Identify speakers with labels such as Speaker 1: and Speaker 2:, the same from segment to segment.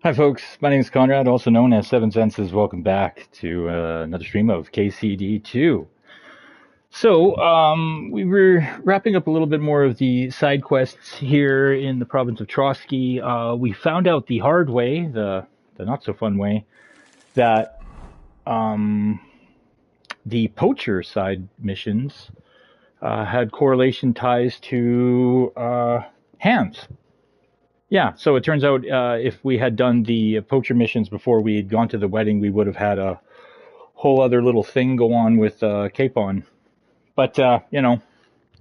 Speaker 1: Hi, folks. My name is Conrad, also known as Seven Senses. Welcome back to another stream of KCD2. So, we were wrapping up a little bit more of the side quests here in the province of Trotsky. We found out the hard way, the not so fun way, that the poacher side missions had correlation ties to hands. Yeah, so it turns out if we had done the poacher missions before we had gone to the wedding, we would have had a whole other little thing go on with Capon. But, you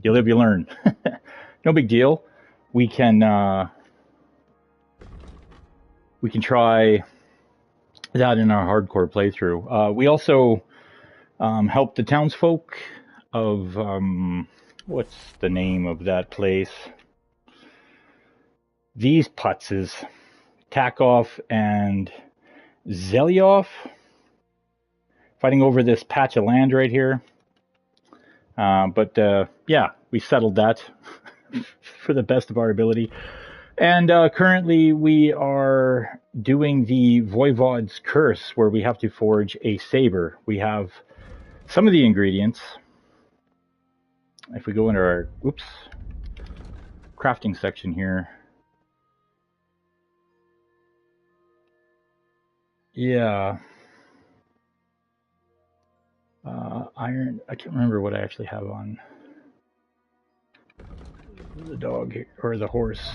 Speaker 1: live, you learn. No big deal. We can try that in our hardcore playthrough. We also helped the townsfolk of, what's the name of that place? These putzes. Takoff and Zelyov, fighting over this patch of land right here. But yeah, we settled that for the best of our ability. And currently we are doing the Voivod's Curse, where we have to forge a saber. We have some of the ingredients. If we go into our, crafting section here. Yeah. Iron, I can't remember what I actually have on the dog or the horse.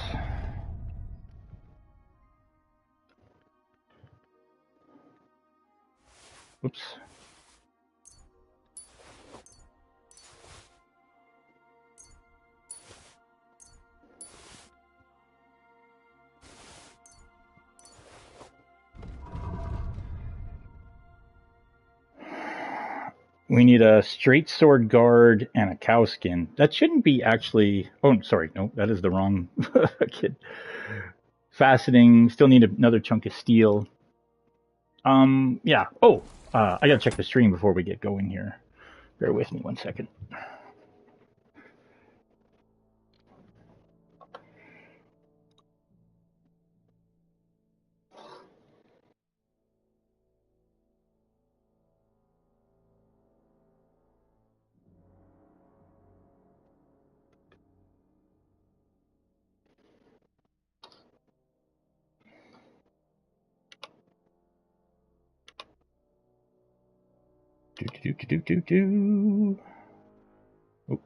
Speaker 1: Whoops. We need a straight sword guard and a cow skin. That shouldn't be actually... Oh, sorry. No, that is the wrong kid. Faceting. Still need another chunk of steel. Yeah. Oh, I gotta check the stream before we get going here. Bear with me 1 second. Do. Oh.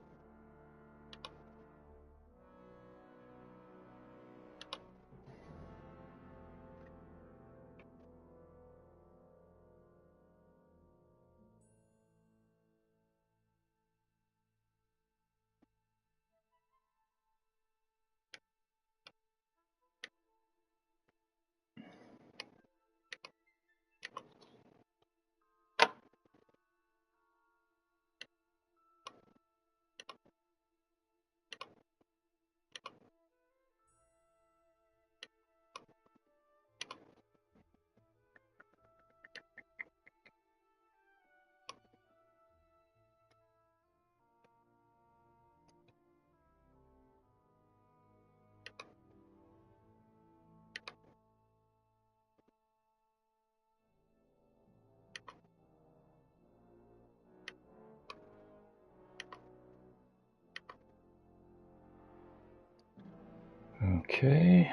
Speaker 1: Okay.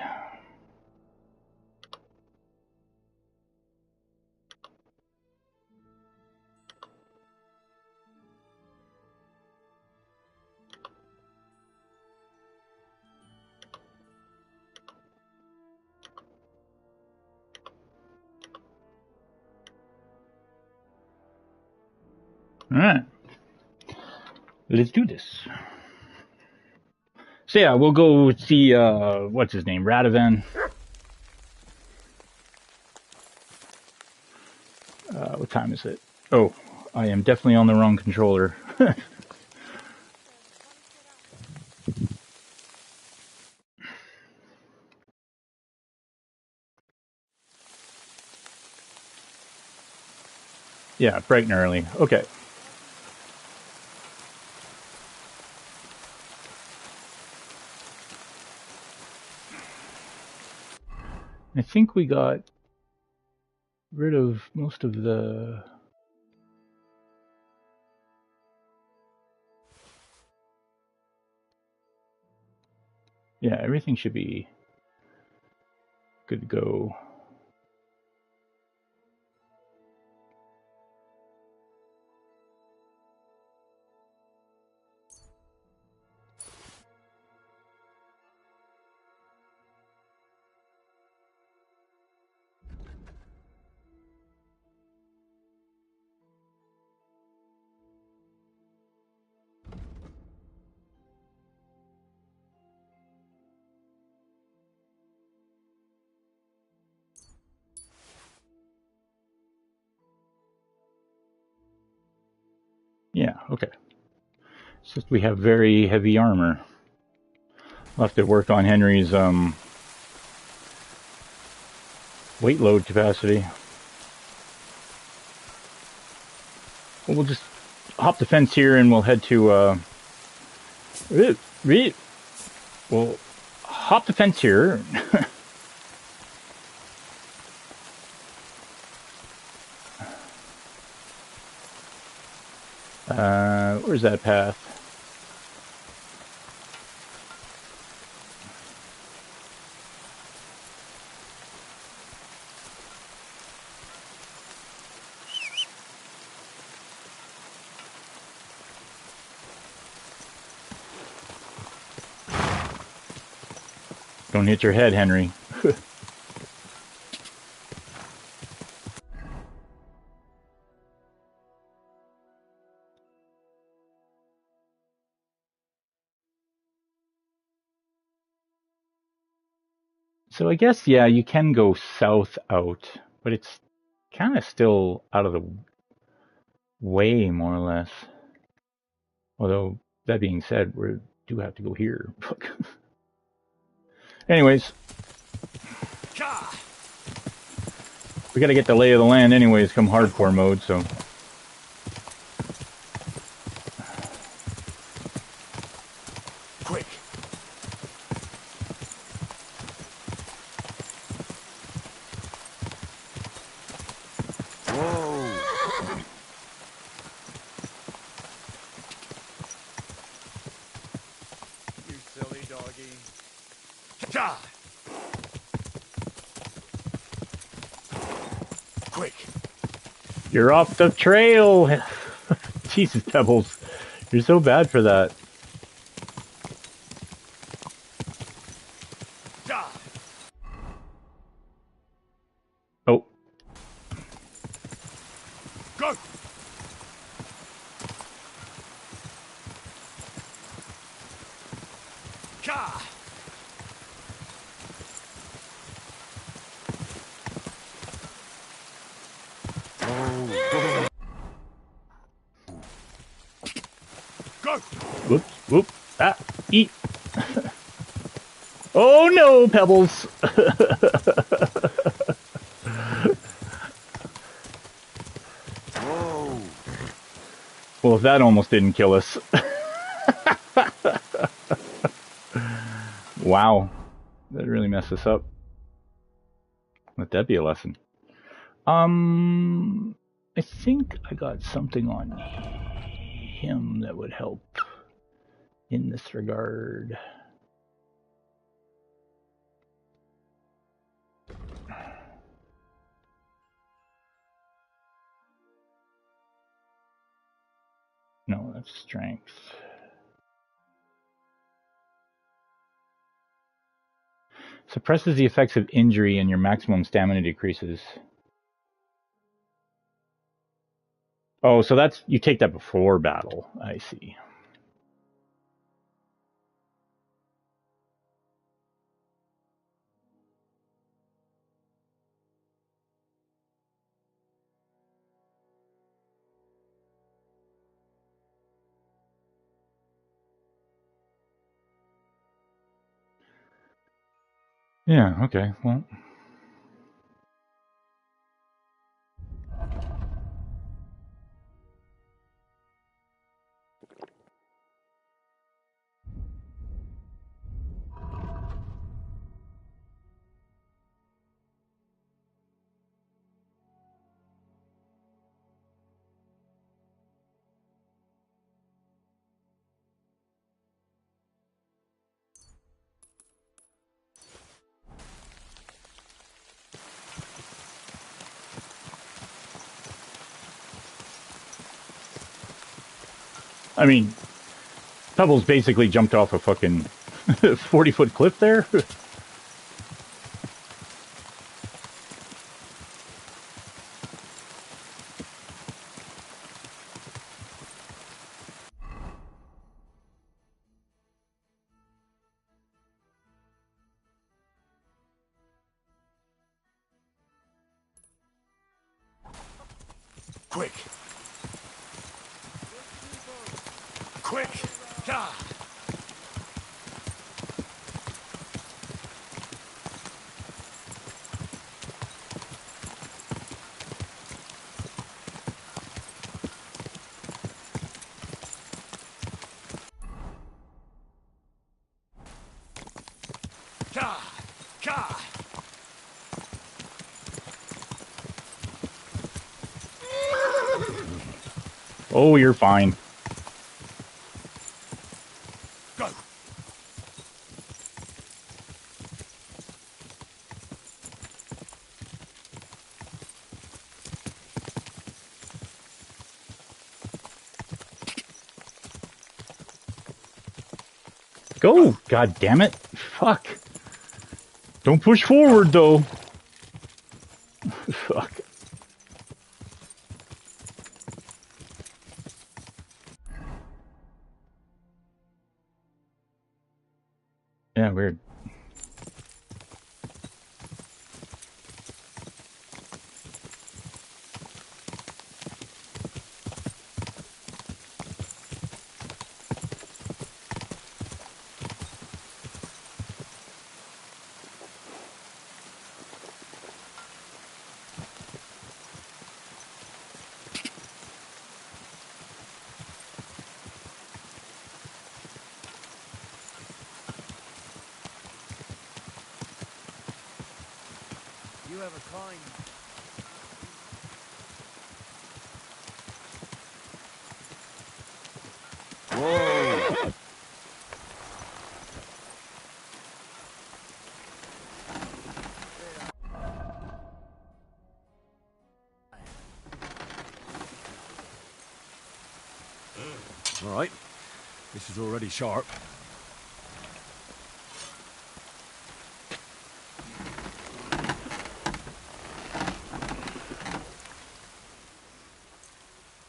Speaker 1: All right. Let's do this. So yeah, we'll go see, what's his name? Radovan. What time is it? Oh, I am definitely on the wrong controller. Yeah, bright and early. Okay. I think we got rid of most of the... Yeah, everything should be good to go. Yeah, okay. It's just we have very heavy armor. We'll have to work on Henry's weight load capacity. Well, we'll just hop the fence here and we'll head to... We'll hop the fence here. Where's that path? Don't hit your head, Henry. So I guess, yeah, you can go south out, but it's kind of still out of the way, more or less. Although, that being said, we do have to go here. Anyways. We gotta get the lay of the land anyways, come hardcore mode, so...
Speaker 2: Quick! Whoa! You silly doggy. Ja! Quick!
Speaker 1: You're off the trail! Jesus, Pebbles. You're so bad for that.
Speaker 2: Ja!
Speaker 1: Oh.
Speaker 2: Go! Ja! Go!
Speaker 1: Whoops, whoop. Ah, eat. Oh no, Pebbles!
Speaker 2: Whoa!
Speaker 1: Well, if that almost didn't kill us. Wow. That really messed us up. Let that be a lesson. I think I got something on him that would help in this regard. No, that's strength. Suppresses the effects of injury and your maximum stamina decreases. Oh, so that's, you take that before battle. I see. Yeah, okay, well. I mean, Pebbles basically jumped off a fucking 40-foot cliff there.
Speaker 2: Quick. Quick. God. God. God.
Speaker 1: Oh, you're fine.
Speaker 2: Go.
Speaker 1: Go! God damn it! Fuck! Don't push forward though. Fuck. Yeah, weird.
Speaker 2: You have a kind.
Speaker 3: Whoa!
Speaker 2: All right. This is already sharp.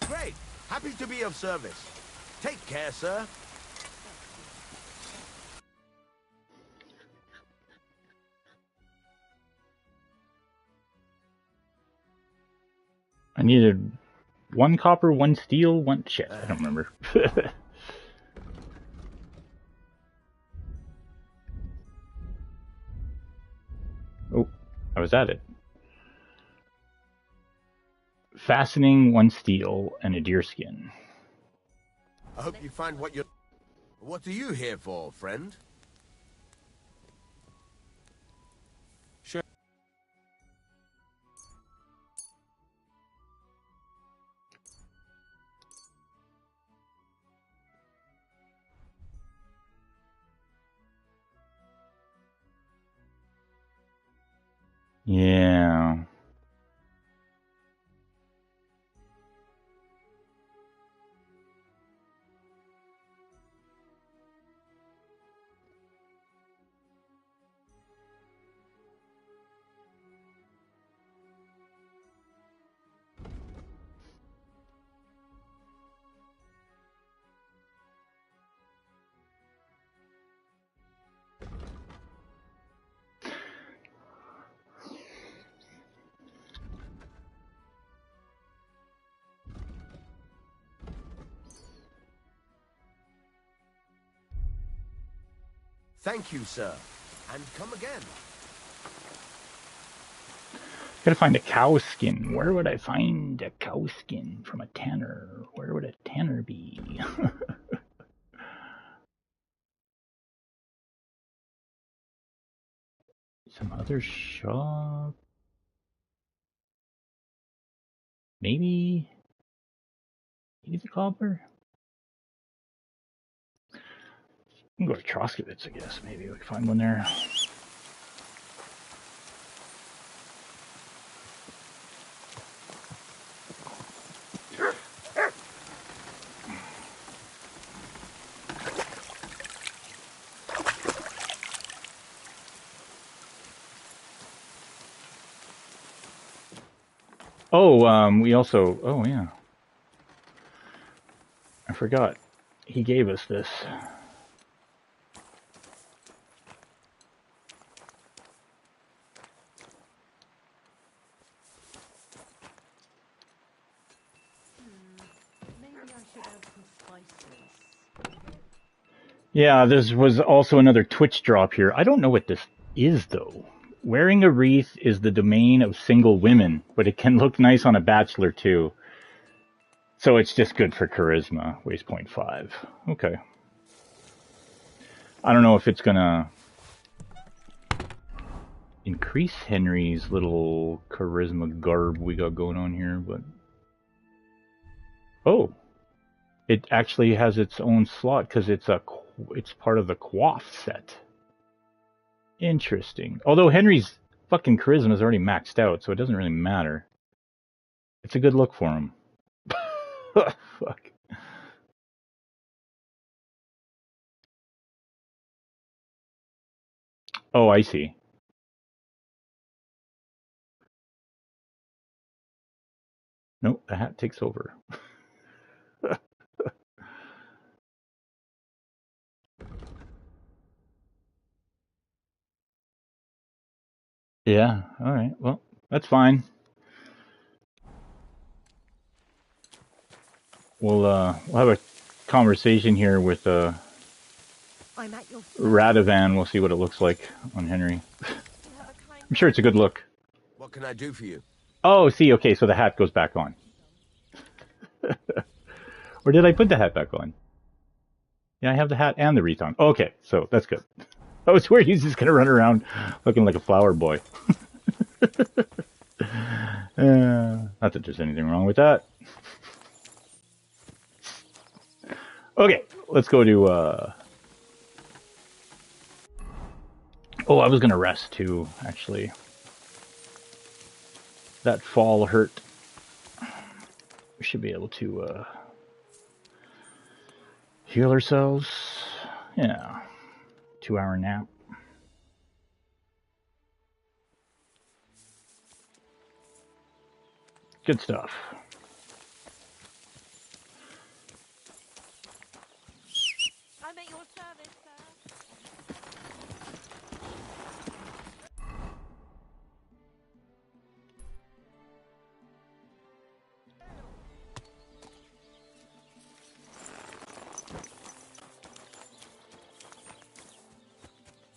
Speaker 3: Great! Happy to be of service. Take care, sir.
Speaker 1: I needed 1 copper, 1 steel, 1 shit. I don't remember. Oh, I was at it. Fastening, 1 steel, and a deer skin.
Speaker 3: I hope you find what you're... What are you here for, friend?
Speaker 2: Sure.
Speaker 1: Yeah.
Speaker 3: Thank you, sir. And come again.
Speaker 1: Gotta find a cow skin. Where would I find a cow skin from a tanner? Where would a tanner be? Some other shop? Maybe the cobbler? We can go to Troskowitz, I guess. Maybe we can find one there. Oh, we also... Oh, yeah. I forgot. He gave us this.
Speaker 4: Maybe I should add some spices.
Speaker 1: Yeah, there was also another Twitch drop here. I don't know what this is, though. Wearing a wreath is the domain of single women, but it can look nice on a bachelor, too. So it's just good for charisma. Weighs 0.5. Okay. I don't know if it's gonna increase Henry's little charisma garb we got going on here, but... Oh! It actually has its own slot, because it's part of the Quaff set. Interesting. Although Henry's fucking charisma is already maxed out, so it doesn't really matter. It's a good look for him. Fuck. Oh, I see. Nope, the hat takes over. Yeah, alright, well, that's fine. We'll have a conversation here with Radovan. We'll see what it looks like on Henry. I'm sure it's a good look.
Speaker 3: What can I do for you?
Speaker 1: Oh, see, okay, so the hat goes back on. Or did I put the hat back on? Yeah, I have the hat and the wreath on. Okay, so that's good. I was worried he's just going to run around looking like a flower boy. Not that there's anything wrong with that. Okay, let's go to... Oh, I was going to rest too, actually. That fall hurt. We should be able to heal ourselves. Yeah. 2-hour nap. Good stuff.
Speaker 4: I'm at your service, sir.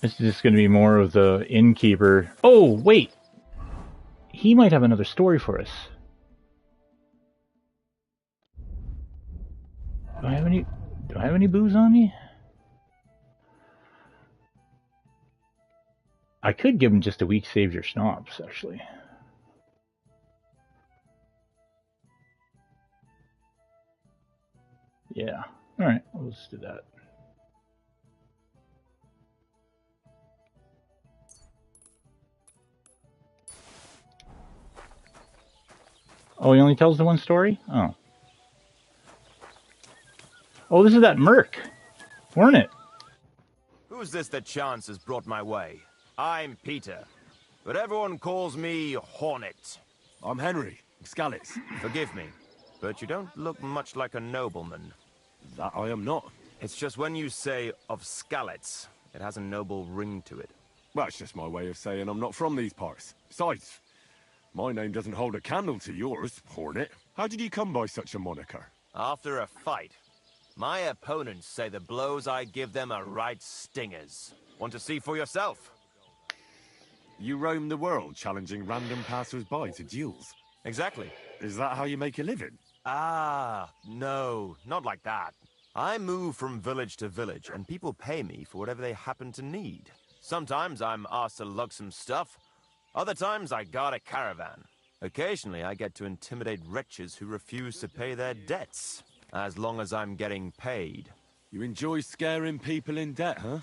Speaker 1: This is just going to be more of the innkeeper. Oh, wait! He might have another story for us. Do I have any booze on me? I could give him just a week save your schnapps, actually. Yeah. Alright, let's do that. Oh, he only tells the one story? Oh. Oh, this is that merc, weren't it?
Speaker 5: Who's this that chance has brought my way? I'm Peter, but everyone calls me Hornet.
Speaker 2: I'm Henry, Scalets.
Speaker 5: Forgive me, but you don't look much like a nobleman.
Speaker 2: That I am not.
Speaker 5: It's just when you say of Scalets, it has a noble ring to it.
Speaker 2: Well, it's just my way of saying I'm not from these parts. Besides, my name doesn't hold a candle to yours, Hornet. How did you come by such a moniker?
Speaker 5: After a fight, my opponents say the blows I give them are right stingers. Want to see for yourself?
Speaker 2: You roam the world challenging random passers-by to duels.
Speaker 5: Exactly.
Speaker 2: Is that how you make a living?
Speaker 5: Ah, no, not like that. I move from village to village, and people pay me for whatever they happen to need. Sometimes I'm asked to lug some stuff. Other times I guard a caravan. Occasionally I get to intimidate wretches who refuse to pay their debts, as long as I'm getting paid.
Speaker 2: You enjoy scaring people in debt, huh?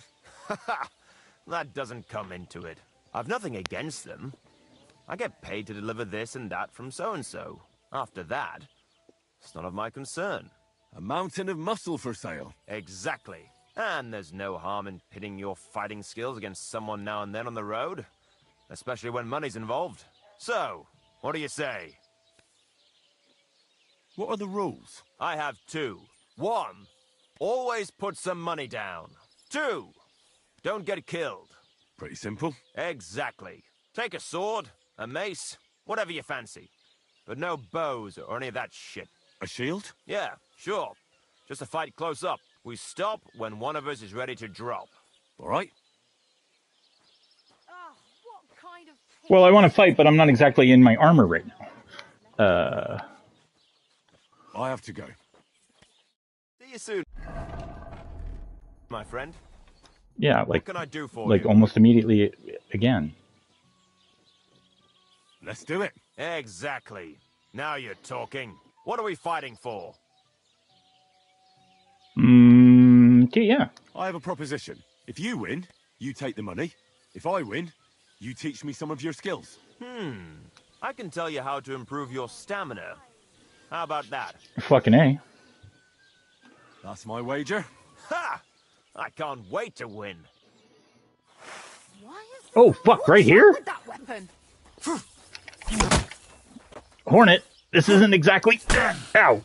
Speaker 5: Haha, that doesn't come into it. I've nothing against them. I get paid to deliver this and that from so-and-so. After that, it's none of my concern.
Speaker 2: A mountain of muscle for sale.
Speaker 5: Exactly. And there's no harm in pitting your fighting skills against someone now and then on the road. Especially when money's involved. So, what do you say?
Speaker 2: What are the rules?
Speaker 5: I have two. One, always put some money down. Two, don't get killed.
Speaker 2: Pretty simple.
Speaker 5: Exactly. Take a sword, a mace, whatever you fancy. But no bows or any of that shit.
Speaker 2: A shield?
Speaker 5: Yeah, sure. Just a fight close up. We stop when one of us is ready to drop.
Speaker 2: All right.
Speaker 4: Oh, what kind of
Speaker 1: Well, I want to fight, but I'm not exactly in my armor right now.
Speaker 2: I have to go.
Speaker 5: See you soon, my friend.
Speaker 1: Yeah,
Speaker 5: What
Speaker 1: like
Speaker 5: can I do for
Speaker 1: like
Speaker 5: you?
Speaker 1: almost immediately again.
Speaker 2: Let's do it.
Speaker 5: Exactly. Now you're talking. What are we fighting for?
Speaker 1: Okay, yeah.
Speaker 2: I have a proposition. If you win, you take the money. If I win, you teach me some of your skills.
Speaker 5: I can tell you how to improve your stamina. How about that?
Speaker 1: Fucking A.
Speaker 2: That's my wager.
Speaker 5: Ha! I can't wait to win.
Speaker 4: Why is
Speaker 1: Oh, fuck, right here?
Speaker 4: with that weapon?
Speaker 1: Hornet, this isn't exactly... Ow.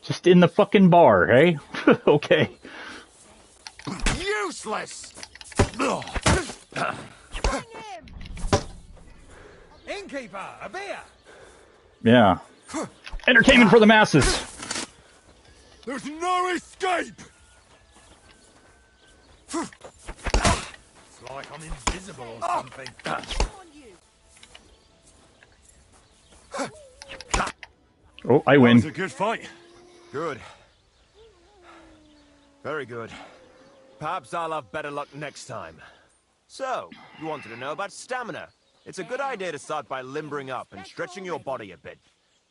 Speaker 1: Just in the fucking bar, hey? Okay.
Speaker 5: Useless!
Speaker 3: Innkeeper, a beer!
Speaker 1: Yeah. Entertainment for the masses.
Speaker 2: There's no escape!
Speaker 3: It's like I'm invisible or something.
Speaker 4: On you.
Speaker 1: Oh, I
Speaker 2: That
Speaker 1: win.
Speaker 2: was a good fight.
Speaker 5: Good. Very good. Perhaps I'll have better luck next time. So, you wanted to know about stamina. It's a good idea to start by limbering up and stretching your body a bit.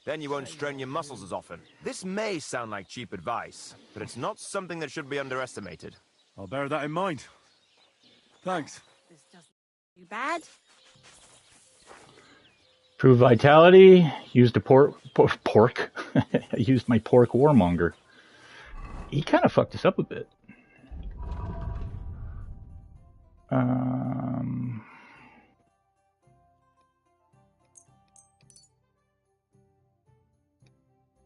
Speaker 5: Then you won't strain your muscles as often. This may sound like cheap advice, but it's not something that should be underestimated.
Speaker 2: I'll bear that in mind. Thanks.
Speaker 4: This doesn't too bad.
Speaker 1: Prove vitality. Used a pork. I used my pork warmonger. He kind of fucked us up a bit.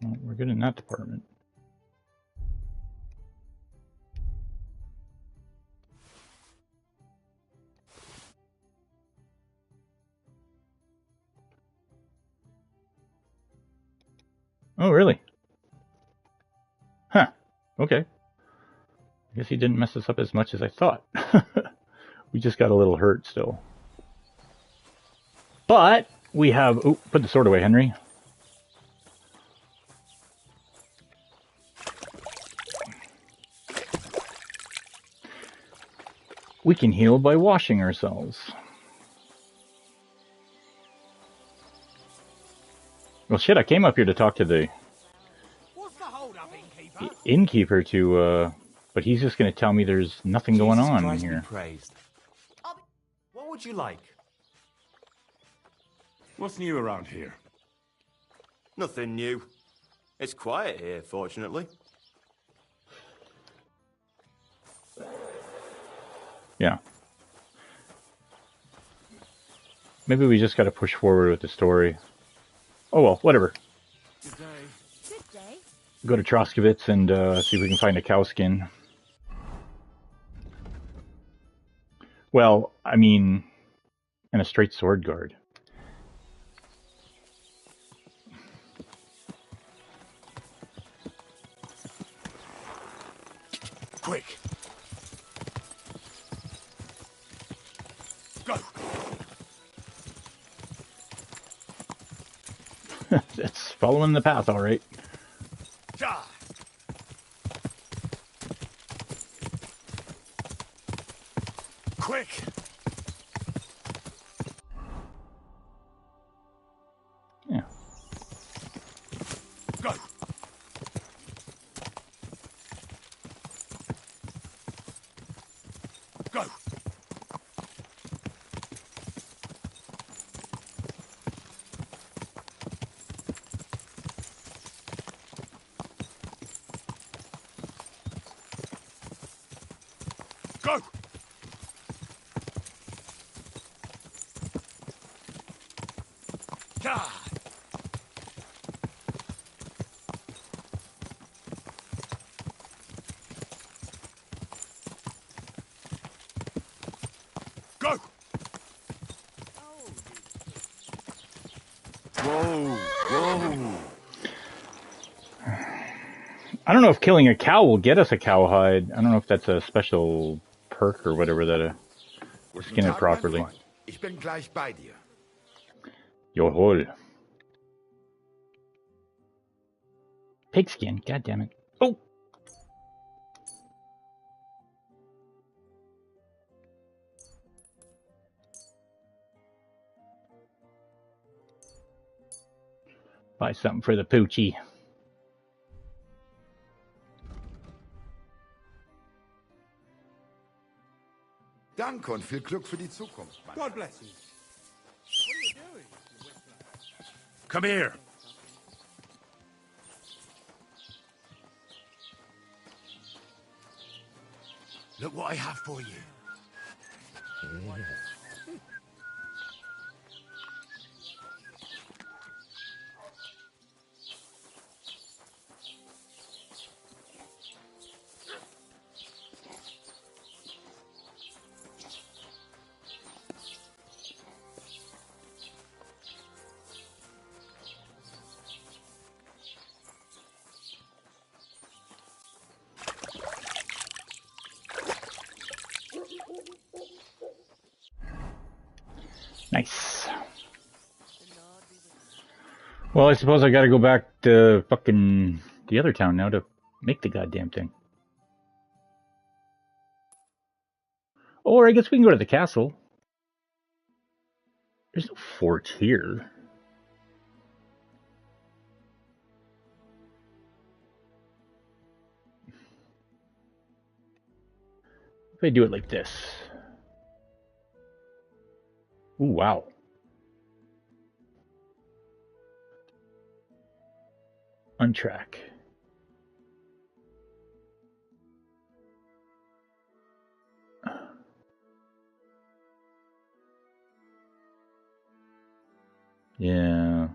Speaker 1: Well, we're good in that department. Oh, really? Huh. Okay. I guess he didn't mess us up as much as I thought. We just got a little hurt still. But we have... Oh, put the sword away, Henry. We can heal by washing ourselves. Well, shit, I came up here to talk to the
Speaker 3: What's the hold up, innkeeper?
Speaker 1: innkeeper to, but he's just going to tell me there's nothing going
Speaker 5: Jesus
Speaker 1: on
Speaker 5: Christ be
Speaker 1: here.
Speaker 5: praised. What would you like?
Speaker 2: What's new around here?
Speaker 5: Nothing new. It's quiet here, fortunately.
Speaker 1: Yeah. Maybe we just got to push forward with the story. Oh well, whatever.
Speaker 2: Good day.
Speaker 4: Good day.
Speaker 1: Go to Troskowitz and see if we can find a cow skin. Well, I mean, and a straight sword guard.
Speaker 2: Quick. Go.
Speaker 1: That's following the path, all right.
Speaker 2: Ja. Quick.
Speaker 1: Yeah.
Speaker 2: Go. Go. Go. God. Whoa, whoa.
Speaker 1: I don't know if killing a cow will get us a cowhide. I don't know if that's a special perk or whatever that
Speaker 3: Guten
Speaker 1: skin it
Speaker 3: Tag,
Speaker 1: properly.
Speaker 3: mein Freund. Ich bin gleich bei dir.
Speaker 1: Johol. Pigskin, god damn it. Oh! Buy something for the poochie.
Speaker 3: Danke und viel Glück für die Zukunft. God bless you.
Speaker 4: What are you doing?
Speaker 2: Come here. Look what I have for you.
Speaker 1: Nice. Well, I suppose I gotta go back to fucking the other town now to make the goddamn thing. Or I guess we can go to the castle. There's no fort here. If I do it like this. Ooh, wow. Untrack. Yeah.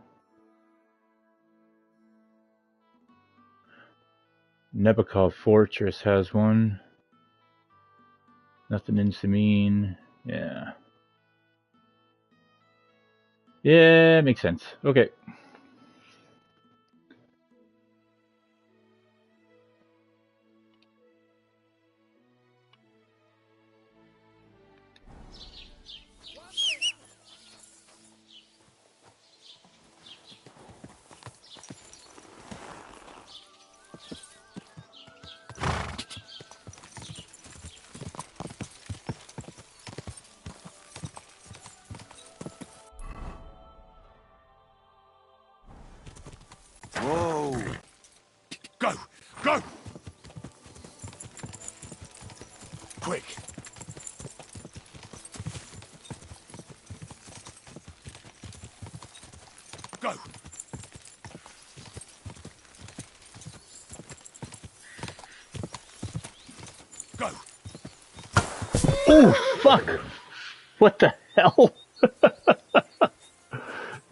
Speaker 1: Nebukov Fortress has one. Nothing in Samine. Yeah. Yeah, makes sense. Okay.
Speaker 2: Whoa. Go! Go! Quick! Go! Go!
Speaker 1: Oh, fuck! What the hell?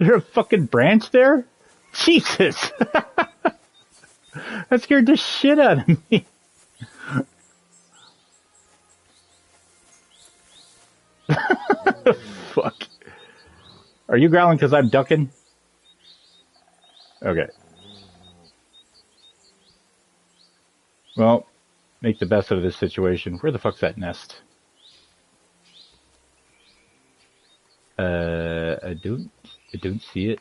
Speaker 1: Is there a fucking branch there? Jesus! That scared the shit out of me. Fuck. Are you growling because I'm ducking? Okay. Well, make the best of this situation. Where the fuck's that nest? I don't see it.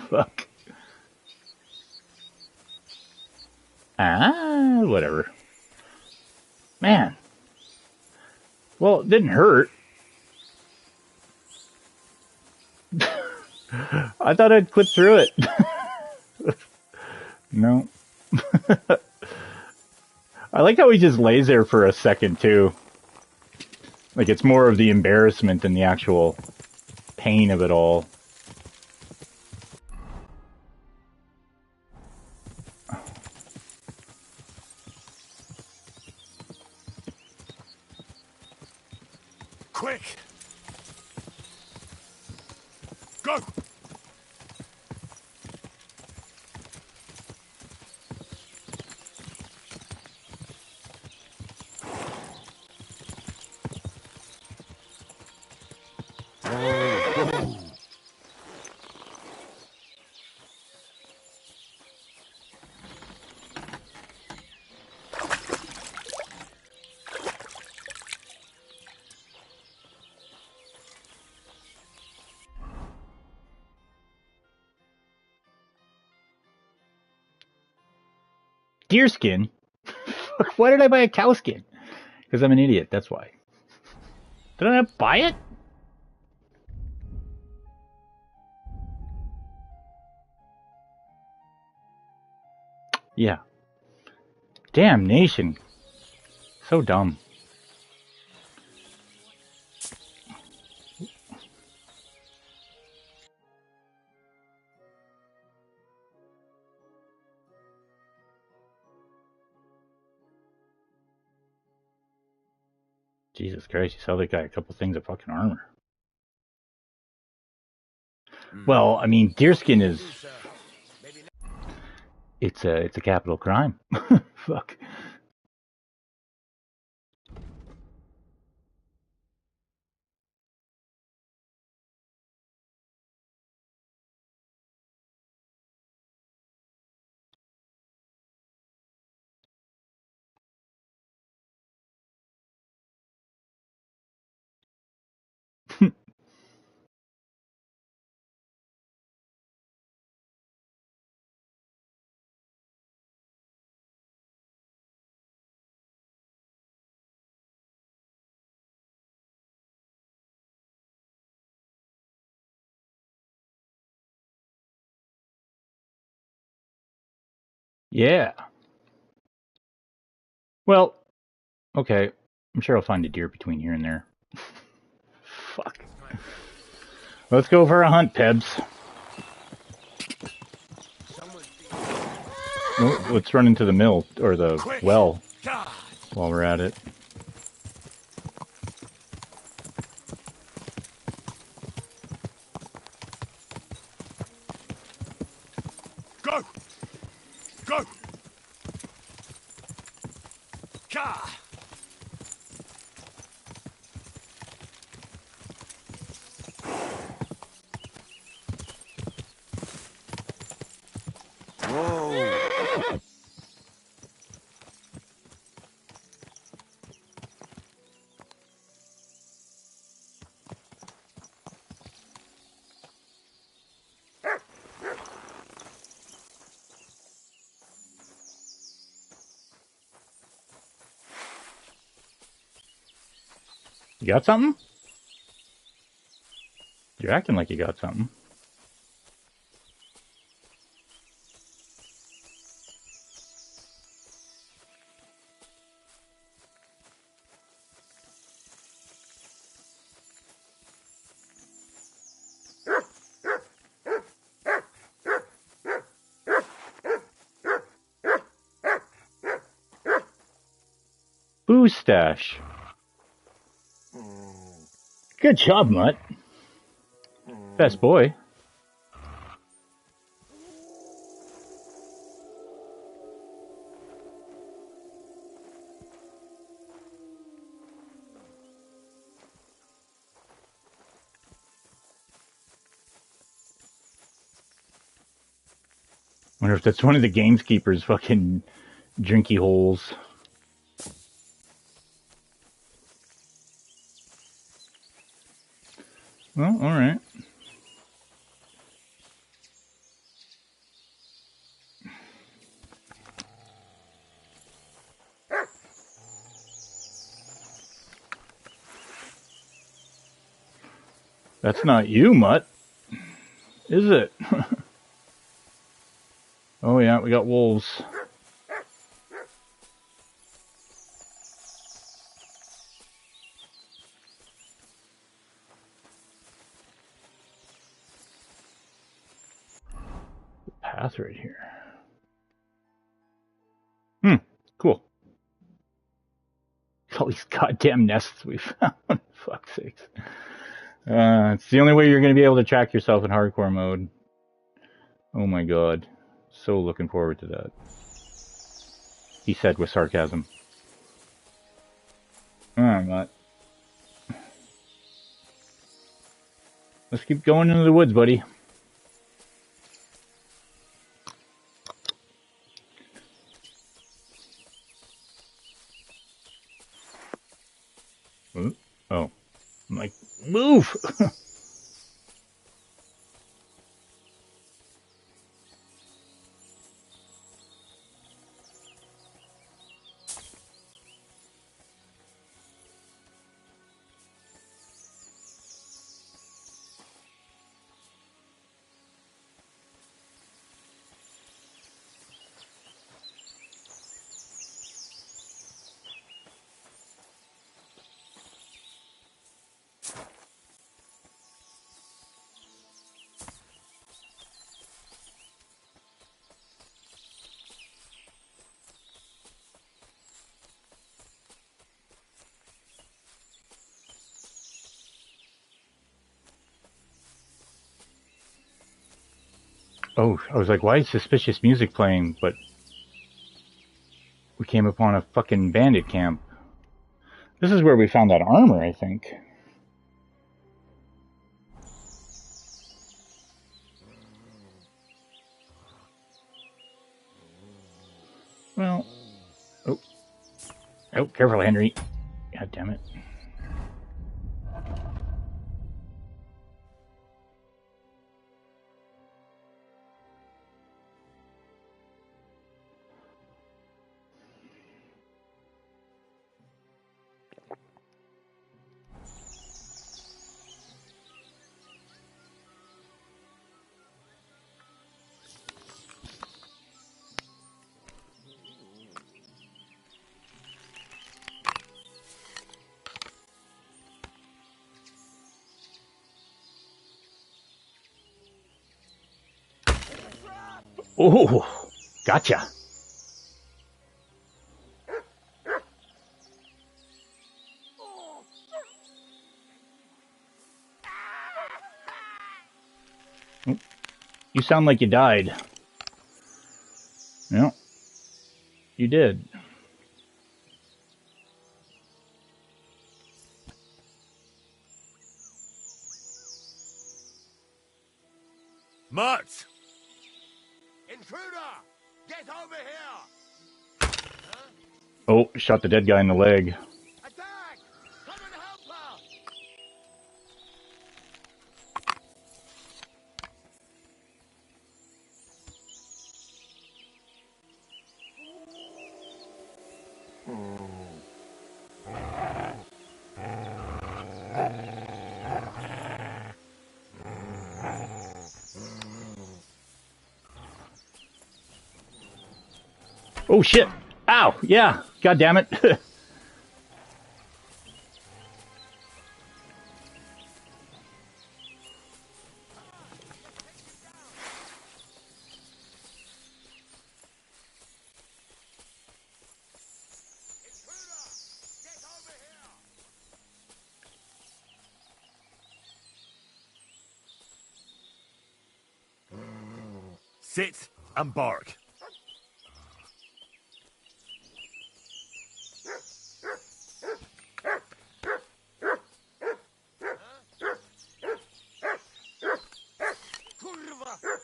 Speaker 1: Fuck. Ah, whatever. Man. Well, it didn't hurt. I thought I'd quit through it. No. I like how he just lays there for a second, too. Like, it's more of the embarrassment than the actual pain of it all.
Speaker 2: Quick! Go!
Speaker 1: deer skin? Why did I buy a cow skin? Because I'm an idiot, that's why. Did I not buy it? Yeah. Damnation. So dumb. Jesus Christ, you saw that guy a couple things of fucking armor. Well, I mean, deerskin is... It's a capital crime. Fuck. Yeah. Well, okay. I'm sure I'll find a deer between here and there. Fuck. Let's go for a hunt, Pebs. Oh, let's run into the mill, or the well, while we're at it.
Speaker 2: Go! Go! Ka!
Speaker 5: Whoa!
Speaker 1: You got something? You're acting like you got something. Booze stash. Good job, Mutt. Best boy. Wonder if that's one of the gamekeeper's fucking drinky holes. Well, alright. That's not you, Mutt. Is it? Oh yeah, we got wolves. Path right here. Cool. All these goddamn nests we found. Fuck's sakes. It's the only way you're going to be able to track yourself in hardcore mode. Oh my god. So looking forward to that. He said with sarcasm. Alright, Mutt. Let's keep going into the woods, buddy. Oh. I'm like, move! Oh, I was like, why is suspicious music playing? But we came upon a fucking bandit camp. This is where we found that armor, I think. Well, oh, careful, Henry. God damn it. Oh, gotcha. You sound like you died. No, you did.
Speaker 2: Mutt!
Speaker 3: Intruder! Get over here!
Speaker 1: Oh, shot the dead guy in the leg.
Speaker 3: Attack! Come and help her!
Speaker 1: Oh shit! Ow! Yeah! God damn it!
Speaker 2: Sit and bark.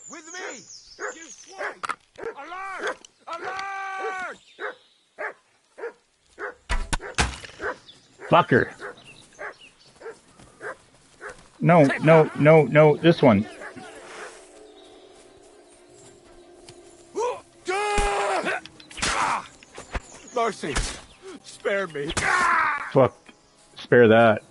Speaker 3: With me! You swine! Alert! Alert!
Speaker 1: Fucker! No, no, no, no, this one.
Speaker 2: Mercy! Spare me!
Speaker 1: Fuck. Spare that.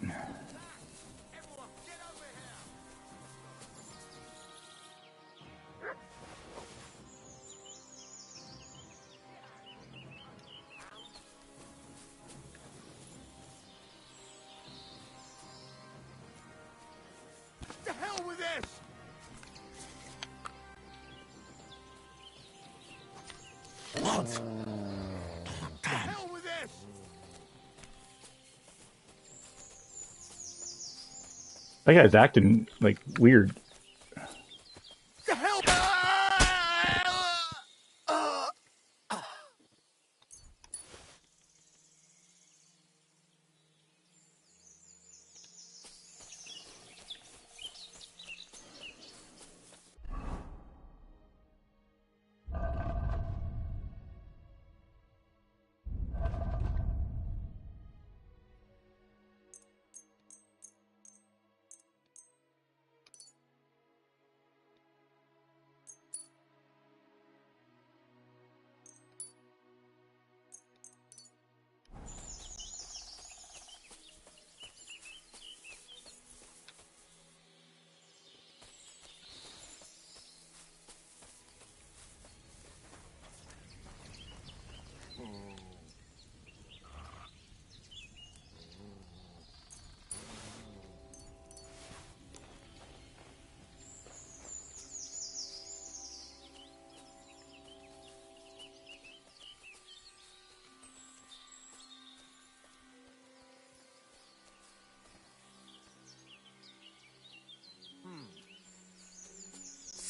Speaker 3: To hell with this!
Speaker 2: What?
Speaker 3: To hell with this!
Speaker 1: That guy's acting like weird.
Speaker 3: To hell!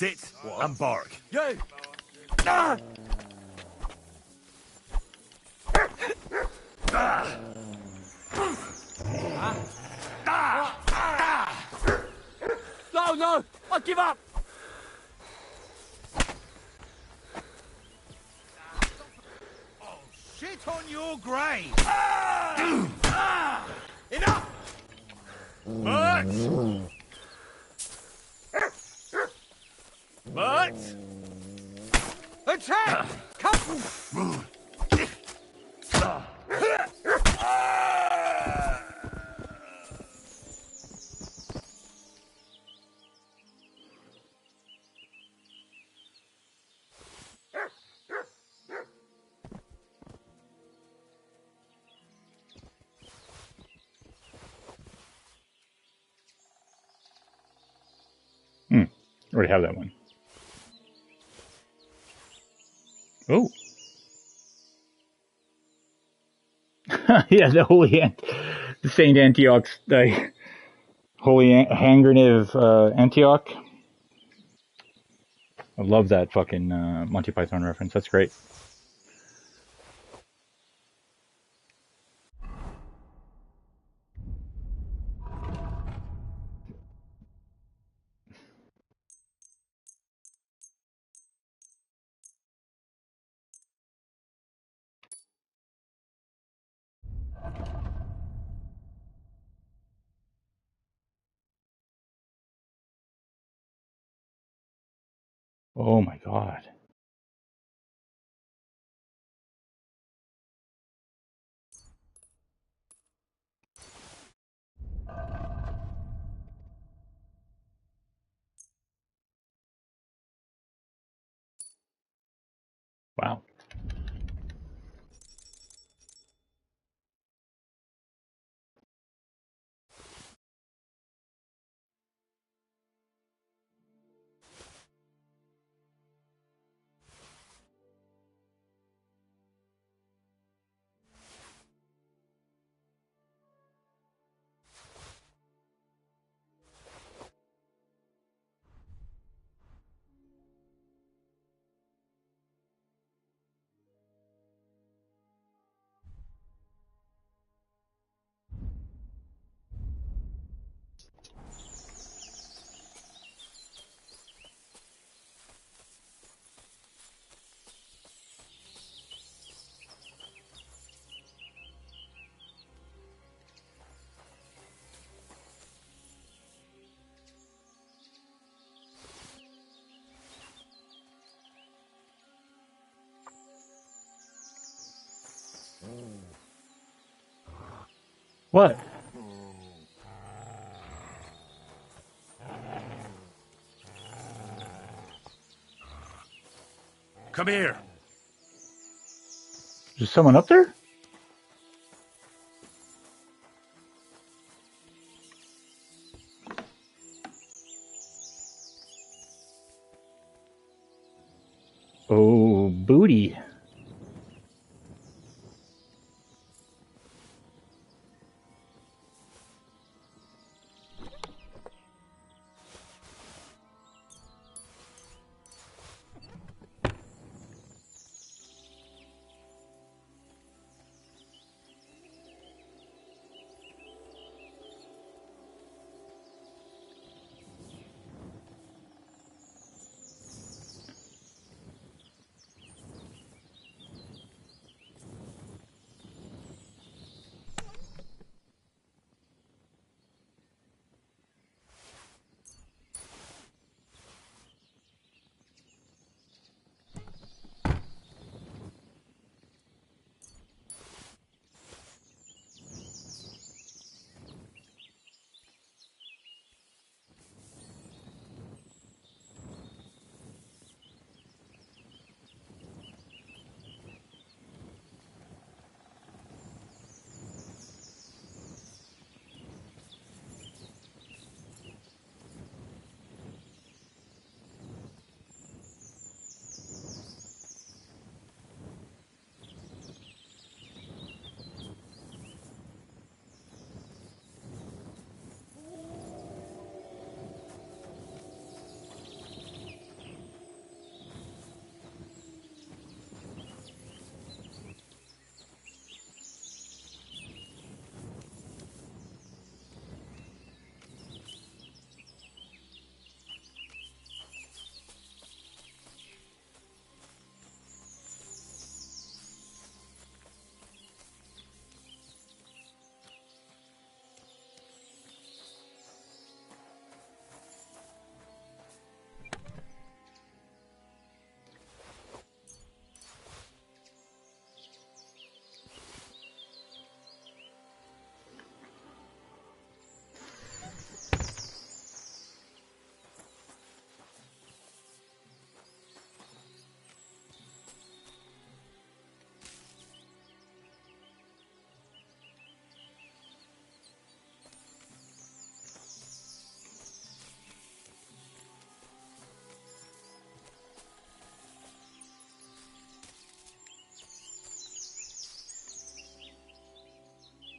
Speaker 2: Sit and bark.
Speaker 5: Yay!
Speaker 4: No, no! I give up!
Speaker 3: Shit on your grave!
Speaker 5: Enough!
Speaker 3: But attack! Come!
Speaker 1: Already have that one. Oh. Yeah, the the Saint Antioch's, the Holy Hand Grenade of Antioch. I love that fucking Monty Python reference. That's great. Oh my god. Wow. What?
Speaker 2: Come here.
Speaker 1: Is someone up there? Oh, booty.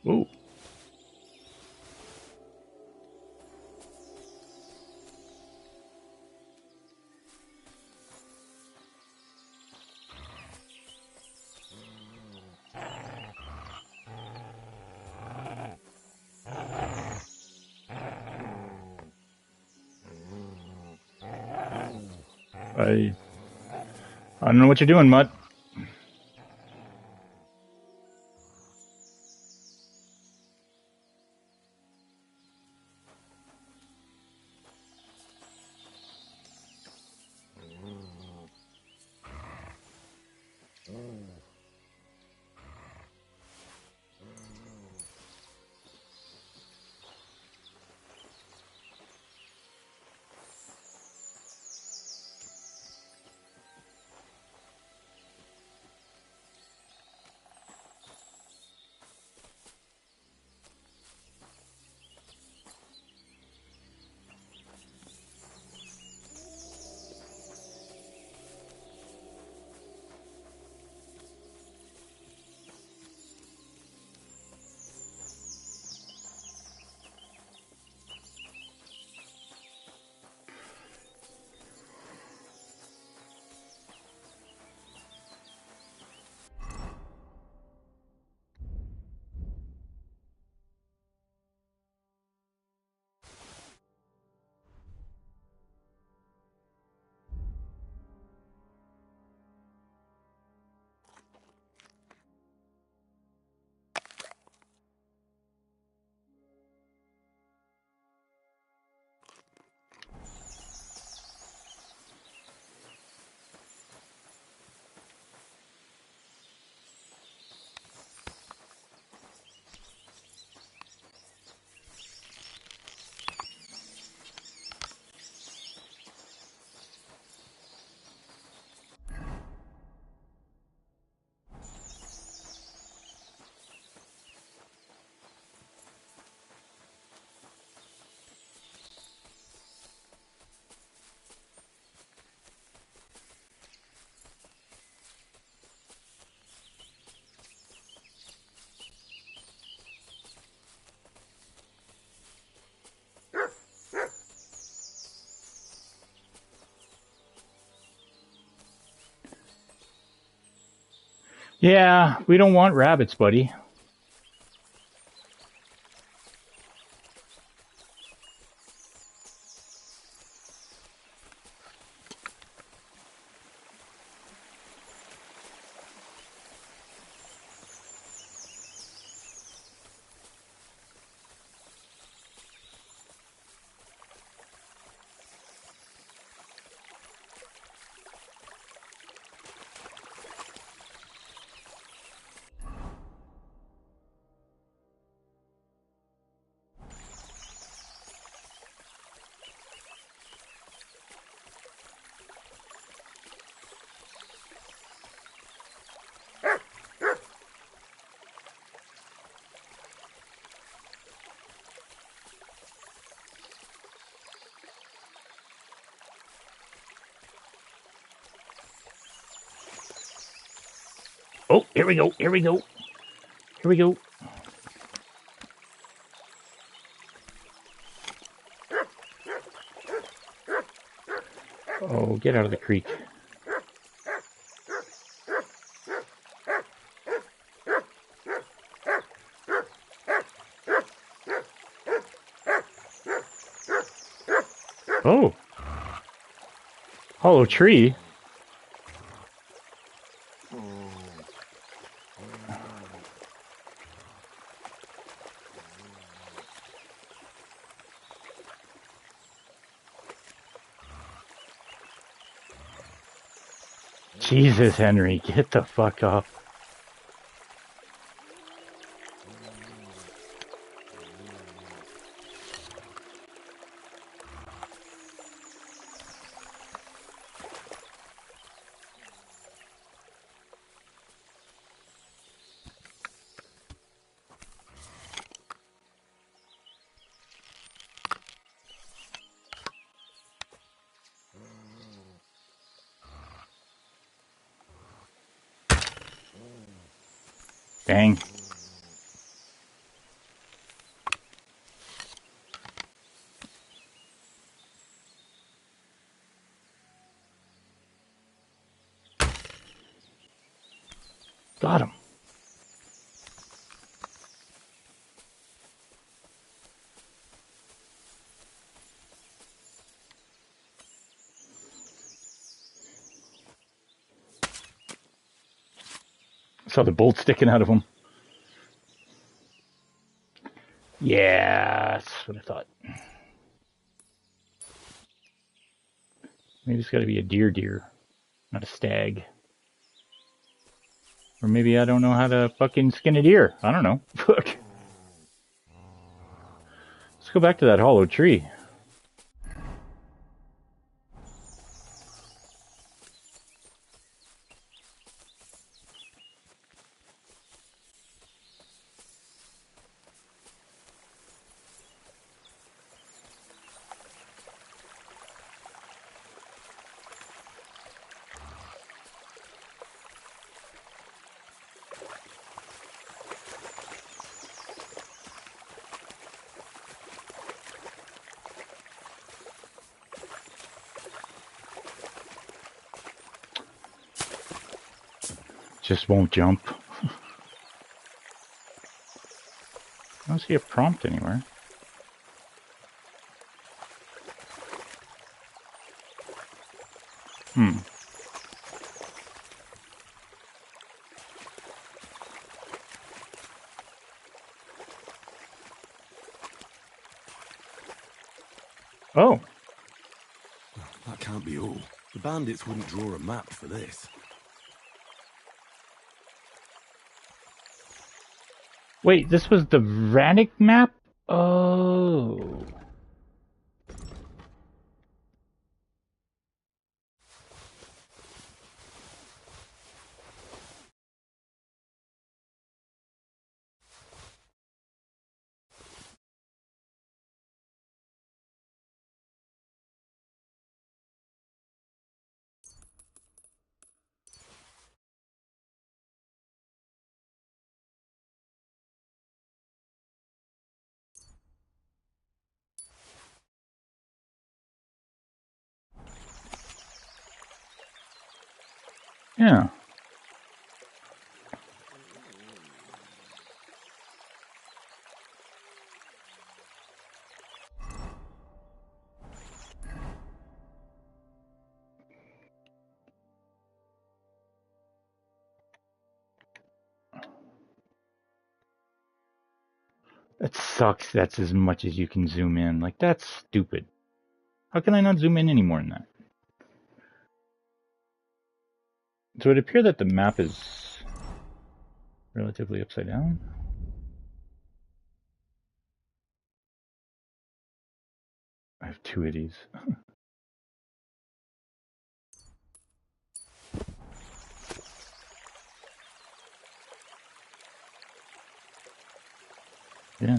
Speaker 1: Ooh. I don't know what you're doing, Mutt. Yeah, we don't want rabbits, buddy. Oh, here we go. Here we go. Here we go. Oh, get out of the creek. Oh. Hollow tree. Jesus, Henry, get the fuck up. Dang. Got him. Saw the bolt sticking out of him. Yeah, that's what I thought. Maybe it's got to be a deer, not a stag. Or maybe I don't know how to fucking skin a deer. I don't know. Fuck. Let's go back to that hollow tree. Just won't jump. I don't see a prompt anywhere. Oh.
Speaker 2: That can't be all. The bandits wouldn't draw a map for this.
Speaker 1: Wait, this was the Rannick map? Oh. Yeah. That sucks. That's as much as you can zoom in. Like, that's stupid. How can I not zoom in any more than that? So it appears that the map is relatively upside down. I have two of these. Yeah.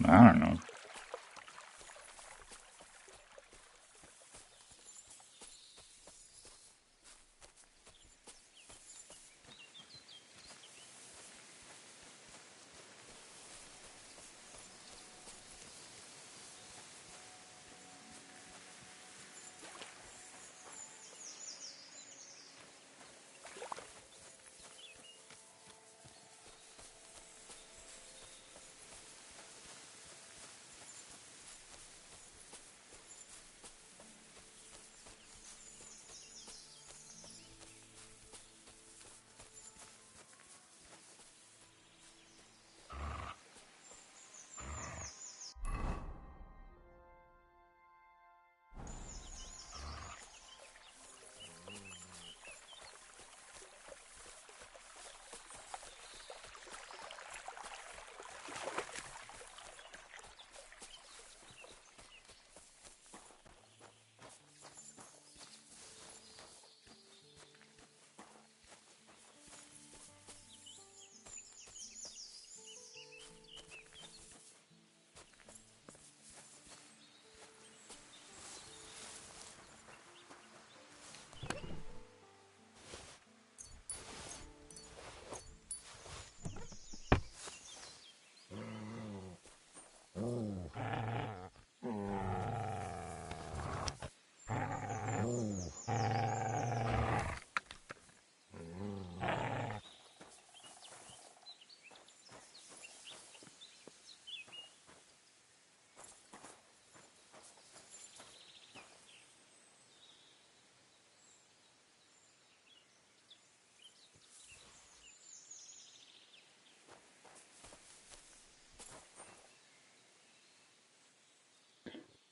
Speaker 1: I don't know.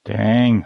Speaker 1: Dang.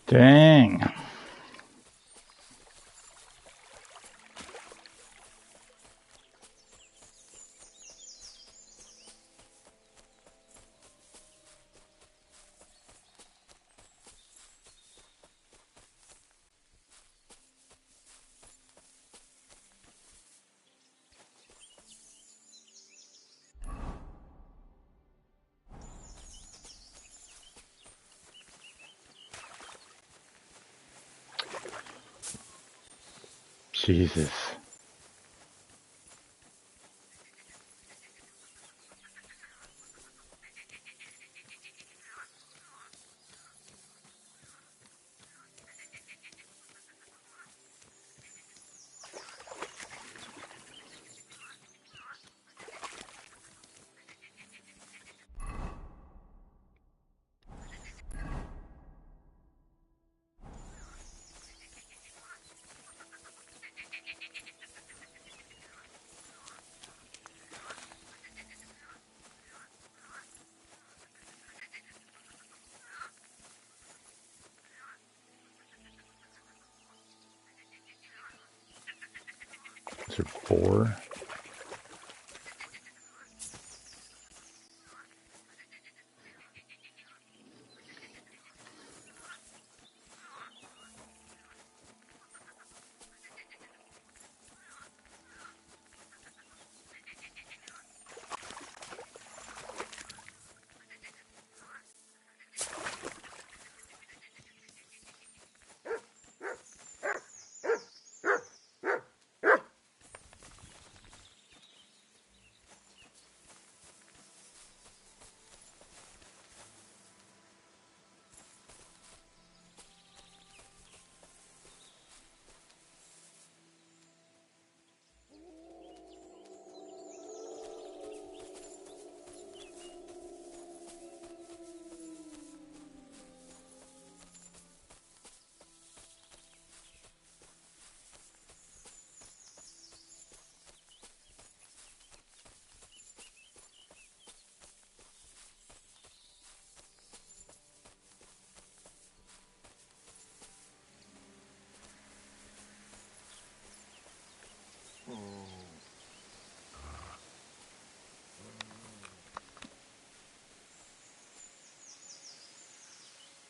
Speaker 1: Dang. Jesus. Is there 4?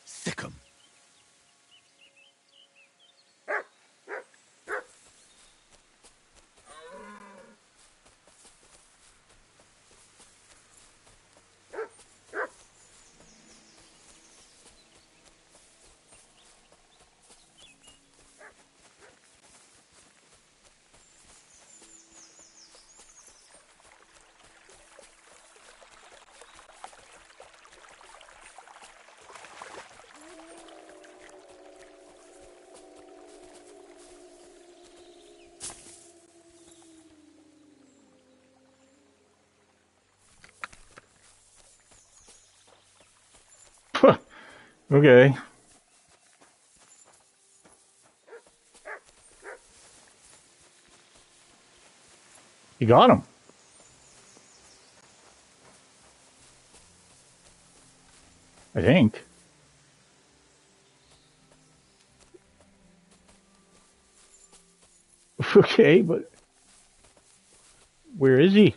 Speaker 2: Sick 'em.
Speaker 1: Okay. You got him. I think. Okay, but where is he?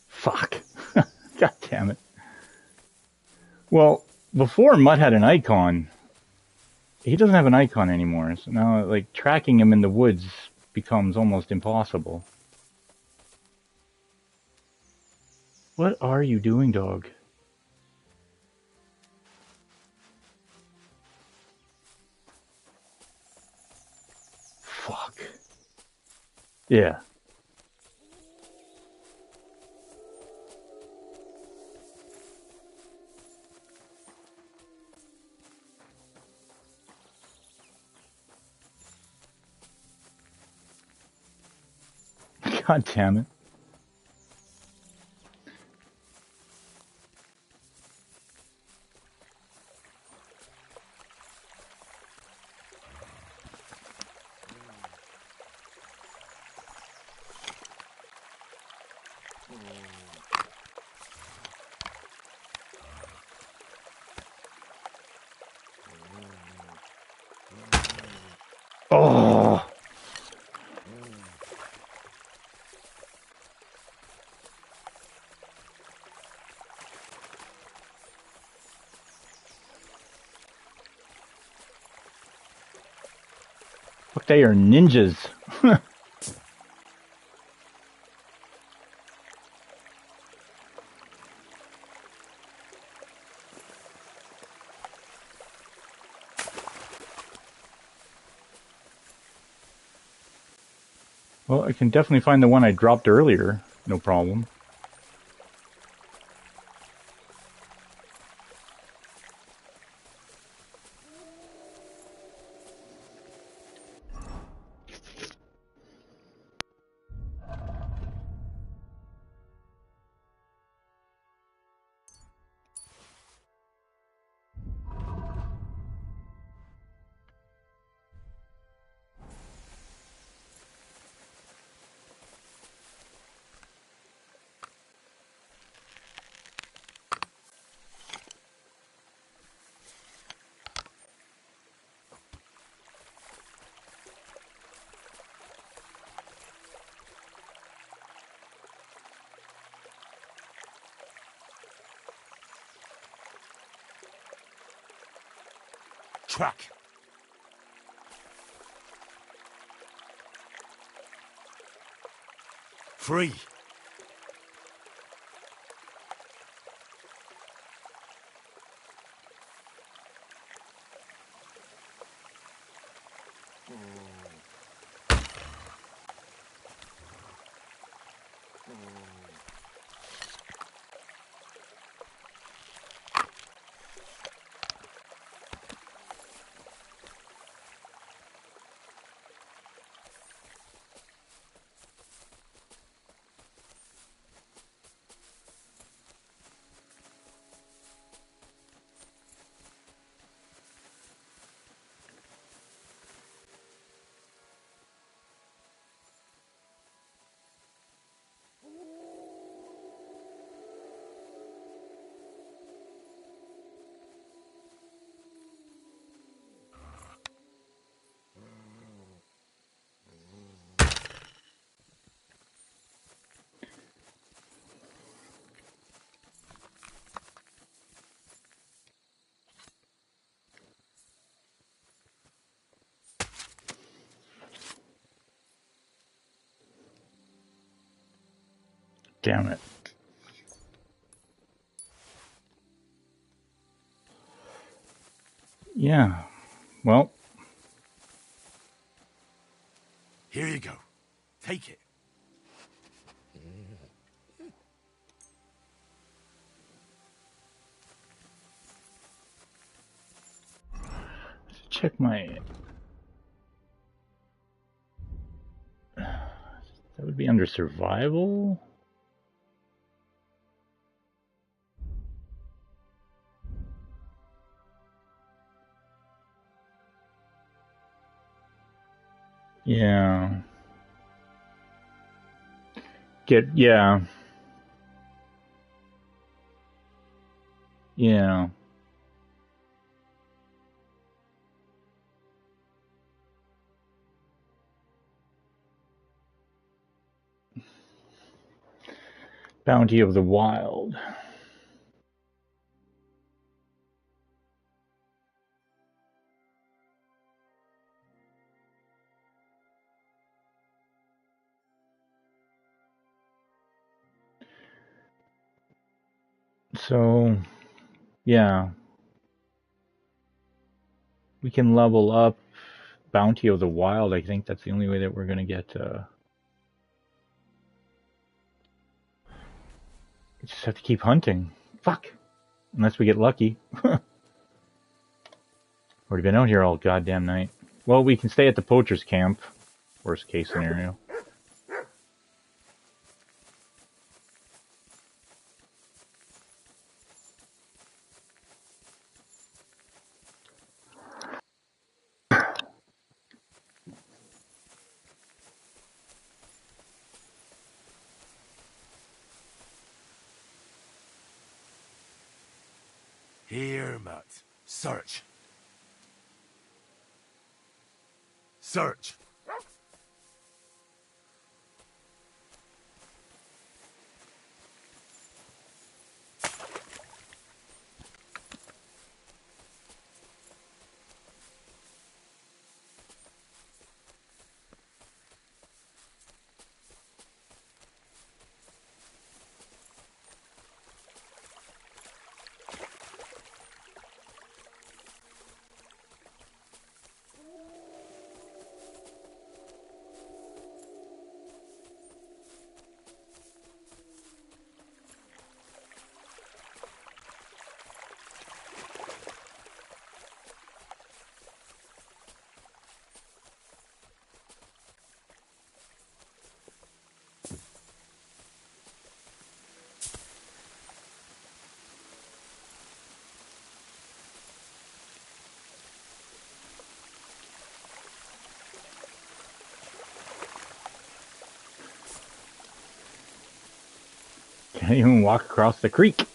Speaker 1: Fuck. God damn it. Well, before Mutt had an icon, he doesn't have an icon anymore. So now, like, tracking him in the woods becomes almost impossible. What are you doing, dog? Fuck. Yeah. God damn it. Oh. Look, they are ninjas. Well, I can definitely find the one I dropped earlier. No problem.
Speaker 5: Track. Free. Damn it. Yeah. Well. Here you go. Take it.
Speaker 1: Check my... That would be under survival? Yeah. Yeah. Yeah. Bounty of the Wild. So, yeah. We can level up Bounty of the Wild. I think that's the only way that we're going to get... We just have to keep hunting. Fuck. Unless we get lucky. Already been out here all goddamn night. Well, we can stay at the poacher's camp. Worst case scenario.
Speaker 2: Here, Matt. Search. Search.
Speaker 1: Can't even walk across the creek.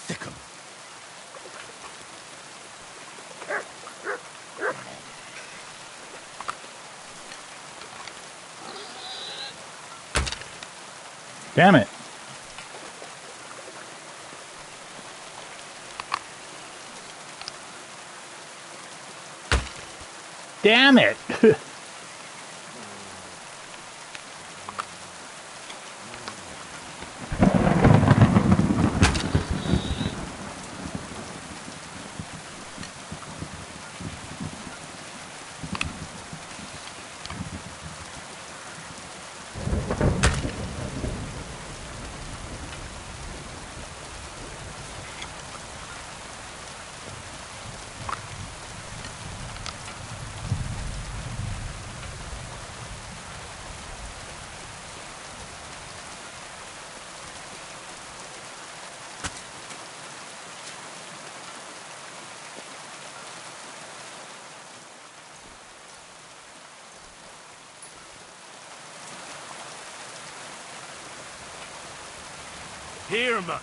Speaker 2: Sick 'em.
Speaker 1: Damn it. Damn it.
Speaker 2: Here, man.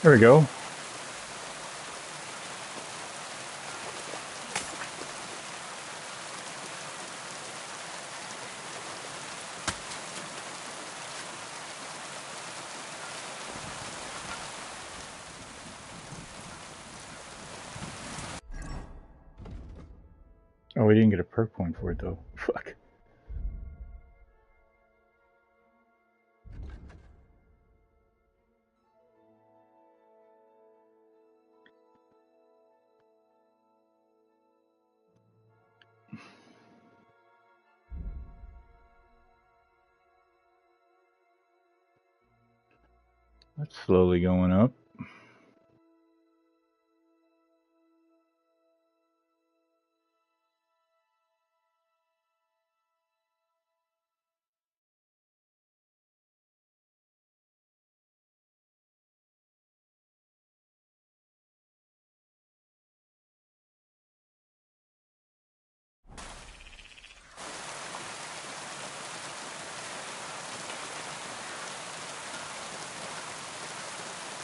Speaker 1: There we go. Oh, we didn't get a perk point for it though. Fuck. That's slowly going up.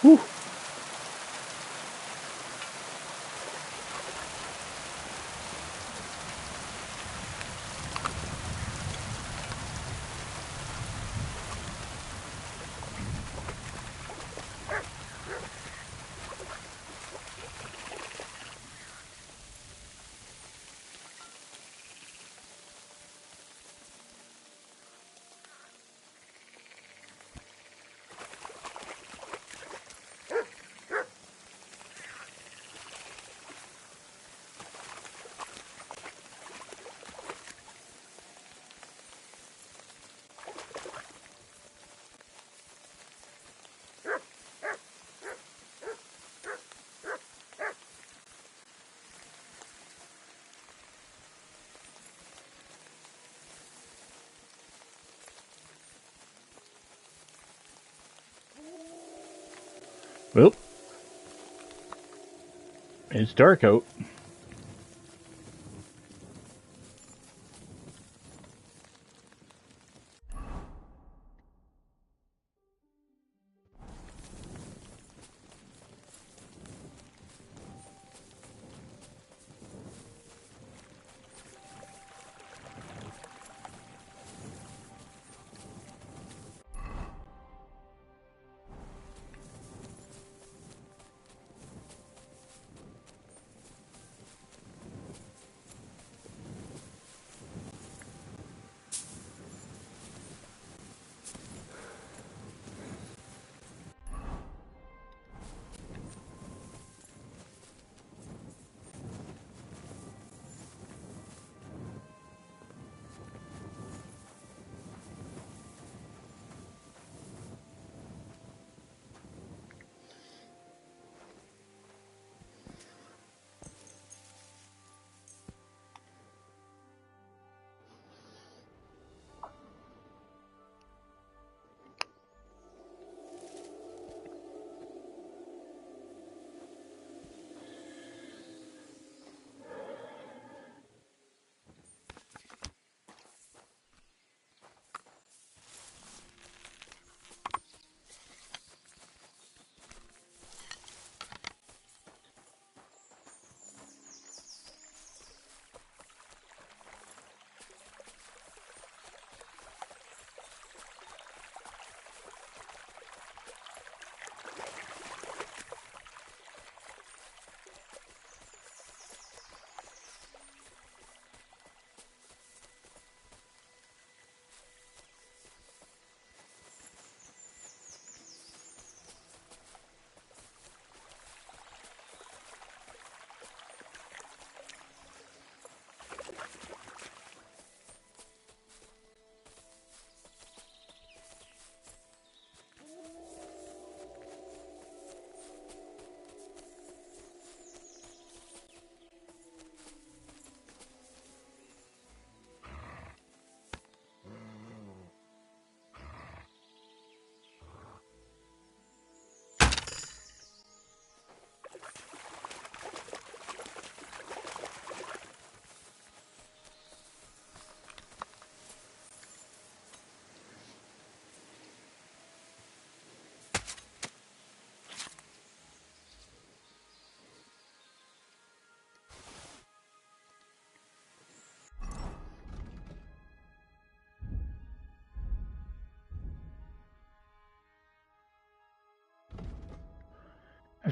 Speaker 1: Whew. Well, it's dark out.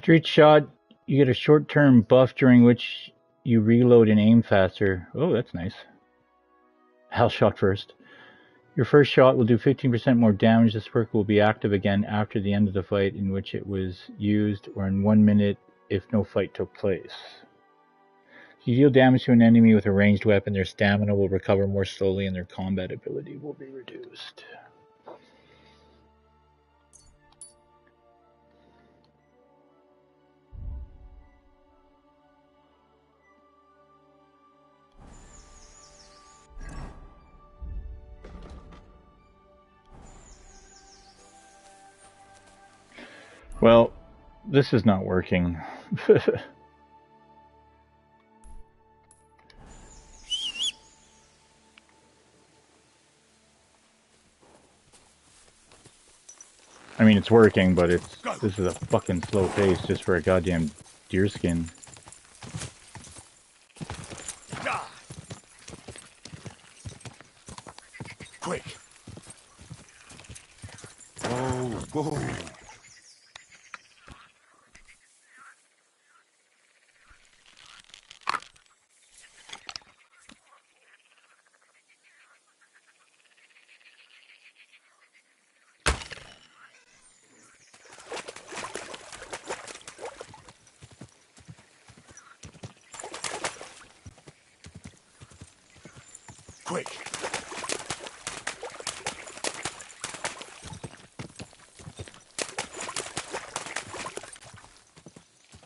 Speaker 1: After each shot, you get a short-term buff during which you reload and aim faster. Oh, that's nice. Hal shot first. Your first shot will do 15% more damage. This perk will be active again after the end of the fight in which it was used, or in 1 minute if no fight took place. If you deal damage to an enemy with a ranged weapon, their stamina will recover more slowly and their combat ability will be reduced. Well, this is not working. I mean, it's working, but this is a fucking slow pace just for a goddamn deer skin.
Speaker 3: Quick. Whoa, whoa. Quick.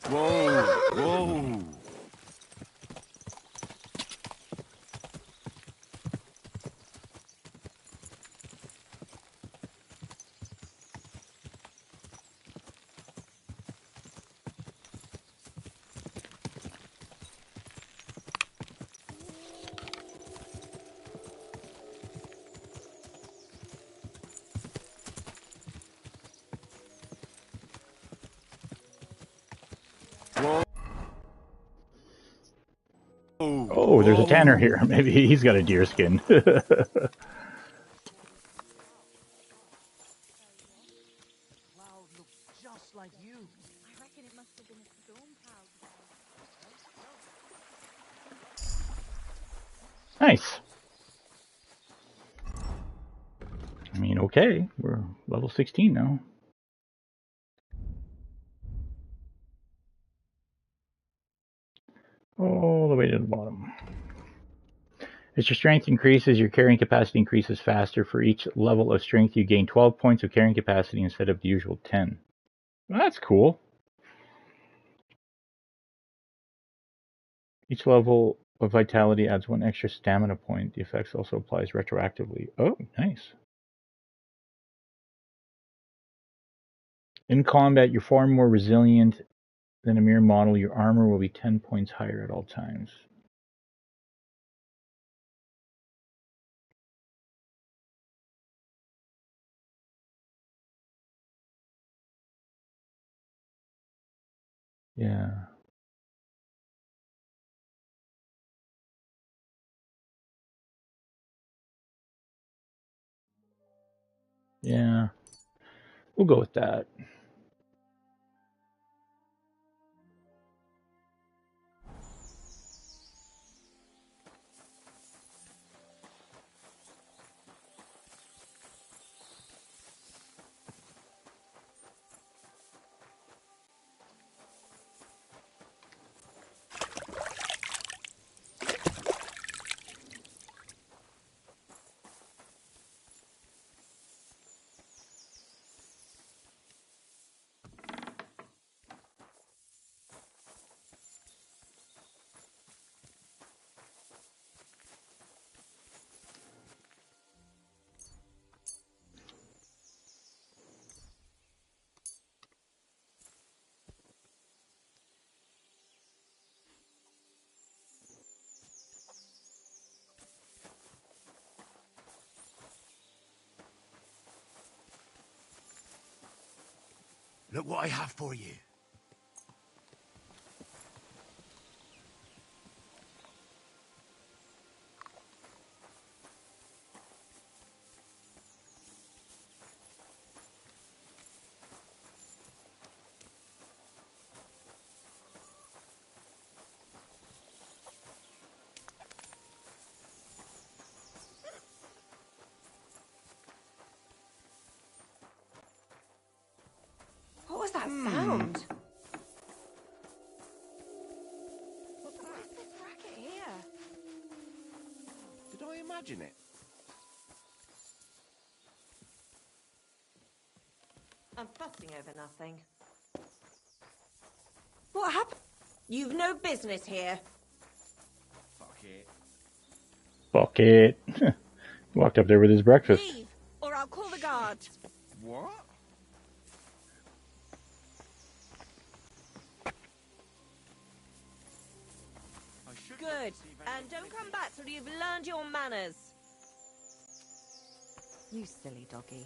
Speaker 2: Whoa, whoa.
Speaker 1: Oh, there's a tanner here. Maybe he's got a deer skin. Nice. I mean, okay, we're level 16 now. All the way to the bottom. As your strength increases, your carrying capacity increases faster. For each level of strength, you gain 12 points of carrying capacity instead of the usual 10. Well, that's cool. Each level of vitality adds 1 extra stamina point. The effect also applies retroactively. Oh, nice. In combat, you're far more resilient than a mere model. Your armor will be 10 points higher at all times. Yeah. Yeah. We'll go with that.
Speaker 3: Look what I have for you.
Speaker 6: was that sound?
Speaker 5: What's
Speaker 6: What
Speaker 5: that?
Speaker 6: is this racket here?
Speaker 5: Did I imagine it?
Speaker 6: I'm fussing over nothing. What happened? You've no business here.
Speaker 5: Fuck it.
Speaker 1: Fuck it. Walked up there with his breakfast.
Speaker 6: Leave, or I'll call the guards.
Speaker 5: What?
Speaker 6: Good. And don't come back till you've learned your manners. You silly doggy.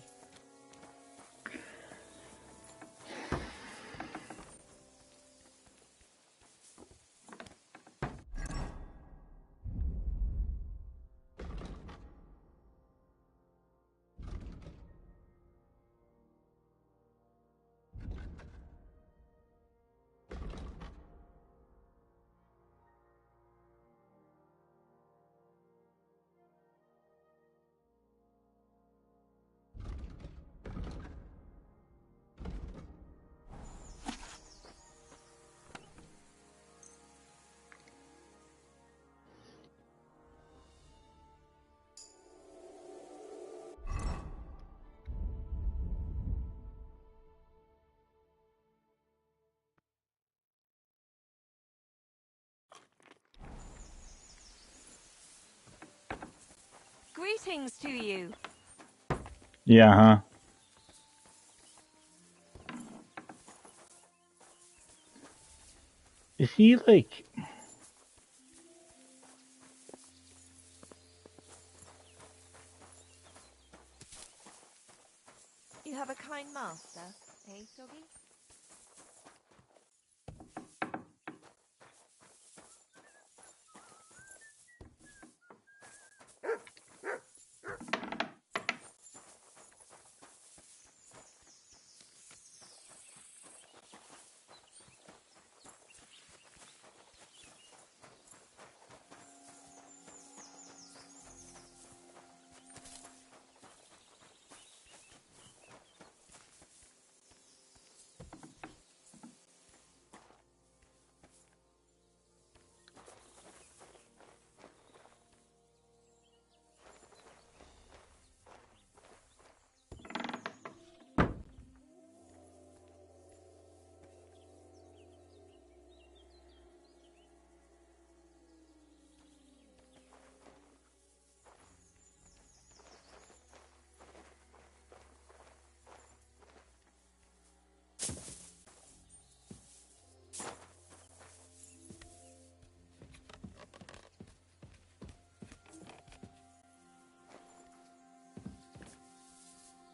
Speaker 6: Greetings to you.
Speaker 1: Yeah, huh? Is he like...
Speaker 6: You have a kind master, eh, doggy?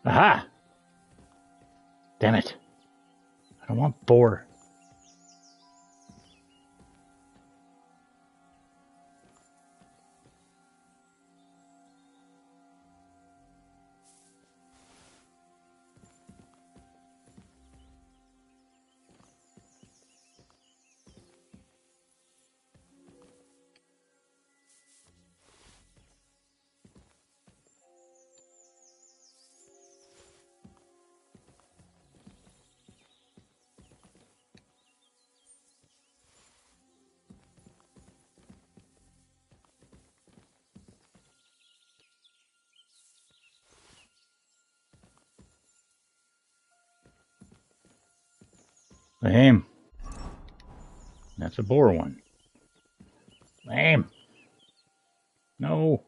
Speaker 1: Aha! Damn it. I don't want boar. Lame. That's a boar one. Lame. No.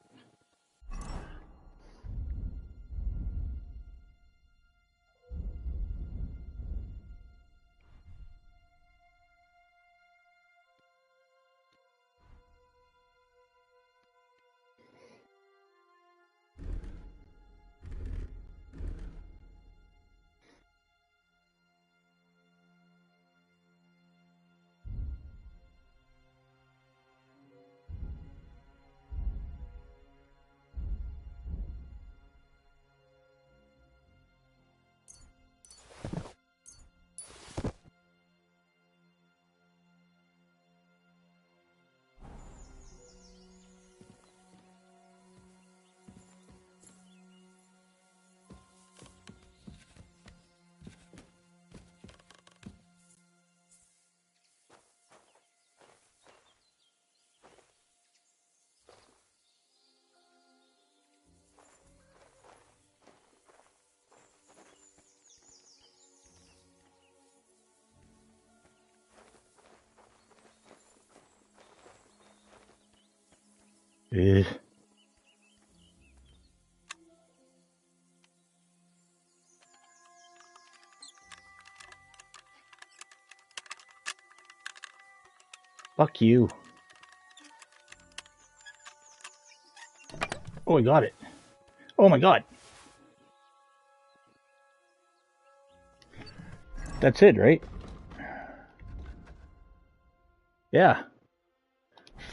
Speaker 1: Ugh. Fuck you. Oh, I got it. Oh my god. That's it, right? Yeah.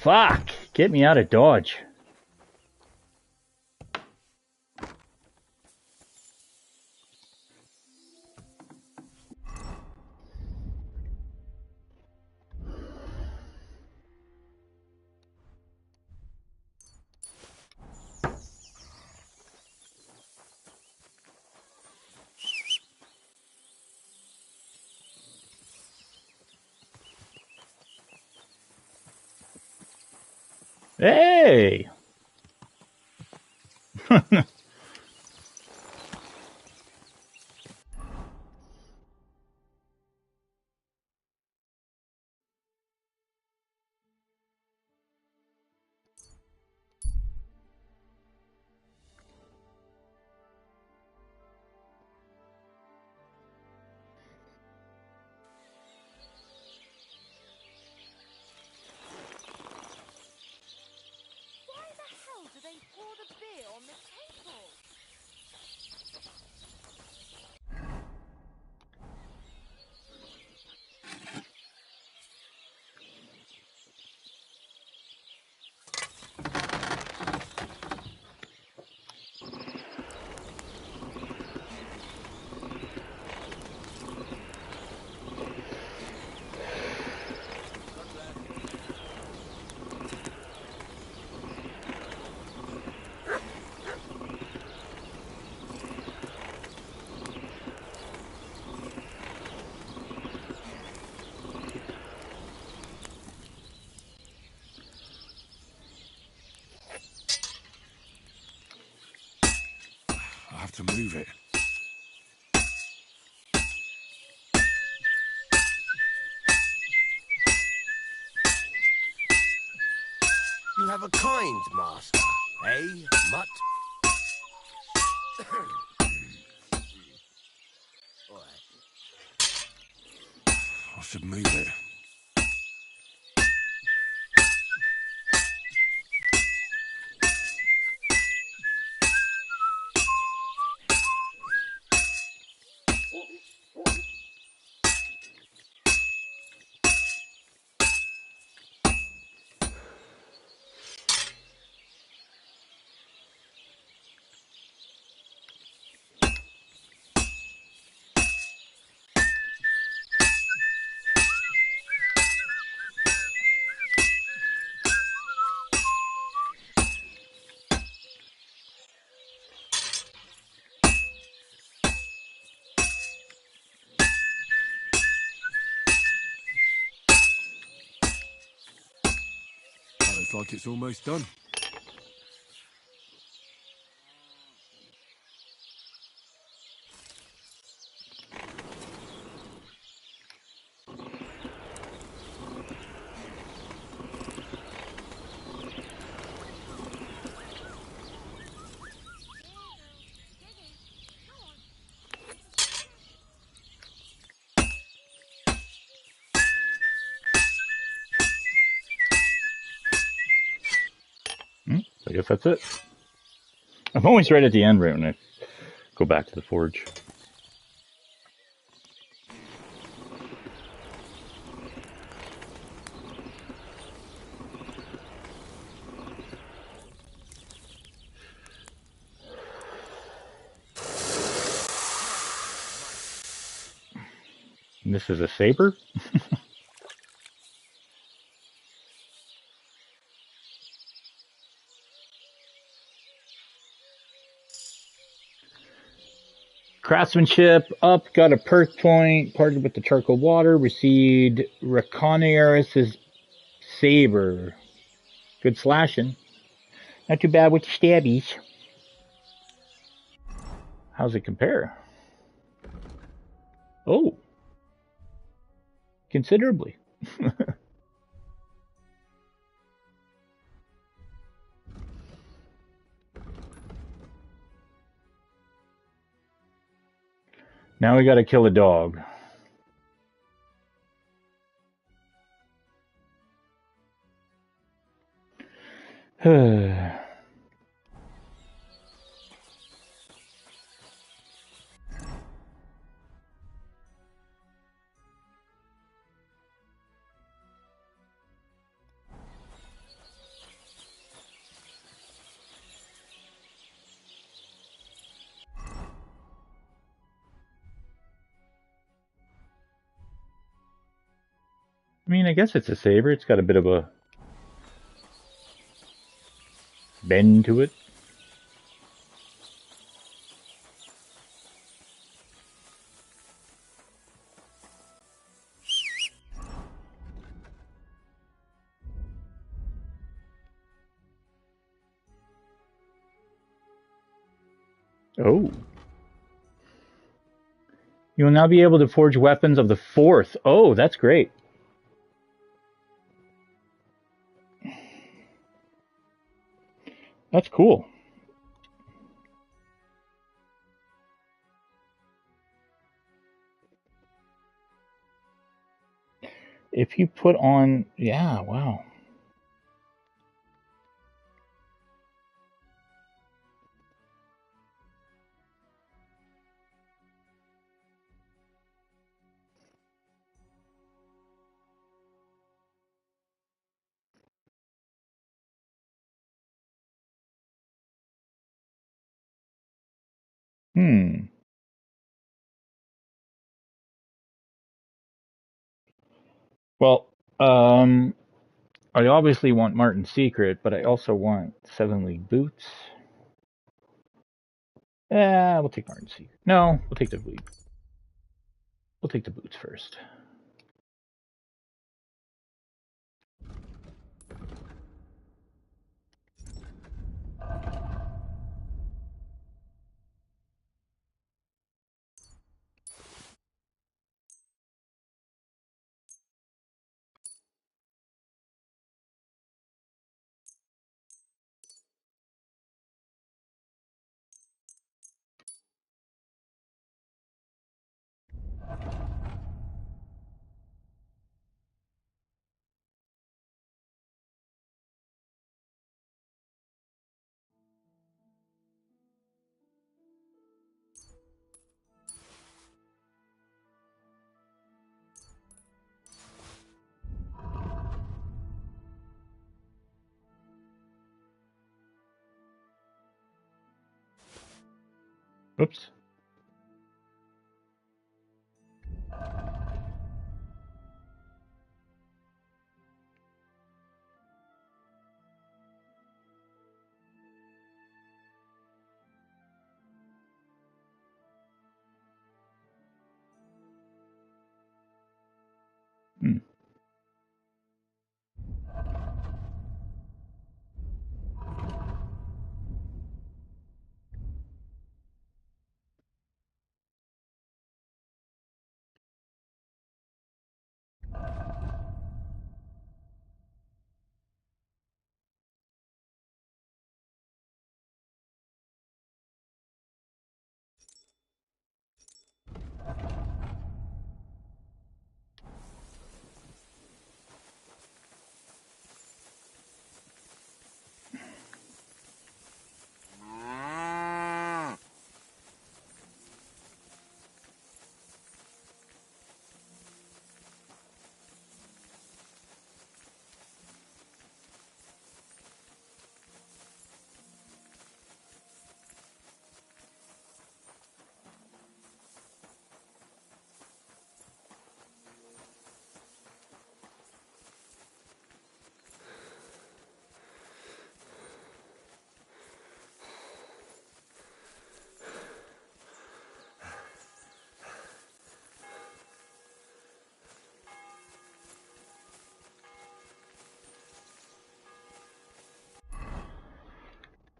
Speaker 1: Fuck! Get me out of Dodge. Hey!
Speaker 6: Why the hell do they pour the beer on the table?
Speaker 2: I have to move it.
Speaker 3: You have a kind master, eh, mutt?
Speaker 2: I should move it. That looks like it's almost done.
Speaker 1: I guess that's it. I'm always right at the end right when I go back to the forge. And this is a saber? Craftsmanship up, got a perk point, parted with the charcoal water, received Raconaris' saber. Good slashing. Not too bad with the stabbies. How's it compare? Oh. Considerably. Now we gotta kill a dog. I mean, I guess it's a saber. It's got a bit of a bend to it. Oh. You will now be able to forge weapons of the 4th. Oh, that's great. That's cool. If you put on... Yeah, wow. Well, I obviously want Martin's Secret, but I also want 7 League Boots. We'll take Martin's Secret. No, we'll take the League. We'll take the boots first. Oops.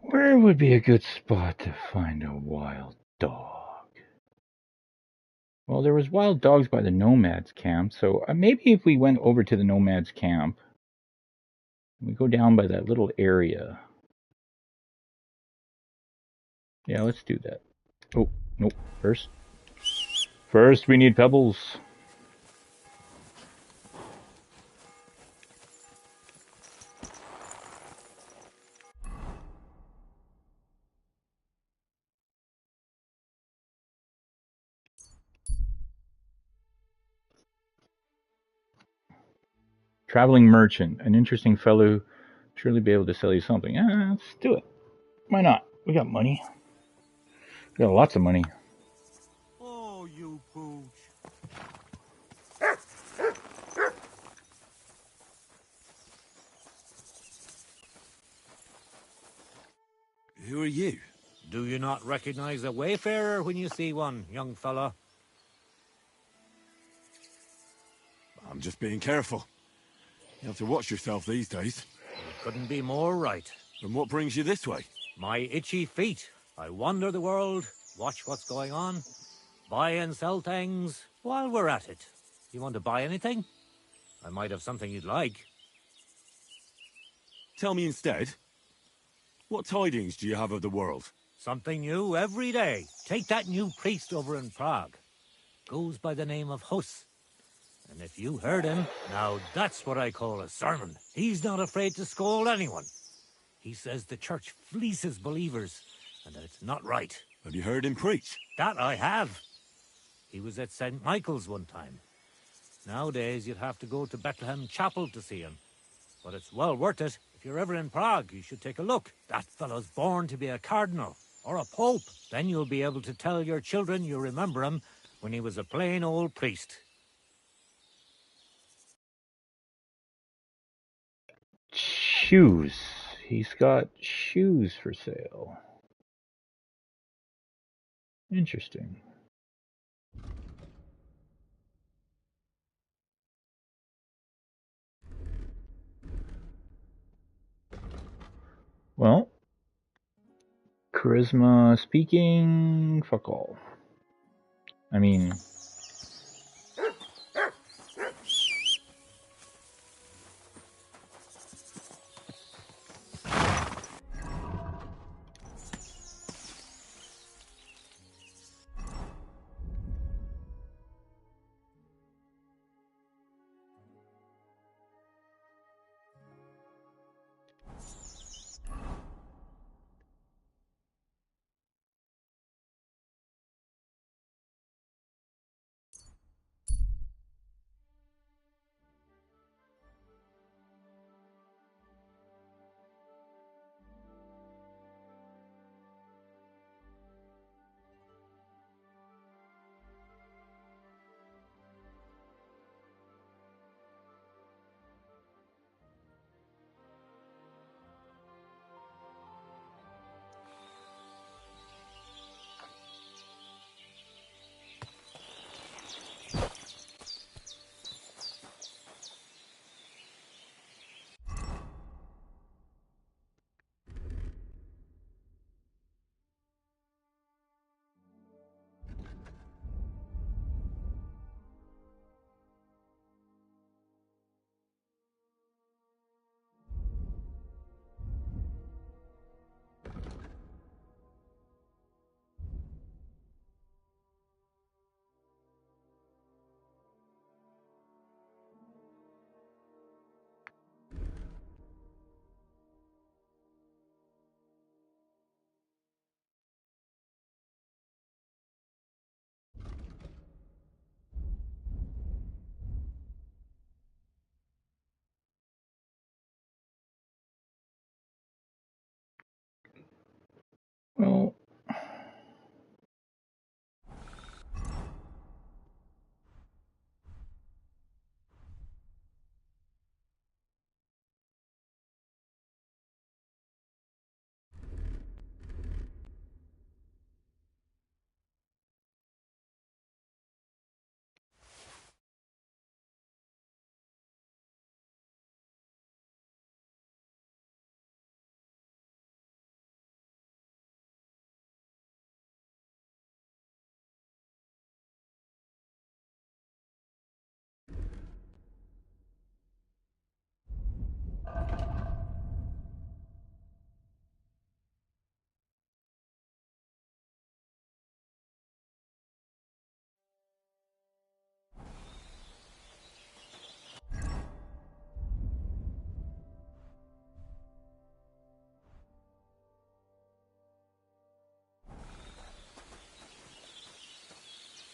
Speaker 1: Where would be a good spot to find a wild dog? Well, there was wild dogs by the nomads camp, so maybe if we went over to the nomads camp, we go down by that little area. Yeah, let's do that. Oh, nope, first. First, we need pebbles. Traveling merchant, an interesting fellow, surely be able to sell you something. Let's do it. Why not? We got money. We got lots of money.
Speaker 4: Oh, you pooch.
Speaker 2: Who are you?
Speaker 7: Do you not recognize a wayfarer when you see one, young fella?
Speaker 2: I'm just being careful. You have to watch yourself these days.
Speaker 7: You couldn't be more right.
Speaker 2: And what brings you this way?
Speaker 7: My itchy feet. I wander the world, watch what's going on, buy and sell things while we're at it. You want to buy anything? I might have something you'd like.
Speaker 2: Tell me instead, what tidings do you have of the world?
Speaker 7: Something new every day. Take that new priest over in Prague. Goes by the name of HUZZAH. And if you heard him, now that's what I call a sermon. He's not afraid to scold anyone. He says the church fleeces believers, and that it's not right.
Speaker 2: Have you heard him preach?
Speaker 7: That I have. He was at St. Michael's one time. Nowadays, you'd have to go to Bethlehem Chapel to see him. But it's well worth it. If you're ever in Prague, you should take a look. That fellow's born to be a cardinal or a pope. Then you'll be able to tell your children you remember him when he was a plain old priest.
Speaker 1: Shoes. He's got shoes for sale. Interesting. Well, charisma speaking, fuck all. I mean, well,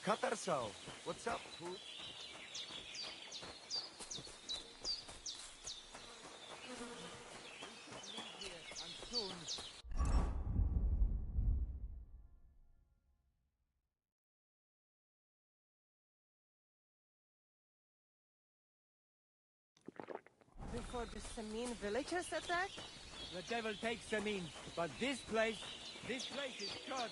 Speaker 4: Katarso, what's up, fool?
Speaker 6: Before the Samin villagers attack?
Speaker 4: The devil takes Samin, but this place is good.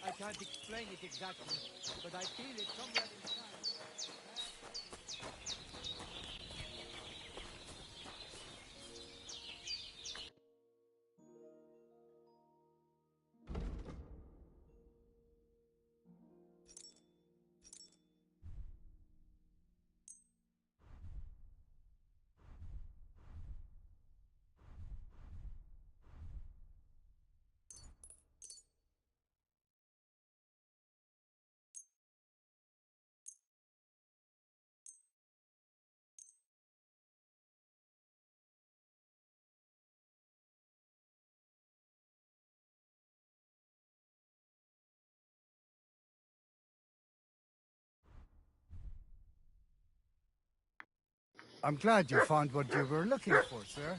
Speaker 4: I can't explain it exactly, but I feel it somewhere inside.
Speaker 8: I'm glad you found what you were looking for, sir.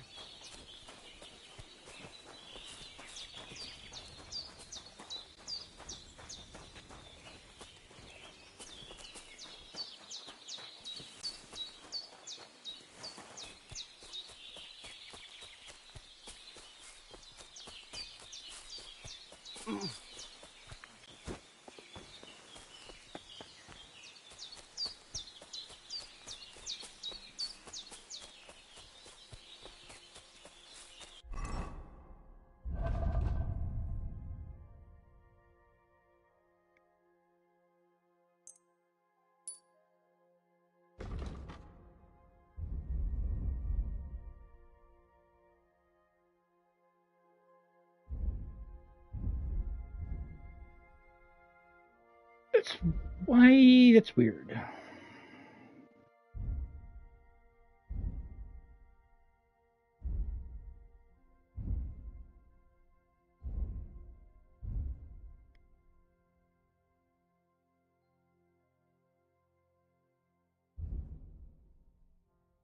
Speaker 1: That's weird.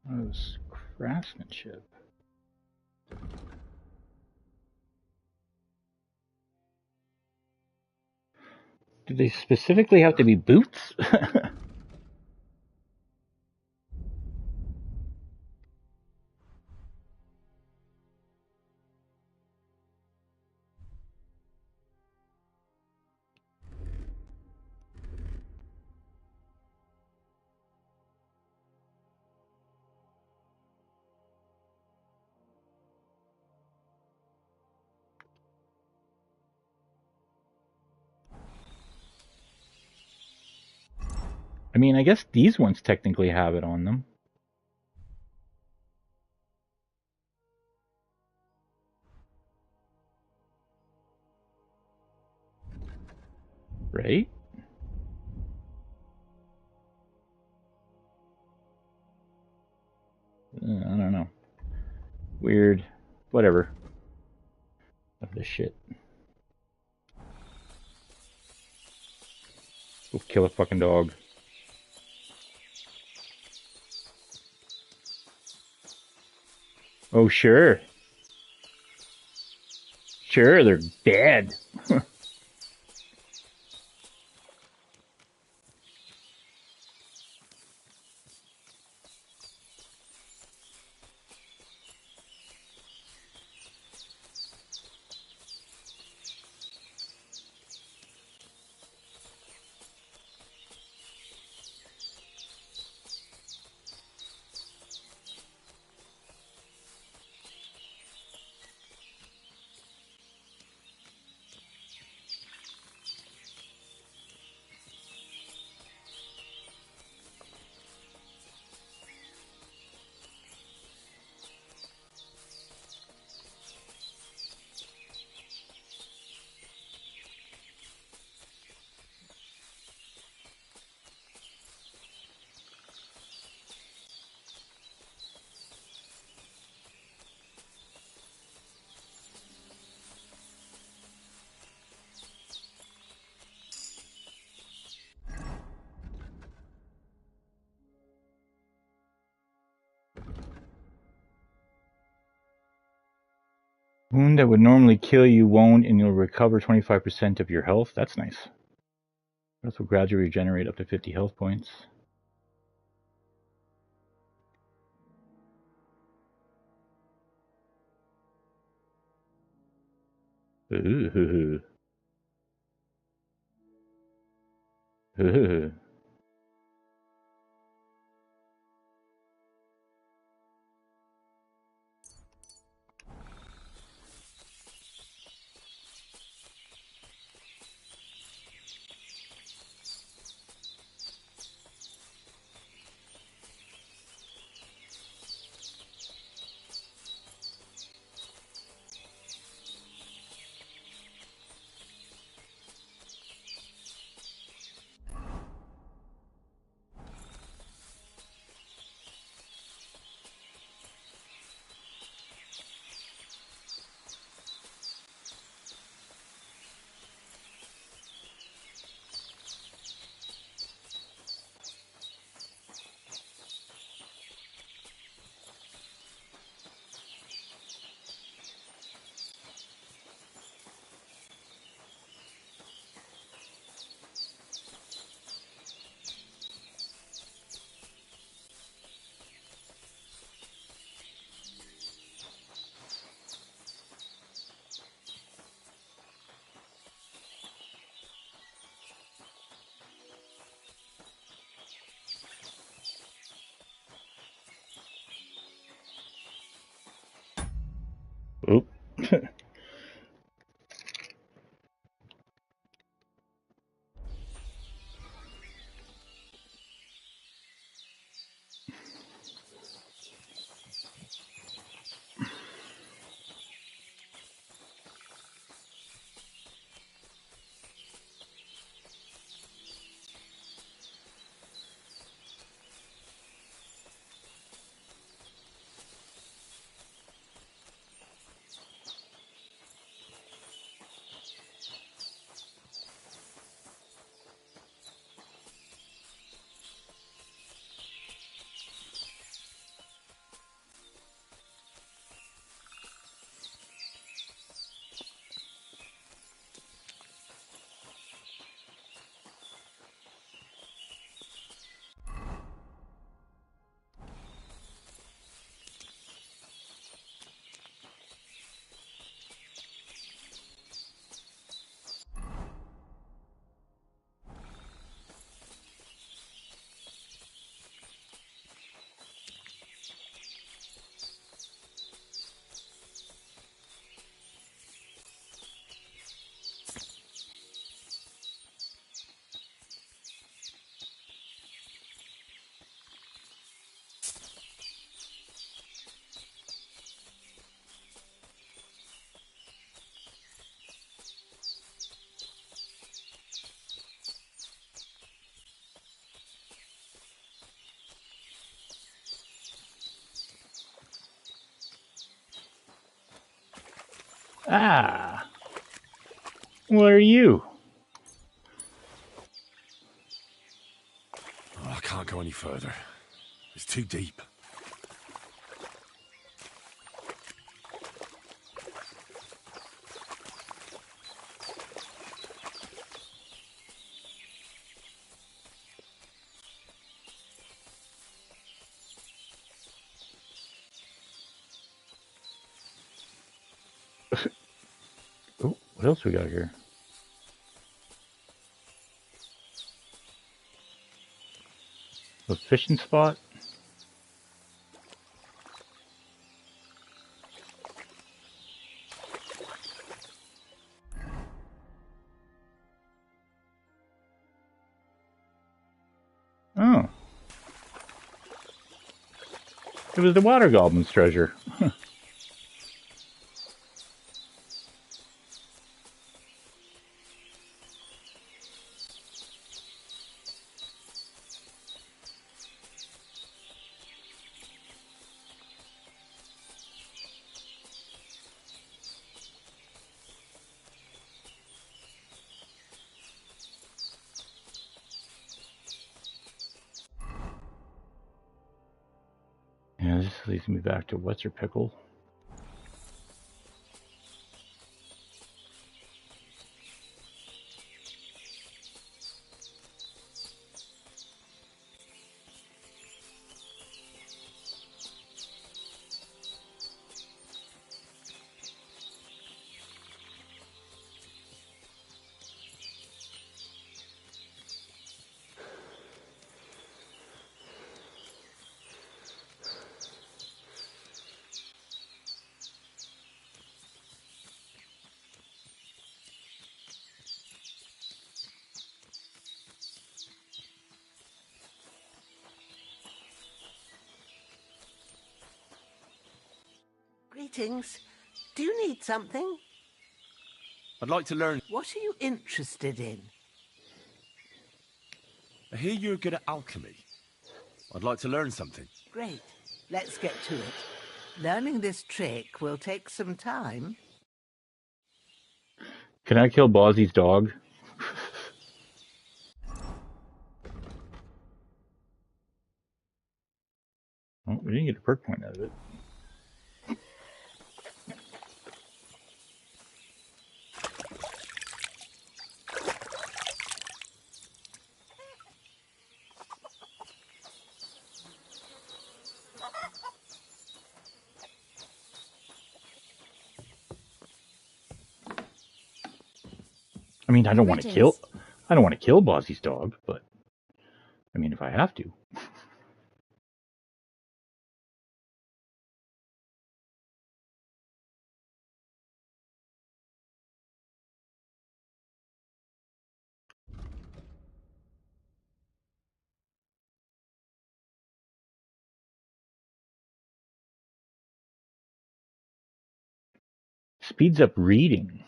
Speaker 1: Oh, this craftsmanship. Do they specifically have to be boots? I mean, I guess these ones technically have it on them. Right? I don't know. Weird. Whatever. Of this shit. Go kill a fucking dog. Oh, sure. Sure, they're dead. Wound that would normally kill you won't, and you'll recover 25% of your health. That's nice. This will gradually regenerate up to 50 health points. Ooh. Ooh. Oop. Ah. What are you?
Speaker 2: Oh, I can't go any further. It's too deep.
Speaker 1: Oh, what else we got here? A fishing spot? Oh. It was the water goblin's treasure. Yeah, this leads me back to what's her pickle.
Speaker 9: Greetings. Do you need something?
Speaker 2: I'd like to learn.
Speaker 9: What are you interested in?
Speaker 2: I hear you're good at alchemy. I'd like to learn something.
Speaker 9: Great. Let's get to it. Learning this trick will take some time.
Speaker 1: Can I kill Bozzy's dog? Oh, we didn't get a perk point out of it. I mean, I don't want to kill Bozzy's dog, but I mean, if I have to. Speeds up reading.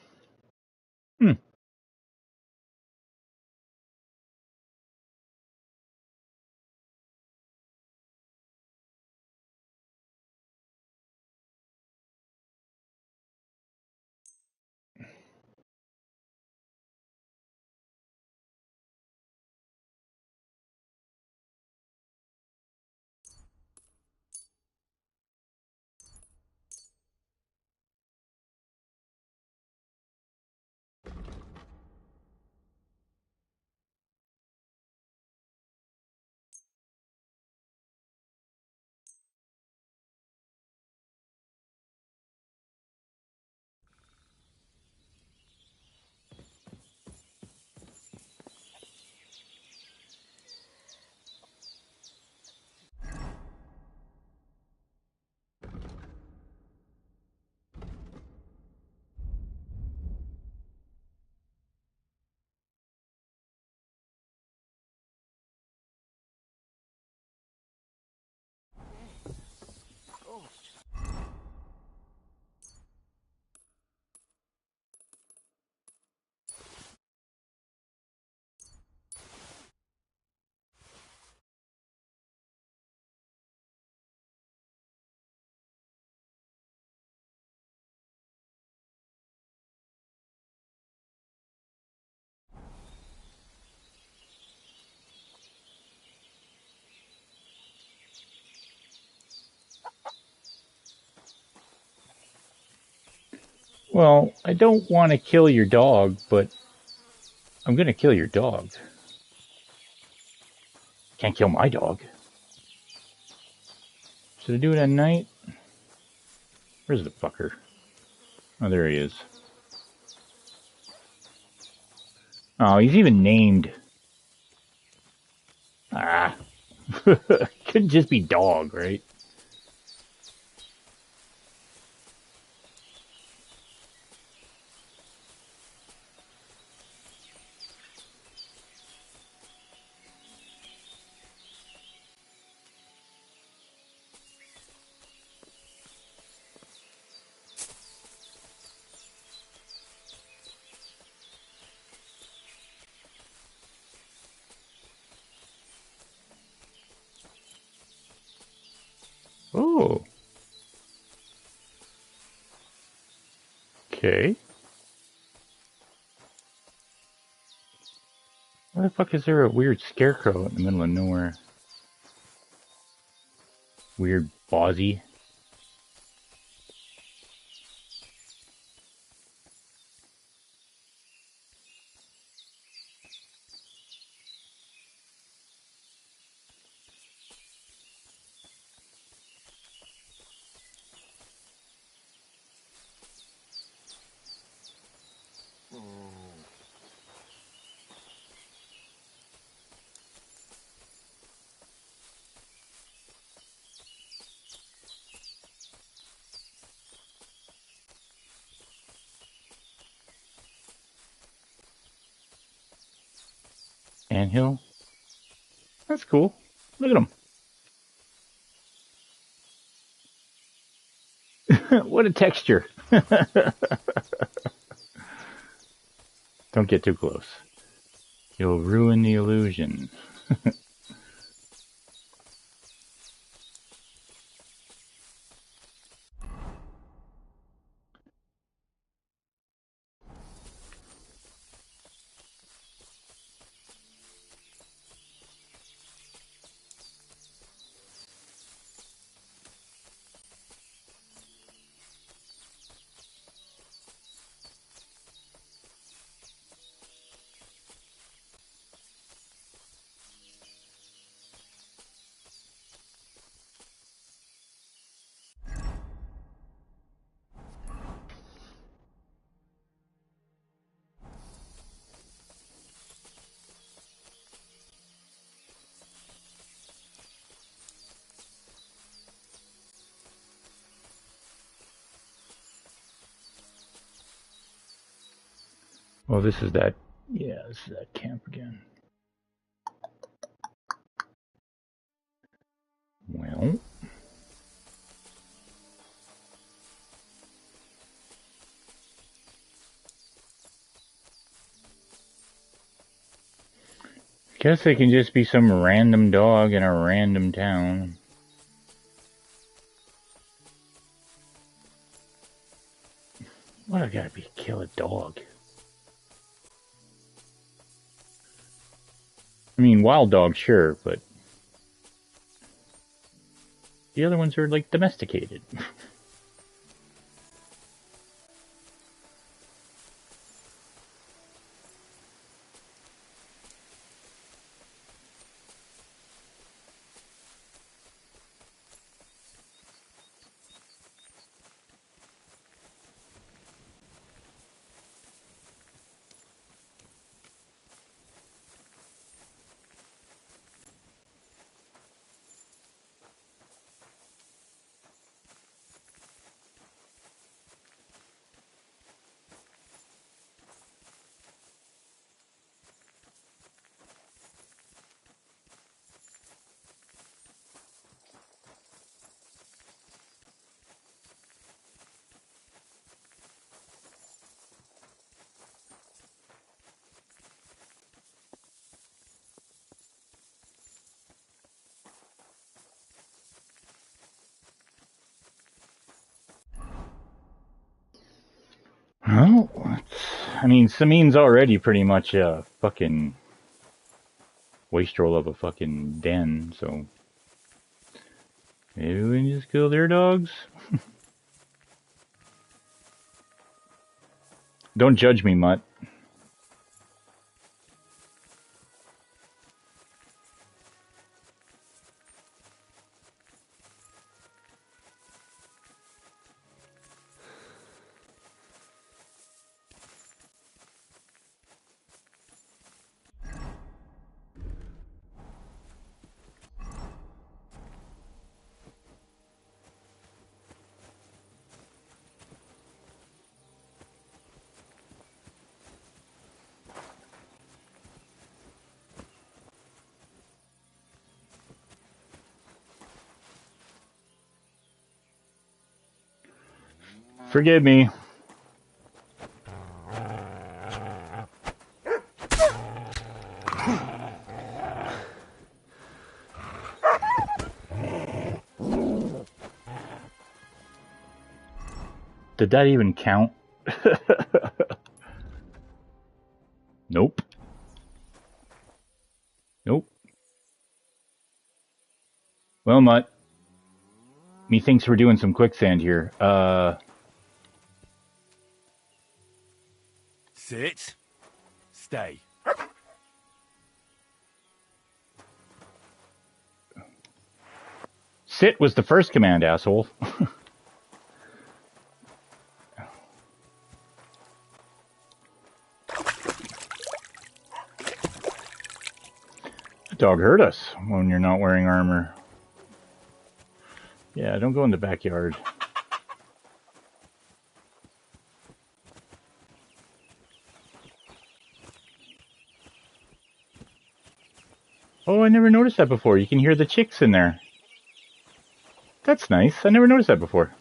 Speaker 1: Well, I don't want to kill your dog, but I'm going to kill your dog. Can't kill my dog. Should I do it at night? Where's the fucker? Oh, there he is. Oh, he's even named. Ah. Could just be dog, right? Oh. Okay. Why the fuck is there a weird scarecrow in the middle of nowhere? Weird Bozzy. Anthill. That's cool. Look at him. What a texture. Don't get too close. You'll ruin the illusion. Well, this is that, yeah, this is that camp again. Well. Guess it can just be some random dog in a random town. What, I gotta be kill a dog? I mean, wild dogs, sure, but the other ones are like domesticated. Well, I mean, Samin's already pretty much a fucking wastrel of a fucking den, so maybe we can just kill their dogs? Don't judge me, Mutt. Forgive me. Did that even count? Nope. Nope. Well, Mutt. Methinks we're doing some quicksand here.
Speaker 2: Sit. Stay.
Speaker 1: Sit was the first command, asshole. The dog hurt us when you're not wearing armor. Yeah, don't go in the backyard. Oh, I never noticed that before. You can hear the chicks in there. That's nice. I never noticed that before.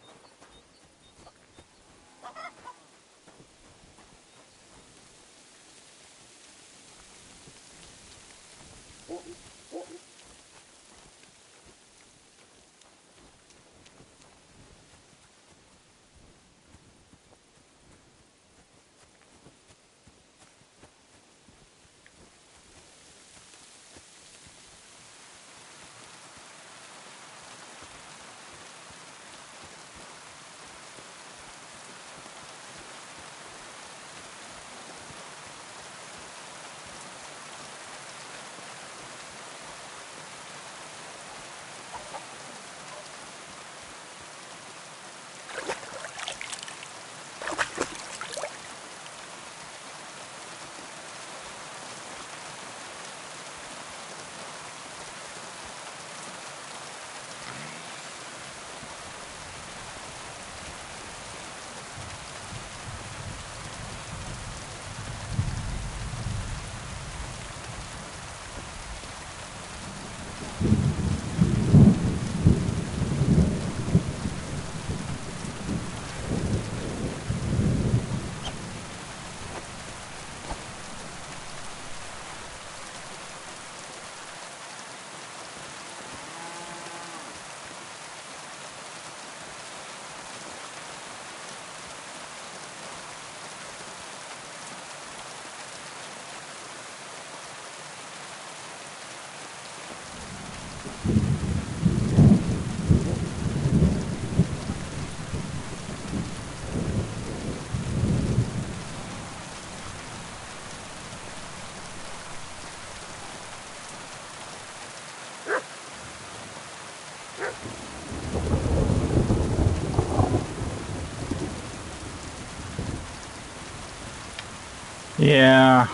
Speaker 1: Yeah.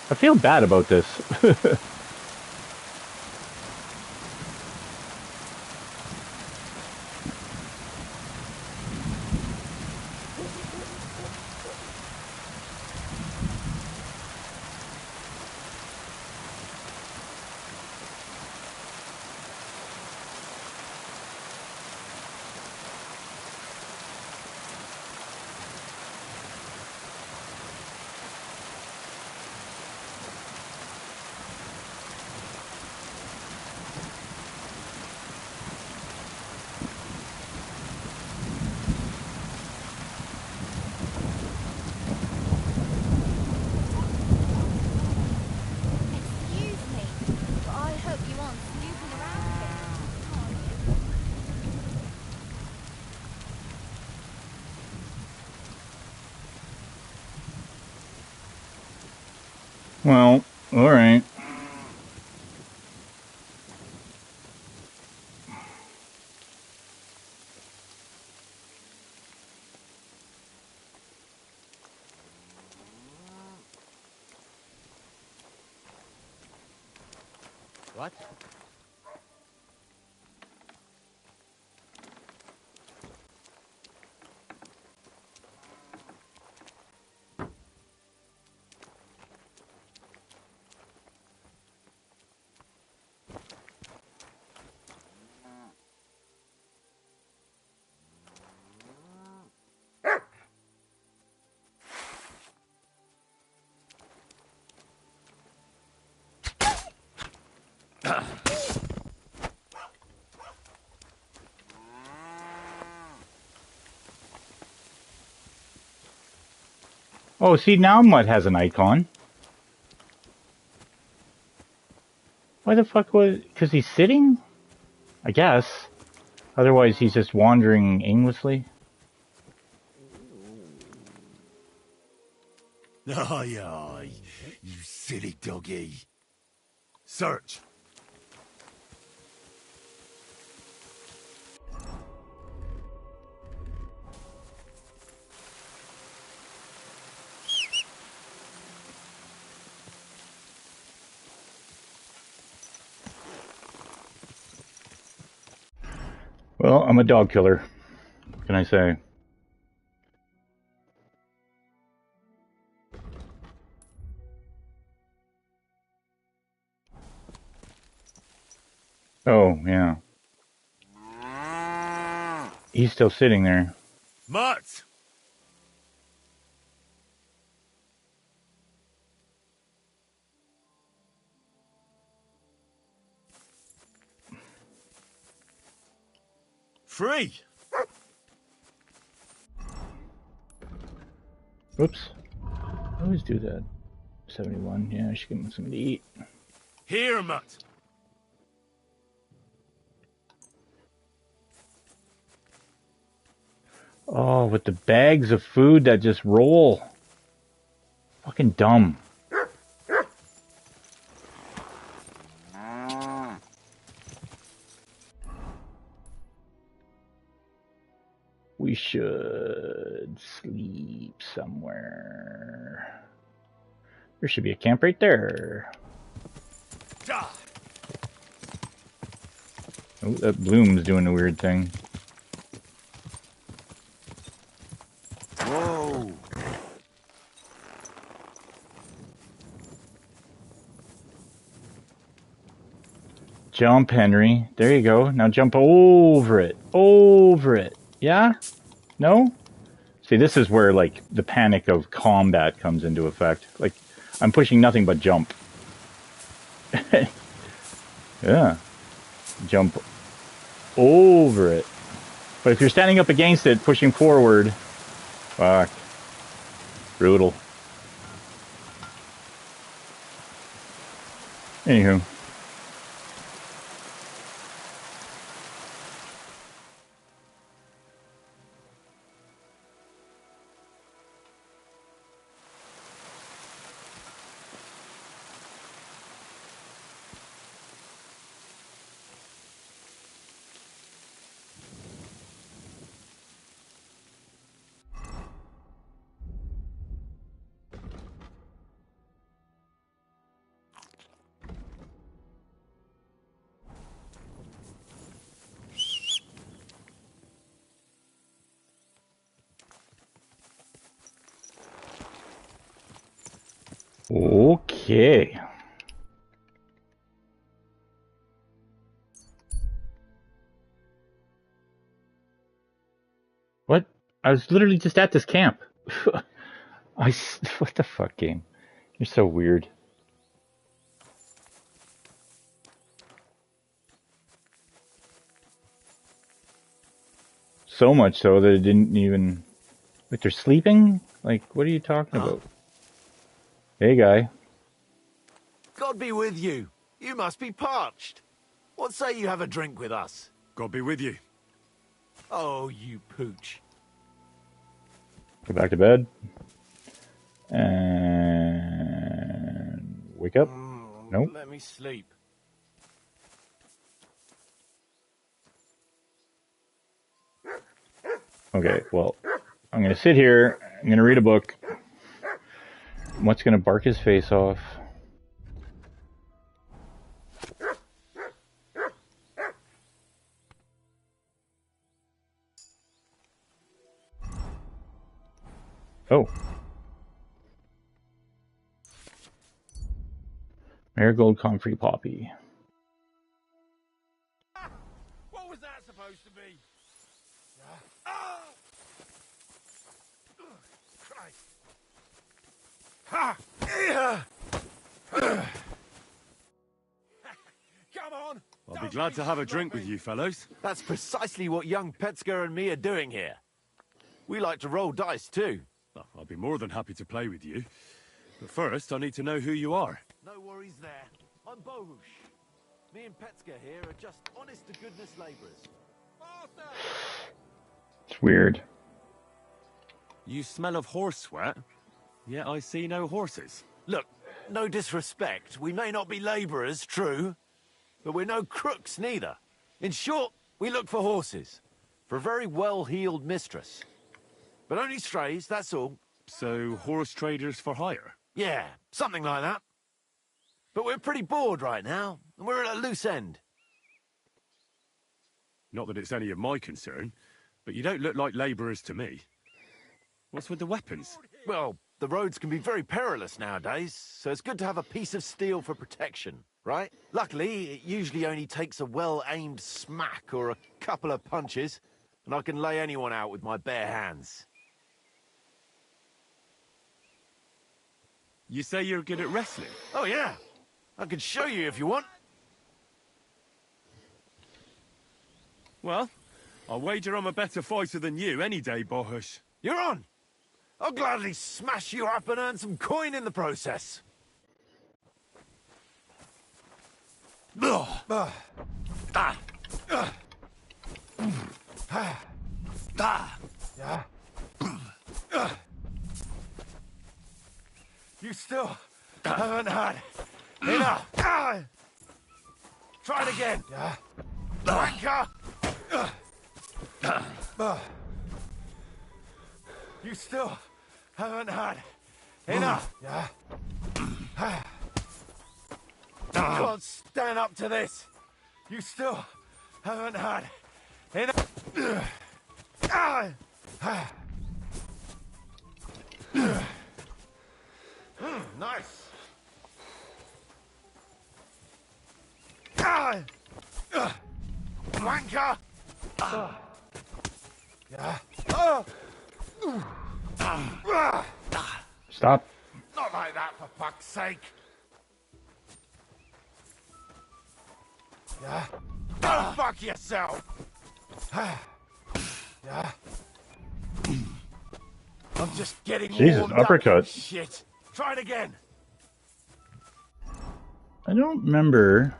Speaker 1: I feel bad about this.
Speaker 10: Excuse me, but I hope you aren't snooping around here, are you?
Speaker 1: Well, alright.
Speaker 4: What?
Speaker 1: Oh, see, now Mutt has an icon. Why the fuck was... Because he's sitting? I guess. Otherwise, he's just wandering aimlessly.
Speaker 3: Aye, aye, you silly doggy. Search.
Speaker 1: Well, I'm a dog killer. What can I say? Oh, yeah. He's still sitting there.
Speaker 3: Mutt! Free!
Speaker 1: Whoops. I always do that. 71. Yeah, I should give him something to eat.
Speaker 3: Here, Mutt!
Speaker 1: Oh, with the bags of food that just roll. Fucking dumb. We should sleep somewhere. There should be a camp right there. Oh, that bloom's doing a weird thing.
Speaker 3: Whoa!
Speaker 1: Jump, Henry. There you go. Now jump over it. Over it. Yeah? No? See, this is where, like, the panic of combat comes into effect. Like, I'm pushing nothing but jump. Yeah. Jump over it. But if you're standing up against it, pushing forward, fuck. Brutal. Anywho. Okay. What? I was literally just at this camp. What the fuck, game? You're so weird. So much so that it didn't even... Like, they're sleeping? Like, what are you talking about? Hey, guy.
Speaker 5: God be with you. You must be parched. What say you have a drink with us?
Speaker 2: God be with you.
Speaker 5: Oh, you pooch.
Speaker 1: Go back to bed. And... Wake up. Nope.
Speaker 5: Let me sleep.
Speaker 1: Okay, well, I'm going to sit here. I'm going to read a book. What's going to bark his face off? Oh. Marigold comfrey poppy.
Speaker 3: What was that supposed to be? Christ. Come on.
Speaker 2: I'll be glad to have a drink with you, fellows.
Speaker 5: That's precisely what young Petska and me are doing here. We like to roll dice too.
Speaker 2: Well, I'll be more than happy to play with you. But first, I need to know who you are.
Speaker 5: No worries there. I'm Bohush. Me and Petska here are just honest-to-goodness labourers.
Speaker 1: It's weird.
Speaker 2: You smell of horse sweat, yet I see no horses.
Speaker 5: Look, no disrespect. We may not be labourers, true, but we're no crooks neither. In short, we look for horses. For a very well-heeled mistress. But only strays, that's all.
Speaker 2: So, horse traders for hire?
Speaker 5: Yeah, something like that. But we're pretty bored right now, and we're at a loose end.
Speaker 2: Not that it's any of my concern, but you don't look like labourers to me. What's with the weapons?
Speaker 5: Well, the roads can be very perilous nowadays, so it's good to have a piece of steel for protection, right? Luckily, it usually only takes a well-aimed smack or a couple of punches, and I can lay anyone out with my bare hands.
Speaker 2: You say you're good at wrestling?
Speaker 5: Oh, yeah. I can show you if you want.
Speaker 2: Well, I'll wager I'm a better fighter than you any day, Bohush.
Speaker 5: You're on. I'll gladly smash you up and earn some coin in the process. You still haven't had enough. Try it again. Wanker! You still haven't had enough. You can't stand up to this. You still haven't had enough. Nice. Wanker!
Speaker 1: Stop.
Speaker 5: Not like that, for fuck's sake. Go fuck yourself. I'm just getting
Speaker 1: Jesus,
Speaker 5: warmed
Speaker 1: uppercut.
Speaker 5: up. Shit. Try it again.
Speaker 1: I don't remember.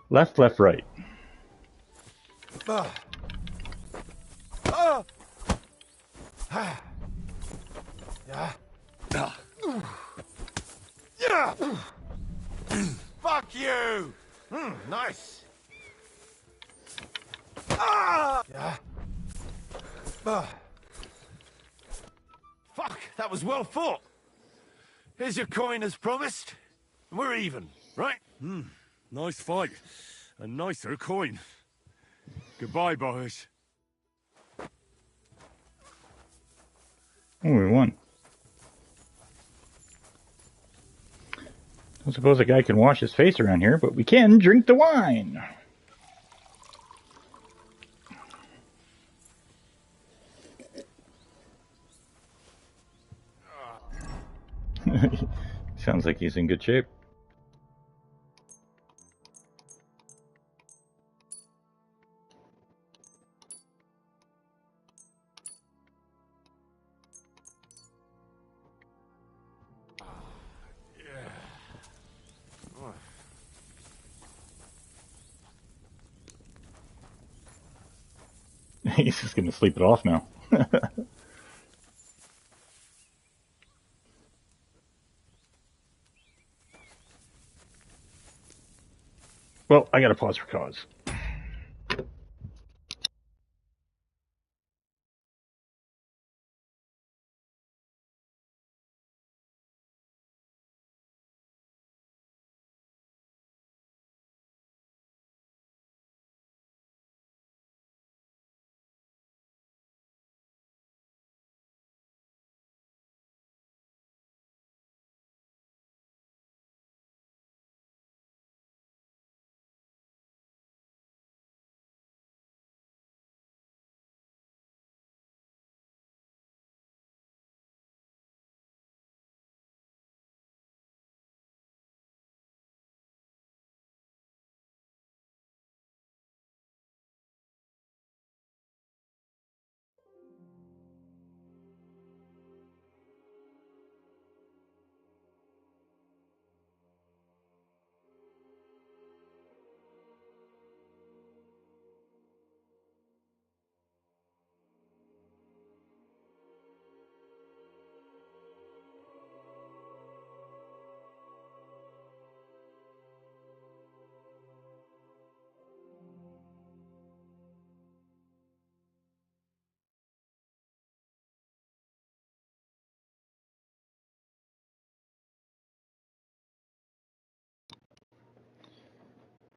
Speaker 1: Left, left, right.
Speaker 5: Fuck you. Nice. Fuck, that was well fought. Here's your coin as promised. We're even, right?
Speaker 2: Nice fight. A nicer coin. Goodbye, Bohush.
Speaker 1: Oh, we won. I don't suppose a guy can wash his face around here, but we can drink the wine. Sounds like he's in good shape. He's just going to sleep it off now. Well, I got to pause for cause.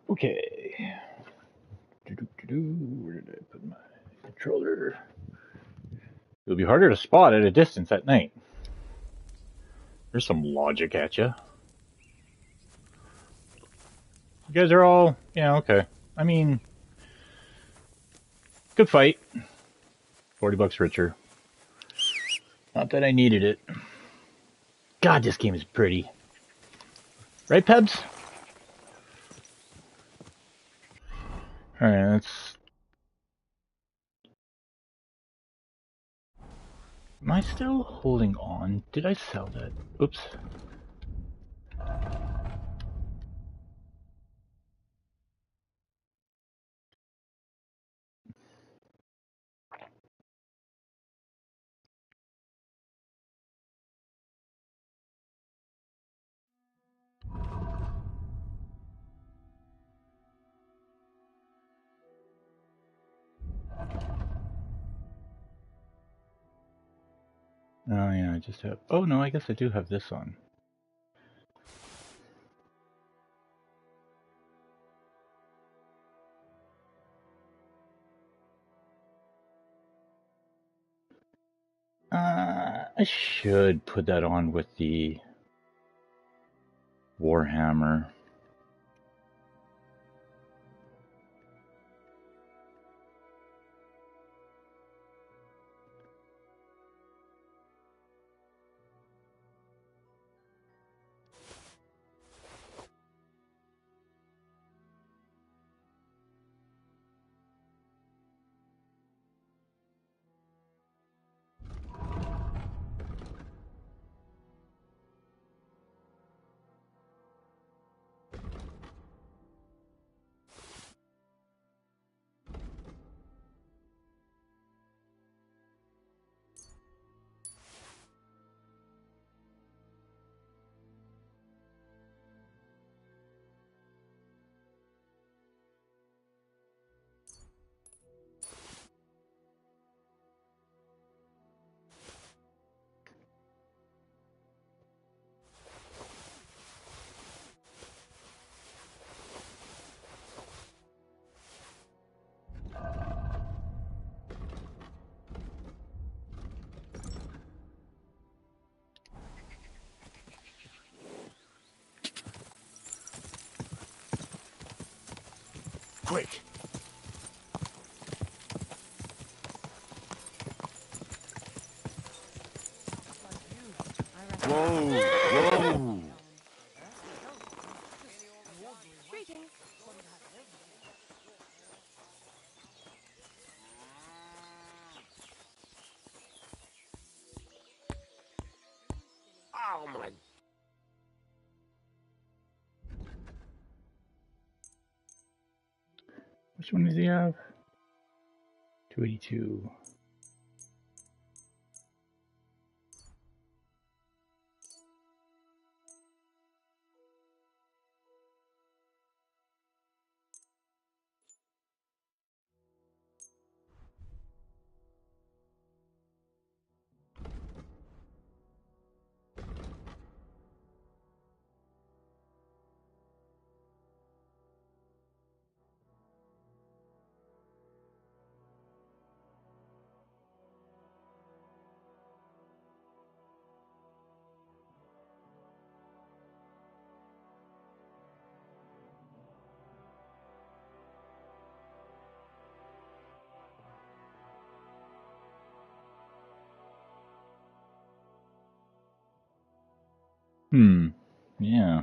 Speaker 1: Okay. Where did I put my controller? It'll be harder to spot at a distance at night. There's some logic at you. You guys are all, yeah, okay. I mean, good fight. $40 richer. Not that I needed it. God, this game is pretty. Right, Pebs? Alright, let's... Am I still holding on? Did I sell that? Oops. Oh yeah, I just have... Oh no, I guess I do have this on. I should put that on with the Warhammer.
Speaker 3: Quick!
Speaker 2: Whoa! Whoa!
Speaker 6: Greetings.
Speaker 3: Oh my...
Speaker 1: Which one does he have? 282. Yeah.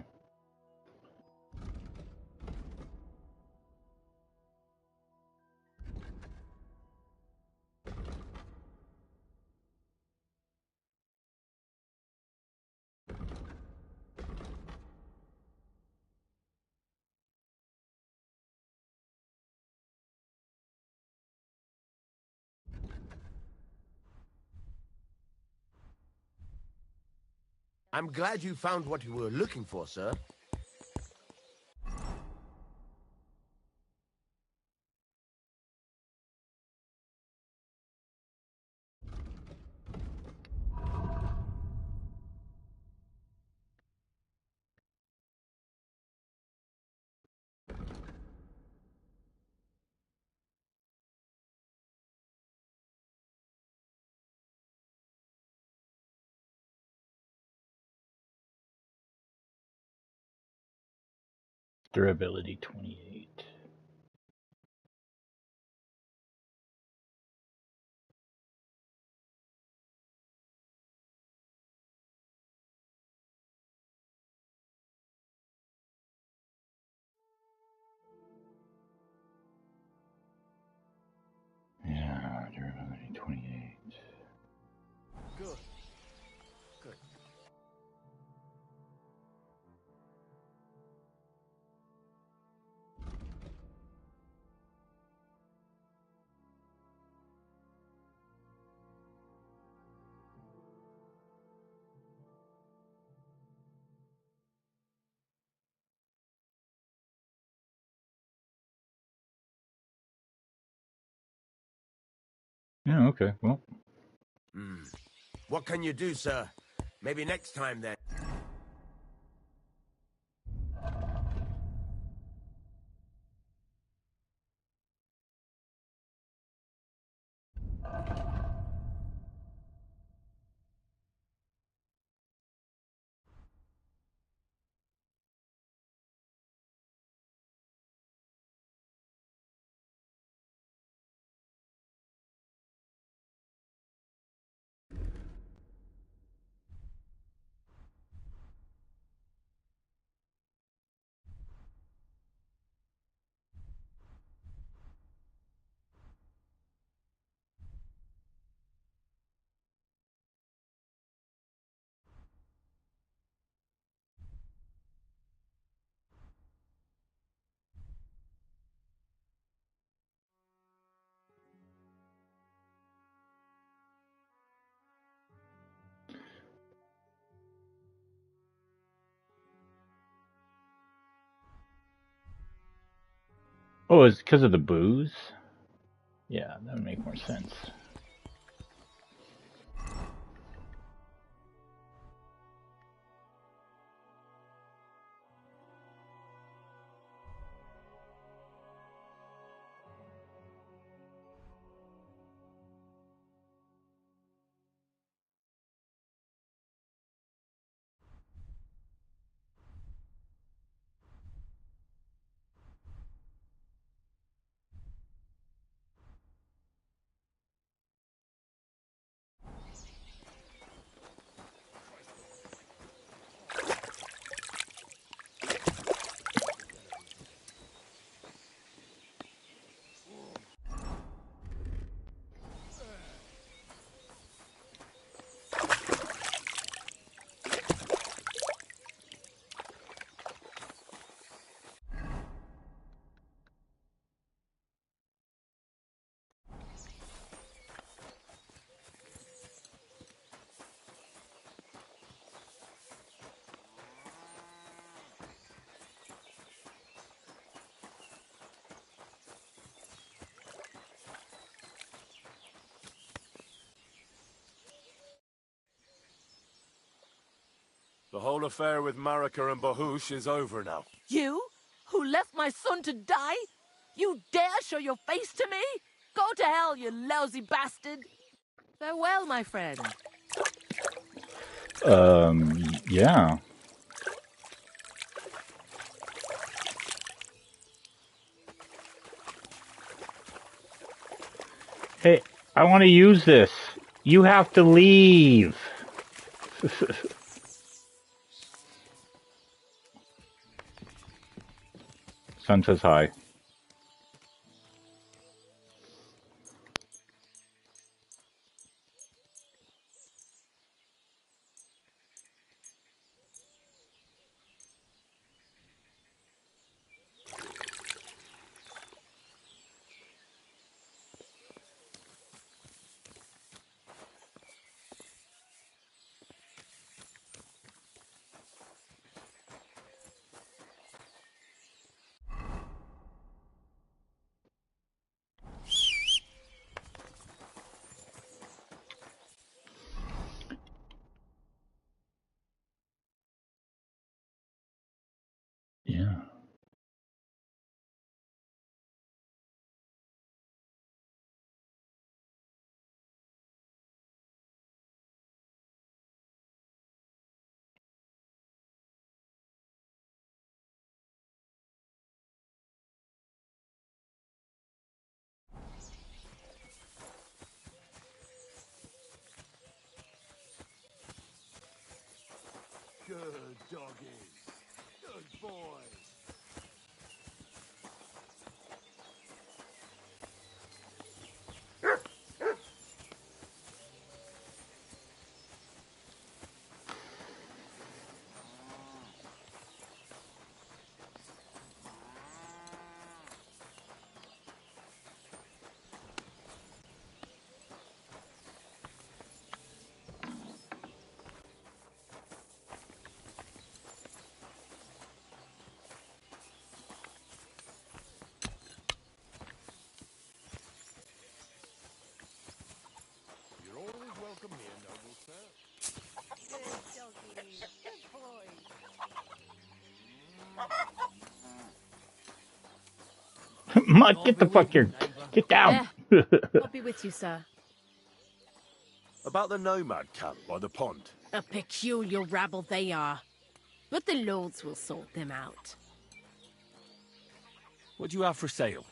Speaker 3: I'm glad you found what you were looking for, sir.
Speaker 1: Durability 28. Yeah, durability 28.
Speaker 3: Good. Good.
Speaker 1: Yeah, okay. Well,
Speaker 3: What can you do, sir? Maybe next time, then.
Speaker 1: oh, it's because of the booze? Yeah, that would make more sense.
Speaker 2: The whole affair with Marika and Bahush is over now.
Speaker 6: You, who left my son to die? You dare show your face to me? Go to hell, you lousy bastard! Farewell, my friend.
Speaker 1: Yeah. Hey, I want to use this. You have to leave. Sun says hi. Yeah.
Speaker 3: Good doggies. Good boy. You're always welcome here, noble sir.
Speaker 10: Good doggy. Good boy.
Speaker 1: Mutt, get the fuck here. Get down.
Speaker 6: I'll be with you, sir.
Speaker 2: About the nomad camp by the pond.
Speaker 6: A peculiar rabble they are. But the lords will sort them out.
Speaker 2: What do you have for sale?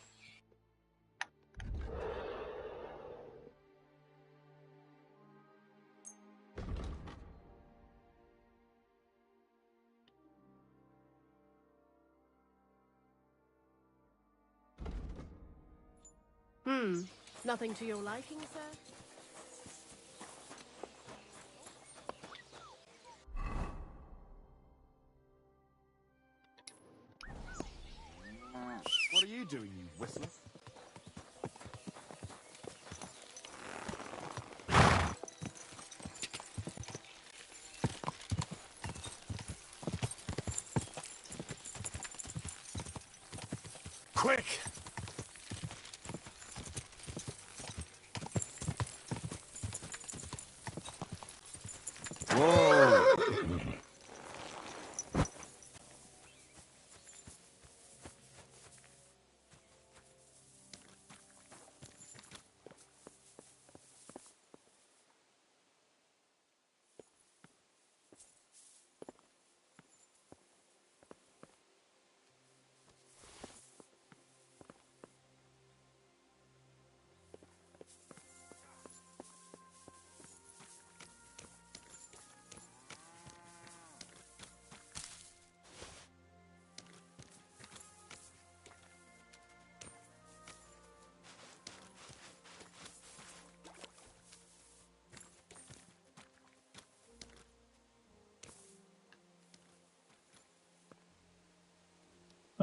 Speaker 6: Nothing to your liking, sir?
Speaker 2: What are you doing, you whistler? Quick! Whoa!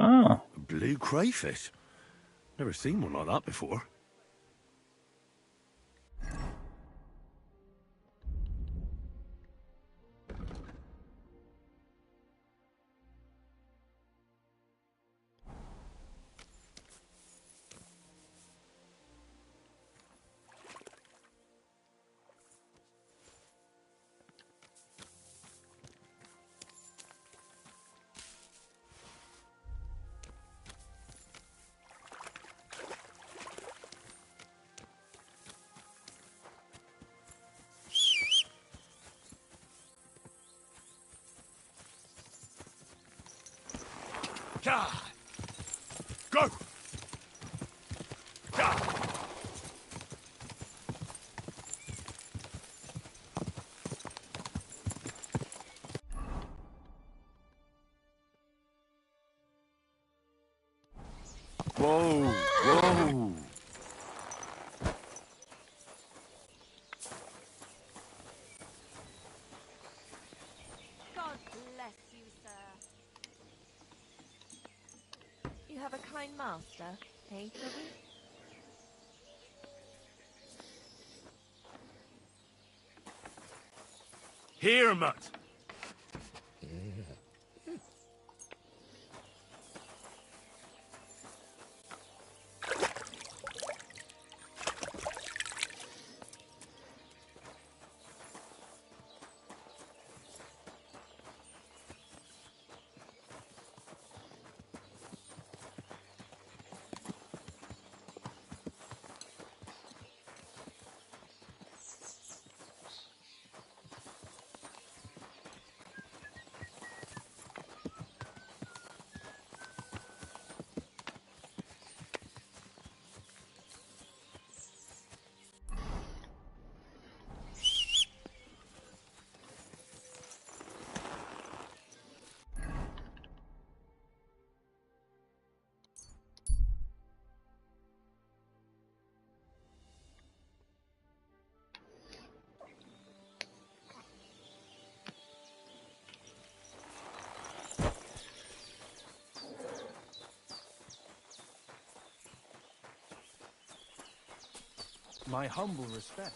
Speaker 1: Oh.
Speaker 2: A blue crayfish? Never seen one like that before. Go! Whoa! Whoa!
Speaker 6: God bless you, sir. You have a kind master, eh, Toby?
Speaker 2: Here, Mutt!
Speaker 11: My humble respect.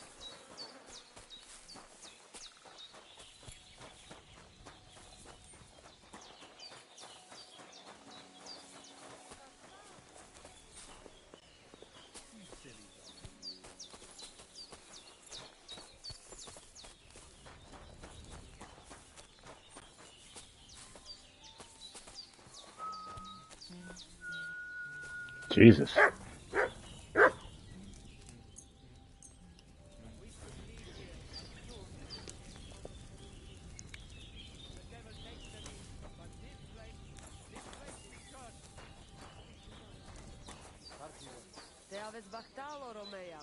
Speaker 1: Jesus.
Speaker 6: Te aveți bactalo, Romea.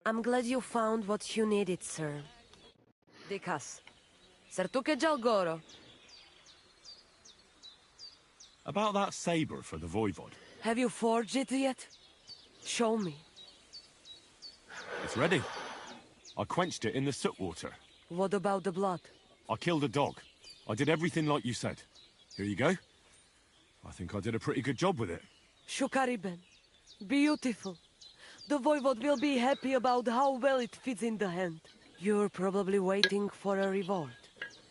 Speaker 6: I'm glad you found what you needed, sir. Dikas. Sartuke Jalgoro.
Speaker 2: About that saber for the Voivod.
Speaker 6: Have you forged it yet? Show me.
Speaker 2: It's ready. I quenched it in the soot water.
Speaker 6: What about the blood?
Speaker 2: I killed a dog. I did everything like you said. Here you go. I think I did a pretty good job with it.
Speaker 6: Shukariben. Beautiful. The Voivod will be happy about how well it fits in the hand. You're probably waiting for a reward,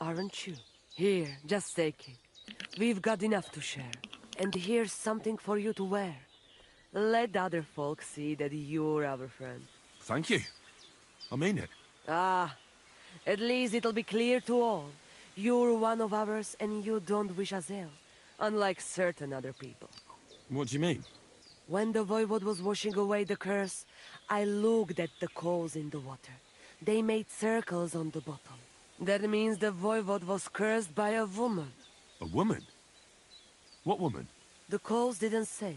Speaker 6: aren't you? Here, just take it. We've got enough to share. And here's something for you to wear. Let other folk see that you're our friend.
Speaker 2: Thank you. I mean it.
Speaker 6: Ah, at least it'll be clear to all. You're one of ours and you don't wish us ill, unlike certain other people.
Speaker 2: What do you mean?
Speaker 6: When the Voivod was washing away the curse, I looked at the coals in the water. They made circles on the bottom. That means the Voivod was cursed by a woman.
Speaker 2: A woman? What woman?
Speaker 6: The coals didn't say,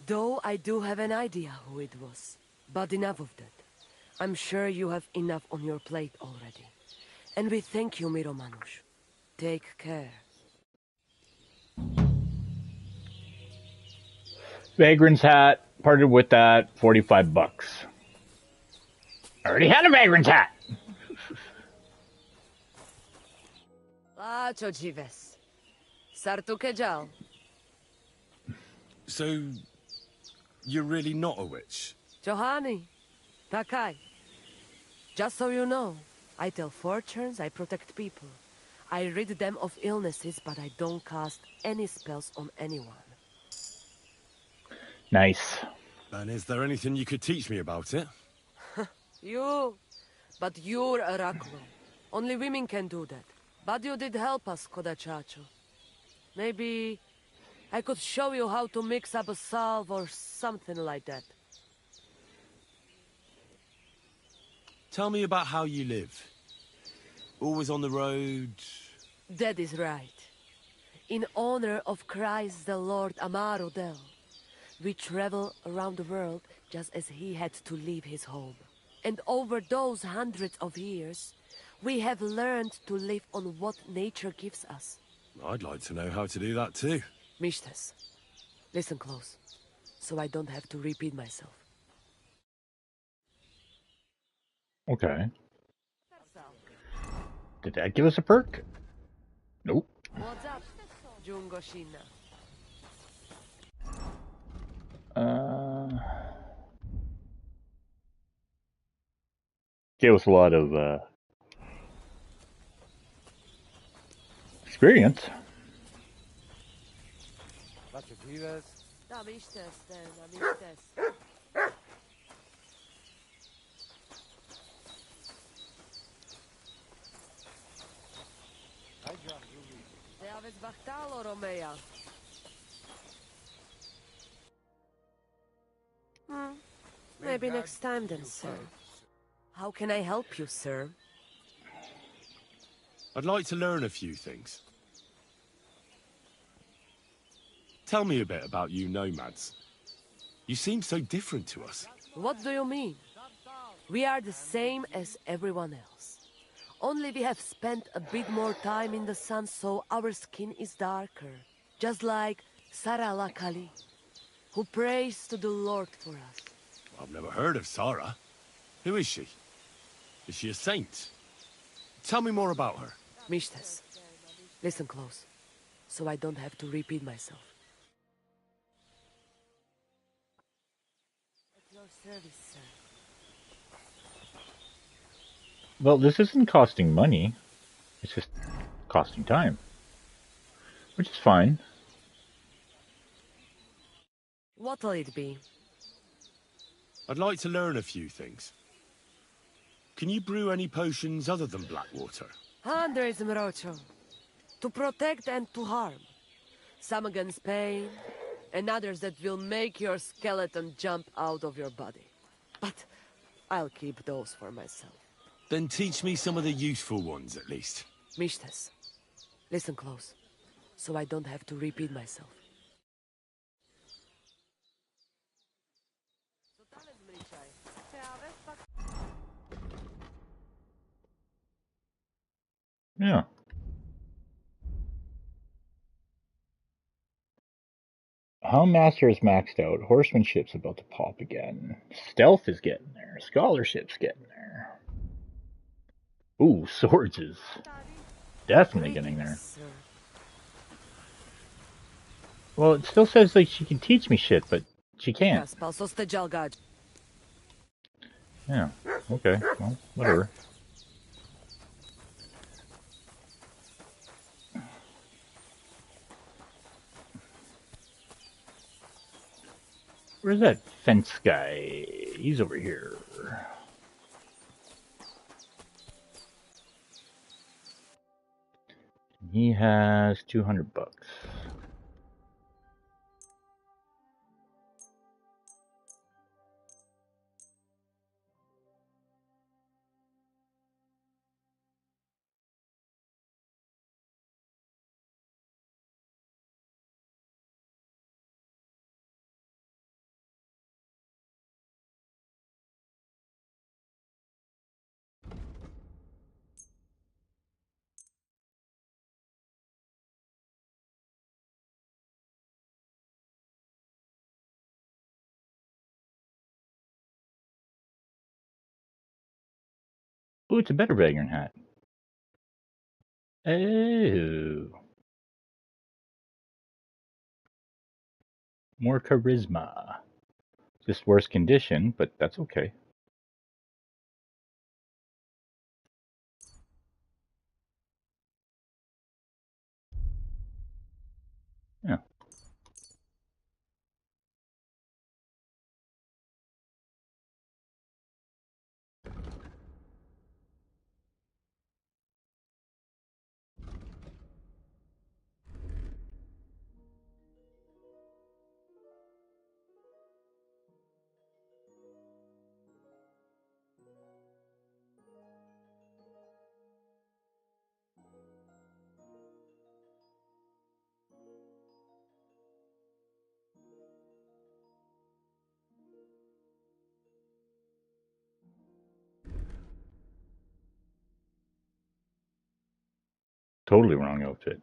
Speaker 6: though I do have an idea who it was. But enough of that. I'm sure you have enough on your plate already. And we thank you, Miromanush. Take care.
Speaker 1: Vagrant's hat, parted with that, $45. I already had a Vagrant's hat.
Speaker 6: Lacho Jives. Sartuke Jal.
Speaker 2: So, you're really not a witch?
Speaker 6: Johani. Takai. Just so you know, I tell fortunes, I protect people. I rid them of illnesses, but I don't cast any spells on anyone.
Speaker 1: Nice.
Speaker 2: And is there anything you could teach me about it?
Speaker 6: You. But you're a Raklo. Only women can do that. But you did help us, Kodachacho. Maybe I could show you how to mix up a salve or something like that.
Speaker 2: Tell me about how you live. Always on the road?
Speaker 6: That is right. In honor of Christ the Lord Amaro Del, we travel around the world just as he had to leave his home. And over those hundreds of years, we have learned to live on what nature gives us.
Speaker 2: I'd like to know how to do that too.
Speaker 6: Mishtes, listen close, so I don't have to repeat myself.
Speaker 1: Okay. Did that give us a perk? Nope.
Speaker 6: What's up, Jungoshina?
Speaker 1: Gave us a lot of experience.
Speaker 6: Da Mishtes, then, da Mishtes. Te aveți bactalo, Romea. Maybe next time then, sir. How can I help you, sir?
Speaker 2: I'd like to learn a few things. Tell me a bit about you nomads. You seem so different to us.
Speaker 6: What do you mean? We are the same as everyone else. Only we have spent a bit more time in the sun, so our skin is darker. Just like Sarah Lakali, who prays to the Lord for us.
Speaker 2: I've never heard of Sarah. Who is she? Is she a saint? Tell me more about her.
Speaker 6: Mishtes, listen close, so I don't have to repeat myself. At your service, sir.
Speaker 1: Well, this isn't costing money. It's just costing time. Which is fine.
Speaker 6: What'll it be?
Speaker 2: I'd like to learn a few things. Can you brew any potions other than black water?
Speaker 6: Hundreds, Mrocho. To protect and to harm. Some against pain, and others that will make your skeleton jump out of your body. But I'll keep those for myself.
Speaker 2: Then teach me some of the useful ones, at least.
Speaker 6: Mishtes, listen close, so I don't have to repeat myself.
Speaker 1: Yeah. Helm Master is maxed out. Horsemanship's about to pop again. Stealth is getting there. Scholarship's getting there. Ooh, swords is definitely getting there. Well, it still says like she can teach me shit, but she can't. Yeah. Okay. Well, whatever. Where's that fence guy? He's over here. He has 200 bucks. Ooh, it's a better Vagrant hat. Oh. More charisma. Just worse condition, but that's okay. Yeah. totally wrong outfit.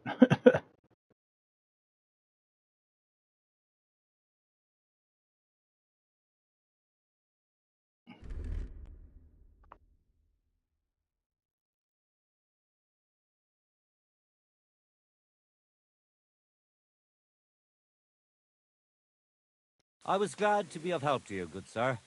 Speaker 7: I was glad to be of help to you, good sir.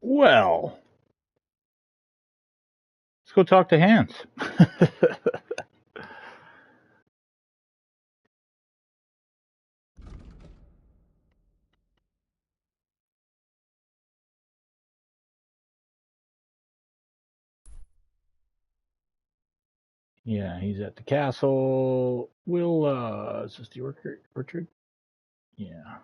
Speaker 1: Well, let's go talk to Hans. Yeah, he's at the castle. Is this the orchard? Yeah.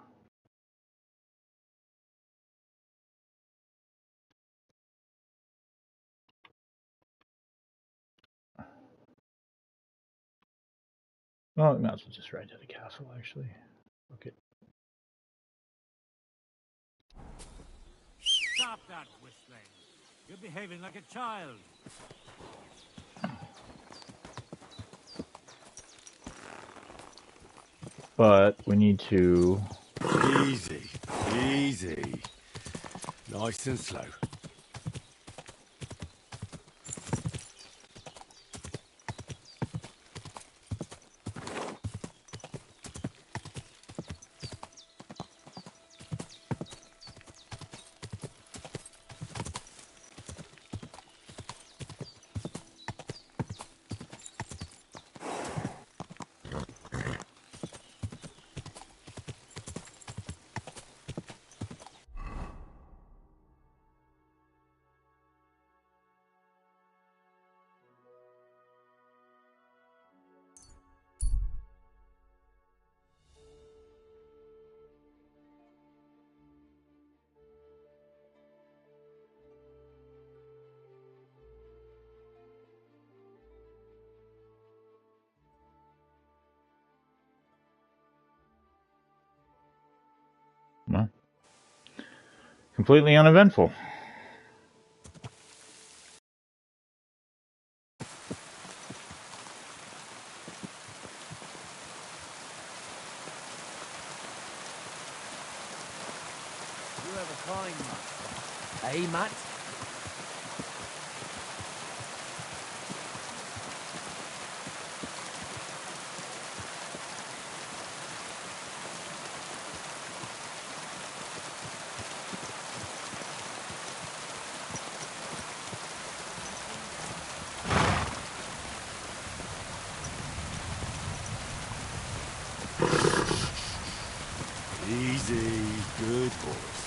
Speaker 1: Well, we might as well just ride to the castle, actually. Okay.
Speaker 7: Stop that whistling. You're behaving like a child.
Speaker 1: But we need to...
Speaker 2: Easy, easy. Nice and slow.
Speaker 1: Well, completely uneventful.
Speaker 4: You have a kind Matt. Eh, Matt?
Speaker 2: Easy, good horse.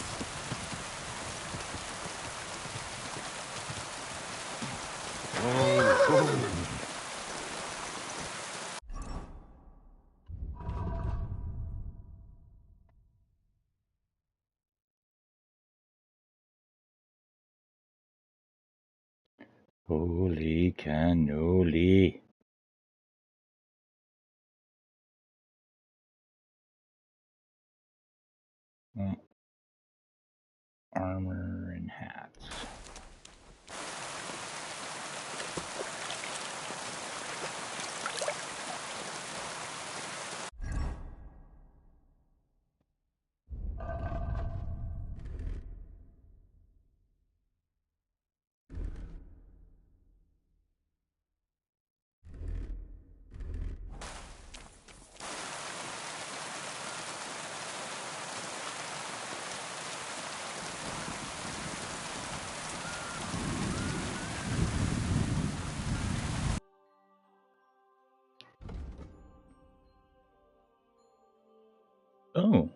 Speaker 1: Holy cannoli. Well, armor and hats. Oh.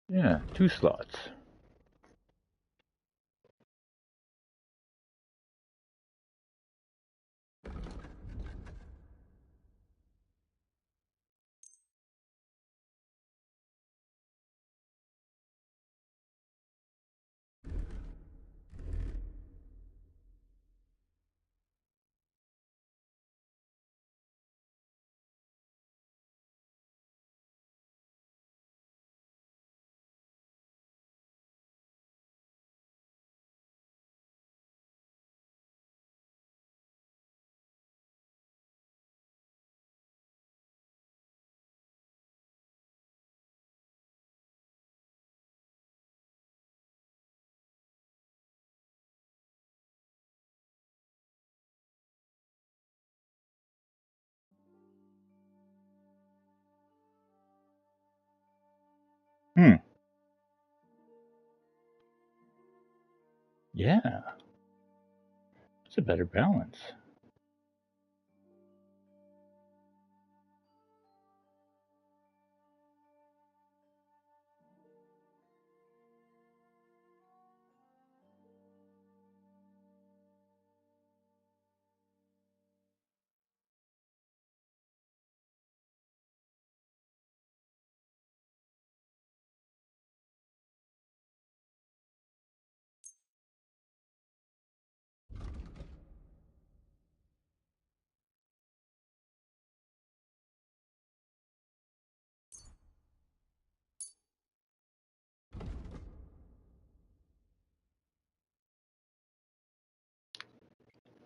Speaker 1: Yeah, 2 slots. Hmm. Yeah. It's a better balance.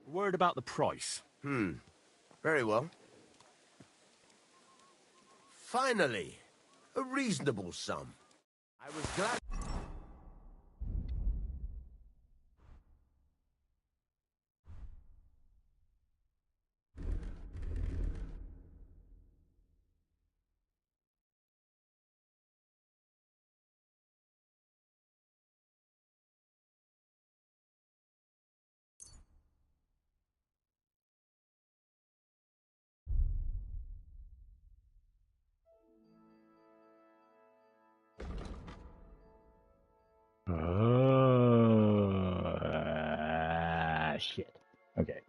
Speaker 2: Word about the price.
Speaker 3: Very well. Finally, a reasonable sum. I was glad...
Speaker 1: Shit. Okay.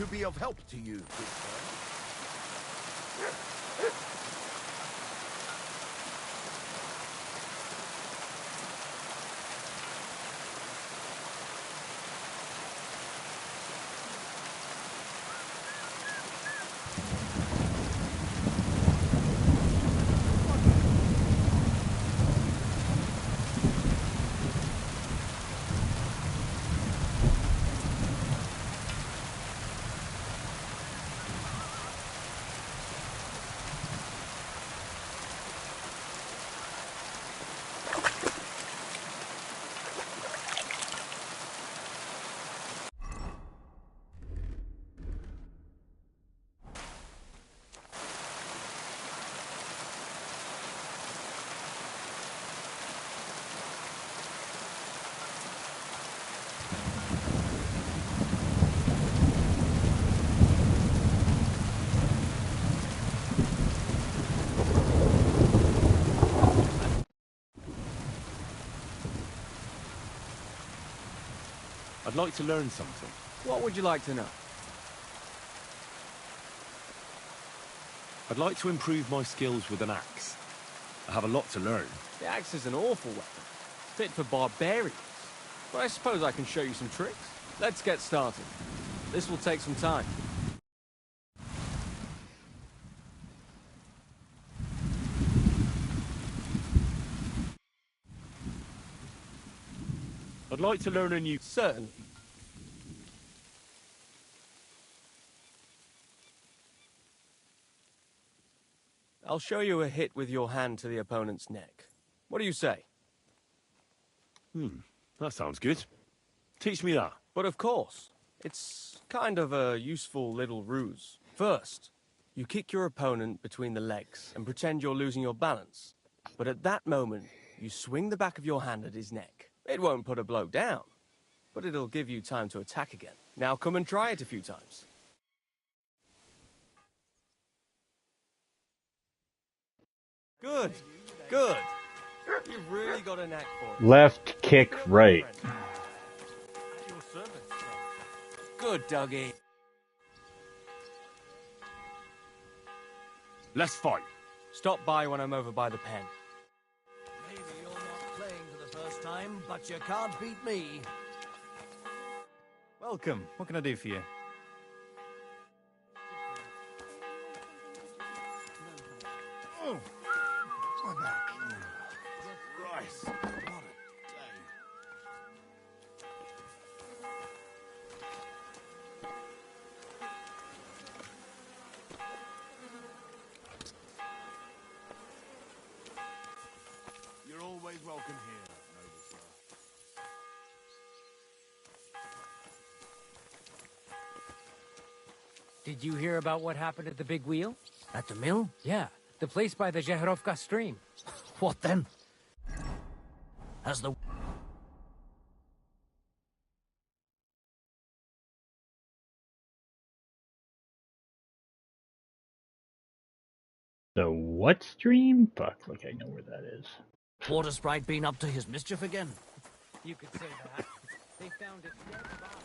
Speaker 3: to be of help to you, good sir?
Speaker 2: I'd like to learn something.
Speaker 4: What would you like to know?
Speaker 2: I'd like to improve my skills with an axe. I have a lot to learn.
Speaker 4: The axe is an awful weapon, fit for barbarians. But I suppose I can show you some tricks. Let's get started. This will take some time.
Speaker 2: I'd like to learn a new...
Speaker 4: Certainly. I'll show you a hit with your hand to the opponent's neck. What do you say?
Speaker 2: That sounds good. Teach me that.
Speaker 4: But of course, it's kind of a useful little ruse. First, you kick your opponent between the legs and pretend you're losing your balance. But at that moment, you swing the back of your hand at his neck. It won't put a blow down, but it'll give you time to attack again. Now come and try it a few times. Good, good. You've really got a knack for it.
Speaker 1: Left, kick, right.
Speaker 4: At your service, sir. Good, Dougie.
Speaker 2: Let's fight.
Speaker 4: Stop by when I'm over by the pen.
Speaker 11: Maybe you're not playing for the first time, but you can't beat me.
Speaker 12: Welcome. What can I do for you?
Speaker 11: Oh, my back.
Speaker 3: Christ, what a day. You're always welcome here, noble sir.
Speaker 13: Did you hear about what happened at the big wheel?
Speaker 11: At the mill?
Speaker 13: Yeah, the place by the Zheherovka stream.
Speaker 11: What then? Has the...
Speaker 1: The what stream? Fuck, like I know where that is.
Speaker 11: Water Sprite been up to his mischief again?
Speaker 13: You could say that. They found it dead body.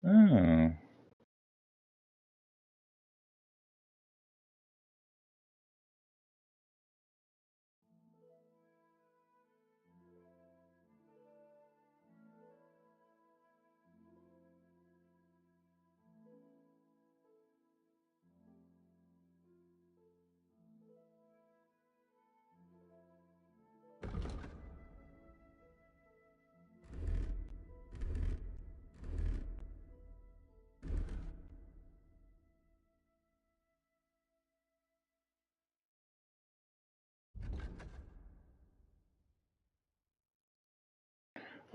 Speaker 1: Oh.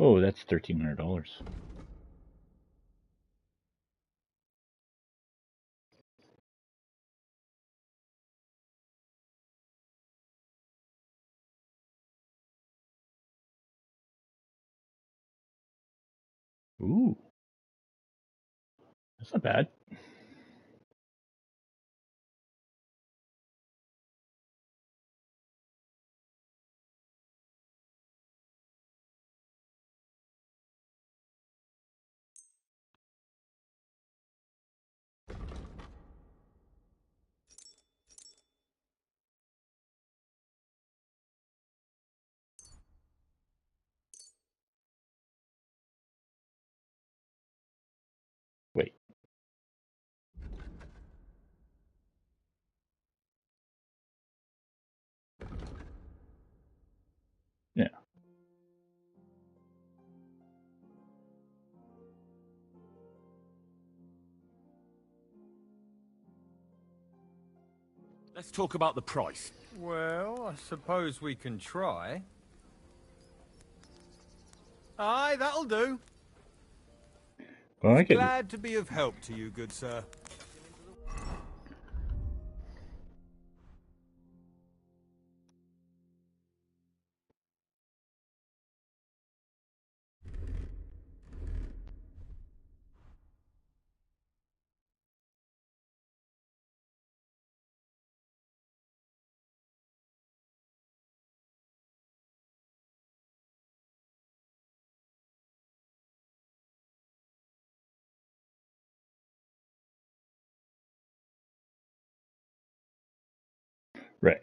Speaker 1: Oh, that's $1,300. Ooh. That's not bad. Wait. Yeah.
Speaker 2: Let's talk about the price.
Speaker 12: Well, I suppose we can try. Aye, that'll do.
Speaker 1: Well, I could.
Speaker 12: Glad to be of help to you, good sir.
Speaker 1: Right.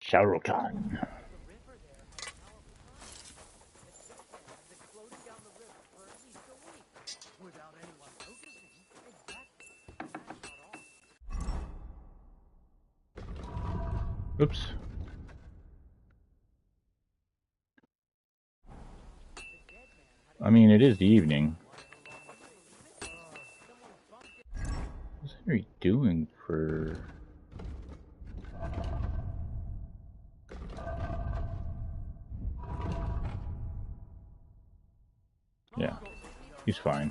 Speaker 1: Shah Rukh Khan. Oops. I mean, it is the evening. What's Henry doing for... Yeah, he's fine.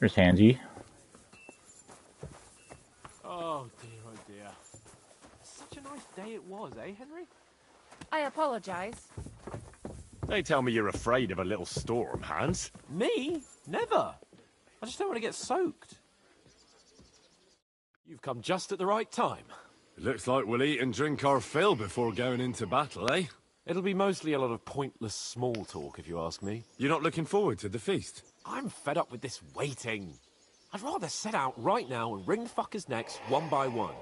Speaker 1: There's Hansy.
Speaker 14: Oh dear. Such a nice day it was, eh, Henry?
Speaker 10: I apologize.
Speaker 2: They tell me you're afraid of a little storm, Hans.
Speaker 14: Me? Never. I just don't want to get soaked. You've come just at the right time.
Speaker 2: It looks like we'll eat and drink our fill before going into battle, eh?
Speaker 14: It'll be mostly a lot of pointless small talk, if you ask me.
Speaker 2: You're not looking forward to the feast?
Speaker 14: I'm fed up with this waiting. I'd rather set out right now and wring fuckers' necks one by one.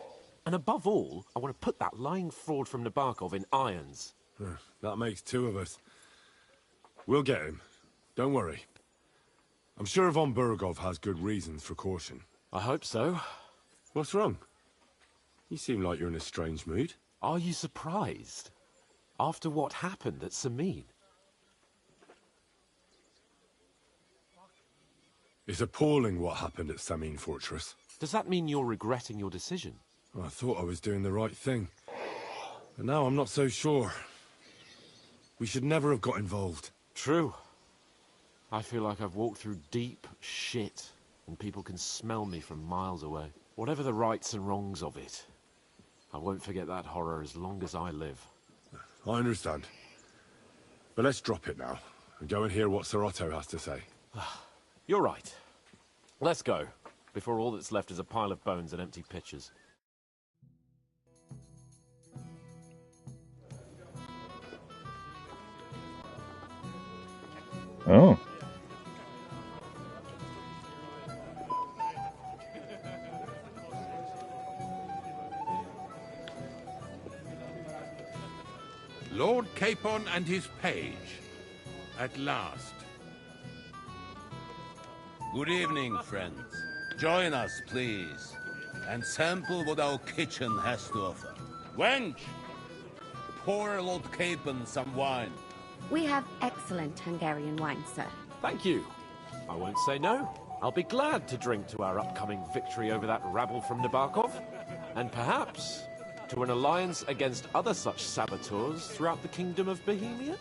Speaker 14: And above all, I want to put that lying fraud from Nabokov in irons.
Speaker 2: That makes two of us. We'll get him. Don't worry. I'm sure von Burgov has good reasons for caution.
Speaker 14: I hope so.
Speaker 2: What's wrong? You seem like you're in a strange mood.
Speaker 14: Are you surprised? After what happened at Samin?
Speaker 2: It's appalling what happened at Samin Fortress.
Speaker 14: Does that mean you're regretting your decision?
Speaker 2: I thought I was doing the right thing. But now I'm not so sure. We should never have got involved.
Speaker 14: True. I feel like I've walked through deep shit, and people can smell me from miles away. Whatever the rights and wrongs of it, I won't forget that horror as long as I live.
Speaker 2: I understand. But let's drop it now, and go and hear what Sir Otto has to say.
Speaker 14: You're right. Let's go, before all that's left is a pile of bones and empty pitchers.
Speaker 1: Oh.
Speaker 15: Lord Capon and his page. At last.
Speaker 16: Good evening, friends. Join us, please, and sample what our kitchen has to offer. Wench, pour Lord Capon some wine?
Speaker 17: We have excellent Hungarian wine, sir.
Speaker 14: Thank you. I won't say no. I'll be glad to drink to our upcoming victory over that rabble from Nabokov, and perhaps to an alliance against other such saboteurs throughout the Kingdom of Bohemia?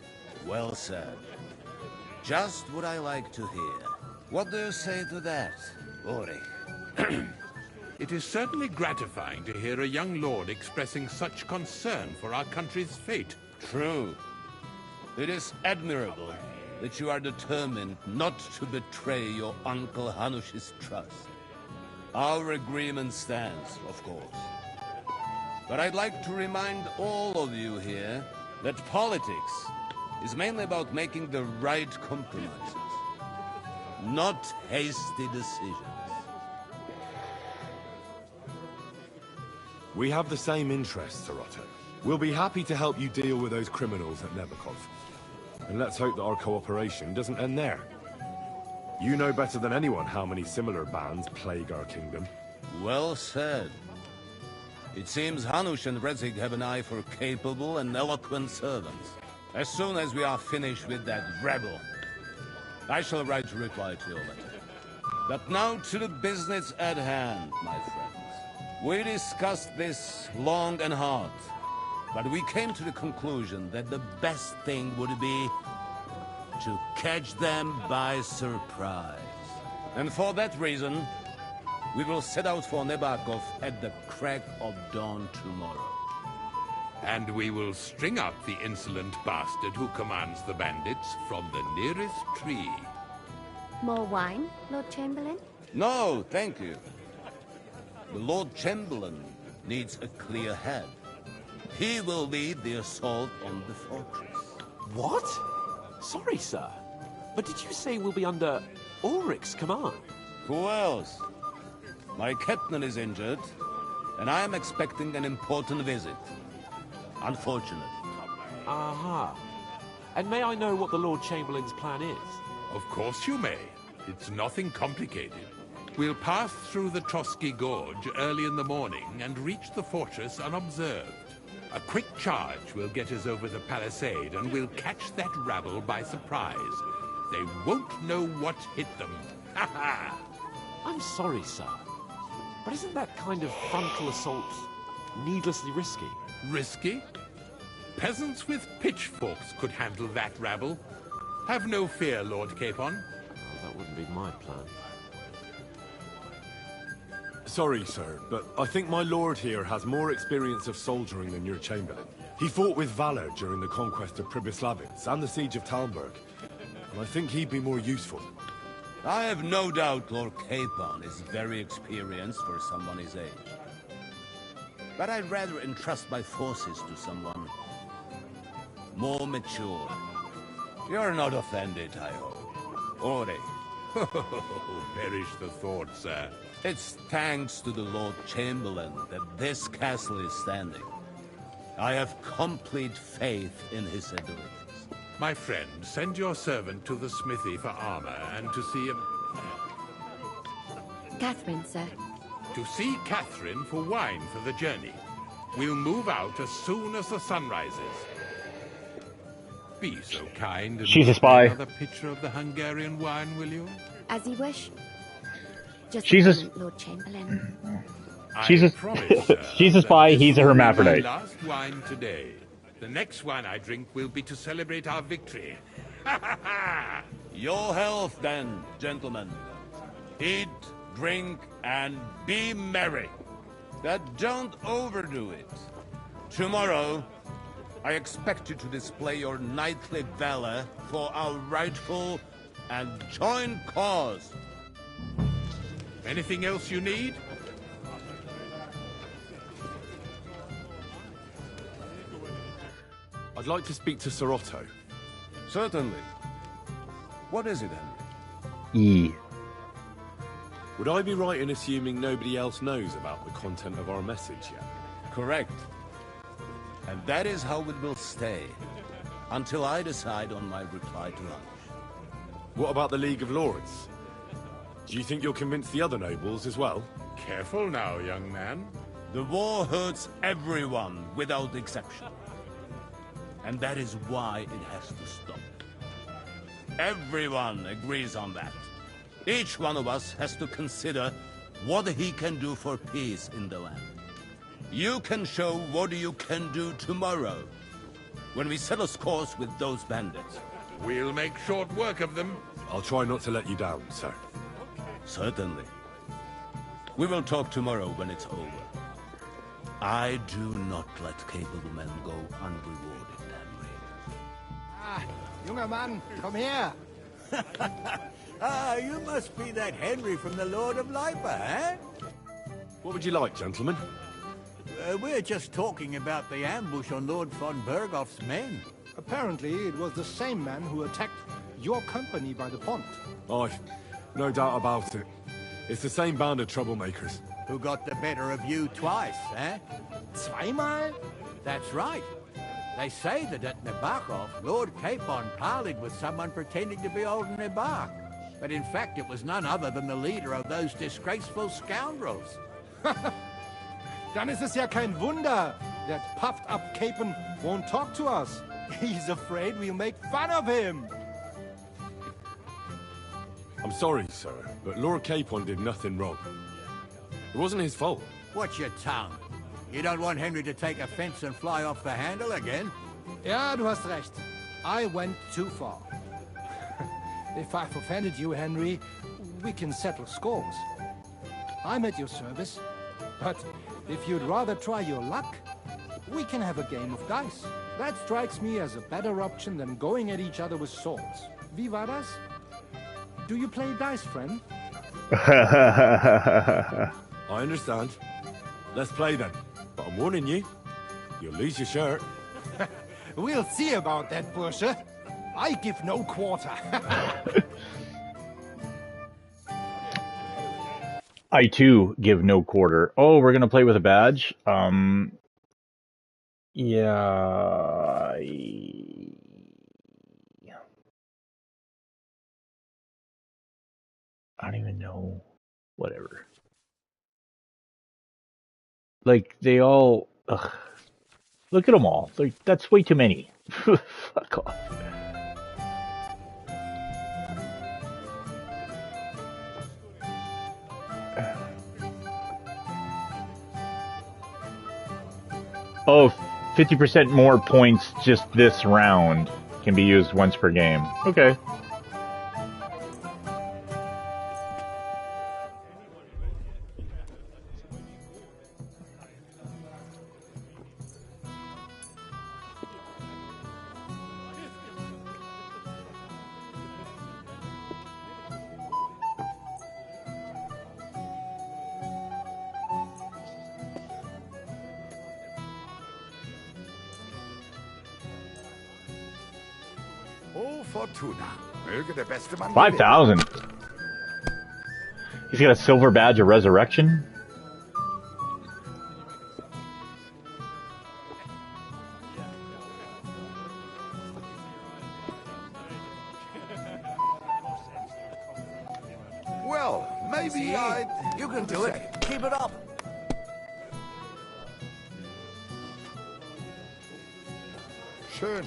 Speaker 16: Well said. Just what I like to hear. What do you say to that, Ulrich?
Speaker 15: It is certainly gratifying to hear a young lord expressing such concern for our country's fate.
Speaker 16: True. It is admirable that you are determined not to betray your Uncle Hanush's trust. Our agreement stands, of course. But I'd like to remind all of you here that politics is mainly about making the right compromises, not hasty decisions.
Speaker 2: We have the same interests, Sarotto. We'll be happy to help you deal with those criminals at Nebokov. And let's hope that our cooperation doesn't end there. You know better than anyone how many similar bands plague our kingdom.
Speaker 16: Well said. It seems Hanush and Rezig have an eye for capable and eloquent servants. As soon as we are finished with that rebel, I shall write a reply to your letter. But now to the business at hand, my friends. We discussed this long and hard, but we came to the conclusion that the best thing would be to catch them by surprise. And for that reason, we will set out for Nebokov at the crack of dawn tomorrow.
Speaker 15: And we will string up the insolent bastard who commands the bandits from the nearest tree.
Speaker 17: More wine, Lord Chamberlain?
Speaker 16: No, thank you. The Lord Chamberlain needs a clear head. He will lead the assault on the fortress.
Speaker 14: What? Sorry, sir. But did you say we'll be under Ulrich's command?
Speaker 16: Who else? My captain is injured, and I am expecting an important visit. Unfortunate.
Speaker 14: Aha. And may I know what the Lord Chamberlain's plan is?
Speaker 15: Of course you may. It's nothing complicated. We'll pass through the Trotsky Gorge early in the morning and reach the fortress unobserved. A quick charge will get us over the palisade, and we'll catch that rabble by surprise. They won't know what hit them. Ha ha!
Speaker 14: I'm sorry, sir. But isn't that kind of frontal assault needlessly risky?
Speaker 15: Risky? Peasants with pitchforks could handle that rabble. Have no fear, Lord Capon.
Speaker 14: Oh, that wouldn't be my plan.
Speaker 2: Sorry, sir, but I think my lord here has more experience of soldiering than your Chamberlain. He fought with valor during the conquest of Pribyslavitz and the siege of Talmberg, and I think he'd be more useful.
Speaker 16: I have no doubt Lord Capon is very experienced for someone his age. But I'd rather entrust my forces to someone more mature. You're not offended, I hope. Ore.
Speaker 15: Perish the thought, sir.
Speaker 16: It's thanks to the Lord Chamberlain that this castle is standing. I have complete faith in his abilities.
Speaker 15: My friend, send your servant to the smithy for armor and to see him...
Speaker 17: Catherine, sir.
Speaker 15: To see Catherine for wine for the journey. We'll move out as soon as the sun rises. Be so kind and
Speaker 1: She's a spy.
Speaker 15: another pitcher of the Hungarian wine, will you?
Speaker 17: As you wish. Just
Speaker 1: She's a
Speaker 17: moment, Lord Chamberlain.
Speaker 1: She's a spy. He's a hermaphrodite.
Speaker 15: My last wine today. The next wine I drink will be to celebrate our victory.
Speaker 16: Your health, then, gentlemen. Eat, drink, and be merry. But don't overdo it. Tomorrow, I expect you to display your knightly valor for our rightful and joint cause.
Speaker 15: Anything else you need?
Speaker 2: I'd like to speak to Sarotto.
Speaker 16: Certainly. What is it, Henry?
Speaker 1: E.
Speaker 2: Would I be right in assuming nobody else knows about the content of our message yet?
Speaker 16: Correct. And that is how it will stay, until I decide on my reply to lunch.
Speaker 2: What about the League of Lords? Do you think you'll convince the other nobles as well?
Speaker 15: Careful now, young man.
Speaker 16: The war hurts everyone without exception. and that is why it has to stop. Everyone agrees on that. Each one of us has to consider what he can do for peace in the land. You can show what you can do tomorrow, when we settle scores with those bandits.
Speaker 15: We'll make short work of them.
Speaker 2: I'll try not to let you down, sir.
Speaker 16: Certainly. We will talk tomorrow when it's over. I do not let capable men go unrewarded, Henry.
Speaker 8: Ah, junger Mann, komm her!
Speaker 11: Ah, you must be that Henry from the Lord of Lipa, eh?
Speaker 2: What would you like, gentlemen?
Speaker 11: We're just talking about the ambush on Lord von Bergoff's men.
Speaker 18: Apparently, it was the same man who attacked your company by the pond.
Speaker 2: Aye, no doubt about it. It's the same band of troublemakers.
Speaker 11: Who got the better of you twice, eh?
Speaker 18: Zweimal?
Speaker 11: That's right. They say that at Nabokov, Lord Capon parleyed with someone pretending to be old Nabok. But in fact, it was none other than the leader of those disgraceful scoundrels.
Speaker 18: Dann ist es ja kein Wunder. That puffed-up Capon won't talk to us. He's afraid we'll make fun of him.
Speaker 2: I'm sorry, sir, but Lord Capon did nothing wrong. It wasn't his fault.
Speaker 11: Watch your tongue. You don't want Henry to take offense and fly off the handle again?
Speaker 18: Ja, du hast recht. I went too far. If I've offended you, Henry, we can settle scores. I'm at your service. But if you'd rather try your luck, we can have a game of dice. That strikes me as a better option than going at each other with swords. Wie war das? Do you play dice, friend?
Speaker 2: I understand. Let's play then. But I'm warning you, you'll lose your shirt.
Speaker 18: We'll see about that, Bursche. I give no quarter.
Speaker 1: I too give no quarter. Oh, we're gonna play with a badge. Yeah. I don't even know. Whatever. Like, they all... Ugh. Look at them all. Like, that's way too many. Fuck off. Oh, 50% more points just this round can be used once per game. Okay.
Speaker 19: Oh, Fortuna. Möge der beste Mann
Speaker 1: 5,000. He's got a silver badge of resurrection.
Speaker 19: Well, maybe
Speaker 11: You can do it. Keep it up.
Speaker 19: Schön.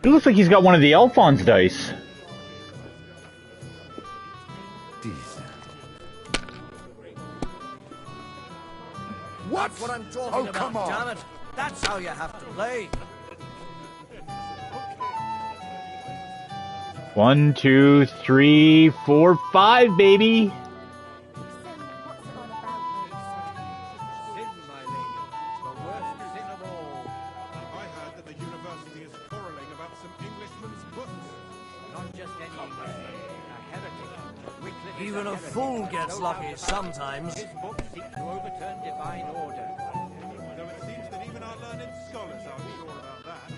Speaker 1: It looks like he's got one of the Alphonse dice.
Speaker 11: What? That's what I'm talking
Speaker 19: Oh,
Speaker 11: about,
Speaker 19: come on.
Speaker 11: damn it. That's how you have to play.
Speaker 1: 1, 2, 3, 4, 5, baby.
Speaker 11: Even a fool gets lucky sometimes.
Speaker 20: His books seek to overturn divine order. Though it seems that even our learned scholars aren't sure about that.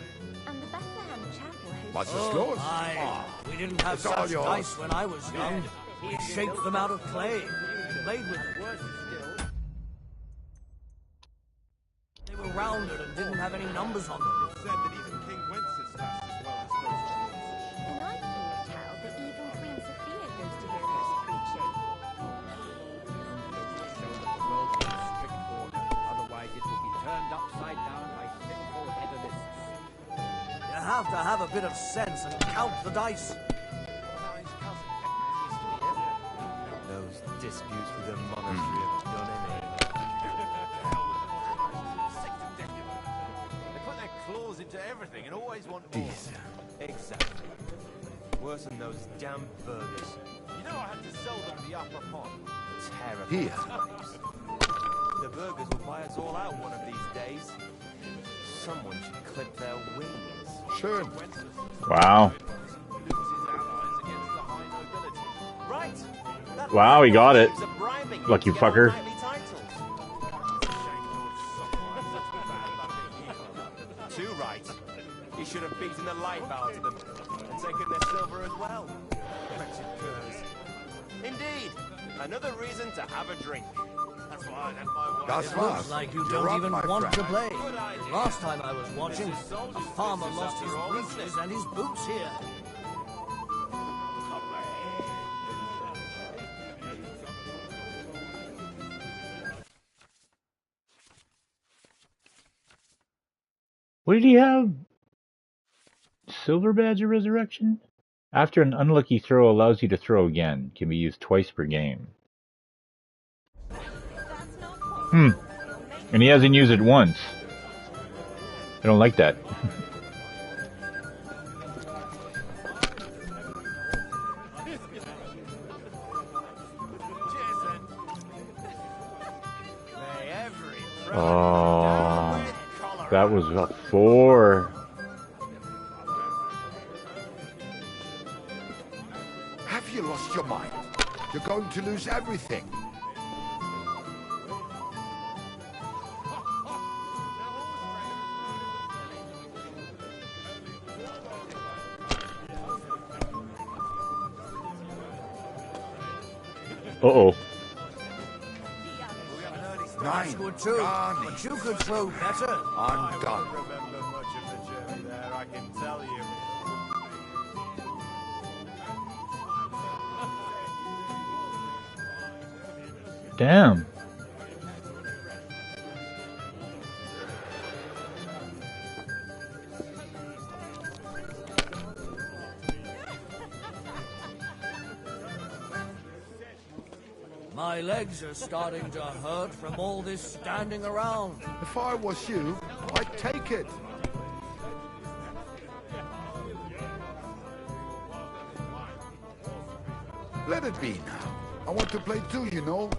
Speaker 10: And the Bethlehem Chapel
Speaker 19: What's
Speaker 10: hosts...
Speaker 19: the scores?
Speaker 11: Aye. We didn't have
Speaker 19: It's all
Speaker 11: such
Speaker 19: yours.
Speaker 11: dice when I was young. We shaped them out of clay. Played with them. They were rounded and didn't have any numbers on them.
Speaker 20: It's said that even King Wenceslas as well as those.
Speaker 10: And I've been told that even Queen Sophia goes to hear us preaching.
Speaker 13: have to have a bit of sense and count the dice.
Speaker 4: Those disputes with the monastery have done any.
Speaker 5: They put their claws into everything and always want more.
Speaker 4: Exactly. Worse than those damn burgers.
Speaker 5: You know I had to sell them the upper pot.
Speaker 4: Terrible.
Speaker 19: Here.
Speaker 4: times. The burgers will buy us all out one of these days. Someone should clip their wings.
Speaker 19: Schön.
Speaker 1: Wow.
Speaker 4: Right.
Speaker 1: Wow, he got it. Lucky fucker.
Speaker 4: Too right. He should have beaten the life out of them and taken their silver as well. Wretched curs. Indeed. Another reason to have a drink. That's why I left my wife.
Speaker 19: Das
Speaker 13: It
Speaker 19: war's.
Speaker 13: looks like you
Speaker 19: You're
Speaker 13: don't
Speaker 19: up,
Speaker 13: even
Speaker 19: my
Speaker 13: want to
Speaker 19: friend.
Speaker 13: play. Last time I was watching, a farmer lost his breeches and his boots here.
Speaker 1: What did he have? Silver badge of resurrection? After an unlucky throw allows you to throw again. Can be used twice per game. And he hasn't used it once. I don't like that. Oh, that was a 4.
Speaker 19: Have you lost your mind? You're going to lose everything.
Speaker 1: Uh-oh.
Speaker 13: That's good too, but you could throw better.
Speaker 19: I'm done.
Speaker 5: I don't remember much of the journey there, I can tell you.
Speaker 1: Damn.
Speaker 13: My legs are starting to hurt from all this standing around.
Speaker 19: If I was you, I'd take it. Let it be now. I want to play too, you know.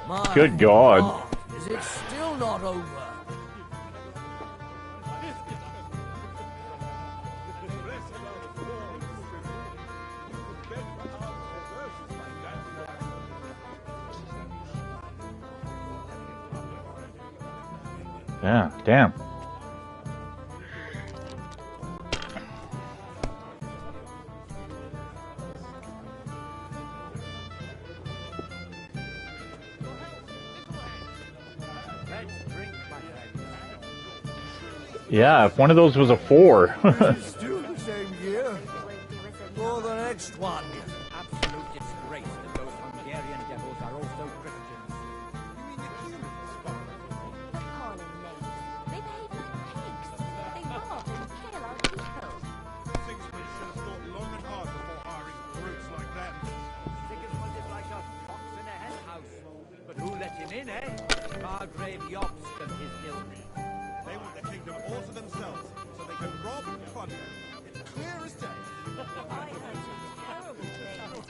Speaker 13: My
Speaker 1: Good God.
Speaker 13: God, is it still not over?
Speaker 1: Yeah, damn. Yeah, if one of those was a 4.
Speaker 13: Still the same year. For the next one. Absolute disgrace that those Hungarian devils are also Christians.
Speaker 10: Appalling names. They behave like pigs. They rob and kill our people.
Speaker 20: Sixpence should have thought long and hard before hiring brutes like that.
Speaker 13: Sigismund is like a fox in a hen house. But who let him in, eh? Margrave Jobston is guilty.
Speaker 20: They want the kingdom all to themselves, so they can rob and plunder. It's clear as day.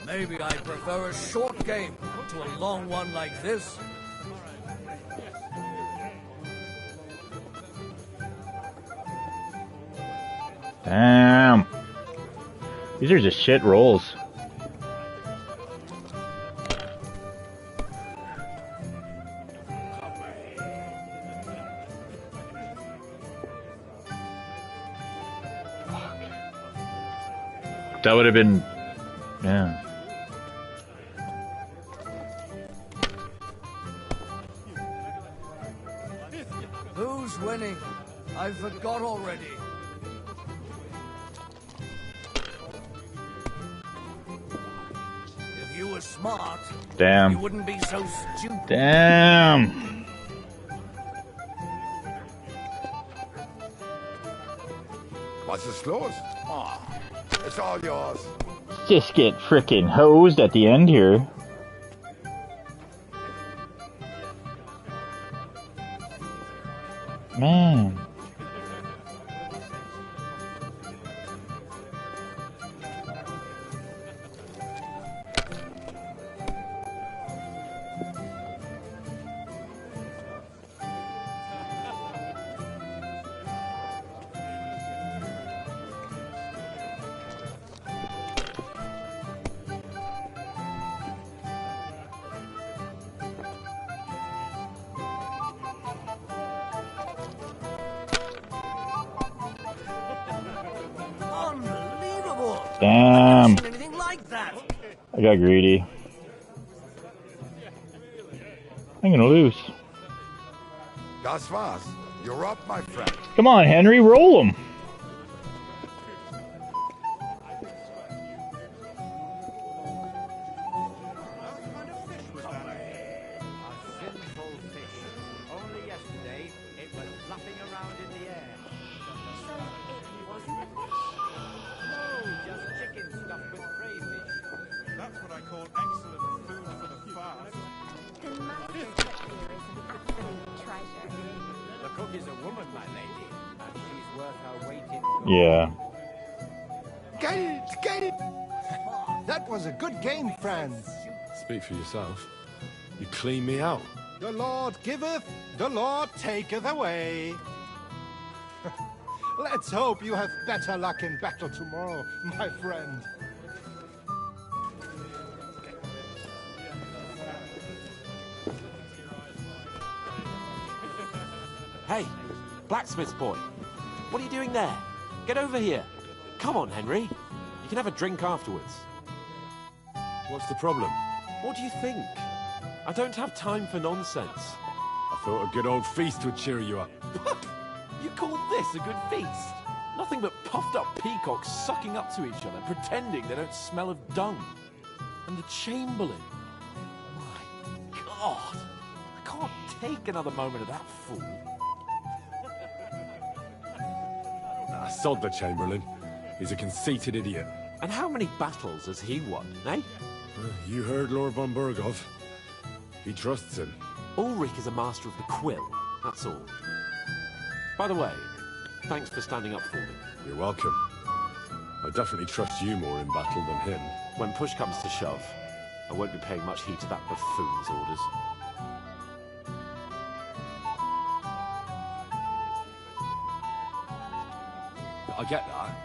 Speaker 13: Maybe I prefer a short game to a long one like this.
Speaker 1: Damn. These are just shit rolls. That would have been, yeah.
Speaker 13: Who's winning? I forgot already. If you were smart,
Speaker 1: Damn.
Speaker 13: you wouldn't be so stupid.
Speaker 1: Damn.
Speaker 19: What's the scores? Ah, it's all yours.
Speaker 1: Just get frickin' hosed at the end here. Man.
Speaker 13: Unbelievable!
Speaker 1: Damn.
Speaker 13: I've never seen anything like that.
Speaker 1: I got greedy. I'm gonna lose.
Speaker 19: Das war's. You're up, my friend.
Speaker 1: Come on, Henry, roll him.
Speaker 13: Only yesterday, it was fluffing around in the air. So it wasn't a fish? No, just chicken stuffed with crayfish.
Speaker 20: That's what I call excellent food for the fast.
Speaker 10: The master's cook here is an absolute treasure.
Speaker 13: The cook is a woman, my lady, and she's worth her weight in
Speaker 1: Yeah.
Speaker 18: Gate! That was a good game, friends.
Speaker 2: Speak for yourself. You clean me out.
Speaker 18: The Lord giveth, the Lord taketh away. Let's hope you have better luck in battle tomorrow, my friend.
Speaker 14: Hey, blacksmith's boy. What are you doing there? Get over here. Come on, Henry. You can have a drink afterwards.
Speaker 2: What's the problem?
Speaker 14: What do you think? I don't have time for nonsense.
Speaker 2: I thought a good old feast would cheer you up.
Speaker 14: You call this a good feast? Nothing but puffed up peacocks sucking up to each other, pretending they don't smell of dung. And the Chamberlain. My God. I can't take another moment of that fool.
Speaker 2: Sod the Chamberlain. He's a conceited idiot.
Speaker 14: And how many battles has he won, eh?
Speaker 2: You heard Lord von Burgov. He trusts him.
Speaker 14: Ulrich is a master of the quill, that's all. By the way, thanks for standing up for me.
Speaker 2: You're welcome. I definitely trust you more in battle than him.
Speaker 14: When push comes to shove, I won't be paying much heed to that buffoon's orders.
Speaker 2: I get that,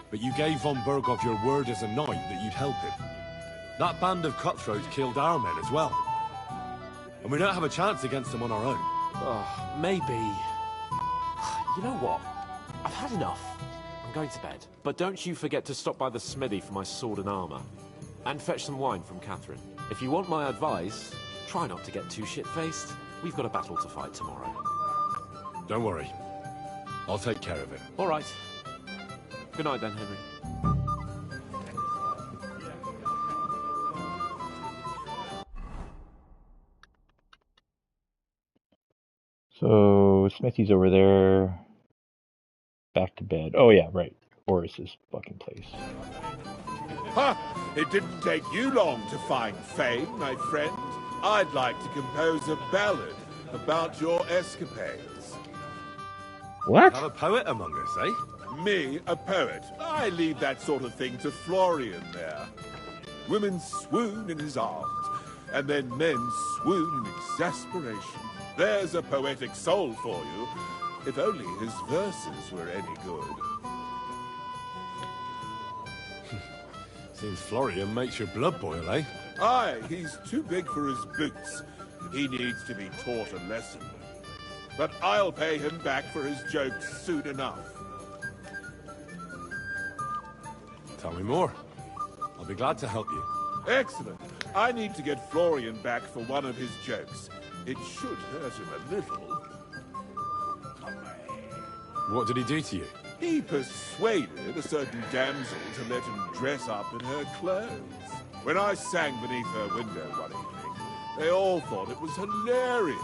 Speaker 2: but you gave von Burgov your word as a knight that you'd help him. That band of cutthroats killed our men as well. And we don't have a chance against them on our own.
Speaker 14: Oh, maybe. You know what? I've had enough. I'm going to bed. But don't you forget to stop by the smithy for my sword and armor. And fetch some wine from Catherine. If you want my advice, try not to get too shit-faced. We've got a battle to fight tomorrow.
Speaker 2: Don't worry. I'll take care of it.
Speaker 14: All right. Good night then, Henry.
Speaker 1: So, Smithy's over there. Back to bed. Oh, yeah, right. Horace's fucking place.
Speaker 19: Ha! It didn't take you long to find fame, my friend. I'd like to compose a ballad about your escapades.
Speaker 1: What?
Speaker 2: Have a poet among us, eh?
Speaker 19: Me, a poet. I leave that sort of thing to Florian there. Women swoon in his arms, and then men swoon in exasperation. There's a poetic soul for you, if only his verses were any good.
Speaker 2: Seems Florian makes your blood boil, eh?
Speaker 19: Aye, he's too big for his boots. He needs to be taught a lesson. But I'll pay him back for his jokes soon enough.
Speaker 2: Tell me more. I'll be glad to help you.
Speaker 19: Excellent. I need to get Florian back for one of his jokes. It should hurt him a little.
Speaker 2: What did he do to you?
Speaker 19: He persuaded a certain damsel to let him dress up in her clothes. When I sang beneath her window one evening, they all thought it was hilarious.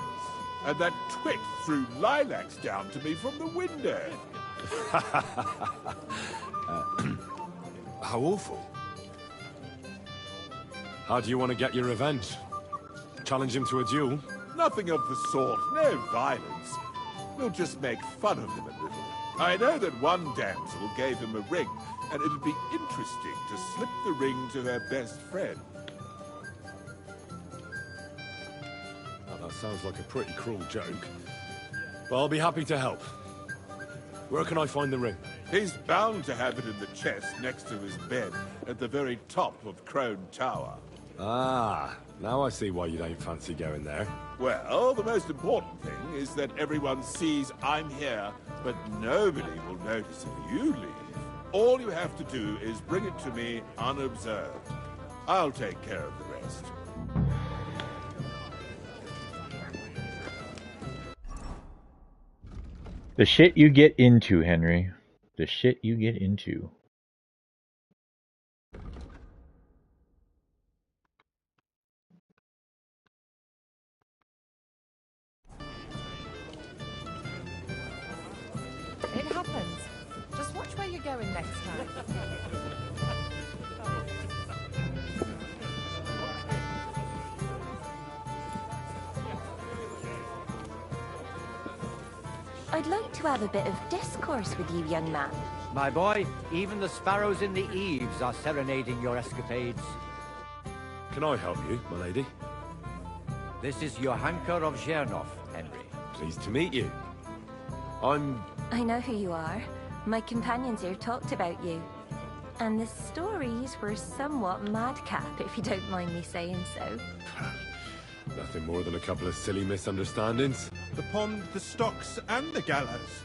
Speaker 19: And that twit threw lilacs down to me from the window.
Speaker 2: How awful. How do you want to get your revenge? Challenge him to a duel?
Speaker 19: Nothing of the sort. No violence. We'll just make fun of him a little. I know that one damsel gave him a ring, and it'd be interesting to slip the ring to her best friend.
Speaker 2: Now, that sounds like a pretty cruel joke. But I'll be happy to help. Where can I find the ring?
Speaker 19: He's bound to have it in the chest next to his bed at the very top of Crone Tower.
Speaker 2: Ah, now I see why you don't fancy going there.
Speaker 19: Well, the most important thing is that everyone sees I'm here, but nobody will notice if you leave. All you have to do is bring it to me unobserved. I'll take care of the rest.
Speaker 1: The shit you get into, Henry. The shit you get into.
Speaker 21: It happens. Just watch where you're going next time.
Speaker 17: I'd like to have a bit of discourse with you, young man.
Speaker 13: My boy, even the sparrows in the eaves are serenading your escapades.
Speaker 2: Can I help you, my lady?
Speaker 13: This is Johanka of Zhernov, Henry.
Speaker 2: Pleased to meet you.
Speaker 17: I know who you are. My companions here talked about you. And the stories were somewhat madcap, if you don't mind me saying so.
Speaker 2: Nothing more than a couple of silly misunderstandings.
Speaker 12: The pond, the stocks, and the gallows.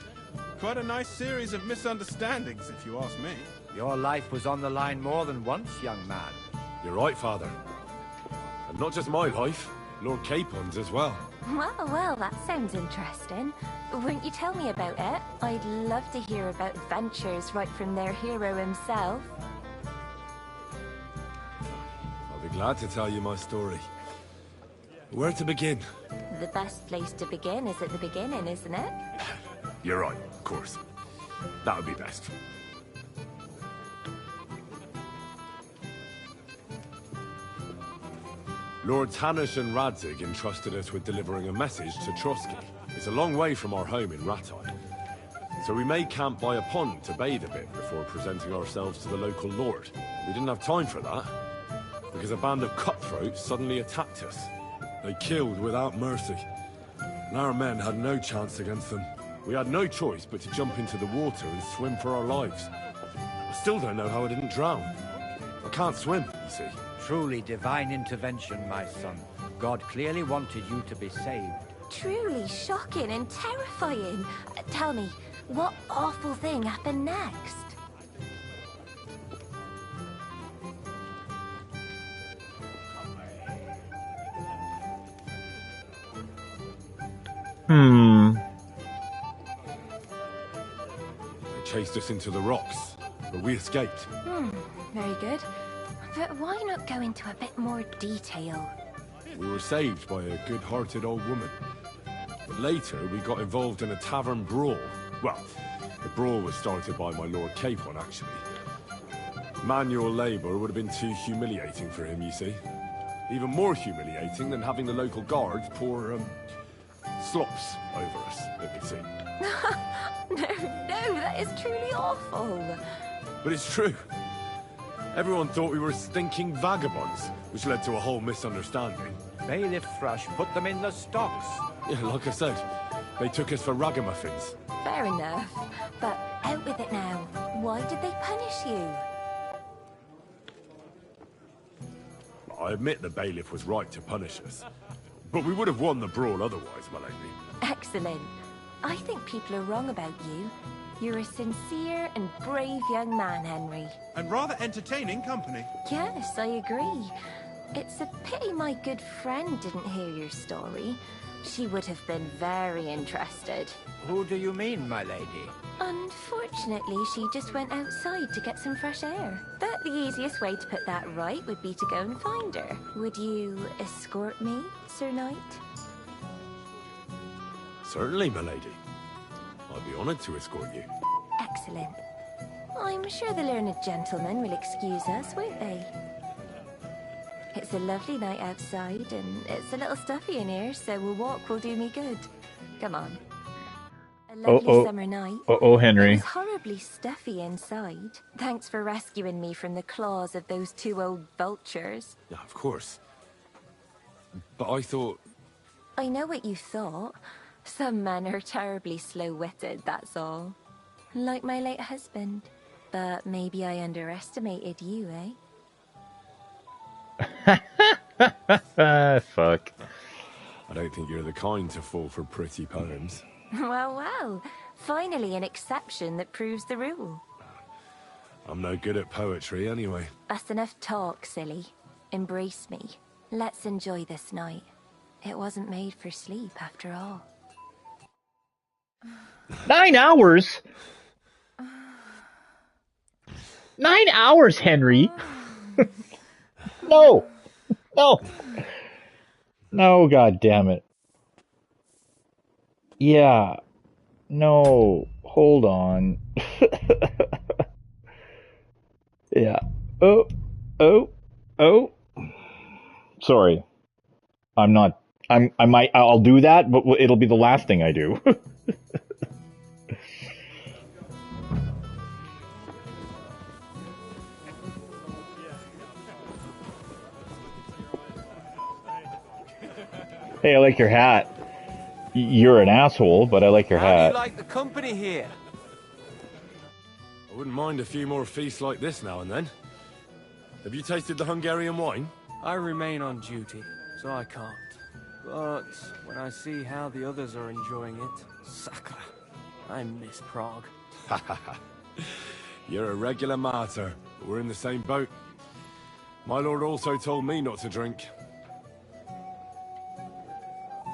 Speaker 12: Quite a nice series of misunderstandings, if you ask me.
Speaker 13: Your life was on the line more than once, young man.
Speaker 2: You're right, Father. And not just my life, Lord Capon's as well.
Speaker 17: Well, that sounds interesting. Won't you tell me about it? I'd love to hear about adventures right from their hero himself.
Speaker 2: I'll be glad to tell you my story. Where to begin?
Speaker 17: The best place to begin is at the beginning, isn't it?
Speaker 2: You're right, of course. That would be best. Lords Hanush and Radzig entrusted us with delivering a message to Trotsky. It's a long way from our home in Ratai. So we made camp by a pond to bathe a bit before presenting ourselves to the local lord. We didn't have time for that, because a band of cutthroats suddenly attacked us. They killed without mercy, and our men had no chance against them. We had no choice but to jump into the water and swim for our lives. I still don't know how I didn't drown. I can't swim, you see.
Speaker 13: Truly divine intervention, my son. God clearly wanted you to be saved.
Speaker 17: Truly shocking and terrifying. Tell me, what awful thing happened next?
Speaker 2: They chased us into the rocks, but we escaped.
Speaker 17: Very good. But why not go into a bit more detail?
Speaker 2: We were saved by a good-hearted old woman. But later, we got involved in a tavern brawl. Well, the brawl was started by my Lord Capon, actually. Manual labor would have been too humiliating for him, you see. Even more humiliating than having the local guards pour, slops over us, it would seem.
Speaker 17: No, that is truly awful.
Speaker 2: But it's true. Everyone thought we were stinking vagabonds, which led to a whole misunderstanding.
Speaker 13: Bailiff Thrush put them in the stocks.
Speaker 2: Yeah, like I said, they took us for ragamuffins.
Speaker 17: Fair enough. But out with it now. Why did they punish you?
Speaker 2: I admit the bailiff was right to punish us. But we would have won the brawl otherwise, my lady.
Speaker 17: Excellent. I think people are wrong about you. You're a sincere and brave young man, Henry.
Speaker 12: And rather entertaining company.
Speaker 17: Yes, I agree. It's a pity my good friend didn't hear your story. She would have been very interested.
Speaker 11: Who do you mean, my lady?
Speaker 17: Unfortunately, she just went outside to get some fresh air. But the easiest way to put that right would be to go and find her. Would you escort me, Sir Knight?
Speaker 2: Certainly, my lady. I'd be honored to escort you.
Speaker 17: Excellent. I'm sure the learned gentlemen will excuse us, won't they? It's a lovely night outside, and it's a little stuffy in here, so a walk will do me good. Come on. A lovely summer night.
Speaker 1: Henry.
Speaker 17: It was horribly stuffy inside. Thanks for rescuing me from the claws of those two old vultures.
Speaker 2: Yeah, of course. But I thought...
Speaker 17: I know what you thought. Some men are terribly slow-witted, that's all. Like my late husband. But maybe I underestimated you, eh?
Speaker 1: Fuck.
Speaker 2: I don't think you're the kind to fall for pretty poems.
Speaker 17: Well, well. Finally an exception that proves the rule.
Speaker 2: I'm no good at poetry anyway.
Speaker 17: That's enough talk, silly. Embrace me. Let's enjoy this night. It wasn't made for sleep, after all.
Speaker 1: 9 hours? 9 hours, Henry. No. No. No, god damn it. Yeah. No. Hold on. Yeah. Oh. Sorry. I'll do that, but it'll be the last thing I do. Hey, I like your hat. You're an asshole, but I like your
Speaker 4: How do
Speaker 1: hat.
Speaker 4: you like the company here?
Speaker 2: I wouldn't mind a few more feasts like this now and then. Have you tasted the Hungarian wine?
Speaker 4: I remain on duty, so I can't. But when I see how the others are enjoying it, sacre, I miss Prague.
Speaker 2: You're a regular martyr, but we're in the same boat. My lord also told me not to drink.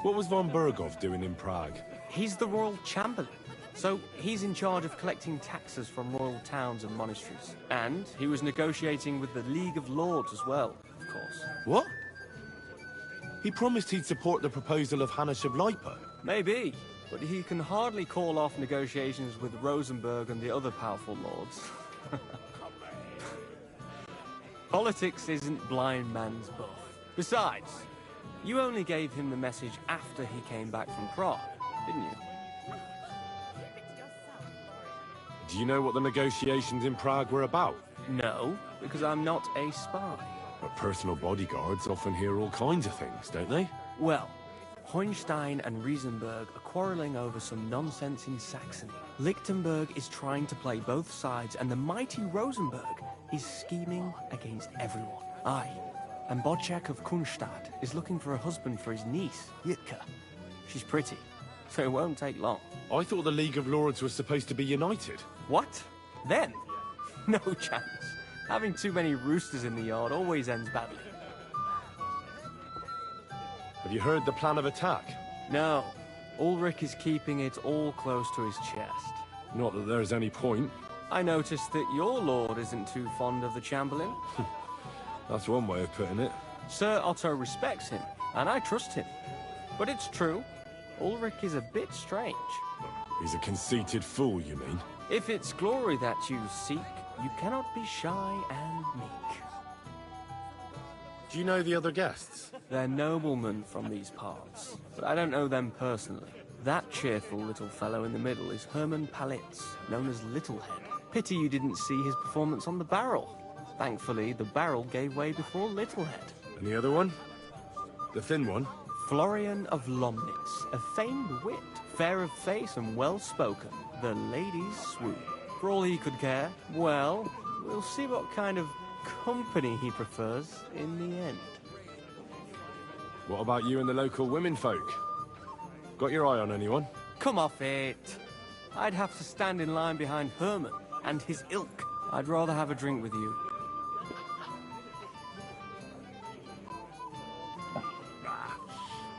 Speaker 2: What was von Berghoff doing in Prague?
Speaker 4: He's the royal chamberlain, so he's in charge of collecting taxes from royal towns and monasteries. And he was negotiating with the League of Lords as well, of course.
Speaker 2: What? He promised he'd support the proposal of Hannes of Leipa.
Speaker 4: Maybe, but he can hardly call off negotiations with Rosenberg and the other powerful lords. Politics isn't blind man's buff. Besides, you only gave him the message after he came back from Prague, didn't you?
Speaker 2: Do you know what the negotiations in Prague were about?
Speaker 4: No, because I'm not a spy.
Speaker 2: But personal bodyguards often hear all kinds of things, don't they?
Speaker 4: Well, Hohenstein and Riesenberg are quarreling over some nonsense in Saxony. Lichtenberg is trying to play both sides, and the mighty Rosenberg is scheming against everyone. Aye, and Bodchak of Kunstadt is looking for a husband for his niece, Yitka. She's pretty, so it won't take long.
Speaker 2: I thought the League of Lords was supposed to be united.
Speaker 4: What? Then? No chance. Having too many roosters in the yard always ends badly.
Speaker 2: Have you heard the plan of attack?
Speaker 4: No. Ulrich is keeping it all close to his chest.
Speaker 2: Not that there's any point.
Speaker 4: I noticed that your lord isn't too fond of the Chamberlain.
Speaker 2: That's one way of putting it.
Speaker 4: Sir Otto respects him, and I trust him. But it's true, Ulrich is a bit strange.
Speaker 2: He's a conceited fool, you mean?
Speaker 4: If it's glory that you seek, you cannot be shy and meek.
Speaker 2: Do you know the other guests?
Speaker 4: They're noblemen from these parts, but I don't know them personally. That cheerful little fellow in the middle is Hermann Palitz, known as Littlehead. Pity you didn't see his performance on the barrel. Thankfully, the barrel gave way before Littlehead.
Speaker 2: And the other one? The thin one?
Speaker 4: Florian of Lomnitz, a famed wit, fair of face and well-spoken. The ladies swoon. For all he could care, well, we'll see what kind of company he prefers in the end.
Speaker 2: What about you and the local women folk? Got your eye on anyone?
Speaker 4: Come off it. I'd have to stand in line behind Herman and his ilk. I'd rather have a drink with you.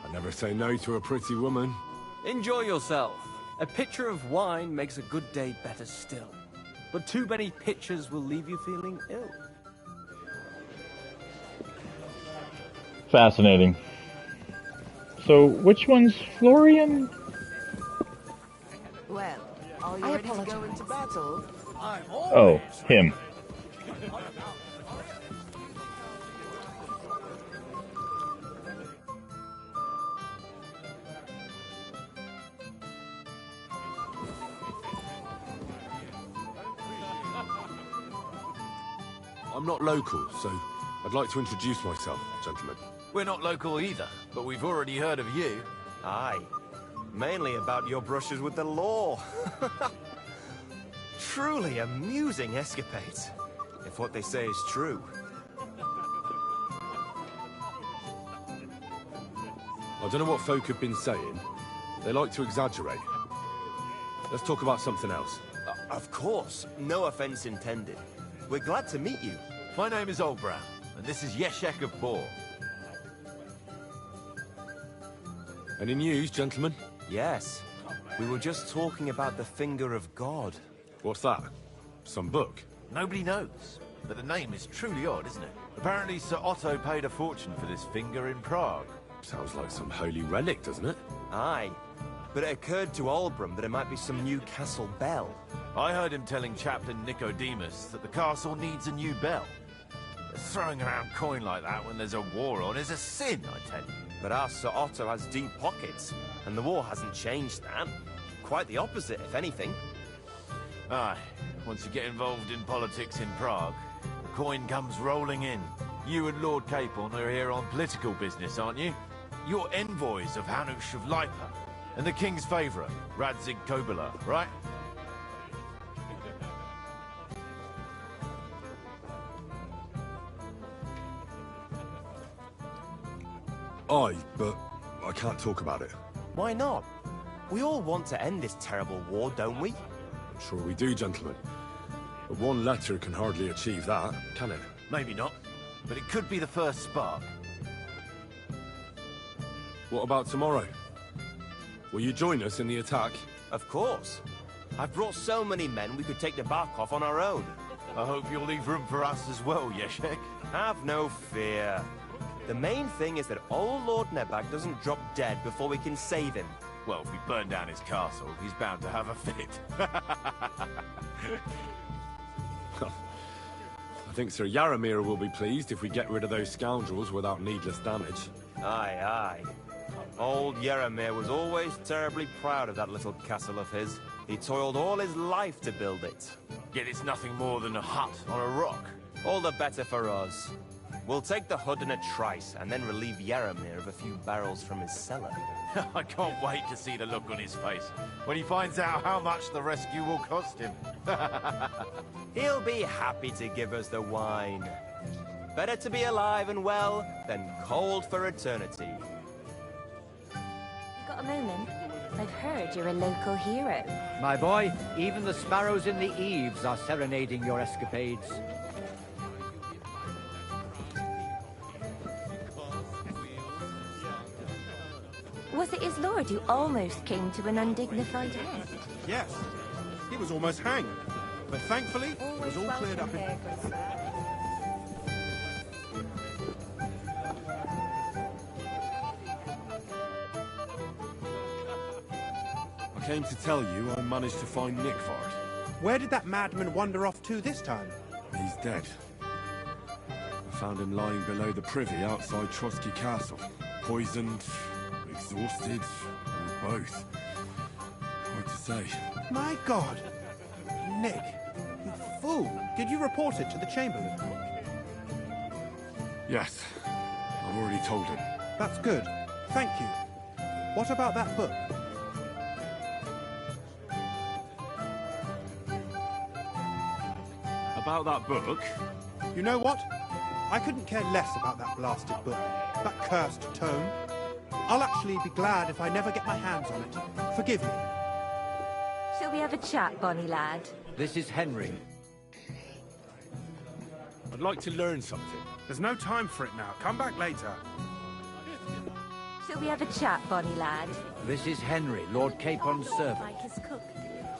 Speaker 2: I Never say no to a pretty woman.
Speaker 4: Enjoy yourself. A pitcher of wine makes a good day better still. But too many pitchers will leave you feeling ill.
Speaker 1: Fascinating. So, which one's Florian?
Speaker 21: Well, are you ready to go into battle?
Speaker 1: Oh, him.
Speaker 2: I'm not local, so I'd like to introduce myself, gentlemen.
Speaker 5: We're not local either, but we've already heard of you.
Speaker 4: Aye. Mainly about your brushes with the law. Truly amusing escapades, if what they say is true.
Speaker 2: I don't know what folk have been saying. They like to exaggerate. Let's talk about something else.
Speaker 4: Of course, no offense intended. We're glad to meet you.
Speaker 5: My name is Oldbrow, and this is Yeshek of Boar.
Speaker 2: Any news, gentlemen?
Speaker 4: Yes. We were just talking about the Finger of God.
Speaker 2: What's that? Some book?
Speaker 5: Nobody knows, but the name is truly odd, isn't it? Apparently Sir Otto paid a fortune for this finger in Prague.
Speaker 2: Sounds like some holy relic, doesn't it?
Speaker 4: Aye. But it occurred to Albram that it might be some new castle bell.
Speaker 5: I heard him telling Chaplain Nicodemus that the castle needs a new bell. Throwing around coin like that when there's a war on is a sin, I tell you.
Speaker 4: But our Sir Otto has deep pockets, and the war hasn't changed that. Quite the opposite, if anything.
Speaker 5: Aye, once you get involved in politics in Prague, the coin comes rolling in. You and Lord Capon are here on political business, aren't you? You're envoys of Hanush of Lipa, and the king's favourite, Radzig Kobyla, right?
Speaker 2: Aye, but I can't talk about it.
Speaker 4: Why not? We all want to end this terrible war, don't we?
Speaker 2: I'm sure we do, gentlemen. But one letter can hardly achieve that, can it?
Speaker 5: Maybe not, but it could be the first spark.
Speaker 2: What about tomorrow? Will you join us in the attack?
Speaker 4: Of course. I've brought so many men we could take the bark off on our own.
Speaker 5: I hope you'll leave room for us as well, Yeshek.
Speaker 4: Have no fear. The main thing is that old Lord Nebak doesn't drop dead before we can save him.
Speaker 5: Well, if we burn down his castle, he's bound to have a fit.
Speaker 2: I think Sir Yaramir will be pleased if we get rid of those scoundrels without needless damage.
Speaker 4: Aye, aye. Old Yaramir was always terribly proud of that little castle of his. He toiled all his life to build it.
Speaker 5: Yet it's nothing more than a hut on a rock.
Speaker 4: All the better for us. We'll take the hood in a trice, and then relieve Yaramir of a few barrels from his cellar.
Speaker 5: I can't wait to see the look on his face when he finds out how much the rescue will cost him.
Speaker 4: He'll be happy to give us the wine. Better to be alive and well than cold for eternity.
Speaker 17: Got a moment? I've heard you're a local hero.
Speaker 13: My boy, even the sparrows in the eaves are serenading your escapades.
Speaker 17: Was it his lord who almost came to an undignified end?
Speaker 12: Yes. He was almost hanged. But thankfully, it was all cleared up in...
Speaker 2: I came to tell you I managed to find Nickford.
Speaker 12: Where did that madman wander off to this time?
Speaker 2: He's dead. I found him lying below the privy outside Trotsky Castle. Poisoned, exhausted, or both. Hard to say.
Speaker 12: My God! Nick, you fool! Did you report it to the Chamberlain?
Speaker 2: Yes. I've already told him.
Speaker 12: That's good. Thank you. What about that book?
Speaker 2: About that book?
Speaker 12: You know what? I couldn't care less about that blasted book. That cursed tome. I'll actually be glad if I never get my hands on it. Forgive me.
Speaker 17: Shall we have a chat, bonny lad?
Speaker 13: This is Henry.
Speaker 2: I'd like to learn something.
Speaker 12: There's no time for it now. Come back later.
Speaker 17: Shall Shall we have a chat, bonny lad?
Speaker 11: This is Henry, Lord Capon's servant.
Speaker 10: Like his cook.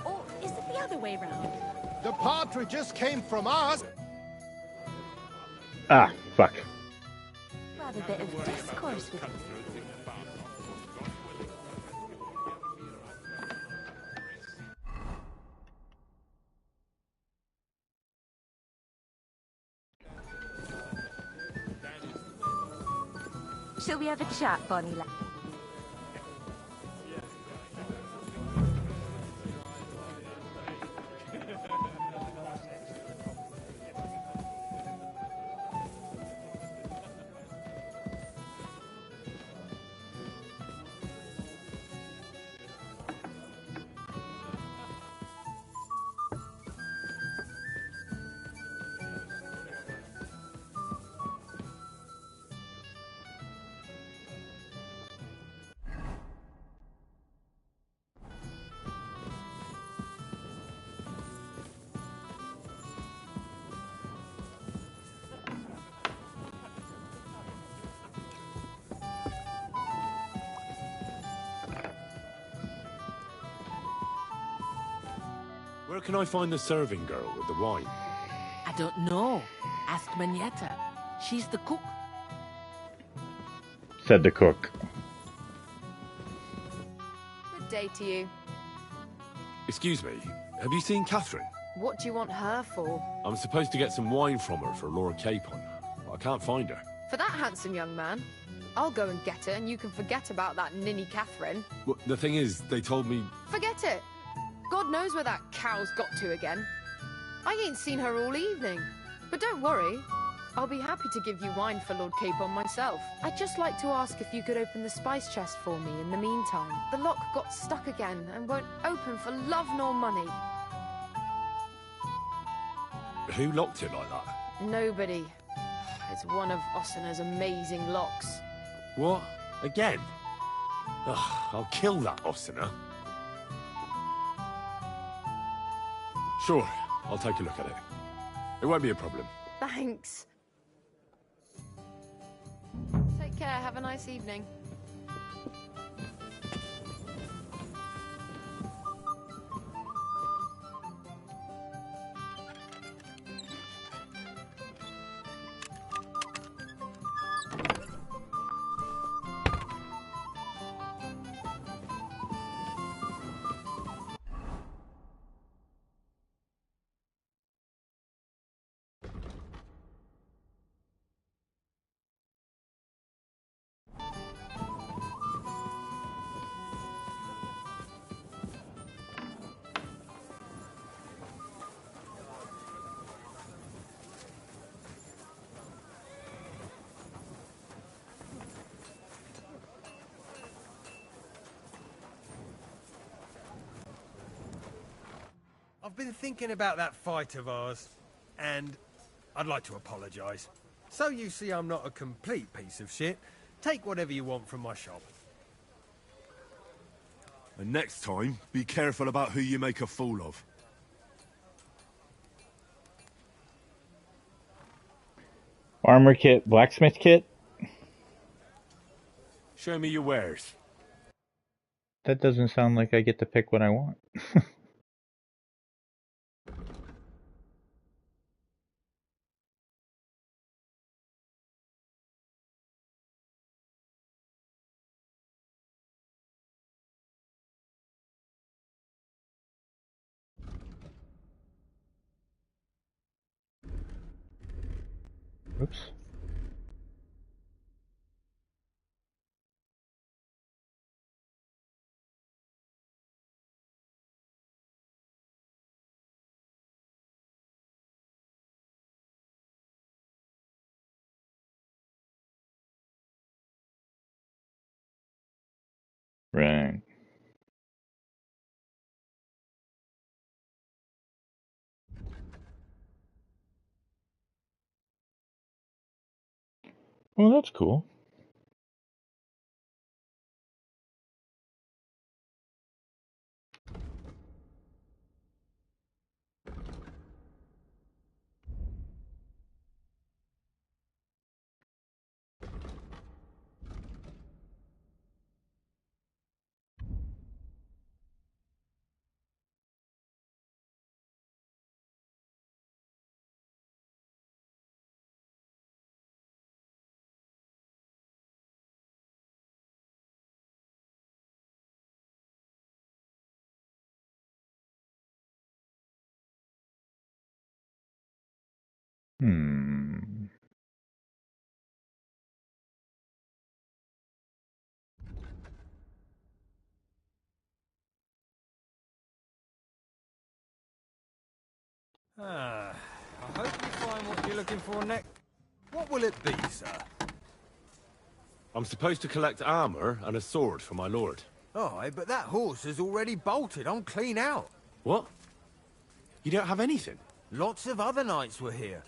Speaker 10: Or is it the other way round?
Speaker 18: The partridges came from us.
Speaker 1: Ah, fuck.
Speaker 17: We'll have a bit of discourse with you. Shall we have a chat, bonny lad?
Speaker 2: Where can I find the serving girl with the wine?
Speaker 6: I don't know. Ask Manietta. She's the cook.
Speaker 1: Said the cook.
Speaker 9: Good day to you.
Speaker 2: Excuse me, have you seen Catherine?
Speaker 9: What do you want her for?
Speaker 2: I'm supposed to get some wine from her for Lord Capon. I can't find her.
Speaker 9: For that handsome young man? I'll go and get her, and you can forget about that ninny Catherine.
Speaker 2: Well, the thing is, they told me...
Speaker 9: Forget it! God knows where that cow's got to again. I ain't seen her all evening. But don't worry, I'll be happy to give you wine for Lord Capon myself. I'd just like to ask if you could open the spice chest for me in the meantime. The lock got stuck again and won't open for love nor money.
Speaker 2: Who locked it like that?
Speaker 9: Nobody. It's one of Ossina's amazing locks.
Speaker 2: What? Again? Ugh, I'll kill that Ossina. Sure, I'll take a look at it. It won't be a problem.
Speaker 9: Thanks. Take care, have a nice evening.
Speaker 22: I've been thinking about that fight of ours, and I'd like to apologise. So you see I'm not a complete piece of shit. Take whatever you want from my shop.
Speaker 2: And next time, be careful about who you make a fool of.
Speaker 1: Armor kit, blacksmith kit?
Speaker 2: Show me your wares.
Speaker 1: That doesn't sound like I get to pick what I want. Oops. Right. Well, that's cool. Hmm.
Speaker 22: I hope you find what you're looking for next. What will it be, sir?
Speaker 2: I'm supposed to collect armor and a sword for my lord.
Speaker 22: Aye, but that horse is already bolted. I'm clean out.
Speaker 2: What? You don't have anything?
Speaker 22: Lots of other knights were here.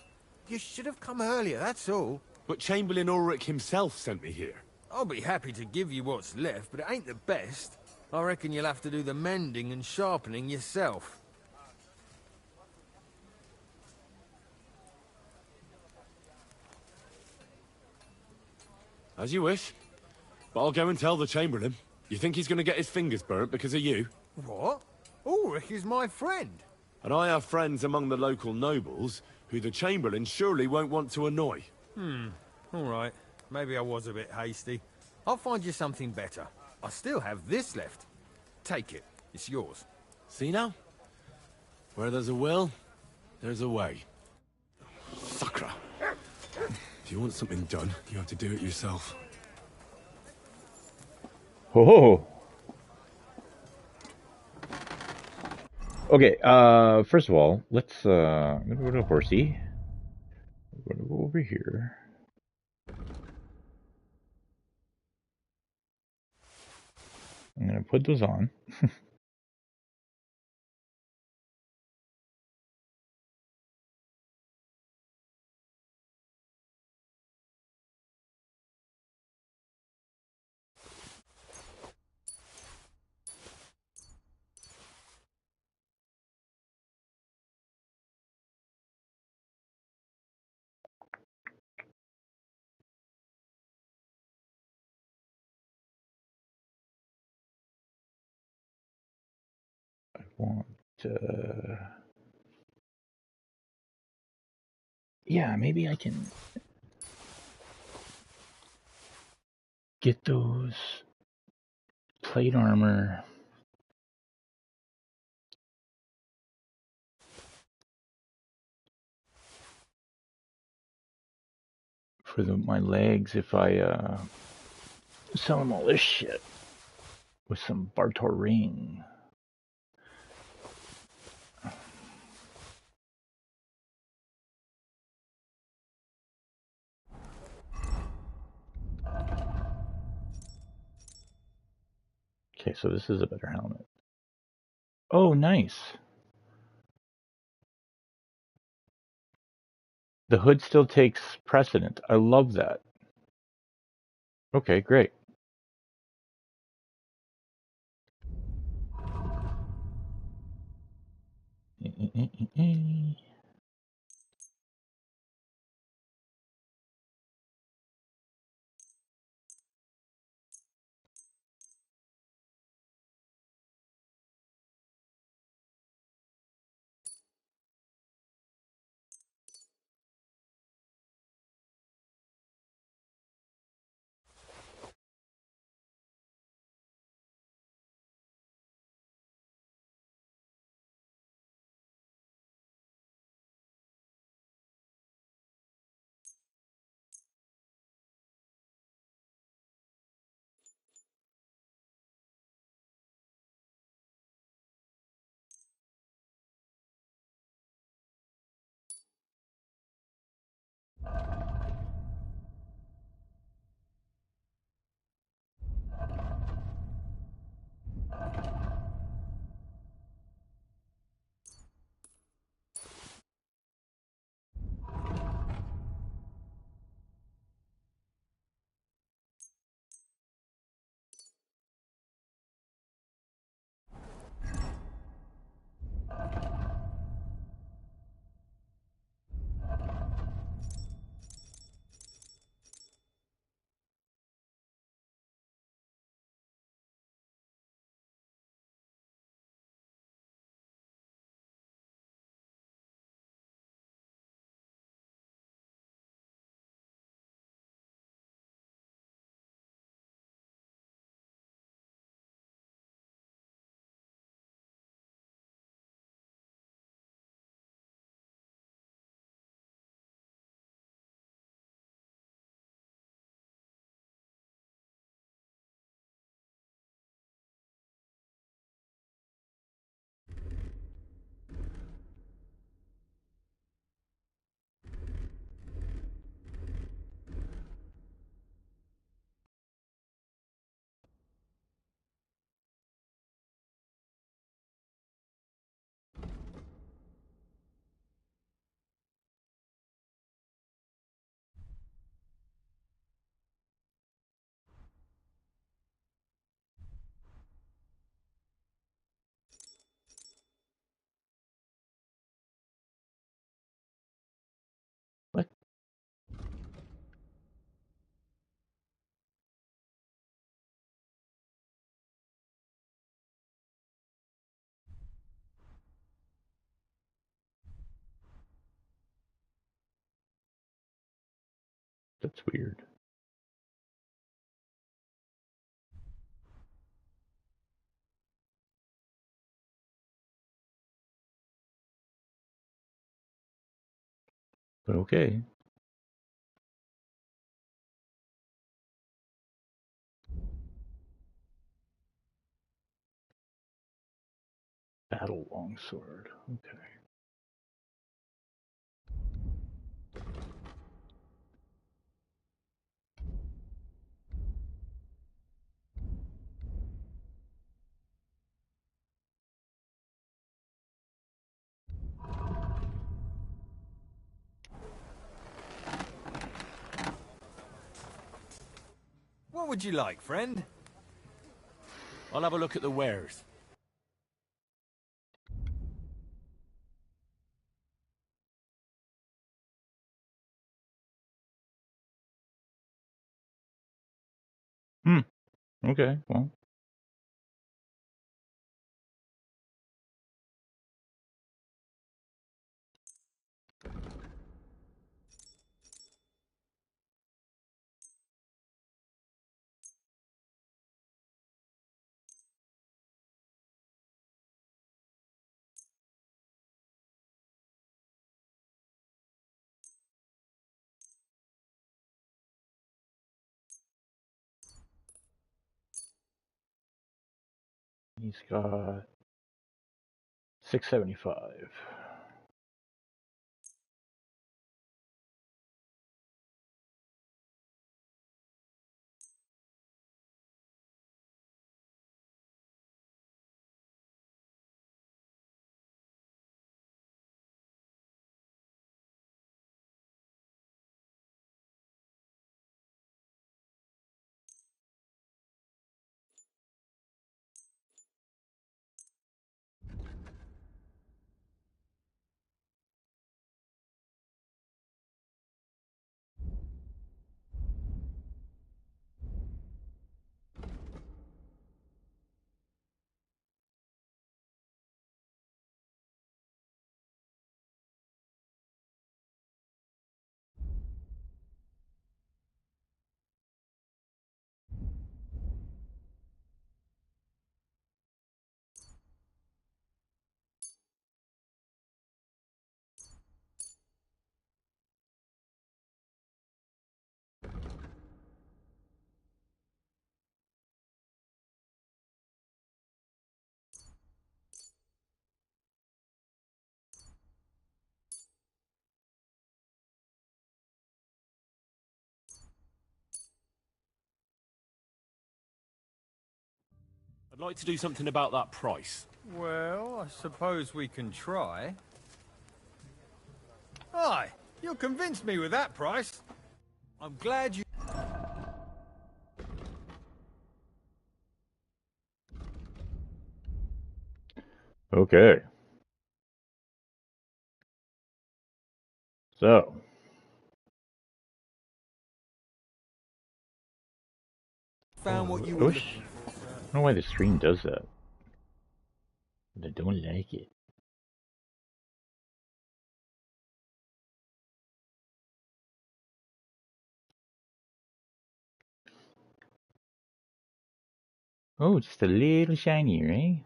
Speaker 22: You should have come earlier, that's all.
Speaker 2: But Chamberlain Ulrich himself sent me here.
Speaker 22: I'll be happy to give you what's left, but it ain't the best. I reckon you'll have to do the mending and sharpening yourself.
Speaker 2: As you wish. But I'll go and tell the Chamberlain. You think he's going to get his fingers burnt because of you?
Speaker 22: What? Ulrich is my friend.
Speaker 2: And I have friends among the local nobles who the Chamberlain surely won't want to annoy.
Speaker 22: All right. Maybe I was a bit hasty. I'll find you something better. I still have this left. Take it. It's yours.
Speaker 2: See now? Where there's a will, there's a way. Sakra. If you want something done, you have to do it yourself.
Speaker 1: Oh. Okay, first of all, let's, I'm gonna go to horsey. We're gonna go over here. I'm gonna put those on. I want, yeah, maybe I can get those plate armor. For my legs if I sell them all this shit with some Bartor ring. Okay, so this is a better helmet. Oh, nice. The hood still takes precedent. I love that. Okay, great. That's weird. But okay. Battle longsword. Okay.
Speaker 3: What would you like, friend? I'll have a look at the wares.
Speaker 1: Okay, well. He's got 675.
Speaker 14: I'd like to do something about that price.
Speaker 3: Well, I suppose we can try. Aye, you'll convince me with that price. I'm glad you...
Speaker 1: Okay. So.
Speaker 3: Found what you
Speaker 1: I
Speaker 3: were
Speaker 1: wish...
Speaker 3: looking for.
Speaker 1: I don't know why the stream does that. But I don't like it. Oh, just a little shinier, eh?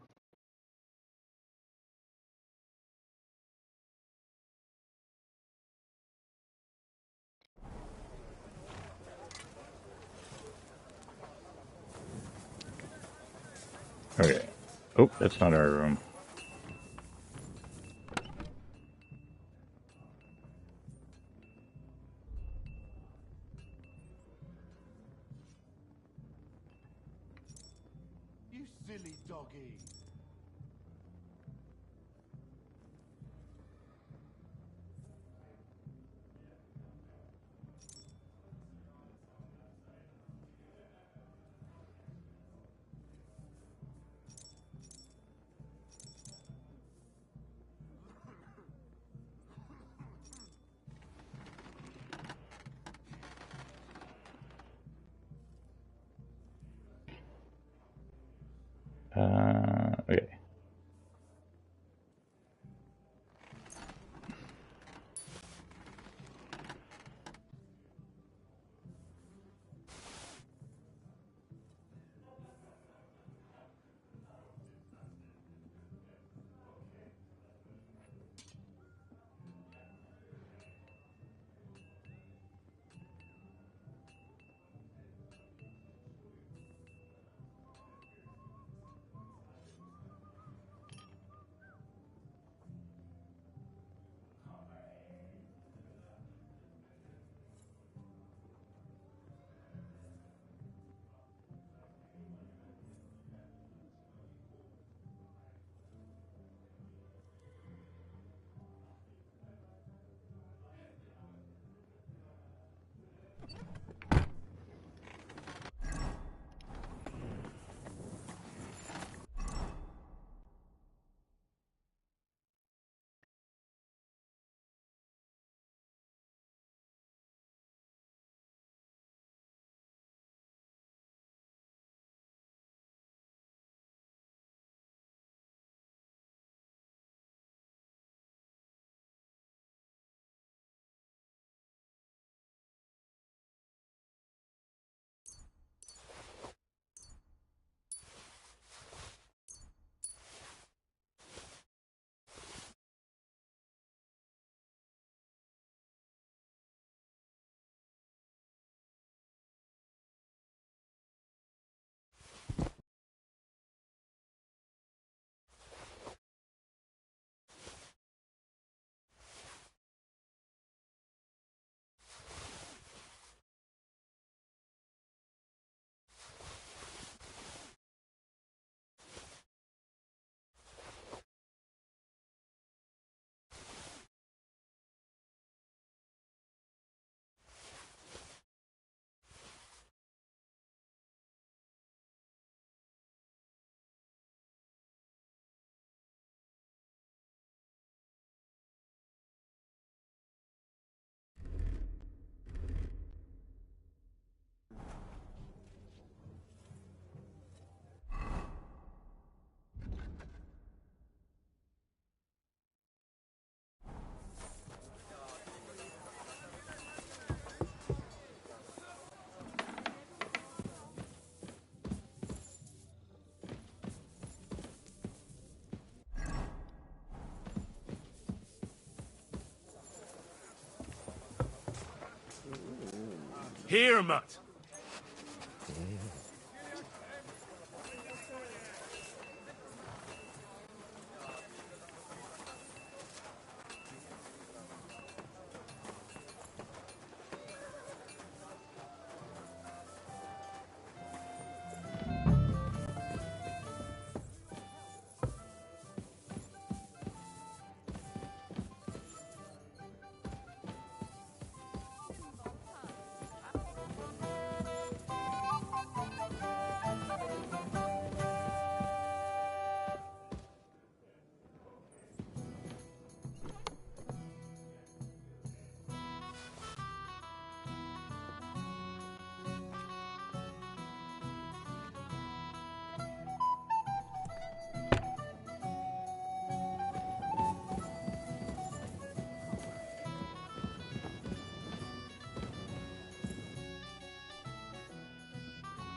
Speaker 1: Okay. Oh, that's not our room.
Speaker 7: You silly doggy.
Speaker 2: Here, Mutt.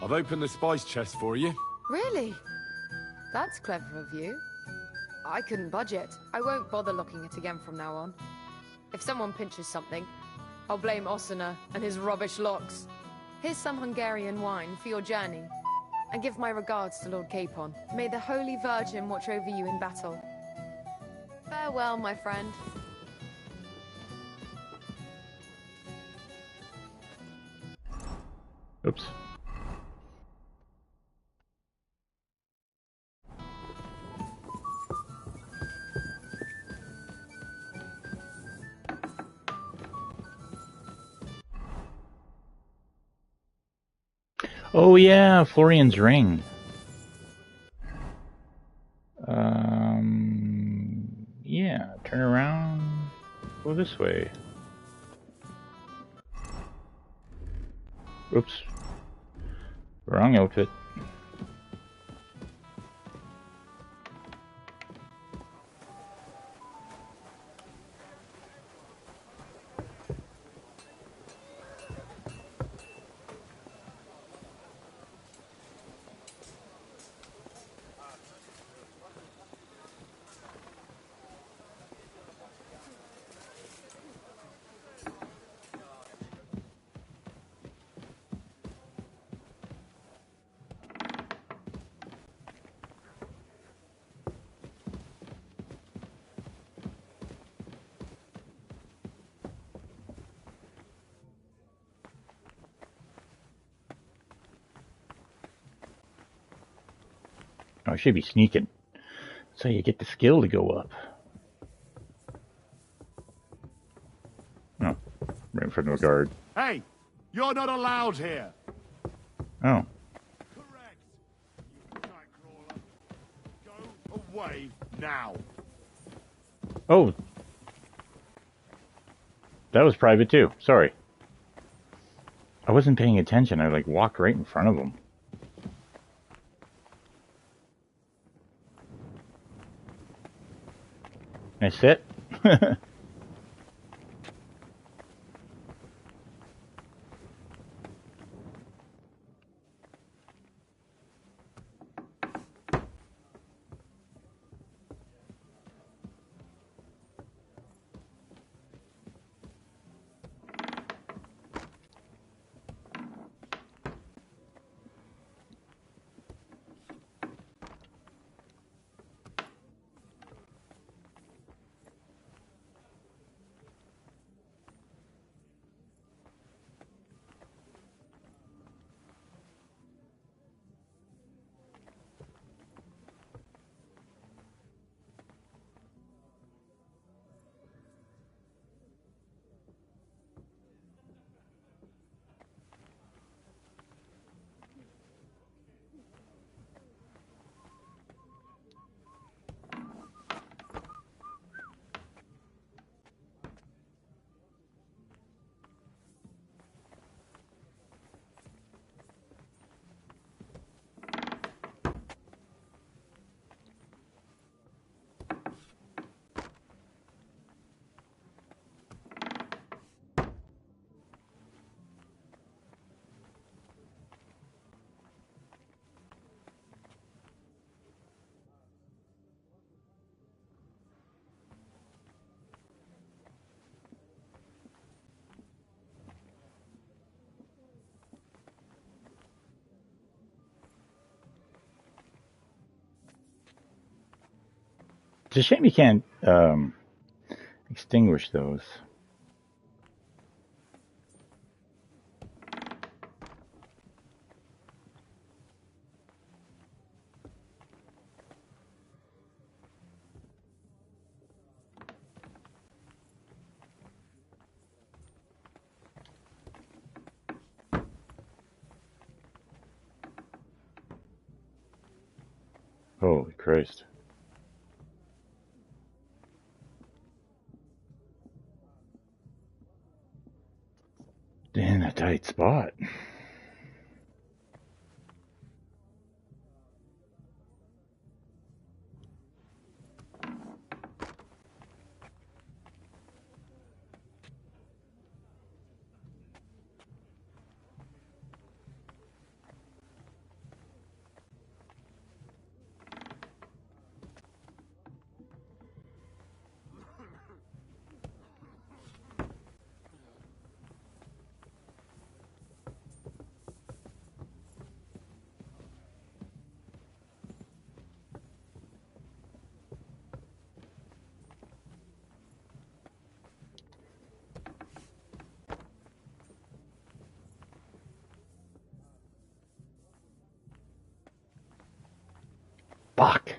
Speaker 2: I've opened the spice chest for you.
Speaker 9: Really? That's clever of you. I couldn't budget. I won't bother locking it again from now on. If someone pinches something, I'll blame Osina and his rubbish locks. Here's some Hungarian wine for your journey. And give my regards to Lord Capon. May the Holy Virgin watch over you in battle. Farewell, my friend.
Speaker 1: Oops. Oh yeah, Florian's ring. Yeah, turn around, go this way. Oops. Wrong outfit. Oh, I should be sneaking. So you get the skill to go up. Oh, right in front of a guard.
Speaker 2: Hey, you're not allowed here.
Speaker 1: Oh.
Speaker 2: Correct. You nightcrawler. Go away now.
Speaker 1: Oh. That was private too. Sorry. I wasn't paying attention. I like walked right in front of him. Can I sit? It's a shame you can't extinguish those. Holy Christ. In a tight spot. Fuck.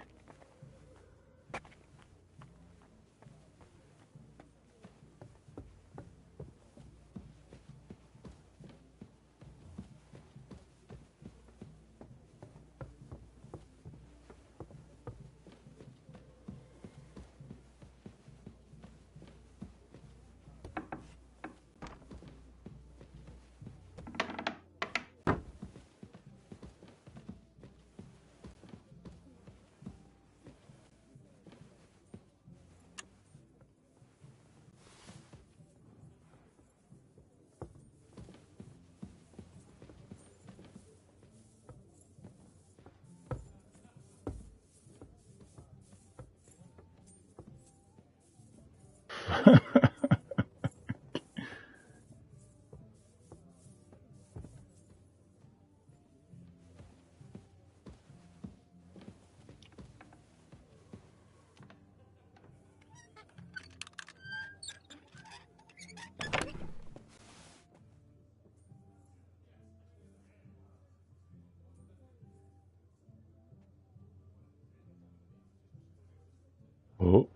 Speaker 1: Oh,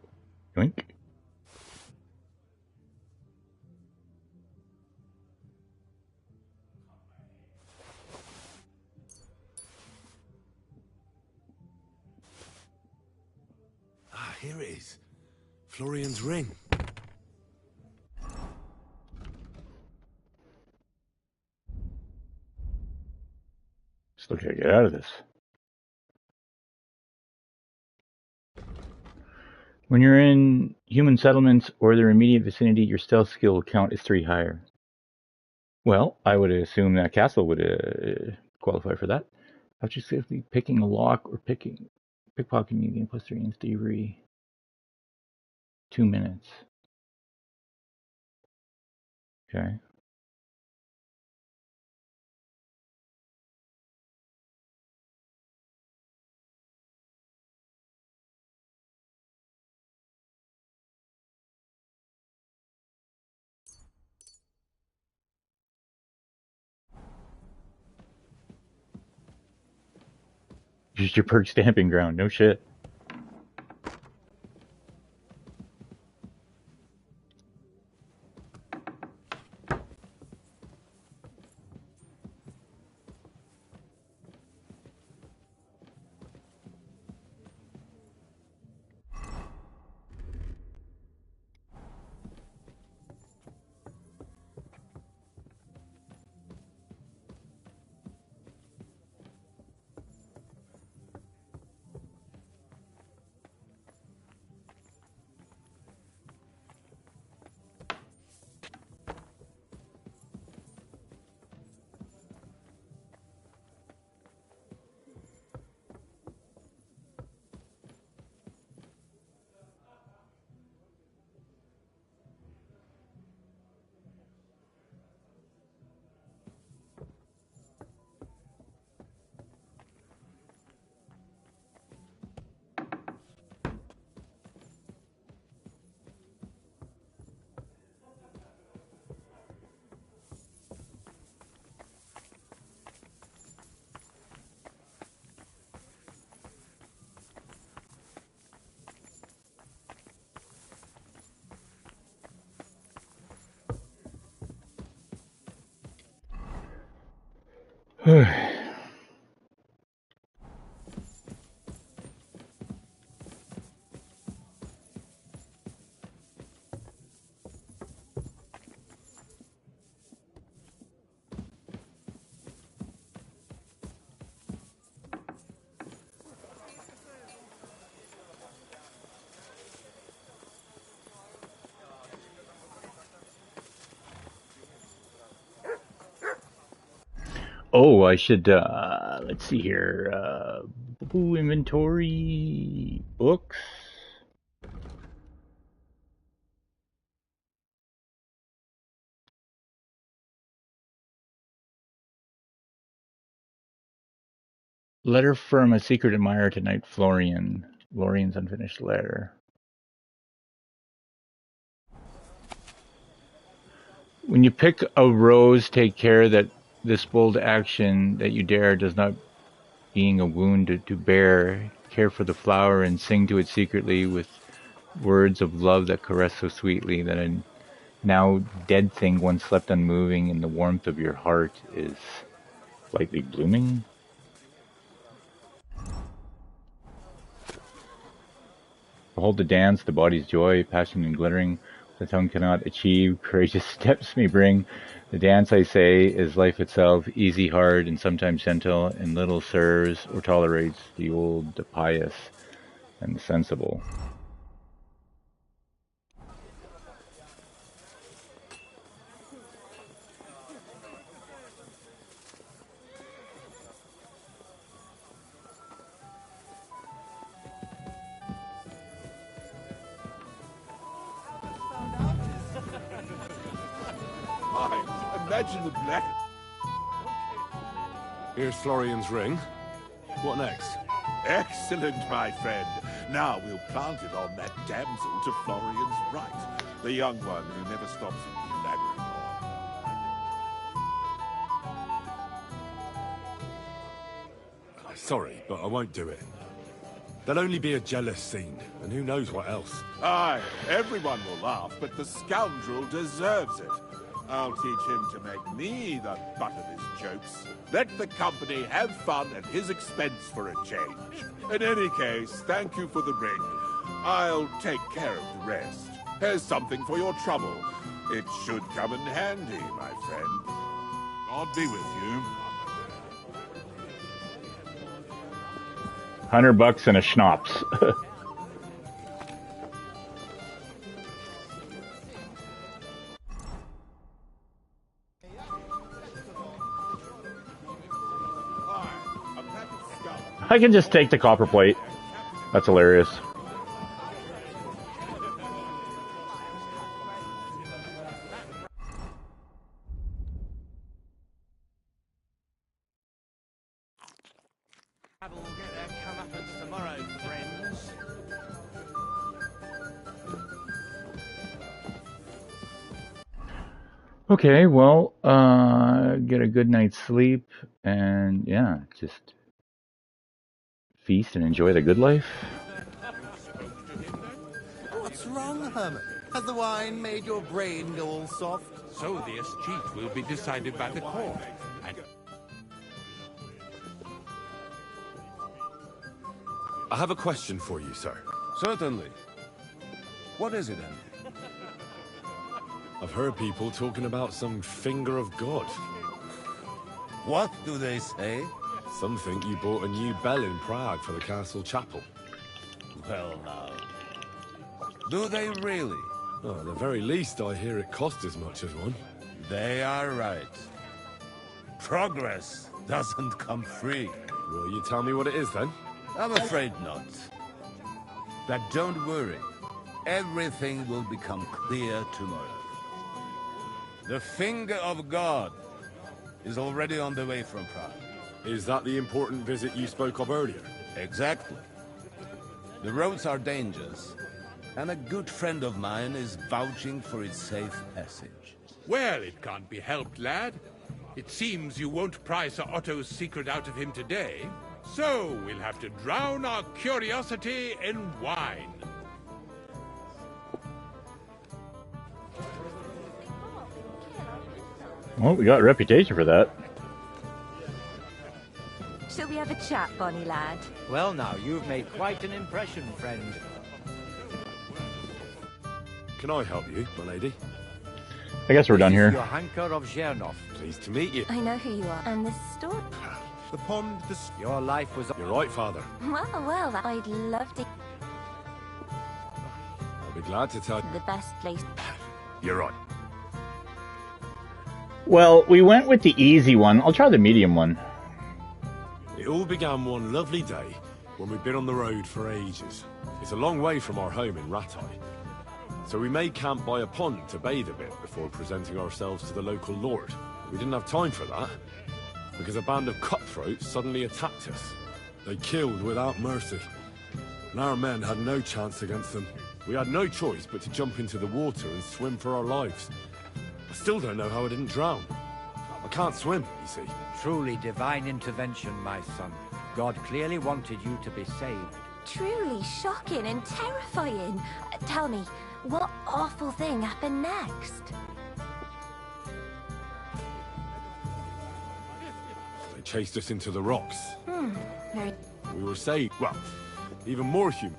Speaker 1: yoink.
Speaker 2: Ah, here it is. Florian's ring.
Speaker 1: Just look to get out of this. When you're in human settlements or their immediate vicinity, your stealth skill count is 3 higher. Well, I would assume that castle would qualify for that. After safely picking a lock or pickpocketing, you gain +3 in thievery. 2 minutes. Okay. Use your perk stamping ground. No shit. Oh, I should, let's see here. Inventory, books. Letter from a secret admirer to Knight Florian. Florian's unfinished letter. When you pick a rose, take care that this bold action that you dare does not being a wound to bear. Care for the flower and sing to it secretly with words of love that caress so sweetly that a now dead thing once slept unmoving in the warmth of your heart is lightly blooming. Behold the dance, the body's joy, passion and glittering, the tongue cannot achieve, courageous steps may bring. The dance, I say, is life itself, easy, hard, and sometimes gentle, and little serves or tolerates the old, the pious, and the sensible.
Speaker 19: Imagine the black...
Speaker 2: Here's Florian's ring. What next?
Speaker 19: Excellent, my friend. Now we'll plant it on that damsel to Florian's right. The young one who never stops blabbering on.
Speaker 2: Sorry, but I won't do it. There'll only be a jealous scene, and who knows what else.
Speaker 19: Aye, everyone will laugh, but the scoundrel deserves it. I'll teach him to make me the butt of his jokes. Let the company have fun at his expense for a change. In any case, thank you for the ring. I'll take care of the rest. Here's something for your trouble. It should come in handy, my friend. God be with you.
Speaker 1: $100 and a schnapps. I can just take the copper plate. That's hilarious. Okay, well, get a good night's sleep, and yeah, just feast and enjoy the good life.
Speaker 15: What's wrong, Herman? Has the wine made your brain go all soft?
Speaker 11: So the escheat will be decided by the court. And
Speaker 2: I have a question for you, sir.
Speaker 16: Certainly. What is it, then?
Speaker 2: I've heard people talking about some finger of God.
Speaker 16: What do they say?
Speaker 2: Some think you bought a new bell in Prague for the castle chapel.
Speaker 16: Well, now. Do they really?
Speaker 2: Oh, at the very least, I hear it cost as much as one.
Speaker 16: They are right. Progress doesn't come free.
Speaker 2: Will you tell me what it is, then?
Speaker 16: I'm afraid not. But don't worry. Everything will become clear tomorrow. The finger of God is already on the way from Prague.
Speaker 2: Is that the important visit you spoke of earlier?
Speaker 16: Exactly. The roads are dangerous, and a good friend of mine is vouching for its safe passage.
Speaker 11: well, it can't be helped, lad. It seems you won't pry Sir Otto's secret out of him today, so we'll have to drown our curiosity in wine.
Speaker 1: Well, we got a reputation for that.
Speaker 17: Shall we have a chat, bonny lad?
Speaker 13: Well now, you've made quite an impression, friend.
Speaker 2: Can I help you, my lady?
Speaker 1: I guess we're done
Speaker 13: This is
Speaker 1: here.
Speaker 13: your Hanker of Zhernov.
Speaker 2: Pleased to meet you.
Speaker 17: I know who you are. And this store?
Speaker 12: The pond,
Speaker 13: Your life was...
Speaker 2: You're right, Father.
Speaker 17: Well, I'd love to...
Speaker 2: I'll be glad to tell you.
Speaker 17: The best place.
Speaker 2: You're right.
Speaker 1: Well, we went with the easy one. I'll try the medium one.
Speaker 2: It all began one lovely day when we'd been on the road for ages. It's a long way from our home in Ratai. So we made camp by a pond to bathe a bit before presenting ourselves to the local lord. We didn't have time for that, because a band of cutthroats suddenly attacked us. They killed without mercy, and our men had no chance against them. We had no choice but to jump into the water and swim for our lives. I still don't know how I didn't drown. I can't swim, you see.
Speaker 13: Truly divine intervention, my son. God clearly wanted you to be saved.
Speaker 17: Truly shocking and terrifying. Tell me, what awful thing happened next?
Speaker 2: They chased us into the rocks.
Speaker 17: Very...
Speaker 2: We were saved. Well, even more human.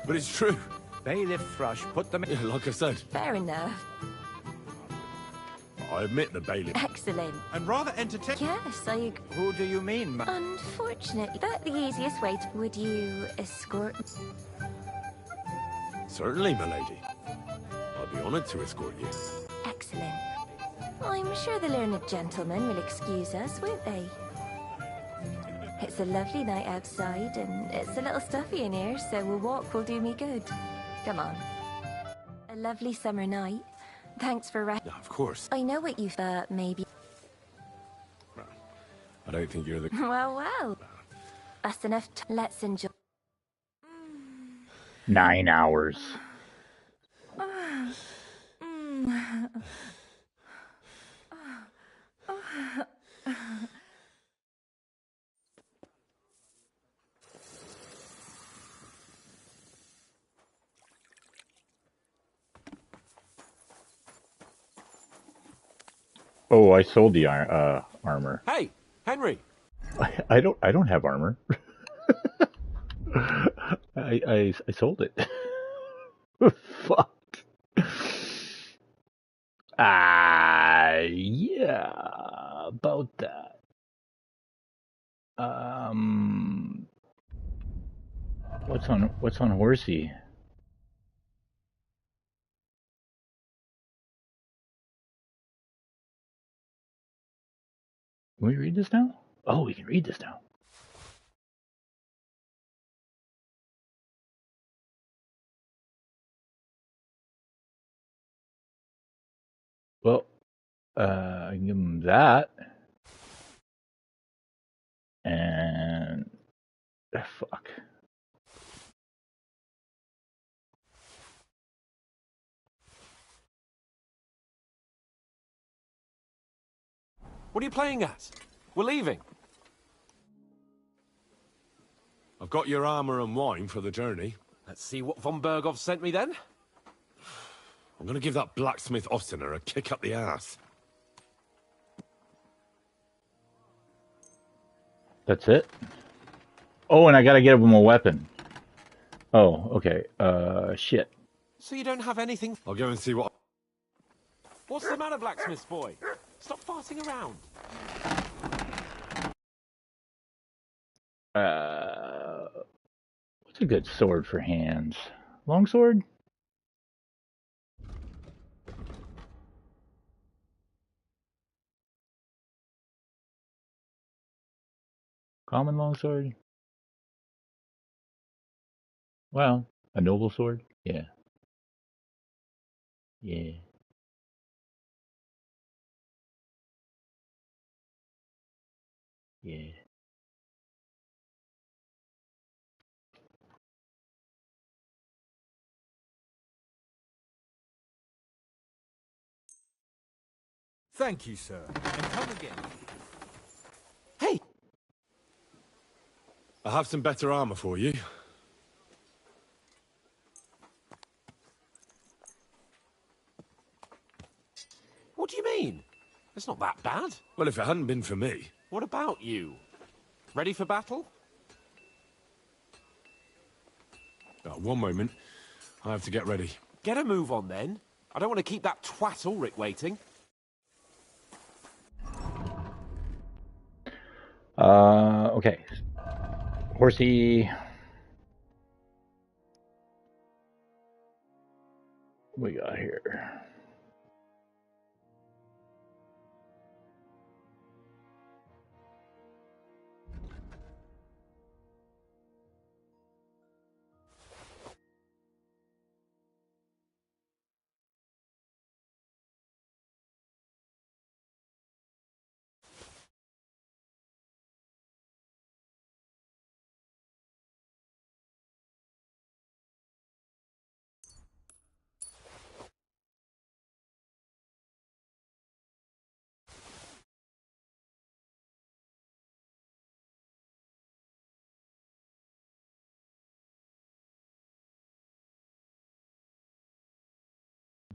Speaker 2: But it's true.
Speaker 13: Bailiff Thrush put them in...
Speaker 2: Yeah, like I said.
Speaker 17: Fair enough.
Speaker 2: I admit the bailiff.
Speaker 17: Excellent.
Speaker 12: And rather entertaining.
Speaker 17: Yes, I agree.
Speaker 13: Who do you mean, ma...
Speaker 17: Unfortunately, but the easiest way to... Would you escort...
Speaker 2: Certainly, my lady. I'd be honoured to escort you.
Speaker 17: Excellent. I'm sure the learned gentlemen will excuse us, won't they? It's a lovely night outside, and it's a little stuffy in here, so a walk will do me good. Come on. A lovely summer night. Thanks for
Speaker 2: Yeah, of course.
Speaker 17: I know what you've, maybe...
Speaker 2: I don't think you're the...
Speaker 17: Well. That's enough. Let's enjoy...
Speaker 1: 9 hours. Oh, I sold the armor.
Speaker 14: Hey, Henry.
Speaker 1: I don't have armor. I sold it. Fuck. Yeah, about that. What's on Horsey? Can we read this now? Oh, we can read this now. Well, I can give him that. And fuck.
Speaker 14: What are you playing at? We're leaving.
Speaker 2: I've got your armour and wine for the journey.
Speaker 14: Let's see what von Berghoff sent me then.
Speaker 2: I'm going to give that blacksmith Ostener a kick up the ass.
Speaker 1: That's it? Oh, and I gotta get him a weapon. Oh, okay. Shit.
Speaker 14: So you don't have anything?
Speaker 2: I'll go and see what...
Speaker 14: What's the matter, blacksmith boy? Stop farting around.
Speaker 1: What's a good sword for hands? Longsword? Common longsword? Well, a noble sword? Yeah. Yeah. Yeah.
Speaker 3: Thank you, sir. And come again.
Speaker 14: Hey!
Speaker 2: I have some better armour for you.
Speaker 14: What do you mean? It's not that bad.
Speaker 2: Well, if it hadn't been for me...
Speaker 14: What about you? Ready for battle?
Speaker 2: One moment. I have to get ready.
Speaker 14: Get a move on, then. I don't want to keep that twat Ulrich waiting.
Speaker 1: Okay. Horsey. What we got here?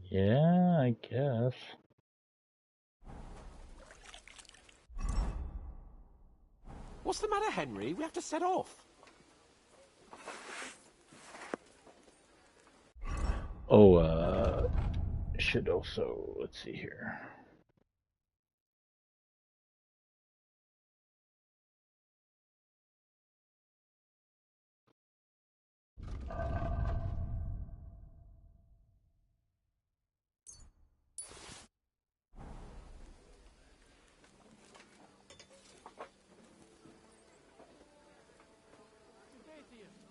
Speaker 1: Yeah, I guess.
Speaker 14: What's the matter, Henry? We have to set off.
Speaker 1: Oh, should also, let's see here.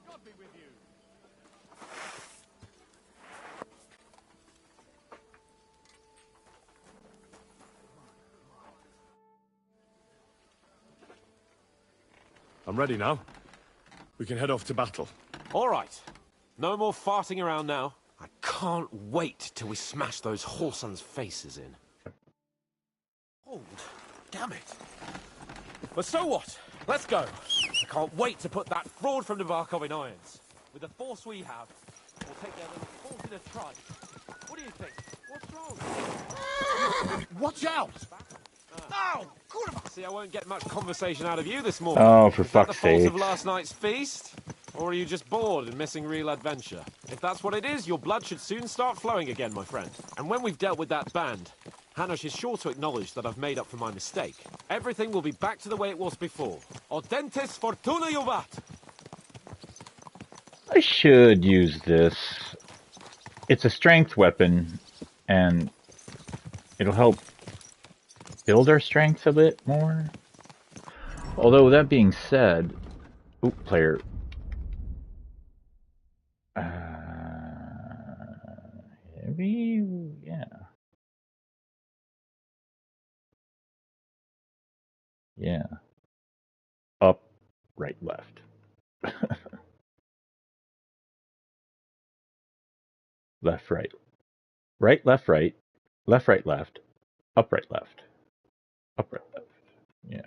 Speaker 13: God be with you.
Speaker 2: I'm ready now. We can head off to battle.
Speaker 14: All right. No more farting around now. I can't wait till we smash those whoresons' faces in. Hold. Damn it. But so what? Let's go. I can't wait to put that fraud from Navarkov in irons. With the force we have, we'll take their little fort in a trice. What do you think? What's wrong?
Speaker 13: Watch out!
Speaker 14: Oh, see, I won't get much conversation out of you this morning.
Speaker 1: Oh, for
Speaker 14: Is that the
Speaker 1: fuck's
Speaker 14: fault
Speaker 1: sake.
Speaker 14: of last night's feast? Or are you just bored and missing real adventure? If that's what it is, your blood should soon start flowing again, my friend. And when we've dealt with that band, Hanush is sure to acknowledge that I've made up for my mistake. Everything will be back to the way it was before. Audentes fortuna juvat!
Speaker 1: I should use this. It's a strength weapon, and it'll help build our strengths a bit more. Although, that being said... Oop, player. Heavy? Yeah. Yeah. Up, right, left. Left, right. Right, left, right. Left, right, left. Up, right, left. Up, right, left. Yeah.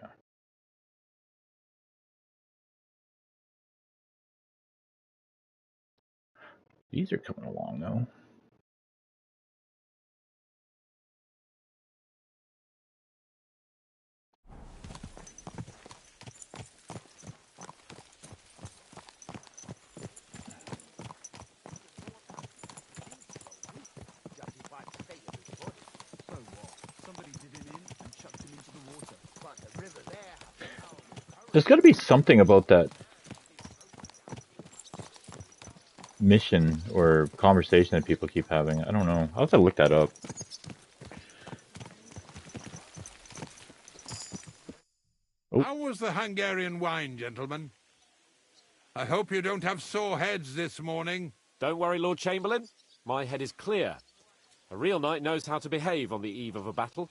Speaker 1: These are coming along, though. There's got to be something about that mission or conversation that people keep having. I don't know. I'll have to look that up.
Speaker 11: Oh. How was the Hungarian wine, gentlemen? I hope you don't have sore heads this morning.
Speaker 14: Don't worry, Lord Chamberlain. My head is clear. A real knight knows how to behave on the eve of a battle.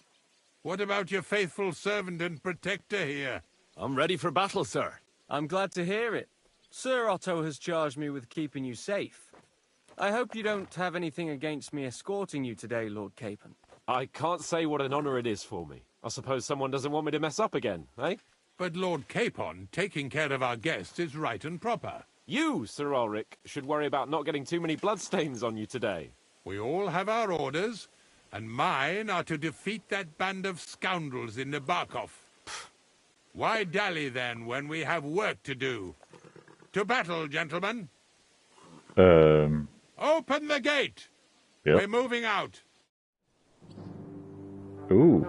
Speaker 11: What about your faithful servant and protector here?
Speaker 22: I'm ready for battle, sir. I'm glad to hear it. Sir Otto has charged me with keeping you safe. I hope you don't have anything against me escorting you today, Lord Capon.
Speaker 14: I can't say what an honor it is for me. I suppose someone doesn't want me to mess up again, eh?
Speaker 11: But Lord Capon, taking care of our guests is right and proper.
Speaker 14: You, Sir Ulrich, should worry about not getting too many bloodstains on you today.
Speaker 11: We all have our orders, and mine are to defeat that band of scoundrels in Nabarkov. Why dally then when we have work to do? To battle, gentlemen. Open the gate.
Speaker 1: Yep.
Speaker 11: We're moving out.
Speaker 1: Ooh.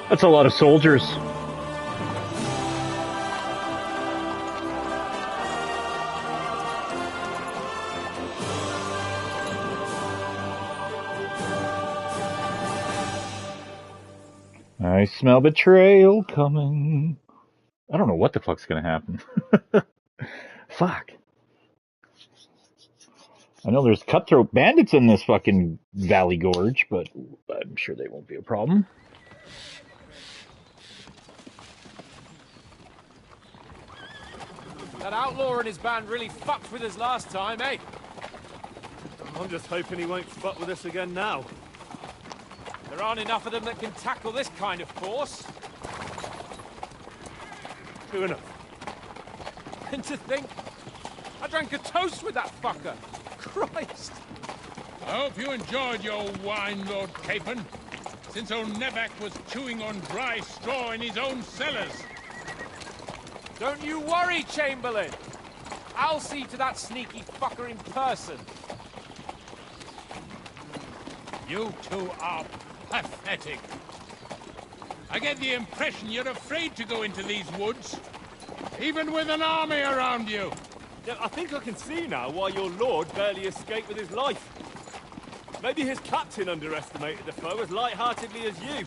Speaker 1: That's a lot of soldiers. I smell betrayal coming. I don't know what the fuck's gonna happen. Fuck. I know there's cutthroat bandits in this fucking Valley Gorge, but I'm sure they won't be a problem.
Speaker 3: That outlaw and his band really fucked with us last time, eh?
Speaker 8: I'm just hoping he won't fuck with us again now.
Speaker 3: There aren't enough of them that can tackle this kind of force.
Speaker 8: True enough.
Speaker 3: And to think, I drank a toast with that fucker. Christ.
Speaker 11: I hope you enjoyed your wine, Lord Capon, since old Nevac was chewing on dry straw in his own cellars.
Speaker 3: Don't you worry, Chamberlain. I'll see to that sneaky fucker in person.
Speaker 11: You two are pathetic. I get the impression you're afraid to go into these woods, even with an army around you.
Speaker 8: Yeah, I think I can see now why your lord barely escaped with his life. Maybe his captain underestimated the foe as light-heartedly as you.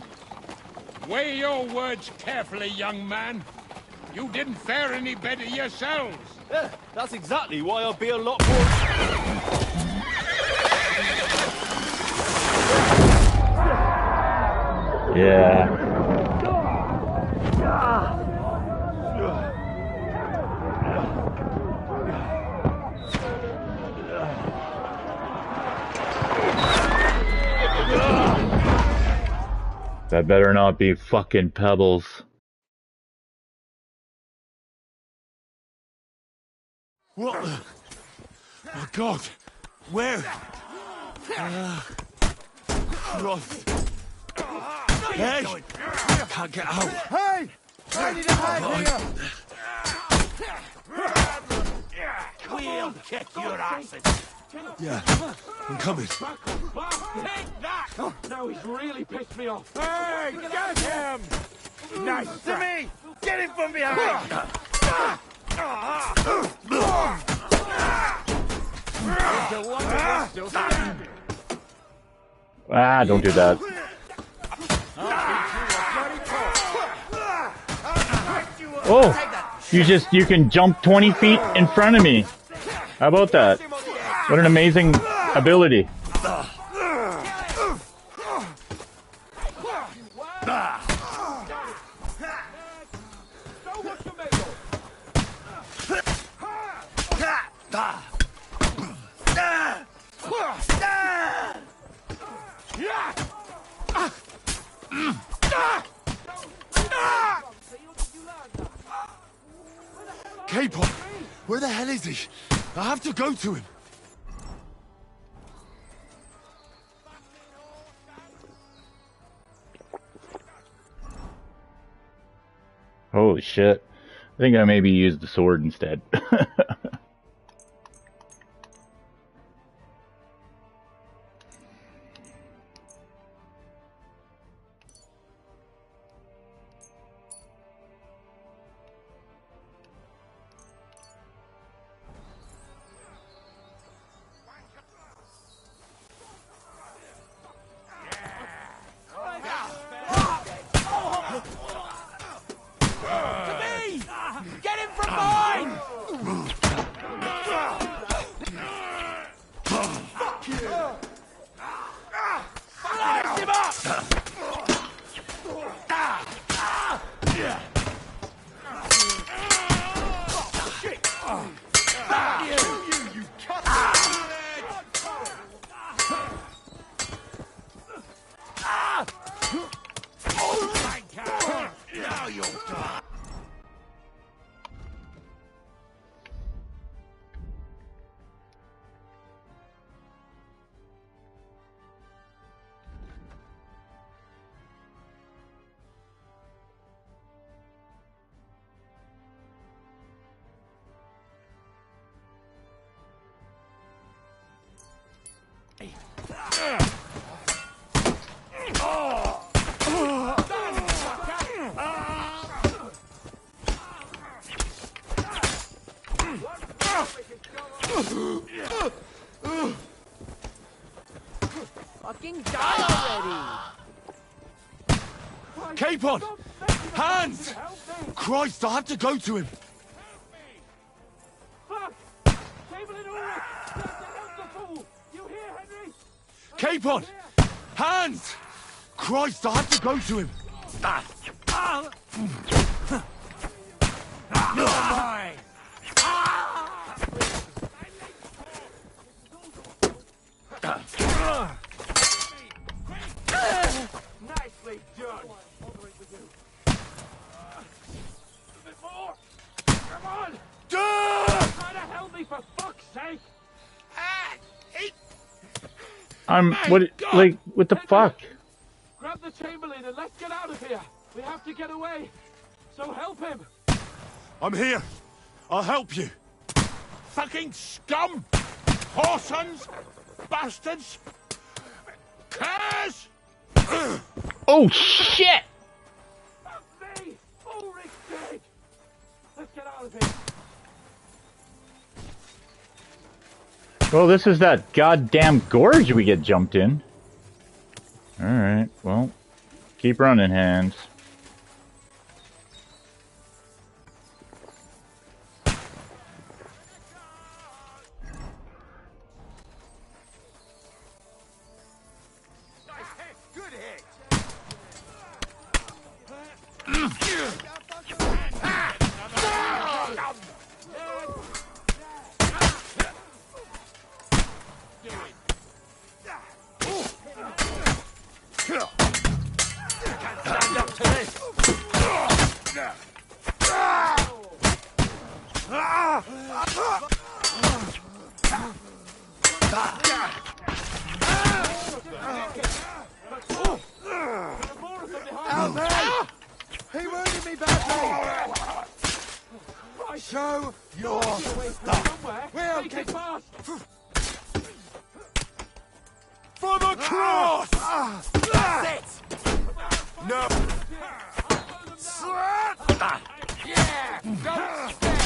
Speaker 11: Weigh your words carefully, young man. You didn't fare any better yourselves.
Speaker 8: Yeah, that's exactly why I'll be a lot more...
Speaker 1: Yeah. That better not be fucking pebbles.
Speaker 2: What the? Oh God! Where? Christ! Hey! Can't get out.
Speaker 7: Hey! I need a hand here!
Speaker 13: We'll kick your asses!
Speaker 2: Yeah, I'm coming.
Speaker 13: Take that! Now he's really pissed me off.
Speaker 7: Hey! Get him!
Speaker 13: Nice to me! Get him from behind!
Speaker 1: Ah, don't do that. Oh, you can jump 20 feet in front of me. How about that? What an amazing ability.
Speaker 2: Capon, where the hell is he? I have to go to him.
Speaker 1: Holy shit. I think I maybe used the sword instead.
Speaker 7: Slice him up! You cut now you'll die.
Speaker 3: Fucking die already!
Speaker 2: Capon! Hands! Christ, I have to go to him!
Speaker 3: Fuck! Chamberlain Ulrich! Help the fool! You hear, Henry?
Speaker 2: Capon! Hands! Christ, I have to go to him!
Speaker 7: Mine! Nicely done. A bit more. Come on. Try to help me for fuck's sake.
Speaker 1: What the fuck?
Speaker 3: Grab the Chamberlain and let's get out of here. We have to get away. So help him.
Speaker 2: I'm here. I'll help you.
Speaker 7: Fucking scum! Whoresons! Bastards! Curs!
Speaker 1: Oh shit!
Speaker 3: Fuck me! Ulrich's dead! Let's get out of here.
Speaker 1: Well, this is that goddamn gorge we get jumped in. Alright, well, keep running, hands.
Speaker 7: Good hit!
Speaker 3: Stand up to this!
Speaker 7: He wounded me badly! Show your stuff! We'll kick
Speaker 2: For the cross!
Speaker 7: That's it!
Speaker 2: No!
Speaker 7: Yeah! Don't stand!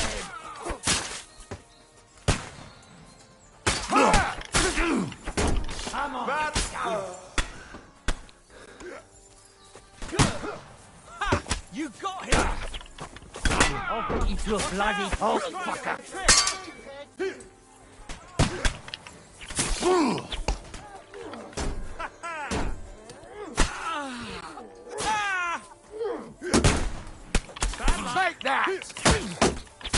Speaker 7: Come on!
Speaker 3: You got him! I'll put you to a bloody pulp, fucker!
Speaker 7: Take that!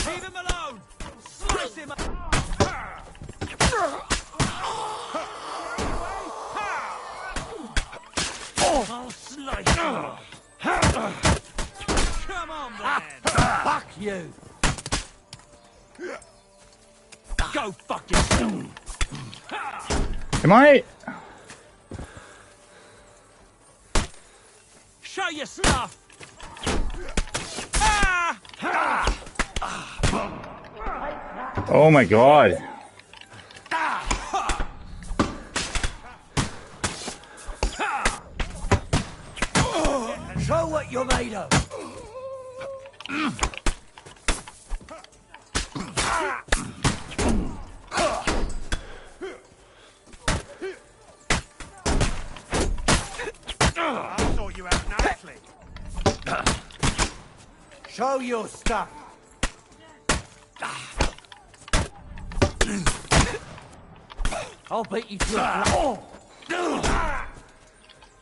Speaker 3: Leave him alone! Slice him up! I'll slice you! Come on, man!
Speaker 7: Fuck you!
Speaker 3: Go fuck yourself!
Speaker 1: Am I?
Speaker 3: Show your stuff!
Speaker 1: Oh my god.
Speaker 3: Show what you're made of!
Speaker 7: I'll sort you out nicely. Show your stuff.
Speaker 13: I'll beat you to a blow.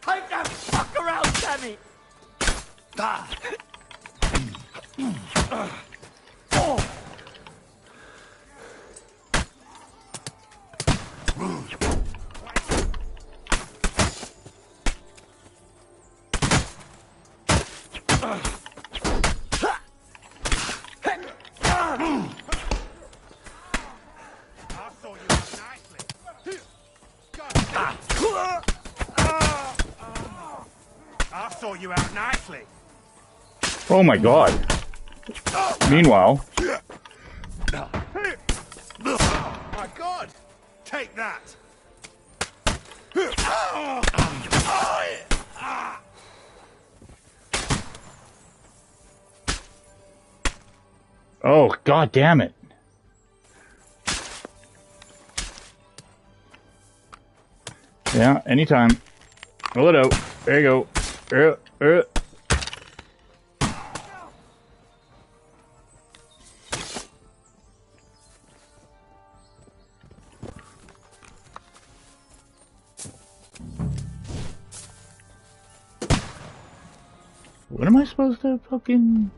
Speaker 13: Take that fucker out, Sammy!
Speaker 7: I saw you out nicely.
Speaker 1: Oh my god. Meanwhile.
Speaker 7: My God! Take that!
Speaker 1: Oh, god damn it. Yeah, anytime. Pull it out. There you go. What am I supposed to fucking...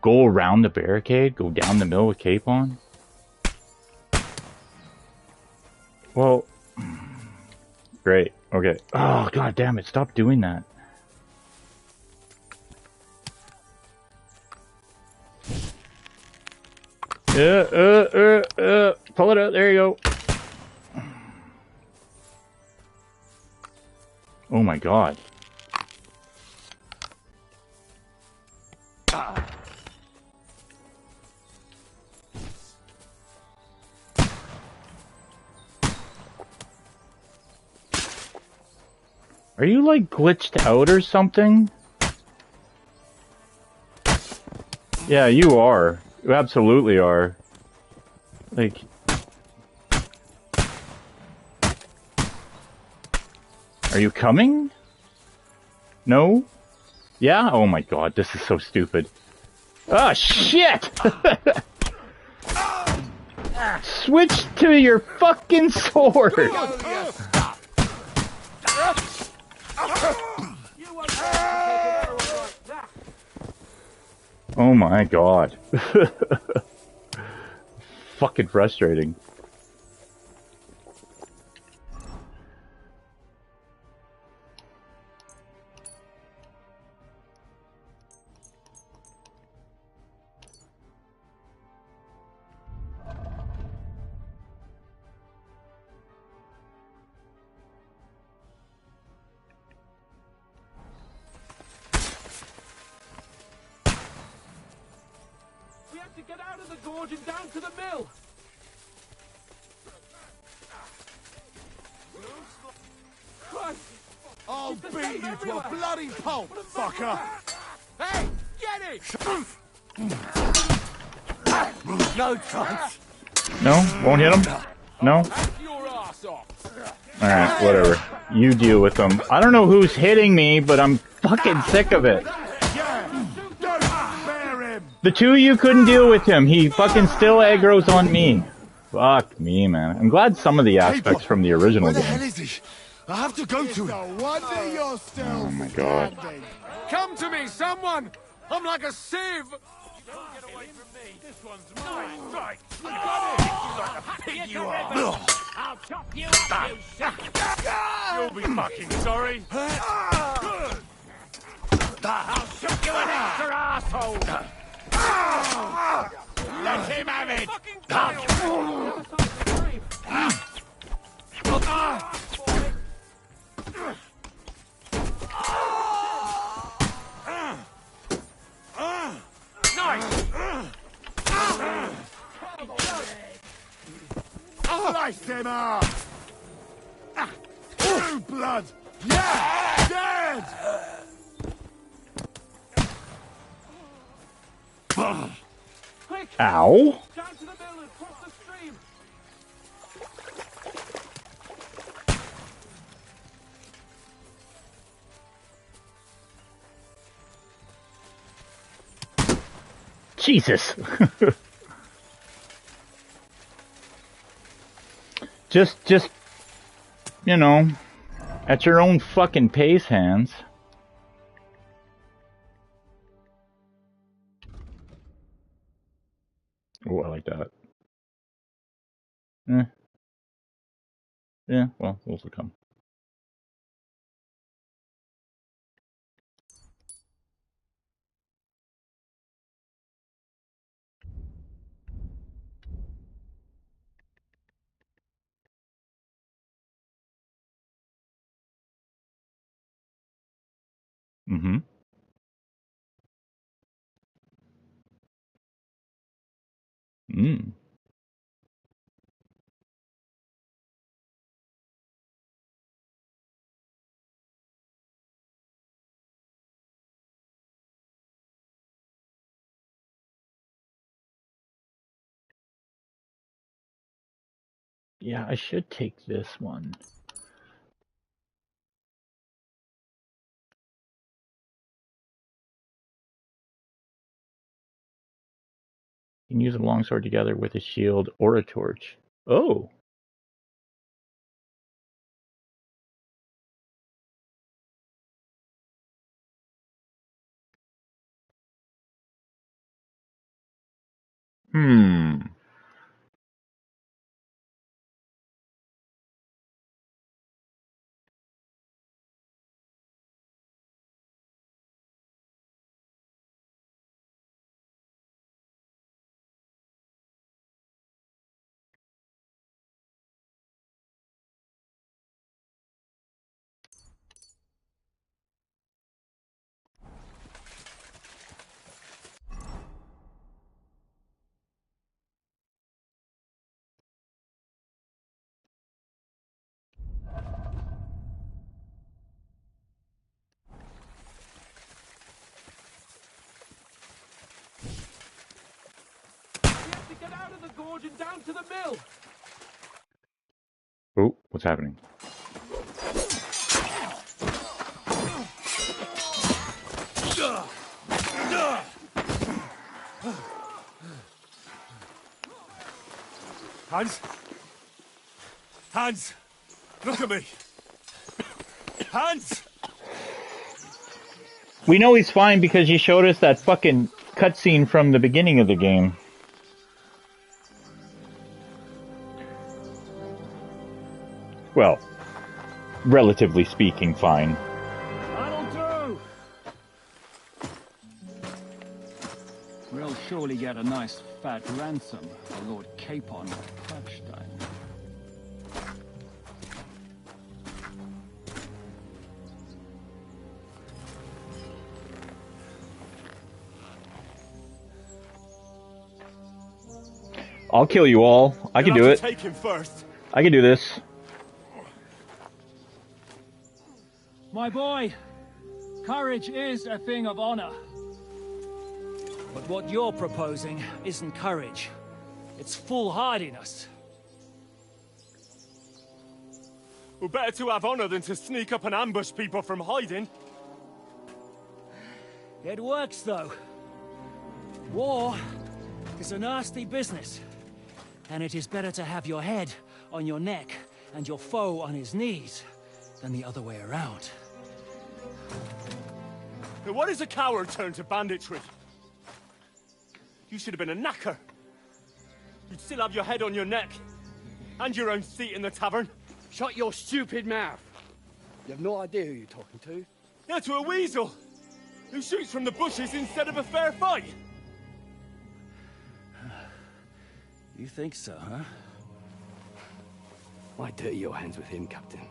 Speaker 1: Go around the barricade? Go down the middle with cape on? Well... Great. Okay. Oh, god damn it. Stop doing that. Pull it out. There you go. Oh my god. Are you like glitched out or something? Yeah, you are. You absolutely are. Like... Are you coming? No? Yeah? Oh my god, this is so stupid. Ah, shit! Switch to your fucking sword! Oh my god. Fucking frustrating.
Speaker 3: To get out of the gorge and down to the mill. Christ.
Speaker 7: I'll beat you to a bloody pulp, fucker!
Speaker 3: Hey, get it!
Speaker 13: No chance.
Speaker 1: No? Won't hit him? No?
Speaker 3: Your ass off.
Speaker 1: Alright, whatever. You deal with them. I don't know who's hitting me, but I'm fucking sick of it. The two of you couldn't deal with him. He fucking still aggroes on me. Fuck me, man. I'm glad some of the aspects from the original game.
Speaker 7: Is he? I have to go to him. Wonder you're still
Speaker 1: Oh my god.
Speaker 3: Come to me, someone! I'm like a sieve! Don't get away from me! This one's mine! Right! You got it! You like a pig you are! I'll chop you up, you shit! You'll be fucking sorry! I'll shoot you an extra asshole! Let him have it! Nice!
Speaker 7: Slice him up! Oh, blood! Yeah! Dead!
Speaker 3: Quick!
Speaker 1: Ow!
Speaker 3: Down to the mill and cross the stream!
Speaker 1: Jesus! Just, you know, at your own fucking pace, Hans. Oh, I like that. Yeah, well, those will come. Mm-hmm. Mm. Yeah, I should take this one. You can use a longsword together with a shield or a torch. Oh. Hmm.
Speaker 7: We have to get out of the gorge and down to the mill.
Speaker 1: Oh, what's happening?
Speaker 8: Hans? Hans! Look at me! Hans!
Speaker 1: We know he's fine because you showed us that fucking cutscene from the beginning of the game. Well, relatively speaking, fine.
Speaker 7: That'll do. We'll surely get a nice fat ransom for Lord Capon of Krugstein.
Speaker 1: I'll kill you all. I can do it.
Speaker 8: Take him first.
Speaker 1: I can do this.
Speaker 7: My boy, courage is a thing of honor. But what you're proposing isn't courage. It's foolhardiness.
Speaker 8: Well, better to have honor than to sneak up and ambush people from hiding.
Speaker 7: It works, though. War is a nasty business. And it is better to have your head on your neck and your foe on his knees than the other way around.
Speaker 8: Now, what is a coward turn to banditry? You should have been a knacker. You'd still have your head on your neck. And your own seat in the tavern.
Speaker 20: Shut your stupid mouth. You have no idea who you're talking to.
Speaker 8: Yeah, to a weasel. Who shoots from the bushes instead of a fair fight.
Speaker 7: You think so, huh?
Speaker 20: Why dirty your hands with him, Captain?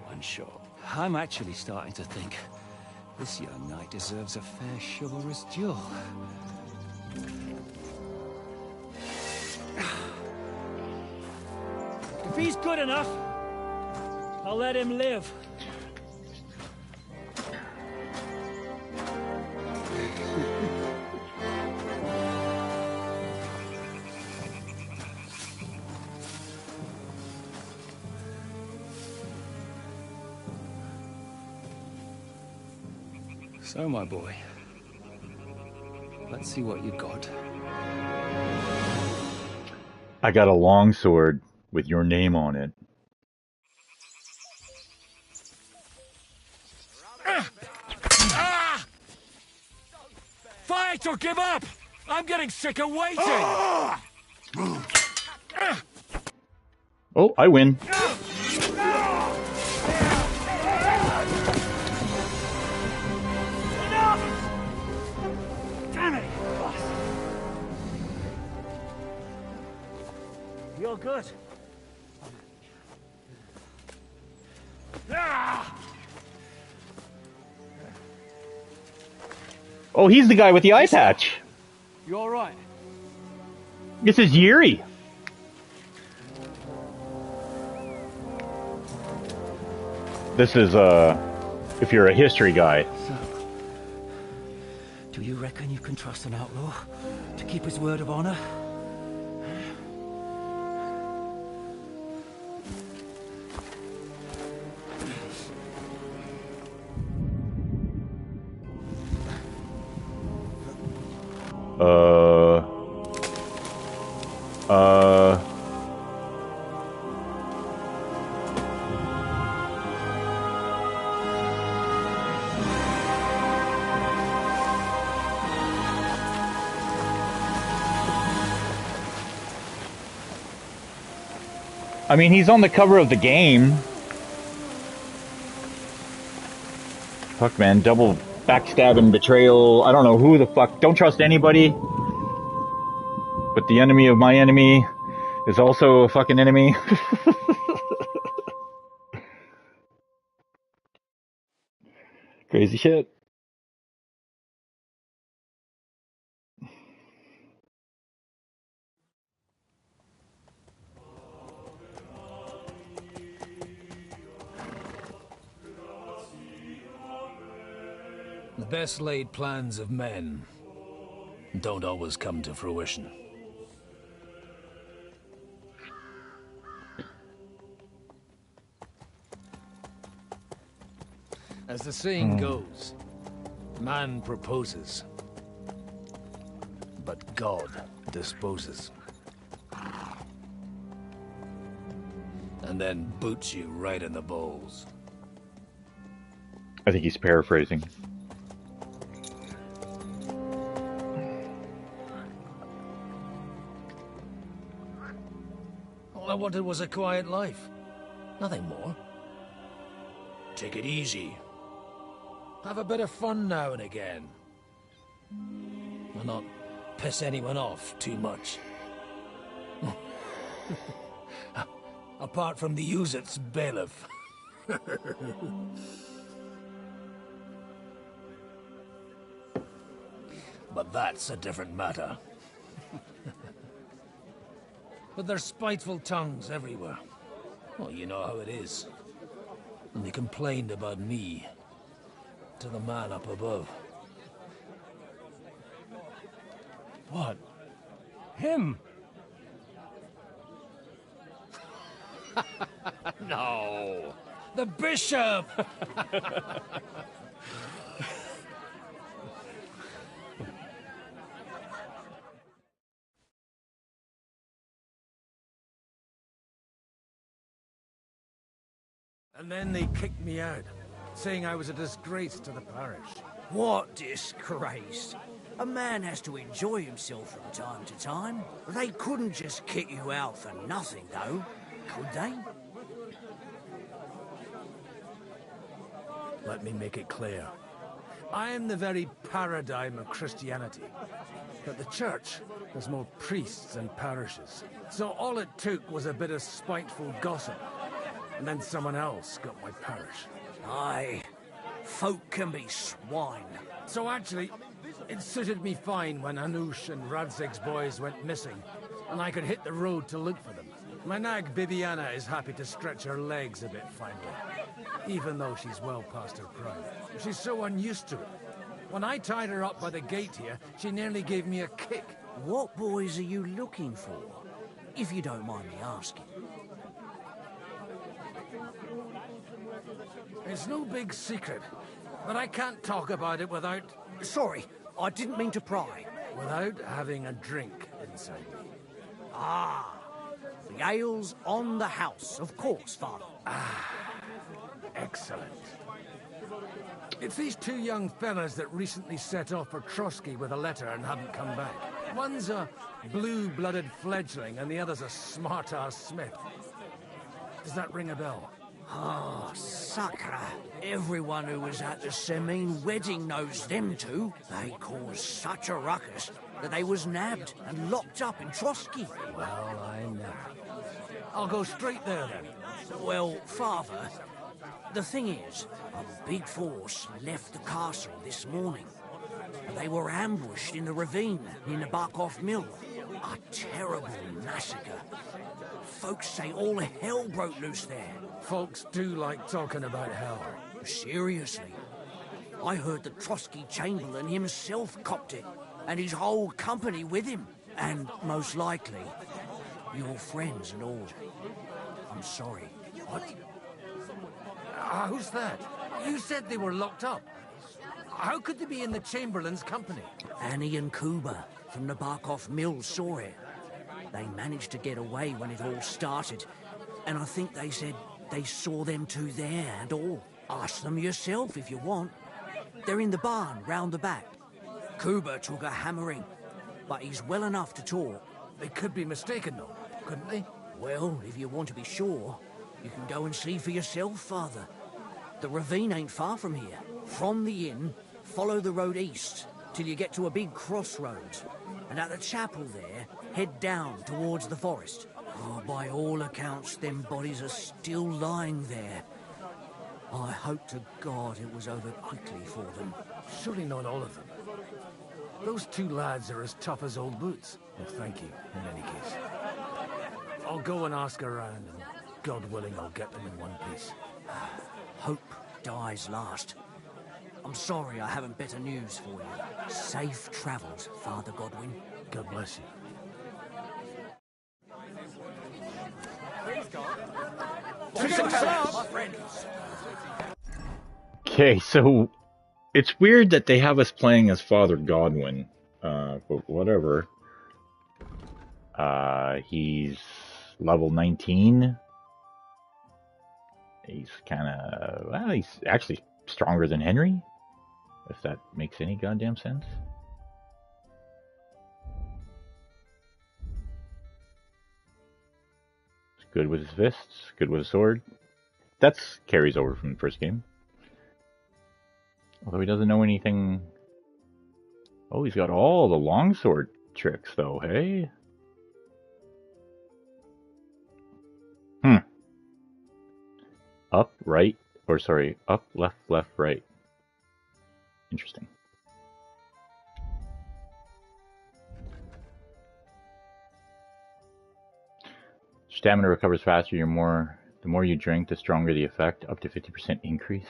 Speaker 20: One shot.
Speaker 7: I'm actually starting to think this young knight deserves a fair chivalrous duel. If he's good enough, I'll let him live. So, my boy, let's see what you got.
Speaker 1: I got a longsword. with your name on it.
Speaker 3: Fight or give up! I'm getting sick of waiting!
Speaker 1: Oh, I win.
Speaker 3: Damn it! You're good.
Speaker 1: Oh, he's the guy with the eye patch.
Speaker 3: You all right?
Speaker 1: This is Yuri. This is, if you're a history guy.
Speaker 7: So, do you reckon you can trust an outlaw to keep his word of honor?
Speaker 1: I mean, he's on the cover of the game. Fuck, man. Double backstab and betrayal. I don't know who the fuck. Don't trust anybody. But the enemy of my enemy is also a fucking enemy. Crazy shit.
Speaker 5: The best laid plans of men don't always come to fruition. As the saying goes, man proposes, but God disposes. And then boots you right in the balls.
Speaker 1: I think he's paraphrasing.
Speaker 5: All I wanted was a quiet life. Nothing more. Take it easy. Have a bit of fun now and again. And not piss anyone off too much. Apart from the HUZZAH's bailiff. But that's a different matter. But there's spiteful tongues everywhere. Well, you know how it is. And they complained about me to the man up above.
Speaker 3: What? Him?
Speaker 5: No! The bishop!
Speaker 22: And then they kicked me out, saying I was a disgrace to the parish.
Speaker 7: What disgrace? A man has to enjoy himself from time to time. They couldn't just kick you out for nothing, though, could they?
Speaker 22: Let me make it clear. I am the very paradigm of Christianity. But the church has more priests and parishes. So all it took was a bit of spiteful gossip. And then someone else got my parish.
Speaker 7: Aye, folk can be swine.
Speaker 22: So actually, it suited me fine when Anush and Radzig's boys went missing, and I could hit the road to look for them. My nag Bibiana is happy to stretch her legs a bit finally, even though she's well past her prime. She's so unused to it. When I tied her up by the gate here, she nearly gave me a kick.
Speaker 7: What boys are you looking for, if you don't mind me asking?
Speaker 22: It's no big secret, but I can't talk about it without...
Speaker 7: Sorry, I didn't mean to pry.
Speaker 22: Without having a drink inside me.
Speaker 7: Ah,
Speaker 13: The ale's on the house, of course, Father.
Speaker 22: Excellent. It's these two young fellas that recently set off for Trotsky with a letter and haven't come back. One's a blue-blooded fledgling and the other's a smart-ass smith. Does that ring a bell?
Speaker 13: Oh, sucker. Everyone who was at the Semine wedding knows them two. They caused such a ruckus that they was nabbed and locked up in Trotsky.
Speaker 22: Well, I know. I'll go straight there, then.
Speaker 13: Well, Father, the thing is, a big force left the castle this morning. They were ambushed in the ravine near the Barkoff Mill. A terrible massacre. Folks say all hell broke loose there.
Speaker 22: Folks do like talking about hell.
Speaker 13: Seriously. I heard the Trotsky Chamberlain himself copped it, and his whole company with him. And most likely, your friends and all. I'm sorry.
Speaker 22: What? Who's that? You said they were locked up. How could they be in the Chamberlain's company?
Speaker 13: Annie and Kuba from the Barkoff Mill saw it. They managed to get away when it all started, and I think they said they saw them two there and all. Ask them yourself if you want. They're in the barn round the back. Kuba took a hammering, but he's well enough to talk.
Speaker 22: They could be mistaken, though, couldn't they?
Speaker 13: Well, if you want to be sure, you can go and see for yourself, Father. The ravine ain't far from here. From the inn, follow the road east till you get to a big crossroads. And at the chapel there, head down towards the forest. Oh, by all accounts, them bodies are still lying there. I hope to God it was over quickly for them.
Speaker 22: Surely not all of them. Those two lads are as tough as old boots. Well, thank you, in any case. I'll go and ask around, and God willing, I'll get them in one piece.
Speaker 13: Hope dies last. I'm sorry I haven't better news for you. Safe travels, Father Godwin.
Speaker 22: God bless you.
Speaker 1: Okay, so it's weird that they have us playing as Father Godwin, but whatever. He's level 19. He's kind of, well, he's actually stronger than Henry, if that makes any goddamn sense. He's good with his fists, good with his sword. That's carries over from the first game. Although he doesn't know anything. Oh, he's got all the longsword tricks, though, hey? Up, right, or sorry, up, left, left, right. Interesting. Stamina recovers faster. The more you drink, the stronger the effect. Up to 50% increase.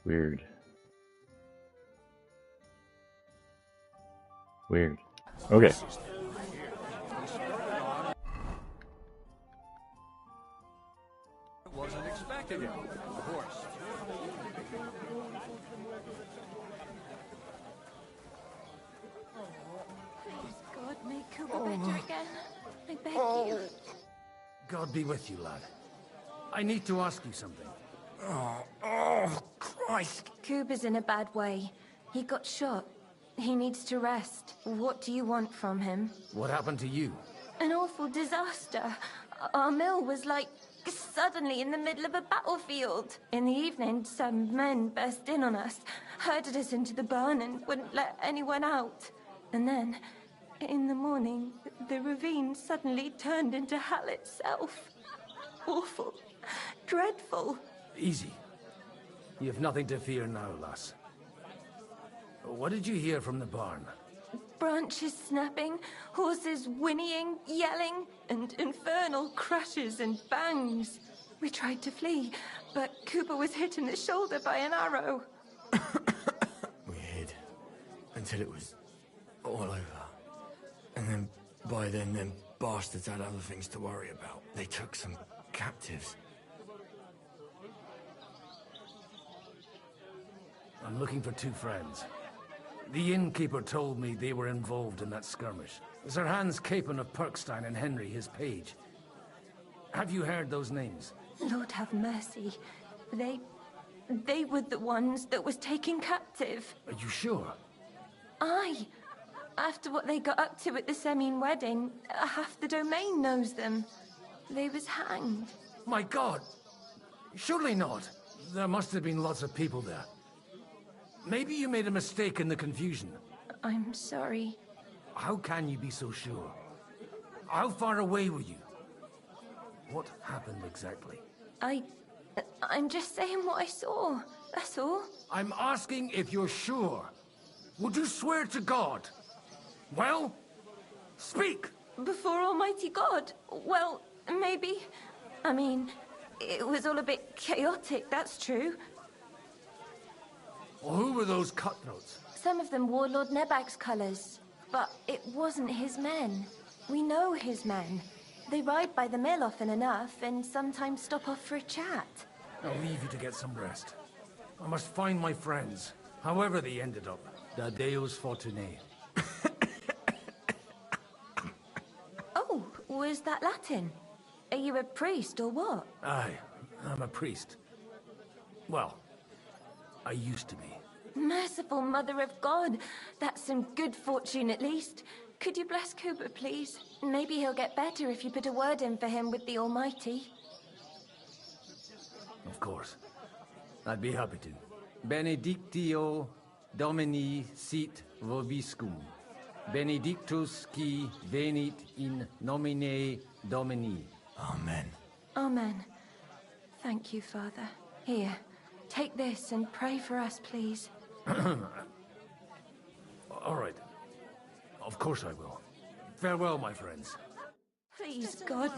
Speaker 1: Weird. Weird. Okay.
Speaker 3: Wasn't expecting it, of course.
Speaker 17: God, make Kuba better again. I beg you.
Speaker 22: God be with you, lad. I need to ask you something.
Speaker 17: Oh, Christ. Kuba's in a bad way. He got shot. He needs to rest. What do you want from him?
Speaker 22: What happened to you?
Speaker 17: An awful disaster. Our mill was like suddenly in the middle of a battlefield. In the evening, some men burst in on us, herded us into the barn and wouldn't let anyone out. And then, in the morning, the ravine suddenly turned into hell itself. Awful. Dreadful.
Speaker 22: Easy. You have nothing to fear now, lass. What did you hear from the barn?
Speaker 17: Branches snapping, horses whinnying, yelling, and infernal crashes and bangs. We tried to flee, but Kuba was hit in the shoulder by an arrow.
Speaker 4: We hid until it was all over. And then, by then, them bastards had other things to worry about. They took some captives.
Speaker 22: I'm looking for two friends. The innkeeper told me they were involved in that skirmish. Sir Hans Capon of Perkstein and Henry, his page. Have you heard those names?
Speaker 17: Lord have mercy. They were the ones that was taken captive.
Speaker 22: Are you sure?
Speaker 17: Aye. After what they got up to at the Semine wedding, half the domain knows them. They was hanged.
Speaker 22: My God! Surely not. There must have been lots of people there. Maybe you made a mistake in the confusion.
Speaker 17: I'm sorry.
Speaker 22: How can you be so sure? How far away were you? What happened exactly?
Speaker 17: I'm just saying what I saw. That's all.
Speaker 22: I'm asking if you're sure. Would you swear to God? Well, speak!
Speaker 17: Before Almighty God? Well, maybe. I mean, it was all a bit chaotic, that's true.
Speaker 22: Well, who were those cutthroats?
Speaker 17: Some of them wore Lord Nebag's colours, but it wasn't his men. We know his men. They ride by the mill often enough, and sometimes stop off for a chat.
Speaker 22: I'll leave you to get some rest. I must find my friends, however they ended up. Da Deus Fortunae.
Speaker 17: Oh, was that Latin? Are you a priest or what?
Speaker 22: Aye, I'm a priest. Well, I used to be.
Speaker 17: Merciful Mother of God. That's some good fortune at least. Could you bless Cooper, please? Maybe he'll get better if you put a word in for him with the Almighty.
Speaker 22: Of course. I'd be happy to. Benedictio Domini sit vobiscum. Benedictus qui venit in nomine Domini. Amen.
Speaker 17: Amen. Thank you, Father. Here, take this and pray for us, please.
Speaker 22: All right. Of course I will. Farewell, my friends.
Speaker 17: Please, God.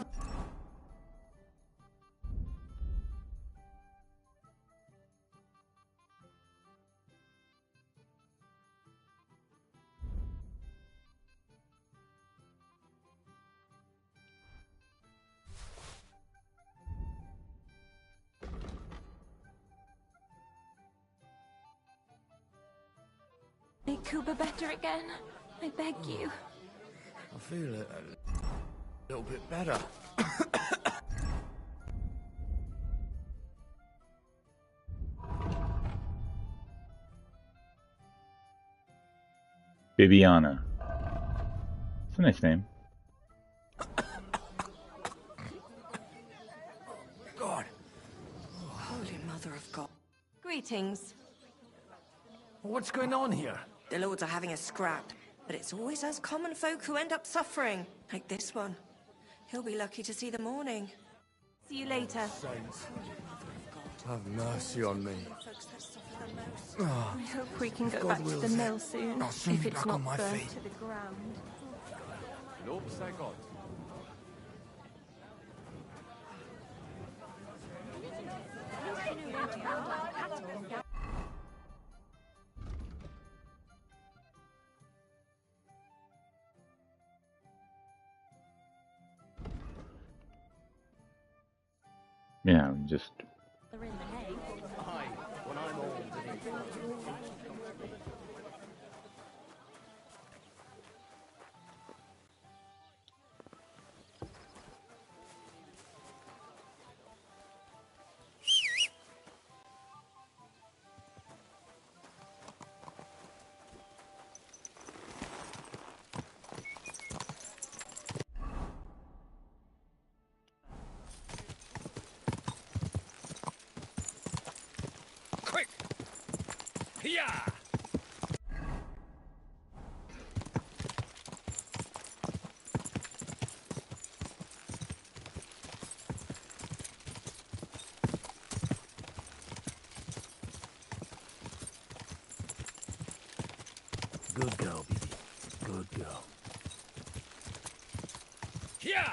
Speaker 17: Make Kuba better again. I beg you.
Speaker 4: I feel a little bit better.
Speaker 1: Bibiana. It's a nice name.
Speaker 13: God. Oh, Holy Mother of God.
Speaker 10: Greetings.
Speaker 22: What's going on here?
Speaker 10: The lords are having a scrap, but it's always us common folk who end up suffering, like this one. He'll be lucky to see the morning. See you later.
Speaker 4: Saints, have mercy on me. Oh,
Speaker 17: I hope we can go
Speaker 4: God
Speaker 17: back to the
Speaker 4: wills
Speaker 17: mill
Speaker 4: it,
Speaker 17: soon,
Speaker 4: I'll soon
Speaker 17: if
Speaker 4: be
Speaker 17: it's
Speaker 4: back
Speaker 17: not
Speaker 4: on my
Speaker 17: burnt
Speaker 4: feet.
Speaker 17: to the ground.
Speaker 1: Yeah, just...
Speaker 3: Quick! Here!
Speaker 22: Good girl, Bibi. Good girl.
Speaker 3: Here!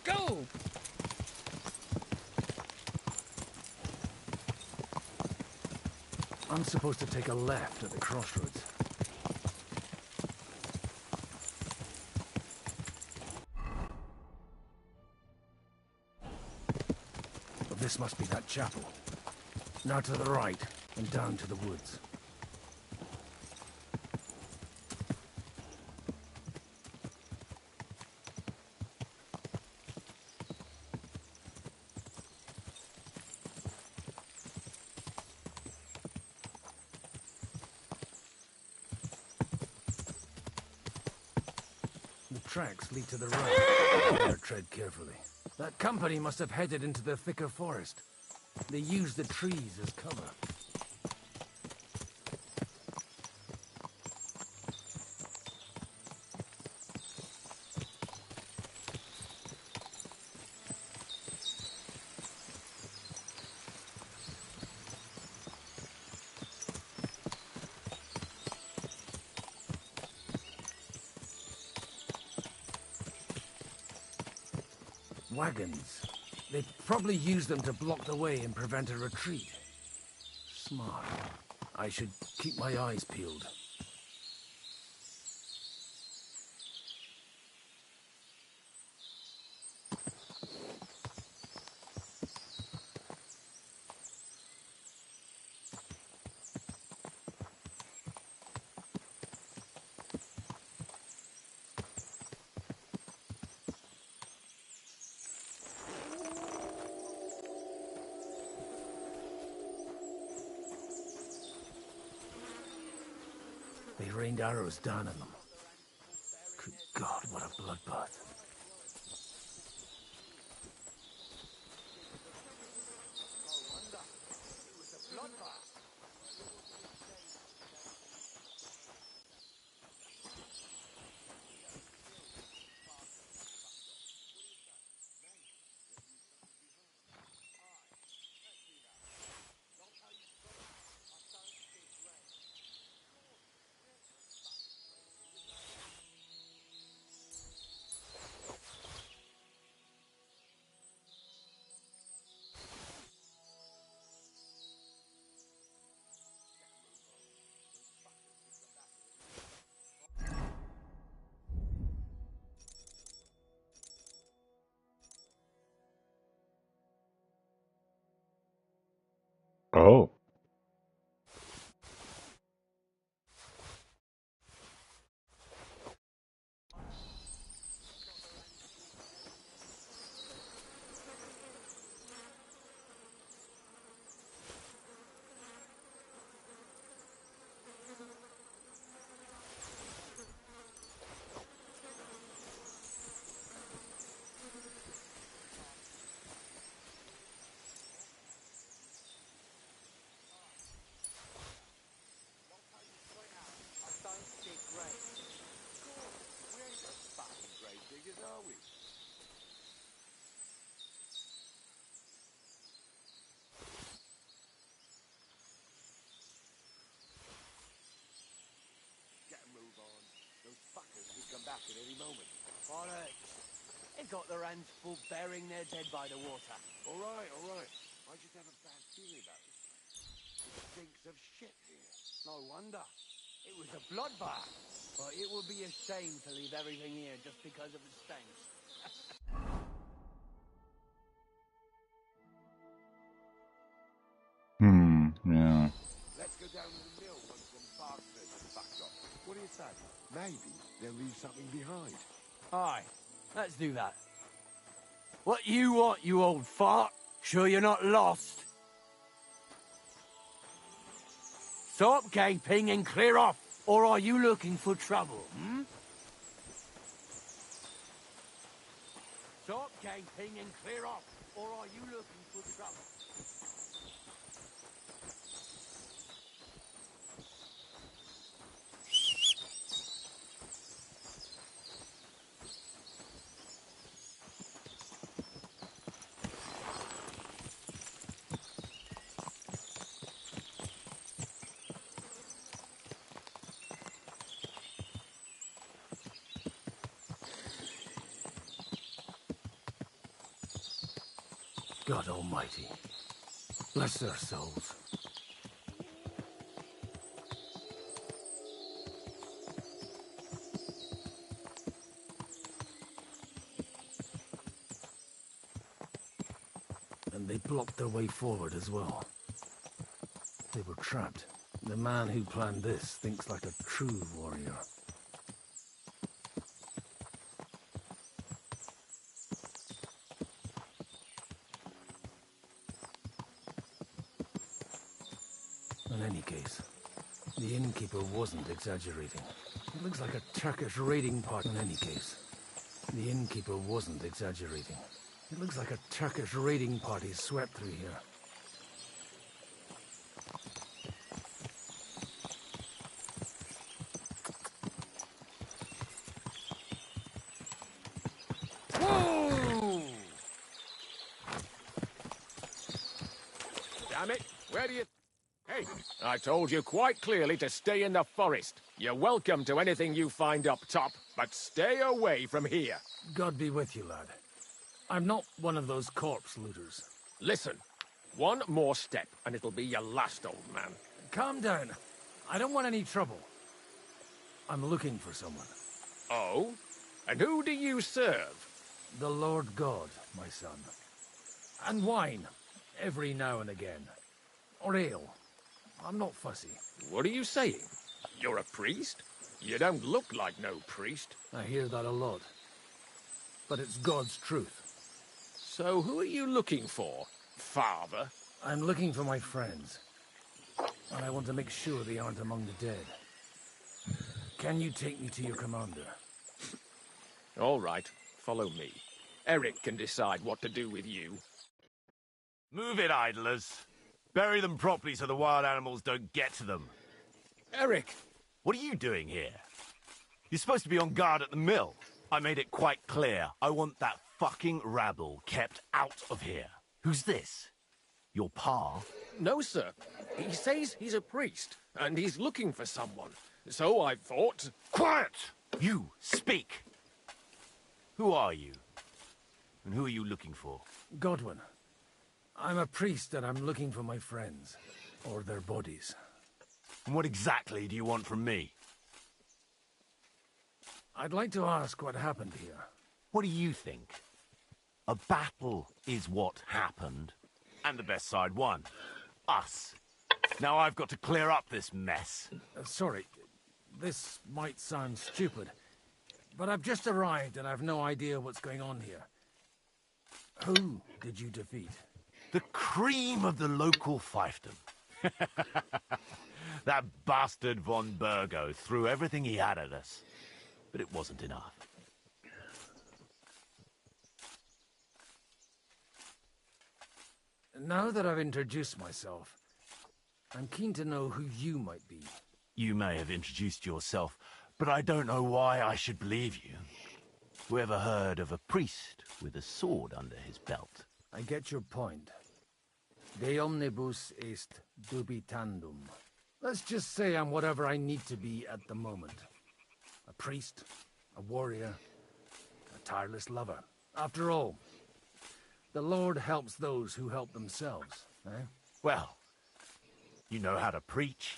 Speaker 3: Go!
Speaker 22: I'm supposed to take a left at the crossroads. This must be that chapel. Now to the right, and down to the woods. The tracks lead to the right. Better tread carefully. That company must have headed into the thicker forest. They used the trees as cover. Wagons. They probably used them to block the way and prevent a retreat. Smart. I should keep my eyes peeled. They rained arrows down on them. Good God, what a bloodbath.
Speaker 1: Oh.
Speaker 20: Back at any moment. Bollocks! They've got their hands full burying their dead by the water.
Speaker 3: All right, all right. I just have a bad feeling about this place. It stinks of shit here.
Speaker 20: No wonder. It was a bloodbath. But it would be a shame to leave everything here just because of the stench.
Speaker 1: Yeah.
Speaker 3: Let's go down to the mill once them bastards are backed off. What do you say? Maybe they'll leave something behind.
Speaker 20: Aye, let's do that. What you want, you old fart? Sure you're not lost? Stop gaping and clear off, or are you looking for trouble, hmm? Stop gaping and clear off, or are you looking for trouble?
Speaker 22: God Almighty. Bless their souls. And they blocked their way forward as well. They were trapped. The man who planned this thinks like a true warrior. In any case, the innkeeper wasn't exaggerating. It looks like a Turkish raiding party. In any case, the innkeeper wasn't exaggerating. It looks like a Turkish raiding party swept through here.
Speaker 3: Whoa! Damn it, where do you... Hey, I told you quite clearly to stay in the forest. You're welcome to anything you find up top, but stay away from here.
Speaker 22: God be with you, lad. I'm not one of those corpse looters.
Speaker 3: Listen, one more step and it'll be your last, old man.
Speaker 22: Calm down. I don't want any trouble. I'm looking for someone.
Speaker 3: Oh? And who do you serve?
Speaker 22: The Lord God, my son. And wine, every now and again. Or ale. I'm not fussy.
Speaker 3: What are you saying? You're a priest? You don't look like no priest.
Speaker 22: I hear that a lot. But it's God's truth.
Speaker 3: So who are you looking for, Father?
Speaker 22: I'm looking for my friends. And I want to make sure they aren't among the dead. Can you take me to your commander?
Speaker 3: All right, follow me. Eric can decide what to do with you.
Speaker 18: Move it, idlers. Bury them properly so the wild animals don't get to them.
Speaker 3: Eric!
Speaker 18: What are you doing here? You're supposed to be on guard at the mill. I made it quite clear. I want that fucking rabble kept out of here. Who's this? Your pa?
Speaker 3: No, sir. He says he's a priest, and he's looking for someone. So I thought...
Speaker 18: Quiet! You, speak! Who are you? And who are you looking for?
Speaker 22: Godwin. I'm a priest and I'm looking for my friends. Or their bodies.
Speaker 18: And what exactly do you want from me?
Speaker 22: I'd like to ask what happened here.
Speaker 18: What do you think? A battle is what happened. And the best side won. Us. Now I've got to clear up this mess.
Speaker 22: Sorry, this might sound stupid, but I've just arrived and I've no idea what's going on here. Who did you defeat?
Speaker 18: The cream of the local fiefdom. That bastard von Burgo threw everything he had at us, but it wasn't enough.
Speaker 22: Now that I've introduced myself, I'm keen to know who you might be.
Speaker 18: You may have introduced yourself, but I don't know why I should believe you. Who ever heard of a priest with a sword under his belt?
Speaker 22: I get your point. De omnibus est dubitandum. Let's just say I'm whatever I need to be at the moment. A priest, a warrior, a tireless lover. After all, the Lord helps those who help themselves, eh?
Speaker 18: Well, you know how to preach.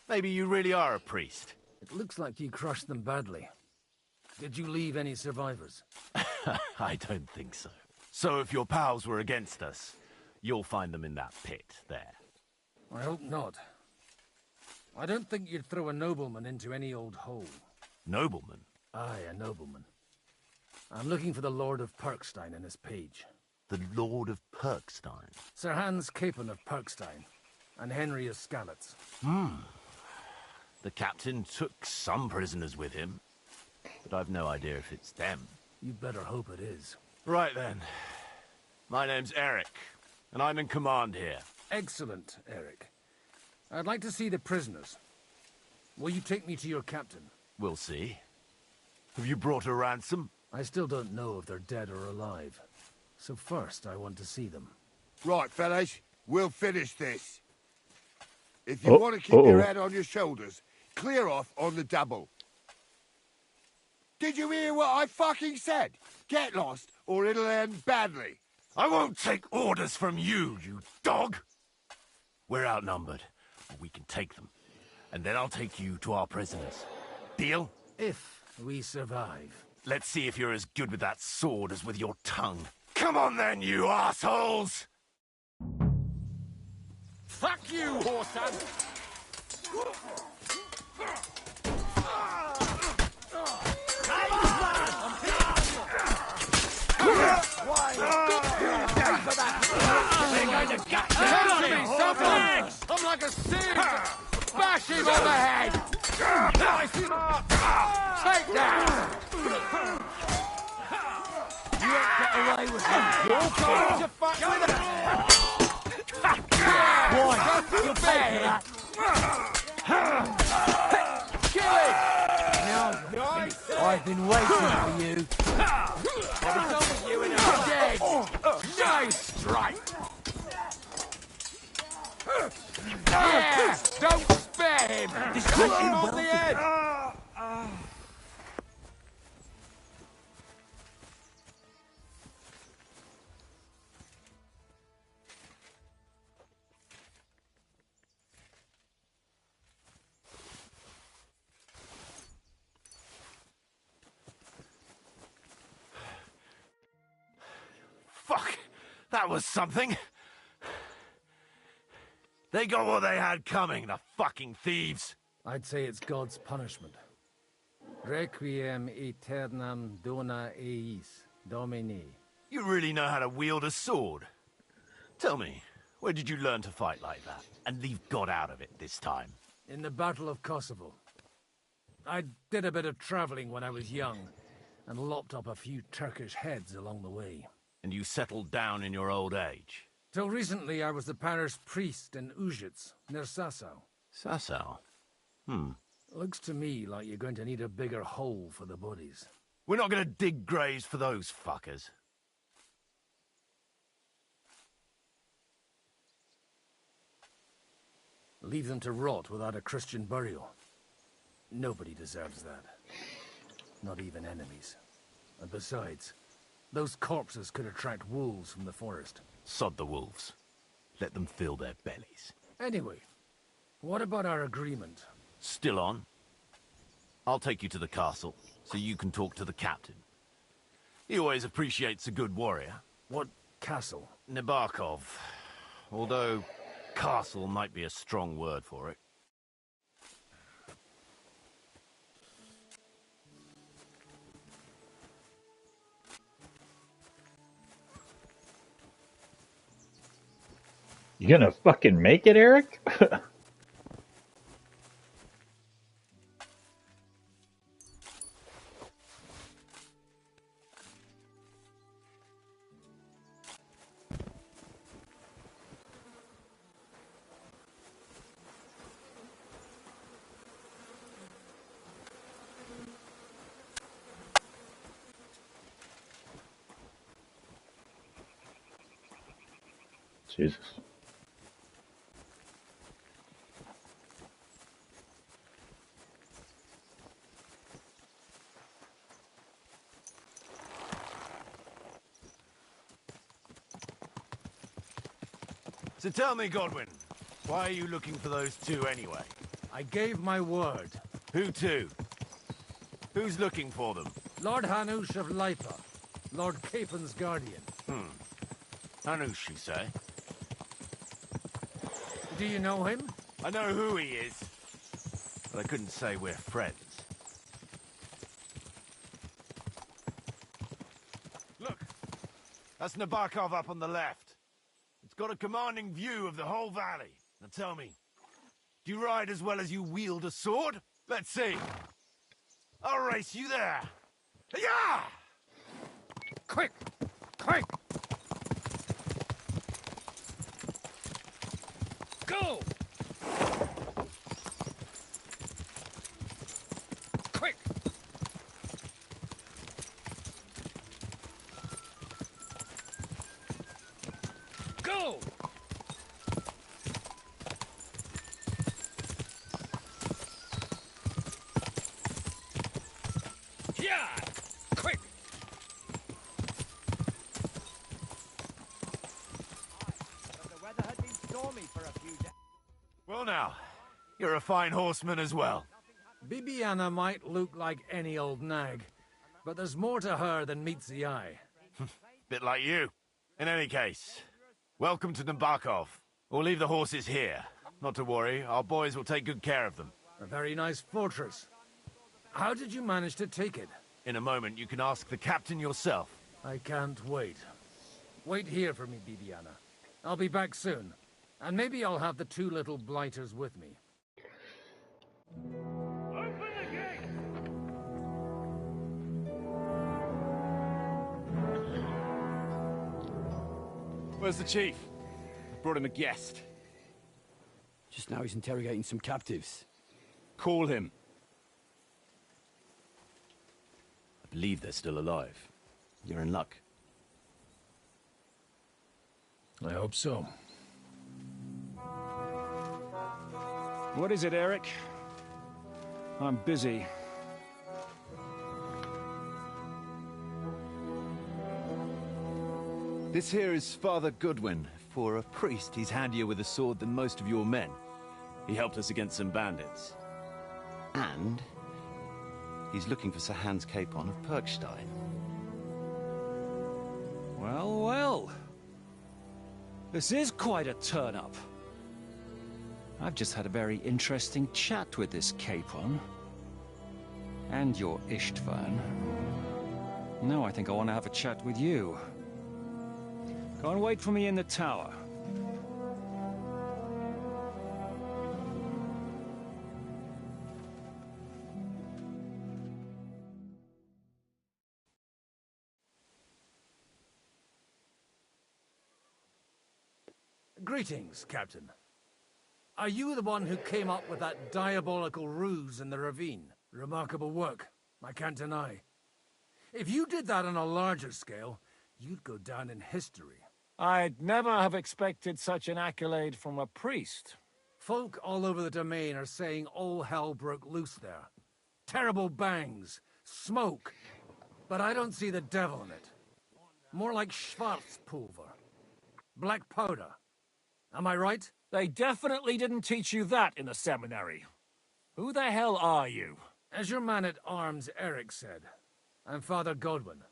Speaker 18: Maybe you really are a priest.
Speaker 22: It looks like you crushed them badly. Did you leave any survivors?
Speaker 18: I don't think so. So if your pals were against us, you'll find them in that pit there.
Speaker 22: I hope not. I don't think you'd throw a nobleman into any old hole.
Speaker 18: Nobleman?
Speaker 22: Aye, a nobleman. I'm looking for the Lord of Perkstein and his page.
Speaker 18: The Lord of Perkstein?
Speaker 22: Sir Hans Capon of Perkstein, and Henry of Skalitz.
Speaker 18: The captain took some prisoners with him, but I've no idea if it's them.
Speaker 22: You'd better hope it is.
Speaker 18: Right then. My name's Eric, and I'm in command here.
Speaker 22: Excellent, Eric. I'd like to see the prisoners. Will you take me to your captain?
Speaker 18: We'll see. Have you brought a ransom?
Speaker 22: I still don't know if they're dead or alive. So first, I want to see them.
Speaker 21: Right, fellas, we'll finish this. If you want to keep your head on your shoulders, clear off on the double. Did you hear what I fucking said? Get lost, or it'll end badly.
Speaker 18: I won't take orders from you, you dog! We're outnumbered, but we can take them. And then I'll take you to our prisoners. Deal?
Speaker 22: If we survive.
Speaker 18: Let's see if you're as good with that sword as with your tongue. Come on then, you assholes!
Speaker 3: Fuck you, horseman! I'm like a sieve! Bash him on the head! Take that!
Speaker 20: You won't get away with it.
Speaker 3: You're going to fuck with it!
Speaker 20: Why? You'll pay for that.
Speaker 3: Kill him!
Speaker 20: Nice. I've been waiting for you.
Speaker 3: I'll be done with you in a dead! Nice strike! Yeah! Don't spare him! Hit him on the head!
Speaker 18: Fuck! That was something! They got what they had coming, the fucking thieves!
Speaker 22: I'd say it's God's punishment. Requiem aeternam dona eis, Domini.
Speaker 18: You really know how to wield a sword? Tell me, where did you learn to fight like that? And leave God out of it this time?
Speaker 22: In the Battle of Kosovo. I did a bit of traveling when I was young, and lopped up a few Turkish heads along the way.
Speaker 18: And you settled down in your old age?
Speaker 22: Till recently I was the parish priest in HUZZAH, near Sasau.
Speaker 18: Sasau?
Speaker 22: Looks to me like you're going to need a bigger hole for the bodies.
Speaker 18: We're not gonna dig graves for those fuckers.
Speaker 22: Leave them to rot without a Christian burial. Nobody deserves that. Not even enemies. And besides, those corpses could attract wolves from the forest.
Speaker 18: Sod the wolves. Let them fill their bellies.
Speaker 22: Anyway, what about our agreement?
Speaker 18: Still on? I'll take you to the castle, so you can talk to the captain. He always appreciates a good warrior.
Speaker 22: What castle?
Speaker 18: Nabokov. Although, castle might be a strong word for it.
Speaker 1: You gonna fucking make it, Eric? Jesus.
Speaker 18: So tell me, Godwin, why are you looking for those two anyway?
Speaker 22: I gave my word.
Speaker 18: Who to? Who's looking for them?
Speaker 22: Lord Hanush of Lipa, Lord Capen's guardian.
Speaker 18: Hanush, you say?
Speaker 22: Do you know him?
Speaker 18: I know who he is, but I couldn't say we're friends. Look, that's Nabokov up on the left. It's got a commanding view of the whole valley. Now tell me, do you ride as well as you wield a sword? Let's see. I'll race you there. Yeah!
Speaker 22: Quick! Quick! Go! Quick! Go! Yeah! Quick!
Speaker 20: The weather had been stormy for a few days.
Speaker 18: Well now, you're a fine horseman as well.
Speaker 22: Bibiana might look like any old nag, but there's more to her than meets the eye.
Speaker 18: Bit like you. In any case, welcome to Nabokov. We'll leave the horses here. Not to worry, our boys will take good care of them.
Speaker 22: A very nice fortress. How did you manage to take it?
Speaker 18: In a moment, you can ask the captain yourself.
Speaker 22: I can't wait. Wait here for me, Bibiana. I'll be back soon. And maybe I'll have the two little blighters with me.
Speaker 8: Where's the chief? Brought him a guest.
Speaker 6: Just now he's interrogating some captives.
Speaker 8: Call him.
Speaker 9: I believe they're still alive. You're in luck.
Speaker 5: I hope so.
Speaker 8: What is it, Eric? I'm busy.
Speaker 9: This here is Father Goodwin. For a priest, he's handier with a sword than most of your men. He helped us against some bandits. And he's looking for Sir Hans Capon of Perkstein.
Speaker 7: Well, well. This is quite a turn-up. I've just had a very interesting chat with this Capon. And your Istvan. Now I think I want to have a chat with you. Go and wait for me in the tower.
Speaker 22: Greetings, Captain. Are you the one who came up with that diabolical ruse in the ravine? Remarkable work, I can't deny. If you did that on a larger scale, you'd go down in history.
Speaker 5: I'd never have expected such an accolade from a priest.
Speaker 22: Folk all over the domain are saying all hell broke loose there. Terrible bangs, smoke, but I don't see the devil in it. More like Schwarzpulver. Black powder. Am I right?
Speaker 5: They definitely didn't teach you that in the seminary. Who the hell are you?
Speaker 22: As your man-at-arms Eric said, I'm Father Godwin.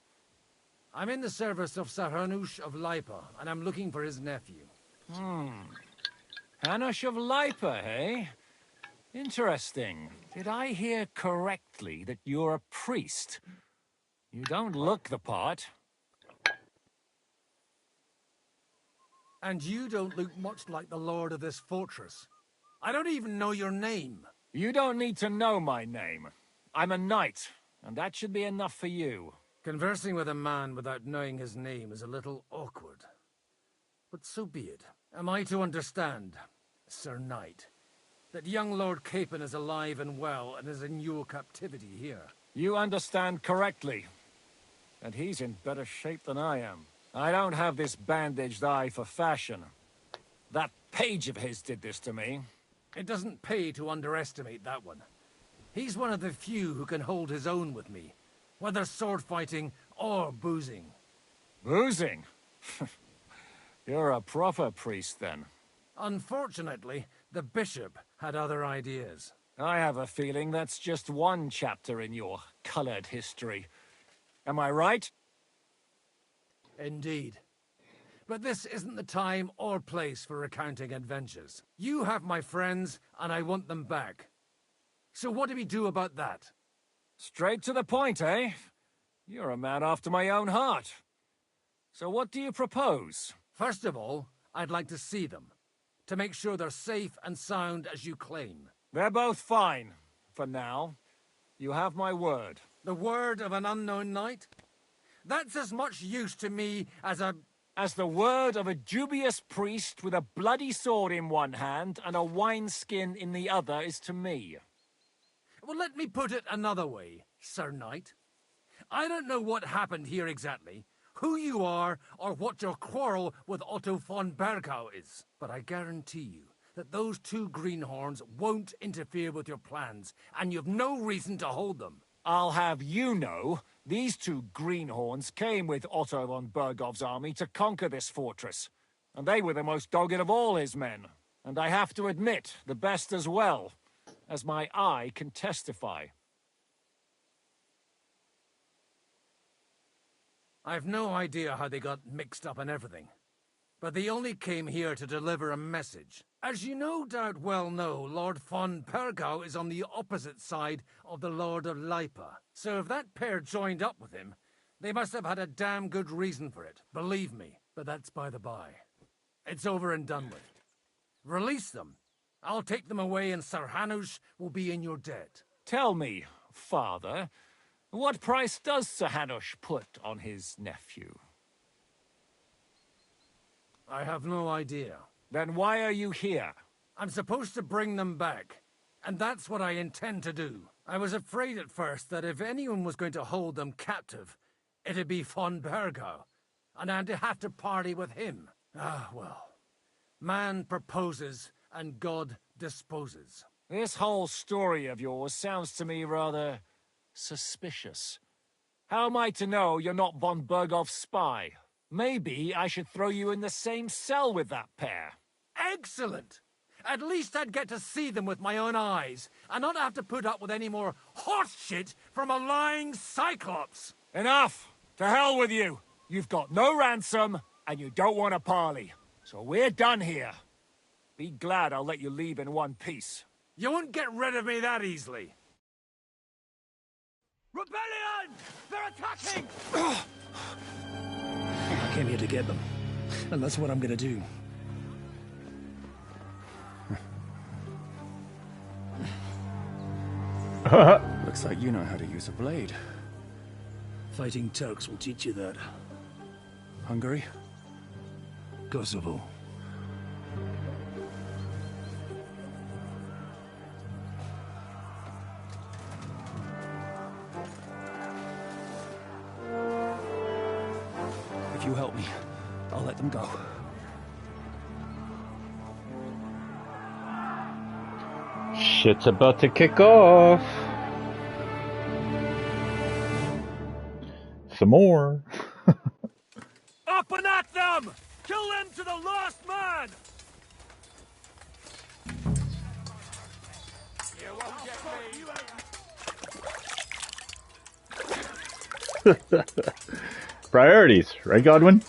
Speaker 22: I'm in the service of Sir Hanush of Lipa, and I'm looking for his nephew.
Speaker 5: Hanush of Lipa, eh? Interesting. Did I hear correctly that you're a priest? You don't look the part.
Speaker 22: And you don't look much like the lord of this fortress. I don't even know your name.
Speaker 5: You don't need to know my name. I'm a knight, and that should be enough for you.
Speaker 22: Conversing with a man without knowing his name is a little awkward. But so be it. Am I to understand, Sir Knight, that young Lord Capon is alive and well and is in your captivity here?
Speaker 5: You understand correctly. And he's in better shape than I am. I don't have this bandaged eye for fashion. That page of his did this to me.
Speaker 22: It doesn't pay to underestimate that one. He's one of the few who can hold his own with me, whether sword fighting or boozing.
Speaker 5: Boozing? You're a proper priest, then.
Speaker 22: Unfortunately, the bishop had other ideas.
Speaker 5: I have a feeling that's just one chapter in your colored history. Am I right?
Speaker 22: Indeed. But this isn't the time or place for recounting adventures. You have my friends, and I want them back. So what do we do about that?
Speaker 5: Straight to the point, eh? You're a man after my own heart. So what do you propose?
Speaker 22: First of all, I'd like to see them, to make sure they're safe and sound as you claim.
Speaker 5: They're both fine, for now. You have my word.
Speaker 22: The word of an unknown knight? That's as much use to me as
Speaker 5: the word of a dubious priest with a bloody sword in one hand and a wineskin in the other is to me.
Speaker 22: Well, let me put it another way, Sir Knight. I don't know what happened here exactly, who you are, or what your quarrel with Otto von Bergau is. But I guarantee you that those two greenhorns won't interfere with your plans, and you've no reason to hold them.
Speaker 5: I'll have you know, these two greenhorns came with Otto von Bergov's army to conquer this fortress. And they were the most dogged of all his men. And I have to admit, the best as well, as my eye can testify.
Speaker 22: I've no idea how they got mixed up in everything, but they only came here to deliver a message. As you no doubt well know, Lord von Pergau is on the opposite side of the Lord of Lipa. So if that pair joined up with him, they must have had a damn good reason for it, believe me. But that's by the by. It's over and done with. Release them. I'll take them away and Sir Hanush will be in your debt.
Speaker 15: Tell me, father, what price does Sir Hanush put on his nephew?
Speaker 22: I have no idea.
Speaker 15: Then why are you here?
Speaker 22: I'm supposed to bring them back, and that's what I intend to do. I was afraid at first that if anyone was going to hold them captive, it'd be von Pergau, and I'd have to party with him. Ah, well. Man proposes, and God disposes.
Speaker 15: This whole story of yours sounds to me rather suspicious. How am I to know you're not von Bergov's spy? Maybe I should throw you in the same cell with that pair.
Speaker 22: Excellent! At least I'd get to see them with my own eyes, and not have to put up with any more horse shit from a lying cyclops!
Speaker 15: Enough! To hell with you! You've got no ransom, and you don't want to parley. So we're done here. Be glad I'll let you leave in one piece.
Speaker 22: You won't get rid of me that easily.
Speaker 7: Rebellion! They're attacking!
Speaker 5: I came here to get them, and that's what I'm gonna do.
Speaker 19: Looks like you know how to use a blade.
Speaker 5: Fighting Turks will teach you that.
Speaker 19: Hungary?
Speaker 5: Kosovo. If you help me, I'll let them go.
Speaker 1: Shit's about to kick off. Some more.
Speaker 8: Up and at them! Kill them to the last man! You won't get me.
Speaker 1: Priorities, right, Godwin?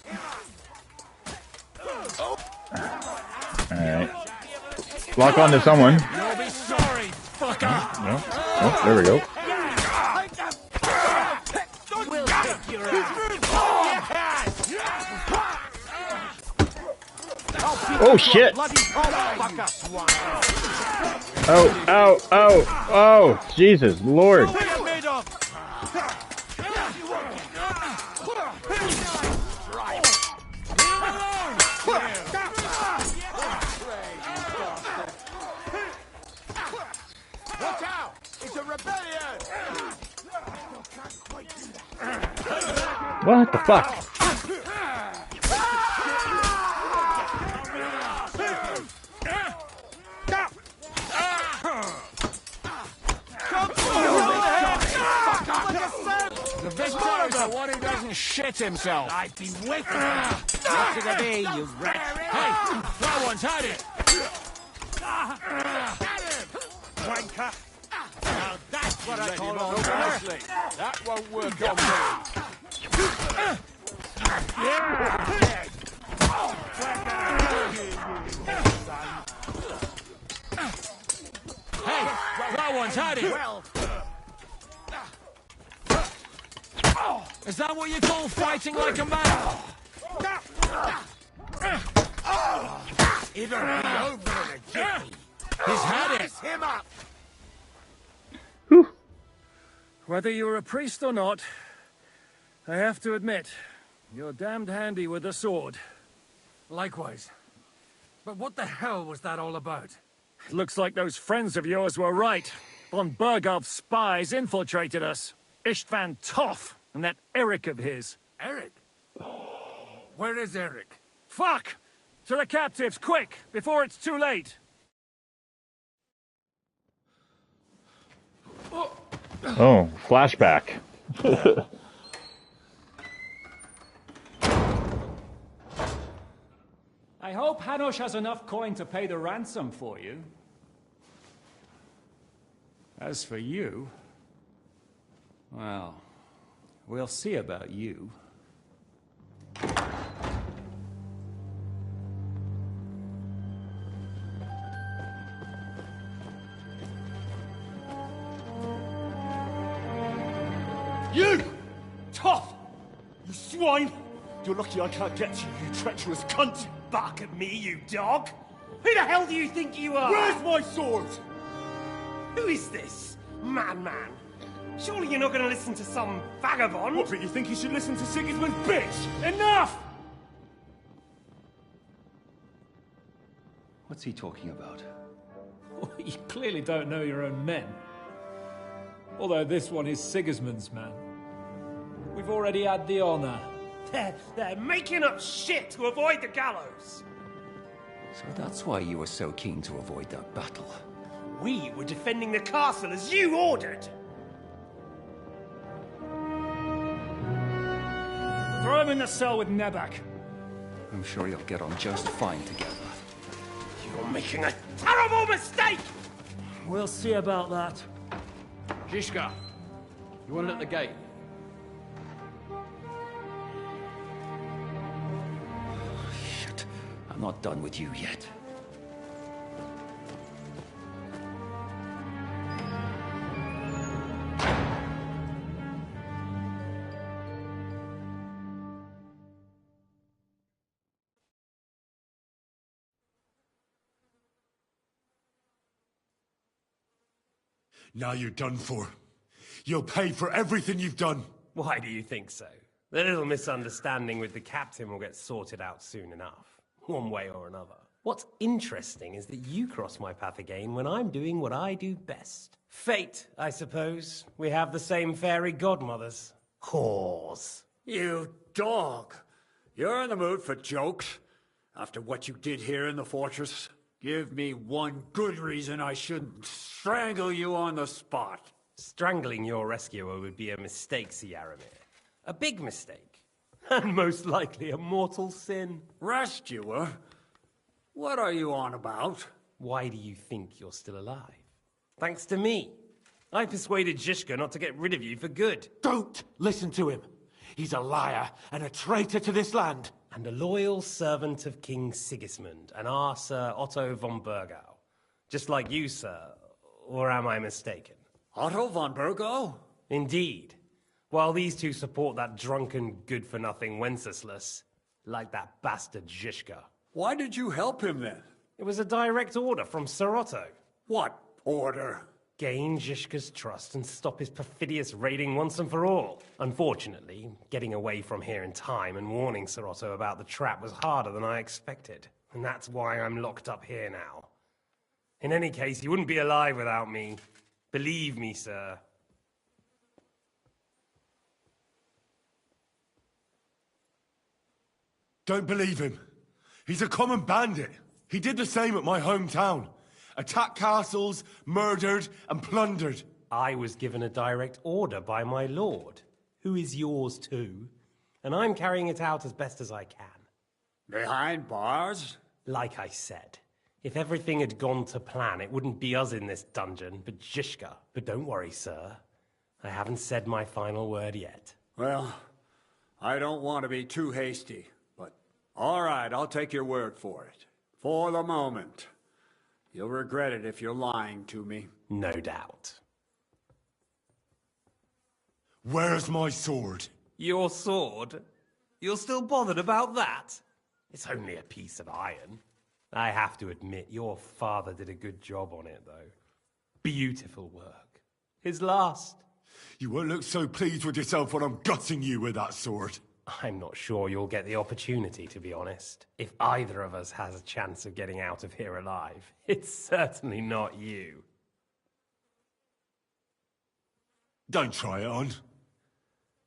Speaker 1: Alright. Lock on to someone.
Speaker 8: You'll be sorry, fucker!
Speaker 1: No. Oh, there we go.
Speaker 8: We'll take your
Speaker 1: Oh shit! Oh, ow, ow, oh, Jesus, Lord.
Speaker 18: Watch out! It's a rebellion!
Speaker 1: What the fuck?
Speaker 15: The victor is the one who doesn't shit himself.
Speaker 8: I've been waiting for that. What's it to be, you rat?
Speaker 15: Hey, that one's had it.
Speaker 8: Wanker! Now that's what I call
Speaker 18: a
Speaker 8: order.
Speaker 18: That won't work on me.
Speaker 15: Hey, that one's had it. Is that what you call fighting like a man?
Speaker 18: It'll be over in a jiffy.
Speaker 15: He's had it.
Speaker 18: Him up.
Speaker 22: Whether you're a priest or not, I have to admit, you're damned handy with a sword. Likewise. But what the hell was that all about?
Speaker 15: Looks like those friends of yours were right. Von Bergov's spies infiltrated us. Istvan Toff and that Eric of his.
Speaker 22: Eric? Where is Eric?
Speaker 15: Fuck! To the captives, quick, before it's too late.
Speaker 1: Oh, flashback.
Speaker 23: I hope Hanush has enough coin to pay the ransom for you. As for you, well, we'll see about you.
Speaker 8: You! Tough! You swine! You're lucky I can't get to you, you treacherous cunt!
Speaker 12: Bark at me, you dog! Who the hell do you think you are?
Speaker 8: Where's my sword?
Speaker 12: Who is this? Man. Surely you're not going to listen to some vagabond?
Speaker 8: What, but you think you should listen to Sigismund's bitch?
Speaker 12: Enough!
Speaker 19: What's he talking about?
Speaker 23: You clearly don't know your own men. Although this one is Sigismund's man. We've already had the honor.
Speaker 12: They're making up shit to avoid the gallows.
Speaker 19: So that's why you were so keen to avoid that battle.
Speaker 12: We were defending the castle as you ordered.
Speaker 23: Throw him in the cell with Nebak.
Speaker 19: I'm sure you'll get on just fine together.
Speaker 12: You're making a terrible mistake!
Speaker 23: We'll see about that.
Speaker 5: Zhishka, you want to at the gate?
Speaker 19: Shit, I'm not done with you yet.
Speaker 2: Now you're done for. You'll pay for everything you've done.
Speaker 12: Why do you think so? The little misunderstanding with the captain will get sorted out soon enough, one way or another. What's interesting is that you cross my path again when I'm doing what I do best. Fate, I suppose. We have the same fairy godmothers. Whores.
Speaker 14: You dog! You're in the mood for jokes? After what you did here in the fortress? Give me one good reason I shouldn't strangle you on the spot.
Speaker 12: Strangling your rescuer would be a mistake, Yaramir. A big mistake. And most likely a mortal sin.
Speaker 14: Rescuer? What are you on about?
Speaker 12: Why do you think you're still alive? Thanks to me. I persuaded Zhishka not to get rid of you for good.
Speaker 3: Don't listen to him. He's a liar and a traitor to this land.
Speaker 12: And a loyal servant of King Sigismund and our Sir Otto von Burgau. Just like you, sir. Or am I mistaken?
Speaker 14: Otto von Burgau?
Speaker 12: Indeed. While these two support that drunken, good-for-nothing Wenceslas, like that bastard Zhishka.
Speaker 14: Why did you help him then?
Speaker 12: It was a direct order from Sir Otto.
Speaker 14: What order?
Speaker 12: Gain Zhishka's trust and stop his perfidious raiding once and for all. Unfortunately, getting away from here in time and warning Sir Otto about the trap was harder than I expected. And that's why I'm locked up here now. In any case, he wouldn't be alive without me. Believe me, sir.
Speaker 2: Don't believe him. He's a common bandit. He did the same at my hometown. Attacked castles, murdered, and plundered.
Speaker 12: I was given a direct order by my lord, who is yours too, and I'm carrying it out as best as I can.
Speaker 14: Behind bars?
Speaker 12: Like I said, if everything had gone to plan, it wouldn't be us in this dungeon, but Zhishka. But don't worry, sir. I haven't said my final word yet.
Speaker 14: Well, I don't want to be too hasty, but all right, I'll take your word for it. For the moment. You'll regret it if you're lying to me.
Speaker 12: No doubt.
Speaker 2: Where's my sword?
Speaker 12: Your sword? You're still bothered about that? It's only a piece of iron. I have to admit, your father did a good job on it, though. Beautiful work. His last.
Speaker 2: You won't look so pleased with yourself when I'm gutting you with that sword.
Speaker 12: I'm not sure you'll get the opportunity, to be honest. If either of us has a chance of getting out of here alive, it's certainly not you.
Speaker 2: Don't try it on.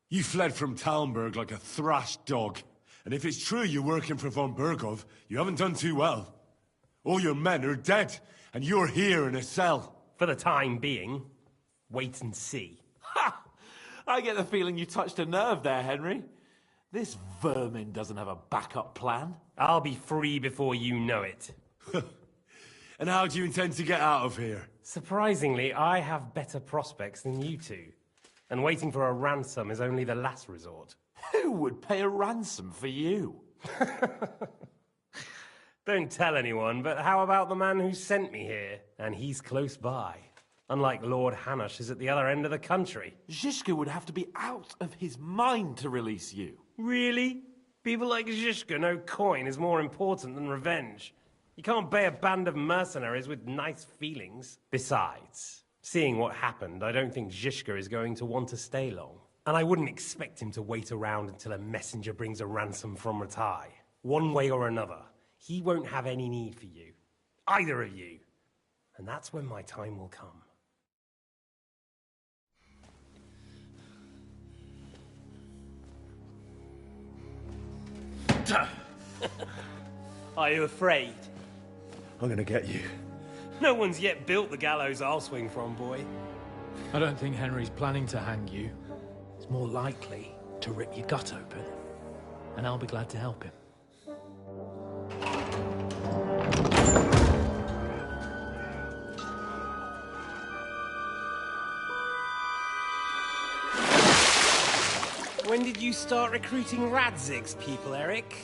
Speaker 2: You fled from Talmberg like a thrashed dog. And if it's true you're working for von Burgov, you haven't done too well. All your men are dead, and you're here in a cell.
Speaker 12: For the time being, wait and see.
Speaker 3: Ha! I get the feeling you touched a nerve there, Henry. This vermin doesn't have a backup plan.
Speaker 12: I'll be free before you know it.
Speaker 2: And how do you intend to get out of here?
Speaker 12: Surprisingly, I have better prospects than you two. And waiting for a ransom is only the last resort.
Speaker 3: Who would pay a ransom for you?
Speaker 12: Don't tell anyone, but how about the man who sent me here? And he's close by. Unlike Lord Hanush is at the other end of the country.
Speaker 11: Zhishka would have to be out of his mind to release you.
Speaker 12: Really? People like Zhishka know coin is more important than revenge. You can't pay a band of mercenaries with nice feelings. Besides, seeing what happened, I don't think Zhishka is going to want to stay long. And I wouldn't expect him to wait around until a messenger brings a ransom from Ratai. One way or another, he won't have any need for you. Either of you. And that's when my time will come. Are you afraid?
Speaker 11: I'm gonna get you.
Speaker 12: No one's yet built the gallows I'll swing from, boy.
Speaker 23: I don't think Henry's planning to hang you. It's more likely to rip your gut open. And I'll be glad to help him.
Speaker 12: When did you start recruiting Radzig's people, Eric?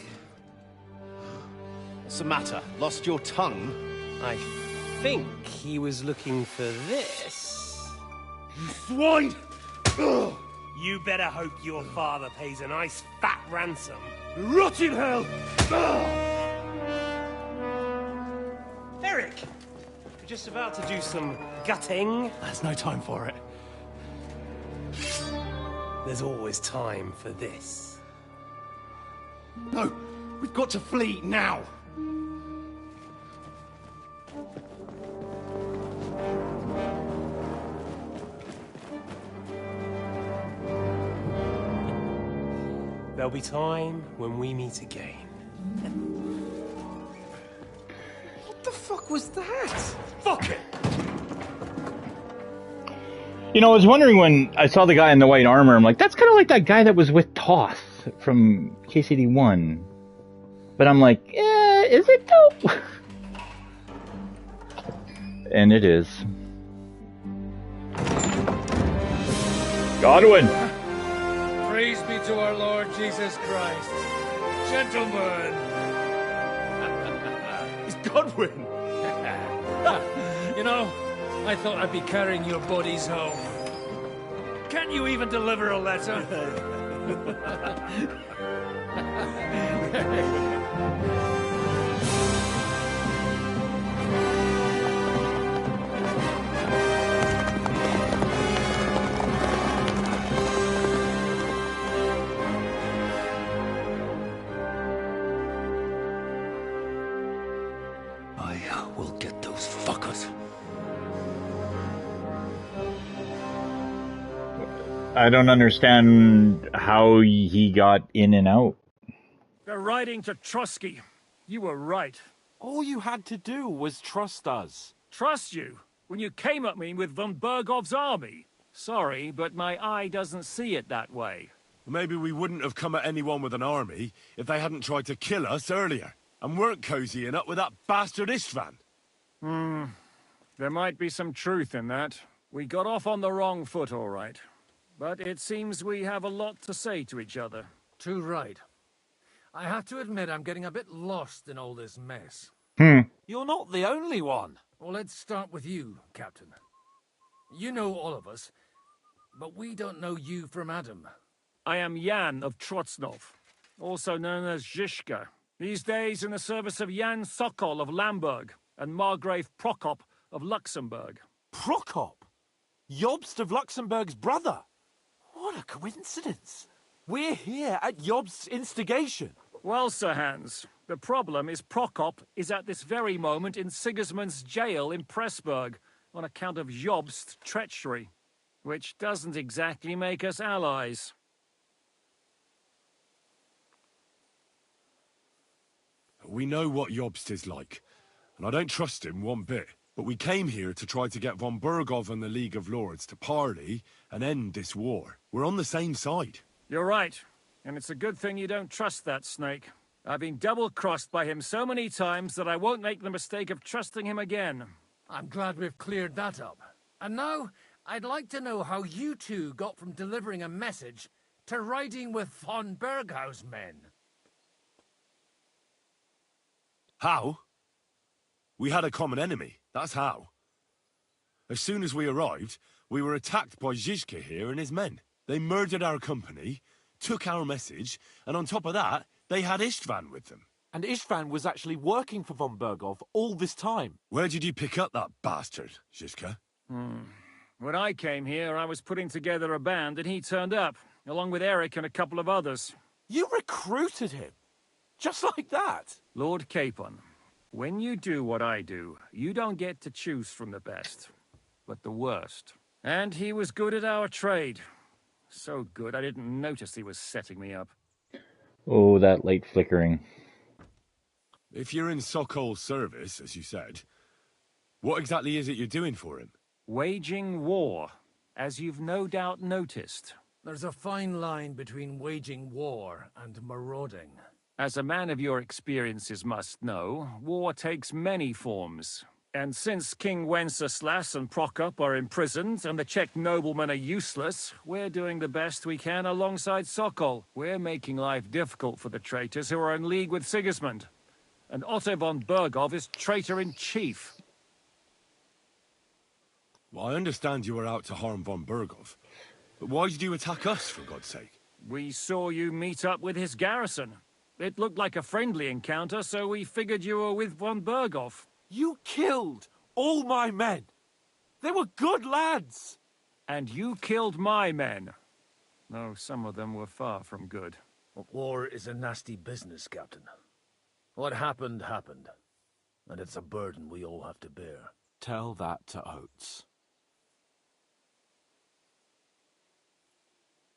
Speaker 9: What's the matter? Lost your tongue?
Speaker 12: I think he was looking for this.
Speaker 11: You swine! Ugh.
Speaker 12: You better hope your father pays a nice fat ransom.
Speaker 11: Rot in hell! Ugh.
Speaker 12: Eric! You're just about to do some gutting.
Speaker 23: There's no time for it.
Speaker 12: There's always time for this.
Speaker 11: No, we've got to flee now.
Speaker 12: There'll be time when we meet again.
Speaker 11: What the fuck was that? Fuck it!
Speaker 1: You know, I was wondering when I saw the guy in the white armor, I'm like, that's kind of like that guy that was with Toth from KCD1. But I'm like, is it though? And it is. Godwin!
Speaker 22: Praise be to our Lord Jesus Christ. Gentlemen!
Speaker 11: It's Godwin!
Speaker 22: You know, I thought I'd be carrying your bodies home. Can't you even deliver a letter?
Speaker 5: I will get those fuckers.
Speaker 1: I don't understand how he got in and out.
Speaker 22: They're riding to Trusky. You were right.
Speaker 11: All you had to do was trust us.
Speaker 22: Trust you? When you came at me with von Bergov's army? Sorry, but my eye doesn't see it that way.
Speaker 2: Maybe we wouldn't have come at anyone with an army if they hadn't tried to kill us earlier, and weren't cozying up with that bastard Istvan.
Speaker 22: There might be some truth in that. We got off on the wrong foot, all right. But it seems we have a lot to say to each other. Too right. I have to admit I'm getting a bit lost in all this mess.
Speaker 11: You're not the only one.
Speaker 22: Well, let's start with you, Captain. You know all of us, but we don't know you from Adam. I am Jan of Trotsnov, also known as Zhishka. These days in the service of Jan Sokol of Lamberg and Margrave Prokop of Luxembourg.
Speaker 11: Prokop? Jobst of Luxembourg's brother? What a coincidence. We're here at Jobst's instigation.
Speaker 22: Well, Sir Hans, the problem is Prokop is at this very moment in Sigismund's jail in Pressburg on account of Jobst's treachery, which doesn't exactly make us allies.
Speaker 2: We know what Jobst is like, and I don't trust him one bit. But we came here to try to get von Bergov and the League of Lords to parley and end this war. We're on the same side.
Speaker 22: You're right, and it's a good thing you don't trust that snake. I've been double-crossed by him so many times that I won't make the mistake of trusting him again. I'm glad we've cleared that up. And now, I'd like to know how you two got from delivering a message to riding with von Berghaus' men.
Speaker 2: How? We had a common enemy, that's how. As soon as we arrived, we were attacked by Zizka here and his men. They murdered our company, took our message, and on top of that, they had Istvan with them.
Speaker 11: And Istvan was actually working for von Bergov all this time.
Speaker 2: Where did you pick up that bastard, Zizka?
Speaker 23: When I came here, I was putting together a band and he turned up, along with Eric and a couple of others.
Speaker 11: You recruited him? Just like that?
Speaker 23: Lord Capon, when you do what I do, you don't get to choose from the best, but the worst. And he was good at our trade. So good I didn't notice he was setting me up.
Speaker 1: Oh, that light flickering.
Speaker 2: If you're in Sokol's service, as you said, what exactly is it you're doing for him?
Speaker 23: Waging war, as you've no doubt noticed.
Speaker 22: There's a fine line between waging war and marauding.
Speaker 23: As a man of your experiences must know, war takes many forms. And since King Wenceslas and Prokop are imprisoned and the Czech noblemen are useless, we're doing the best we can alongside Sokol. We're making life difficult for the traitors who are in league with Sigismund. And Otto von Bergov is traitor-in-chief.
Speaker 2: Well, I understand you were out to harm von Bergov. But why did you attack us, for God's sake?
Speaker 23: We saw you meet up with his garrison. It looked like a friendly encounter, so we figured you were with von Bergov.
Speaker 11: You killed all my men. They were good lads.
Speaker 23: And you killed my men. Though some of them were far from good.
Speaker 22: War is a nasty business, Captain. What happened, happened. And it's a burden we all have to bear.
Speaker 11: Tell that to Oates.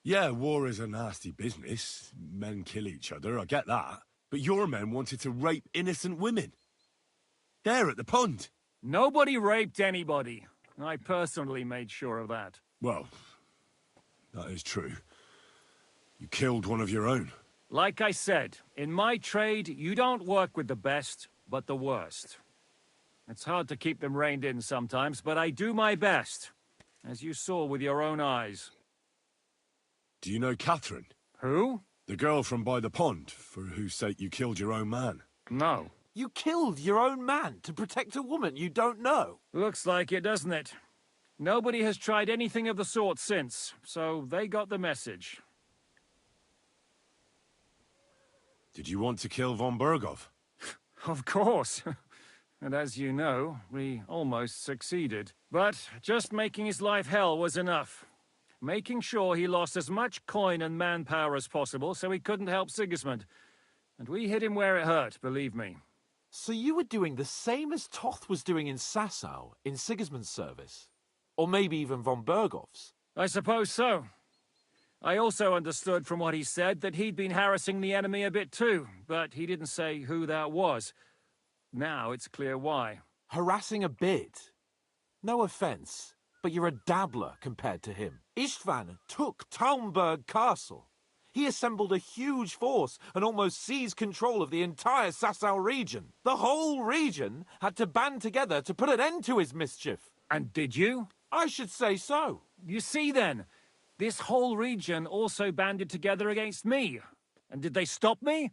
Speaker 2: Yeah, war is a nasty business. Men kill each other, I get that. But your men wanted to rape innocent women. There at the pond.
Speaker 23: Nobody raped anybody. I personally made sure of that.
Speaker 2: Well, that is true. You killed one of your own.
Speaker 23: Like I said, in my trade, you don't work with the best, but the worst. It's hard to keep them reined in sometimes, but I do my best. As you saw with your own eyes.
Speaker 2: Do you know Catherine?
Speaker 23: Who?
Speaker 2: The girl from by the pond, for whose sake you killed your own man.
Speaker 23: No.
Speaker 11: You killed your own man to protect a woman you don't know.
Speaker 23: Looks like it, doesn't it? Nobody has tried anything of the sort since, so they got the message.
Speaker 2: Did you want to kill von Bergov?
Speaker 23: Of course. And as you know, we almost succeeded. But just making his life hell was enough. Making sure he lost as much coin and manpower as possible so he couldn't help Sigismund. And we hit him where it hurt, believe me.
Speaker 11: So you were doing the same as Toth was doing in Sasau, in Sigismund's service? Or maybe even von Bergov's?
Speaker 23: I suppose so. I also understood from what he said that he'd been harassing the enemy a bit too, but he didn't say who that was. Now it's clear why.
Speaker 11: Harassing a bit? No offense, but you're a dabbler compared to him. Istvan took Talmberg Castle. He assembled a huge force and almost seized control of the entire Sasau region. The whole region had to band together to put an end to his mischief.
Speaker 23: And did you?
Speaker 11: I should say so.
Speaker 23: You see then, this whole region also banded together against me. And did they stop me?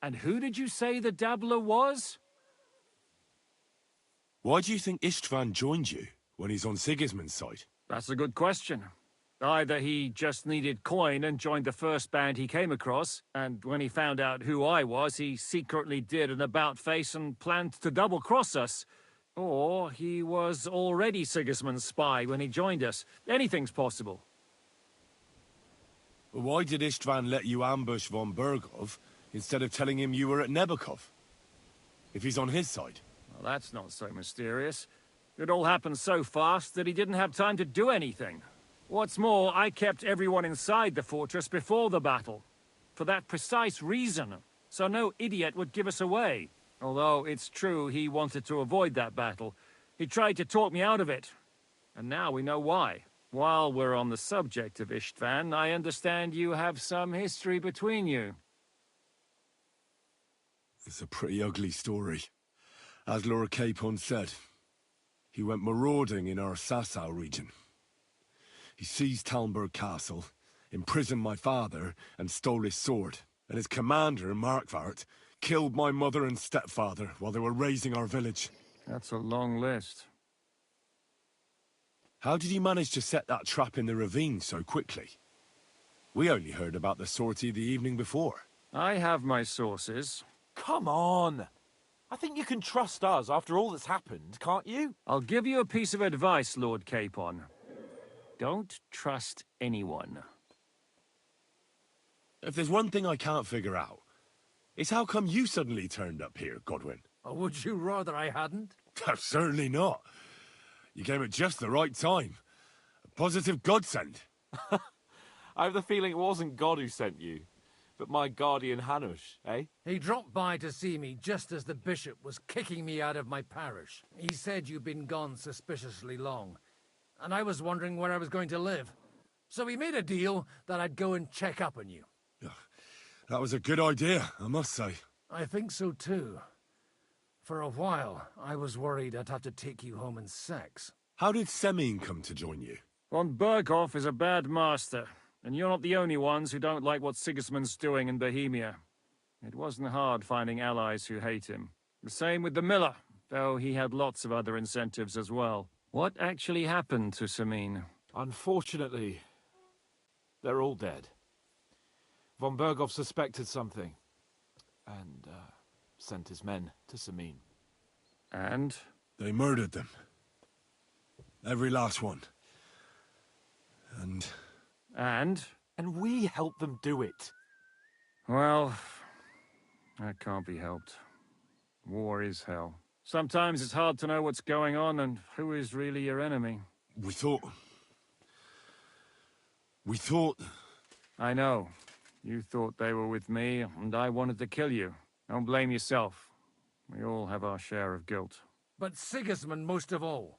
Speaker 23: And who did you say the dabbler was?
Speaker 2: Why do you think Istvan joined you when he's on Sigismund's side?
Speaker 23: That's a good question. Either he just needed coin and joined the first band he came across, and when he found out who I was, he secretly did an about-face and planned to double-cross us. Or he was already Sigismund's spy when he joined us. Anything's possible.
Speaker 2: Why did Istvan let you ambush von Bergov instead of telling him you were at Nebukov? If he's on his side.
Speaker 23: Well, that's not so mysterious. It all happened so fast that he didn't have time to do anything. What's more, I kept everyone inside the fortress before the battle. For that precise reason. So no idiot would give us away. Although it's true he wanted to avoid that battle. He tried to talk me out of it. And now we know why. While we're on the subject of Istvan, I understand you have some history between you.
Speaker 2: It's a pretty ugly story. As Lord Capon said, he went marauding in our Sasau region. He seized Talmberg Castle, imprisoned my father, and stole his sword. And his commander, Markvart, killed my mother and stepfather while they were raising our village.
Speaker 23: That's a long list.
Speaker 2: How did you manage to set that trap in the ravine so quickly? We only heard about the sortie the evening before.
Speaker 23: I have my sources.
Speaker 11: Come on! I think you can trust us after all that's happened, can't you?
Speaker 23: I'll give you a piece of advice, Lord Capon. Don't trust anyone.
Speaker 2: If there's one thing I can't figure out, it's how come you suddenly turned up here, Godwin?
Speaker 22: Or would you rather I hadn't?
Speaker 2: Certainly not. You came at just the right time. A positive godsend.
Speaker 11: I have the feeling it wasn't God who sent you, but my guardian Hanush, eh?
Speaker 22: He dropped by to see me just as the bishop was kicking me out of my parish. He said you'd been gone suspiciously long, and I was wondering where I was going to live. So we made a deal that I'd go and check up on you.
Speaker 2: That was a good idea, I must say.
Speaker 22: I think so too. For a while, I was worried I'd have to take you home in sex.
Speaker 2: How did Semine come to join you?
Speaker 23: Von Berghoff is a bad master, and you're not the only ones who don't like what Sigismund's doing in Bohemia. It wasn't hard finding allies who hate him. The same with the miller, though he had lots of other incentives as well. What actually happened to Semine?
Speaker 11: Unfortunately, they're all dead. Von Berghoff suspected something, and sent his men to Semine.
Speaker 23: And?
Speaker 2: They murdered them. Every last one. And?
Speaker 11: And we helped them do it.
Speaker 23: Well, that can't be helped. War is hell. Sometimes it's hard to know what's going on and who is really your enemy.
Speaker 2: We thought...
Speaker 23: I know. You thought they were with me, and I wanted to kill you. Don't blame yourself. We all have our share of guilt.
Speaker 22: But Sigismund most of all.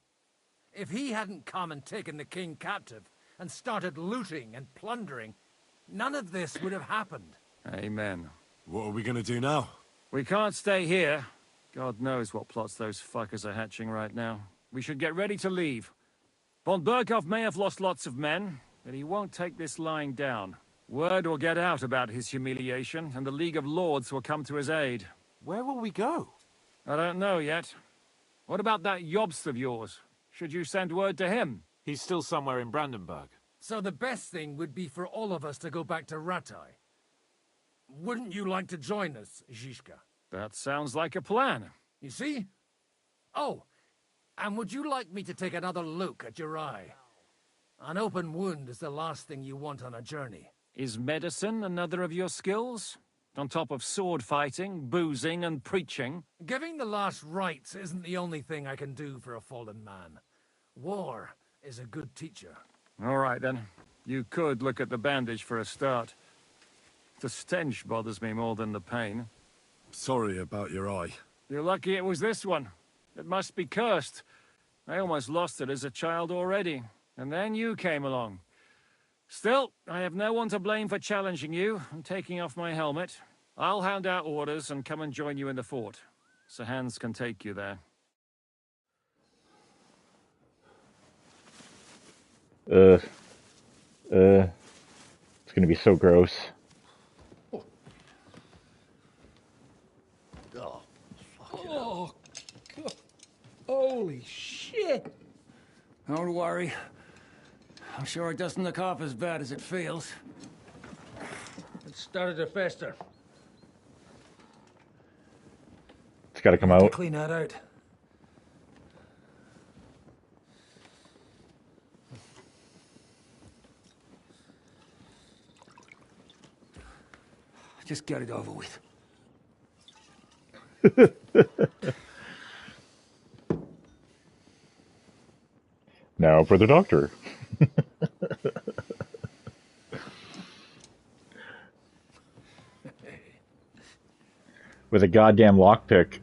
Speaker 22: If he hadn't come and taken the king captive, and started looting and plundering, none of this would have happened.
Speaker 23: Amen.
Speaker 2: What are we gonna do now?
Speaker 23: We can't stay here. God knows what plots those fuckers are hatching right now. We should get ready to leave. Von Berghoff may have lost lots of men, but he won't take this lying down. Word will get out about his humiliation, and the League of Lords will come to his aid.
Speaker 11: Where will we go?
Speaker 23: I don't know yet. What about that Jobst of yours? Should you send word to him?
Speaker 11: He's still somewhere in Brandenburg.
Speaker 22: So the best thing would be for all of us to go back to Ratai. Wouldn't you like to join us, Zizka?
Speaker 23: That sounds like a plan.
Speaker 22: You see? Oh, and would you like me to take another look at your eye? An open wound is the last thing you want on a journey.
Speaker 23: Is medicine another of your skills? On top of sword fighting, boozing, and preaching?
Speaker 22: Giving the last rites isn't the only thing I can do for a fallen man. War is a good teacher.
Speaker 23: All right, then. You could look at the bandage for a start. The stench bothers me more than the pain.
Speaker 2: Sorry about your eye.
Speaker 23: You're lucky it was this one. It must be cursed. I almost lost it as a child already. And then you came along. Still, I have no one to blame for challenging you and taking off my helmet. I'll hand out orders and come and join you in the fort. Sir Hans can take you there.
Speaker 1: It's gonna be so gross.
Speaker 7: Oh, God. Holy shit!
Speaker 20: Don't worry. I'm sure it doesn't look half as bad as it feels.
Speaker 7: It started to fester.
Speaker 1: It's gotta come out.
Speaker 7: Clean that out.
Speaker 20: Just get it over with.
Speaker 1: Now for the doctor. With a goddamn lockpick.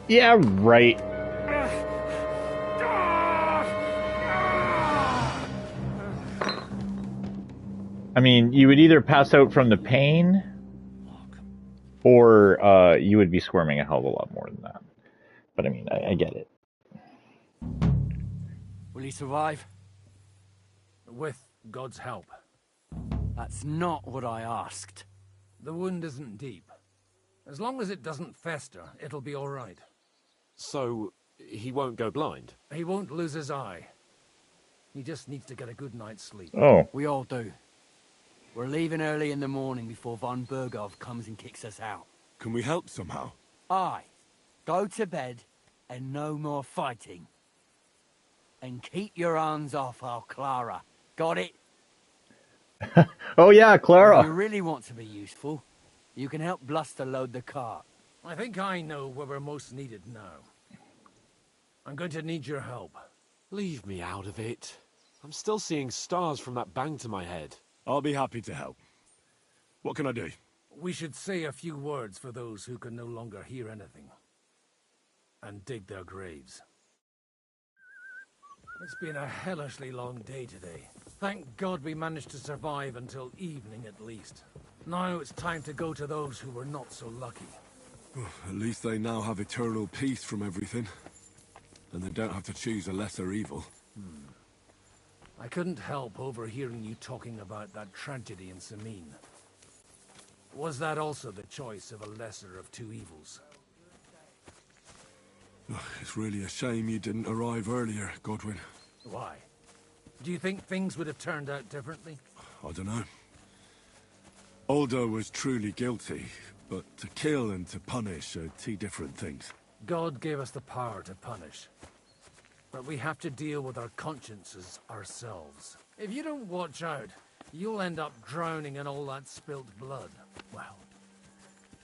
Speaker 1: Yeah, right. I mean, you would either pass out from the pain, or you would be squirming a hell of a lot more than that. But I mean, I get it.
Speaker 20: Will he survive?
Speaker 22: With God's help.
Speaker 20: That's not what I asked.
Speaker 22: The wound isn't deep. As long as it doesn't fester, it'll be all right.
Speaker 11: So, he won't go blind?
Speaker 22: He won't lose his eye. He just needs to get a good night's sleep.
Speaker 1: Oh.
Speaker 20: We all do. We're leaving early in the morning before von Berghoff comes and kicks us out.
Speaker 2: Can we help somehow?
Speaker 20: Aye. Go to bed and no more fighting. And keep your hands off our Clara. Got it?
Speaker 1: Oh yeah, Clara.
Speaker 20: If you really want to be useful, you can help Bluster load the cart.
Speaker 22: I think I know where we're most needed now. I'm going to need your help.
Speaker 11: Leave me out of it. I'm still seeing stars from that bang to my head.
Speaker 2: I'll be happy to help. What can I do?
Speaker 22: We should say a few words for those who can no longer hear anything. And dig their graves. It's been a hellishly long day today. Thank God we managed to survive until evening at least. Now it's time to go to those who were not so lucky.
Speaker 2: At least they now have eternal peace from everything. And they don't have to choose a lesser evil.
Speaker 22: I couldn't help overhearing you talking about that tragedy in Samin. Was that also the choice of a lesser of two evils?
Speaker 2: It's really a shame you didn't arrive earlier, Godwin.
Speaker 22: Why? Do you think things would have turned out differently?
Speaker 2: I don't know. Aldo was truly guilty, but to kill and to punish are two different things.
Speaker 22: God gave us the power to punish. But we have to deal with our consciences ourselves. If you don't watch out, you'll end up drowning in all that spilt blood. Well,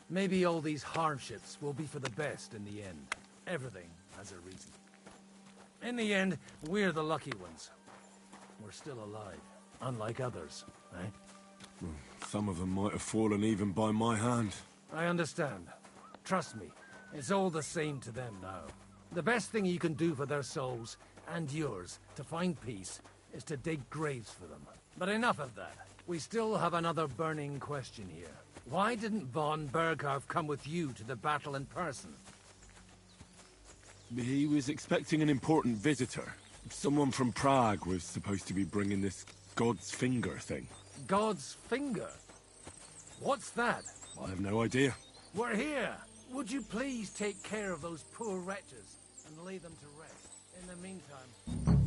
Speaker 22: maybe all these hardships will be for the best in the end. Everything has a reason. In the end, we're the lucky ones. We're still alive, unlike others, eh?
Speaker 2: Some of them might have fallen even by my hand.
Speaker 22: I understand. Trust me, it's all the same to them now. The best thing you can do for their souls, and yours, to find peace, is to dig graves for them. But enough of that. We still have another burning question here. Why didn't von Berghoff come with you to the battle in person?
Speaker 2: He was expecting an important visitor. Someone from Prague was supposed to be bringing this God's Finger thing.
Speaker 22: God's Finger? What's that?
Speaker 2: I have no idea.
Speaker 22: We're here! Would you please take care of those poor wretches and lay them to rest? In the meantime,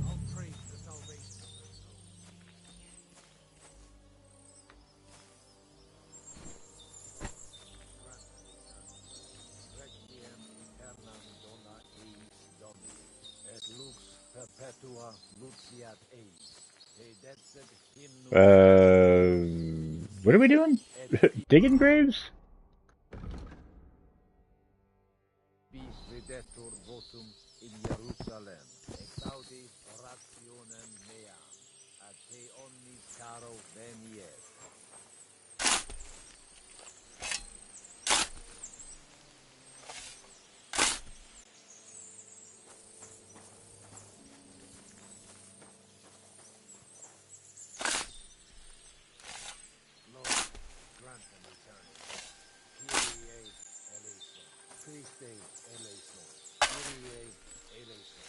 Speaker 22: I'll pray for the salvation of their
Speaker 1: What are we doing? Digging graves?
Speaker 10: Videtur votum in Jerusalem, exaudi orationem mea, ad te omnis caro venies. Lord, grant them eternity. Kyrie eleison. Christe eleison. Kyrie eleison.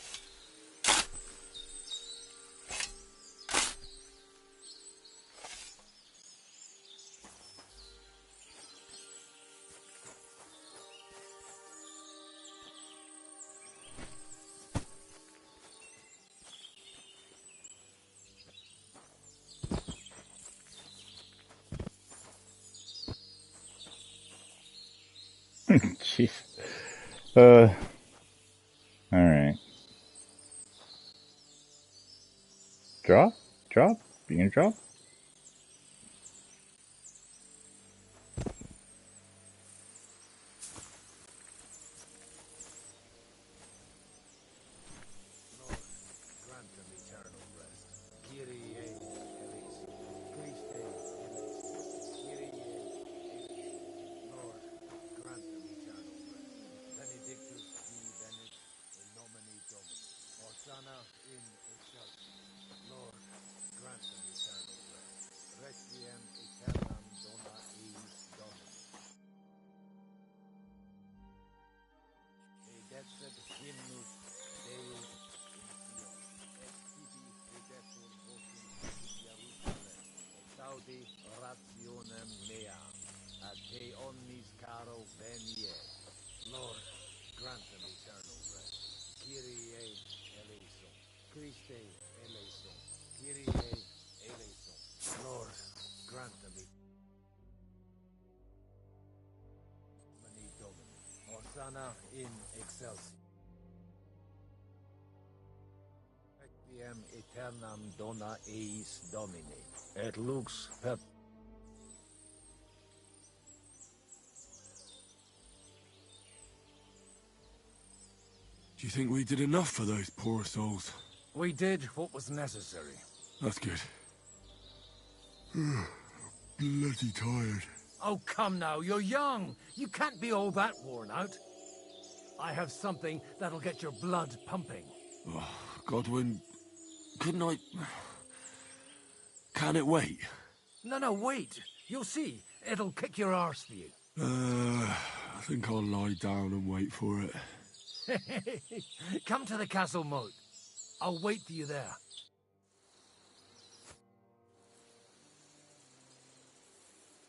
Speaker 1: Jeez. Alright. Drop? Drop? You gonna drop?
Speaker 10: Grant them eternal rest. Kyrie eleison. Christe eleison. Kyrie eleison. Lord, grant them eternal rest. Benedictus qui venit in nomine Domini. Hosanna in excelsis. Lord, grant them eternal rest. Requiem aeternam dona eis Domini. Edexit hymnus Deus Exaudi rationem mea, ad te omnis caro venies. Lord, grant them eternal rest. Christe eleison, Kyrie eleison. Lord, grant me. Mani Domini, Hosanna in excelsis. Requiem aeternam dona eis Domini, et lux per...
Speaker 2: Do you think we did enough for those poor souls?
Speaker 22: We did what was necessary.
Speaker 2: That's good. Bloody tired.
Speaker 22: Oh, come now, you're young. You can't be all that worn out. I have something that'll get your blood pumping.
Speaker 2: Oh, Godwin, couldn't I... Can it wait?
Speaker 22: No, wait. You'll see. It'll kick your arse for you.
Speaker 2: I think I'll lie down and wait for it.
Speaker 22: Come to the castle moat. I'll wait for you there.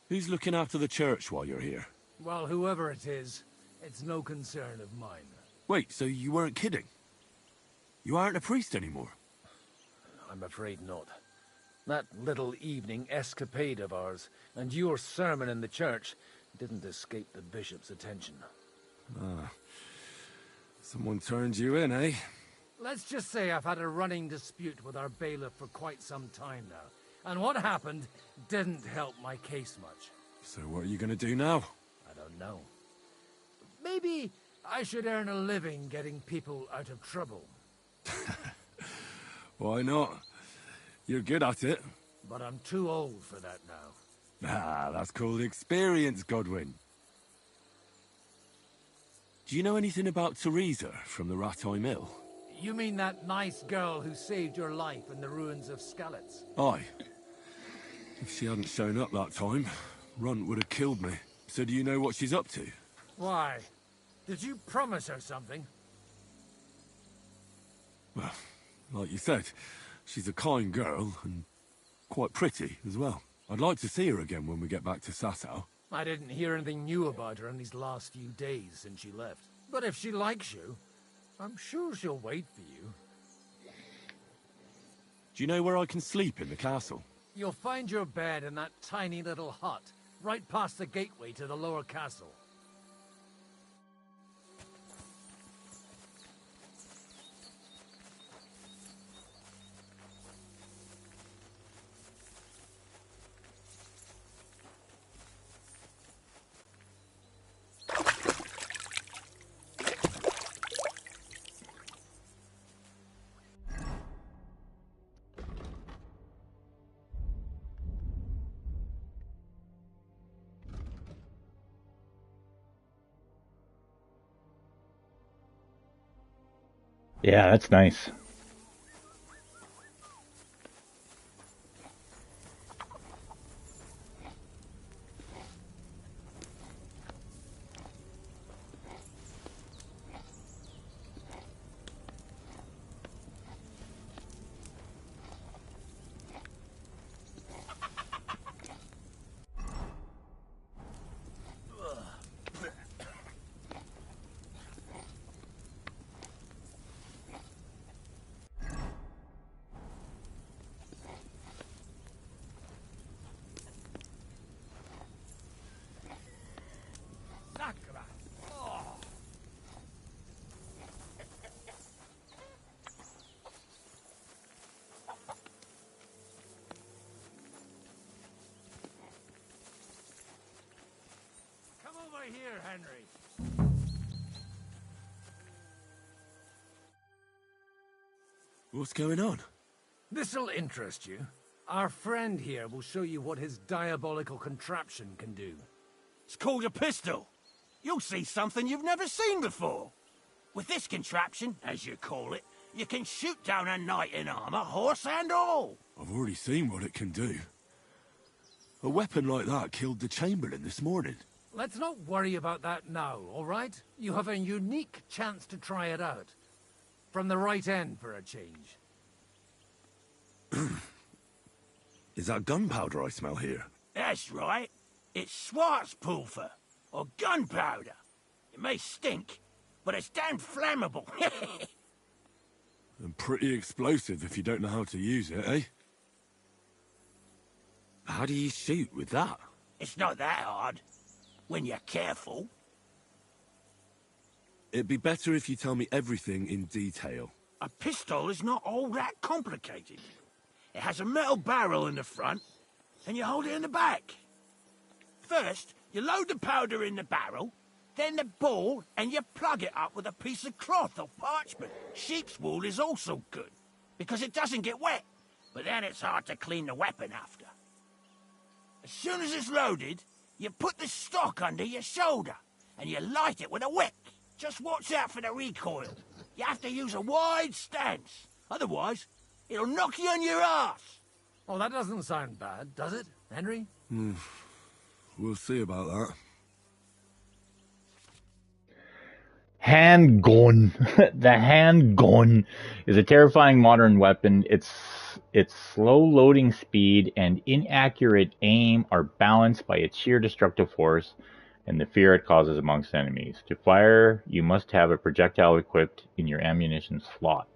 Speaker 2: Who's looking after the church while you're here?
Speaker 22: Well, whoever it is, it's no concern of mine.
Speaker 2: Wait, so you weren't kidding? You aren't a priest anymore?
Speaker 22: I'm afraid not. That little evening escapade of ours, and your sermon in the church, didn't escape the bishop's attention.
Speaker 2: Ah. Someone turned you in, eh?
Speaker 22: Let's just say I've had a running dispute with our bailiff for quite some time now. And what happened didn't help my case much.
Speaker 2: So what are you going to do now?
Speaker 22: I don't know. Maybe I should earn a living getting people out of trouble.
Speaker 2: Why not? You're good at it.
Speaker 22: But I'm too old for that now.
Speaker 2: Ah, that's called experience, Godwin. Do you know anything about Teresa from the Ratay Mill?
Speaker 22: You mean that nice girl who saved your life in the ruins of Skalitz?
Speaker 2: Aye. If she hadn't shown up that time, Runt would have killed me. So do you know what she's up to?
Speaker 22: Why? Did you promise her something?
Speaker 2: Well, like you said, she's a kind girl and quite pretty as well. I'd like to see her again when we get back to Sasau.
Speaker 22: I didn't hear anything new about her in these last few days since she left. But if she likes you, I'm sure she'll wait for you.
Speaker 2: Do you know where I can sleep in the castle?
Speaker 22: You'll find your bed in that tiny little hut, right past the gateway to the lower castle.
Speaker 1: Yeah, that's nice.
Speaker 22: Here, Henry.
Speaker 2: What's going on?
Speaker 22: This'll interest you. Our friend here will show you what his diabolical contraption can do.
Speaker 4: It's called a pistol. You'll see something you've never seen before. With this contraption, as you call it, you can shoot down a knight in armor, horse and all.
Speaker 2: I've already seen what it can do. A weapon like that killed the Chamberlain this morning.
Speaker 22: Let's not worry about that now, all right? You have a unique chance to try it out. From the right end for a change.
Speaker 2: Is that gunpowder I smell here?
Speaker 4: That's right. It's Schwarzpulver, or gunpowder. It may stink, but it's damn flammable.
Speaker 2: And pretty explosive if you don't know how to use it, eh? How do you shoot with that?
Speaker 4: It's not that hard, when you're careful.
Speaker 2: It'd be better if you tell me everything in detail.
Speaker 4: A pistol is not all that complicated. It has a metal barrel in the front, and you hold it in the back. First, you load the powder in the barrel, then the ball, and you plug it up with a piece of cloth or parchment. Sheep's wool is also good, because it doesn't get wet, but then it's hard to clean the weapon after. As soon as it's loaded, you put the stock under your shoulder, and you light it with a wick. Just watch out for the recoil. You have to use a wide stance, otherwise it'll knock you on your ass.
Speaker 22: Oh, that doesn't sound bad, does it, Henry?
Speaker 2: We'll see about that.
Speaker 1: Handgun. The handgun is a terrifying modern weapon. Its slow loading speed and inaccurate aim are balanced by its sheer destructive force and the fear it causes amongst enemies. To fire, you must have a projectile equipped in your ammunition slot.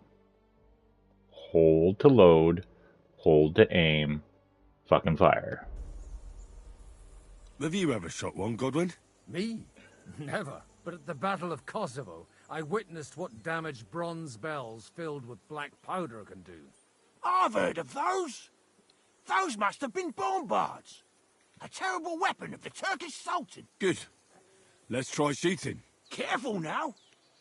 Speaker 1: Hold to load, hold to aim, fucking fire.
Speaker 2: Have you ever shot one, Godwin?
Speaker 22: Me? Never. But at the Battle of Kosovo, I witnessed what damage bronze bells filled with black powder can do.
Speaker 4: I've heard of those. Those must have been bombards. A terrible weapon of the Turkish Sultan.
Speaker 2: Good. Let's try shooting.
Speaker 4: Careful now.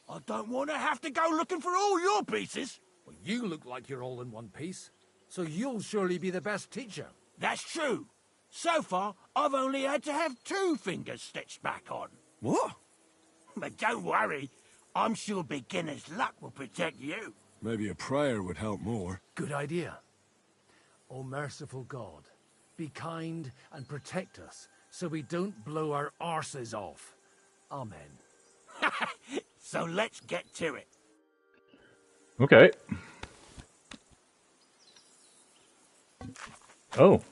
Speaker 4: I don't want to have to go looking for all your pieces.
Speaker 22: Well, you look like you're all in one piece, so you'll surely be the best teacher.
Speaker 4: That's true. So far, I've only had to have 2 fingers stitched back on.
Speaker 2: What?
Speaker 4: But don't worry. I'm sure beginner's luck will protect you.
Speaker 2: Maybe a prayer would help more.
Speaker 22: Good idea. O merciful God, be kind and protect us so we don't blow our arses off. Amen.
Speaker 4: So let's get to it.
Speaker 1: Okay. Oh.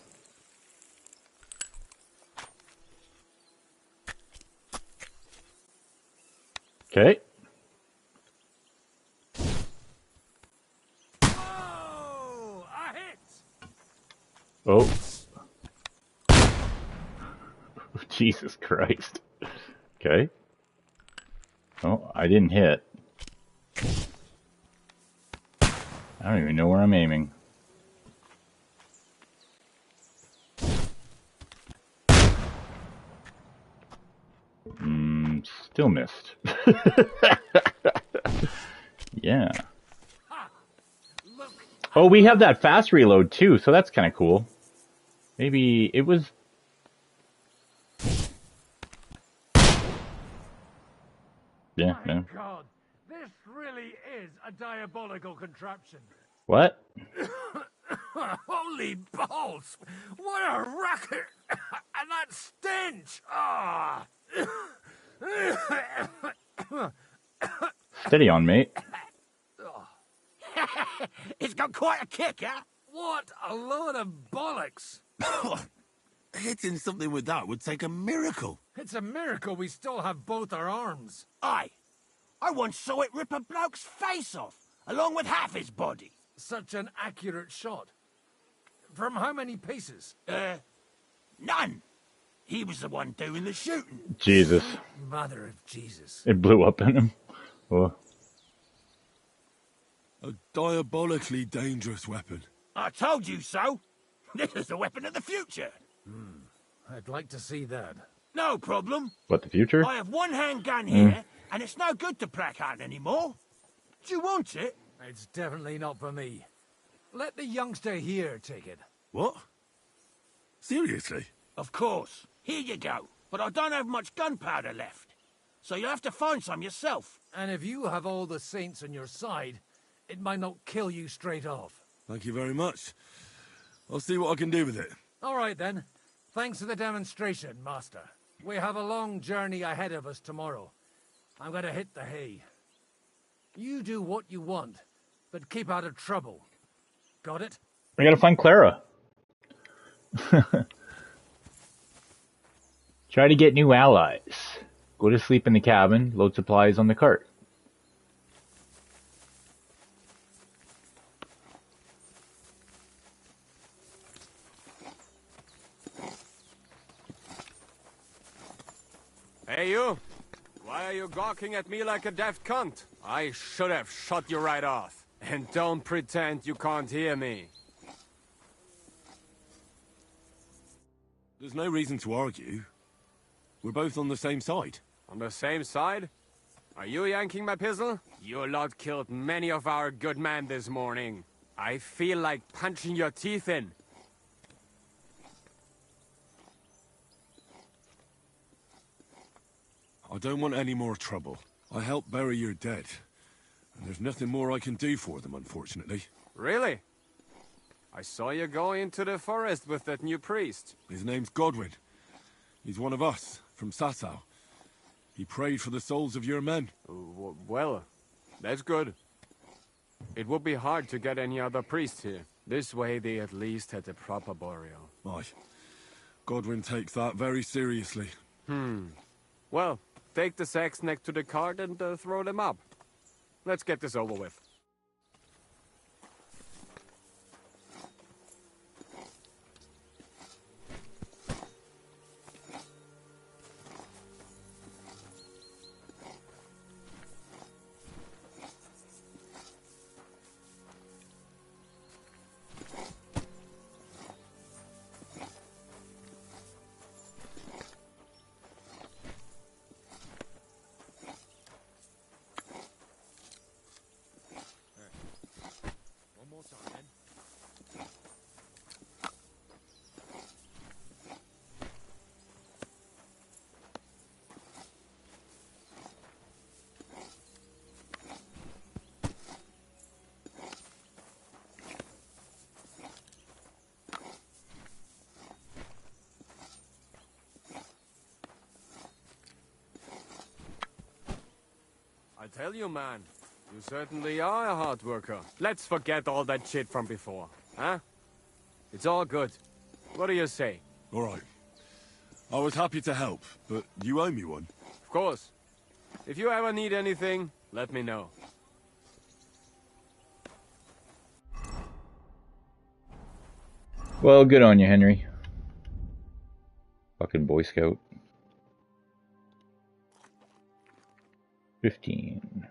Speaker 1: Okay.
Speaker 22: Oh, a hit!
Speaker 1: Oh. Jesus Christ. Okay. Oh, I didn't hit. I don't even know where I'm aiming. Still missed. Yeah. Oh, we have that fast reload too, so that's kind of cool. Maybe it was... Yeah,
Speaker 22: My God, this really is a diabolical contraption.
Speaker 1: What?
Speaker 22: Holy balls! What a racket! And that stench! Ah!
Speaker 1: Steady on, mate.
Speaker 4: It's got quite a kick, huh?
Speaker 22: What a load of bollocks!
Speaker 2: Hitting something with that would take a miracle.
Speaker 22: It's a miracle we still have both our arms.
Speaker 4: Aye. I once saw it rip a bloke's face off, along with half his body.
Speaker 22: Such an accurate shot. From how many paces?
Speaker 4: None. He was the one doing the shooting.
Speaker 1: Jesus.
Speaker 22: Mother of Jesus.
Speaker 1: It blew up in him. Oh.
Speaker 2: A diabolically dangerous weapon.
Speaker 4: I told you so. This is the weapon of the future.
Speaker 22: I'd like to see that.
Speaker 4: No problem.
Speaker 1: What, the future?
Speaker 4: I have one handgun here, and it's no good to placard anymore. Do you want it?
Speaker 22: It's definitely not for me. Let the youngster here take it.
Speaker 2: What? Seriously?
Speaker 4: Of course. Here you go. But I don't have much gunpowder left. So you'll have to find some yourself.
Speaker 22: And if you have all the saints on your side, it might not kill you straight off.
Speaker 2: Thank you very much. I'll see what I can do with it.
Speaker 22: All right, then. Thanks for the demonstration, Master. We have a long journey ahead of us tomorrow. I'm going to hit the hay. You do what you want, but keep out of trouble. Got it?
Speaker 1: I gotta find Clara. Try to get new allies. Go to sleep in the cabin, load supplies on the cart.
Speaker 8: Hey, you! Why are you gawking at me like a daft cunt? I should have shot you right off. And don't pretend you can't hear me.
Speaker 2: There's no reason to argue. We're both on the same side.
Speaker 8: On the same side? Are you yanking my pistol? Your lot killed many of our good men this morning. I feel like punching your teeth in.
Speaker 2: I don't want any more trouble. I helped bury your dead. And there's nothing more I can do for them, unfortunately.
Speaker 8: Really? I saw you go into the forest with that new priest.
Speaker 2: His name's Godwin. He's one of us, from HUZZAH. He prayed for the souls of your men.
Speaker 8: Well, that's good. It would be hard to get any other priest here. This way they at least had a proper burial.
Speaker 2: Aye. Godwin takes that very seriously.
Speaker 8: Well, take the sacks next to the cart and throw them up. Let's get this over with. I tell you, man, you certainly are a hard worker. Let's forget all that shit from before, huh? It's all good. What do you say?
Speaker 2: All right. I was happy to help, but you owe me one.
Speaker 8: Of course. If you ever need anything, let me know.
Speaker 1: Well, good on you, Henry. Fucking Boy Scout. 15.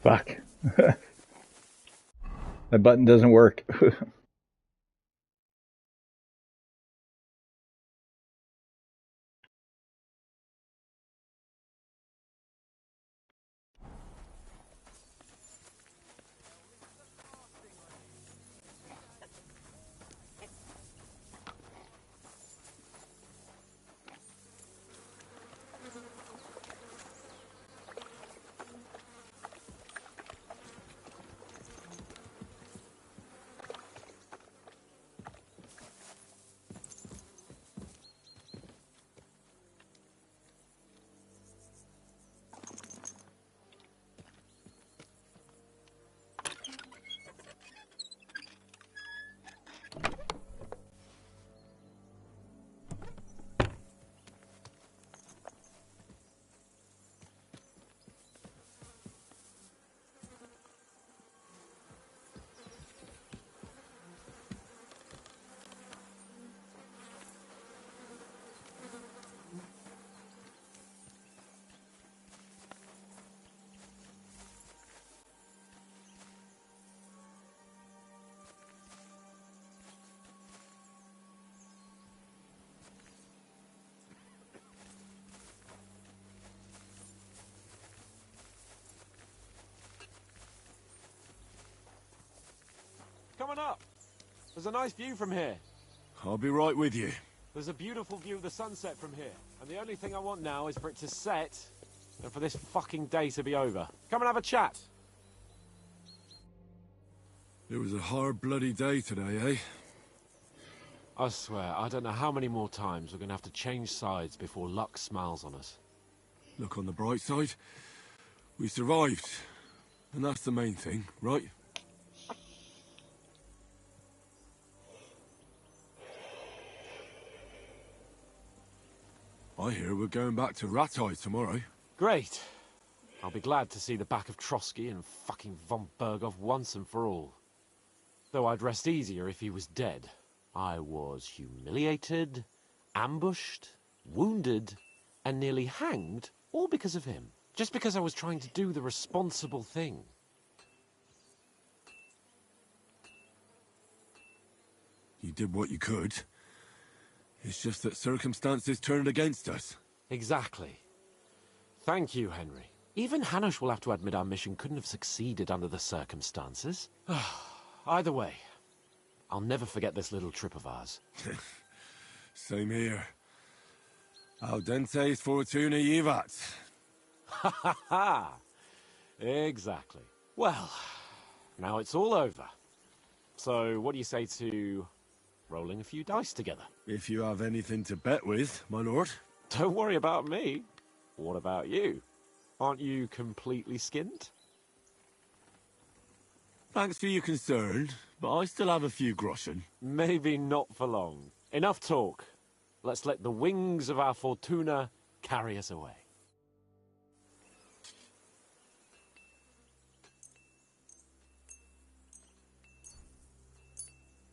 Speaker 1: Fuck. That button doesn't work.
Speaker 8: on up. There's a nice view from here.
Speaker 2: I'll be right with you.
Speaker 8: There's a beautiful view of the sunset from here. And the only thing I want now is for it to set and for this fucking day to be over. Come and have a chat.
Speaker 2: It was a hard bloody day today, eh?
Speaker 8: I swear, I don't know how many more times we're going to have to change sides before luck smiles on us.
Speaker 2: Look on the bright side. We survived. And that's the main thing, right? I hear we're going back to Rattay tomorrow.
Speaker 8: Great. I'll be glad to see the back of Trotsky and fucking von Berghoff once and for all. Though I'd rest easier if he was dead. I was humiliated, ambushed, wounded, and nearly hanged, all because of him. Just because I was trying to do the responsible thing.
Speaker 2: You did what you could. It's just that circumstances turned against us.
Speaker 8: Exactly. Thank you, Henry. Even Hanush will have to admit our mission couldn't have succeeded under the circumstances. Either way, I'll never forget this little trip of ours.
Speaker 2: Same here. Al dentes fortuna jivat.
Speaker 8: Ha ha ha! Exactly. Well, now it's all over. So, what do you say to rolling a few dice together?
Speaker 2: If you have anything to bet with, my lord.
Speaker 8: Don't worry about me. What about you? Aren't you completely skinned?
Speaker 2: Thanks for your concern, but I still have a few groschen.
Speaker 8: Maybe not for long. Enough talk. Let's let the wings of our Fortuna carry us away.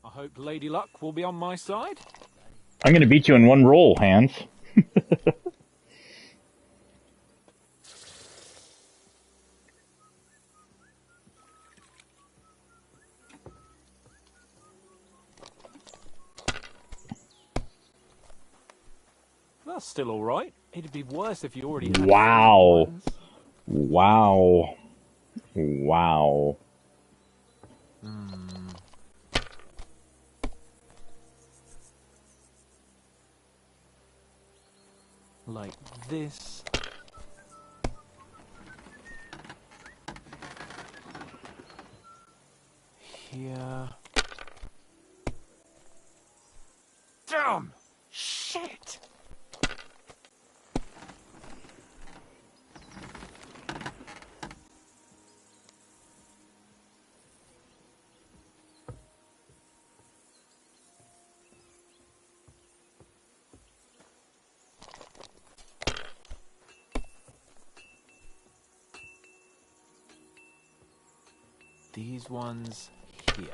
Speaker 8: I hope Lady Luck will be on my side.
Speaker 1: I'm going to beat you in one roll, Hans.
Speaker 8: That's still all right. It'd be worse if you already had
Speaker 1: Wow. Wow. Wow.
Speaker 8: Like this. Here. Damn! Shit! These ones here.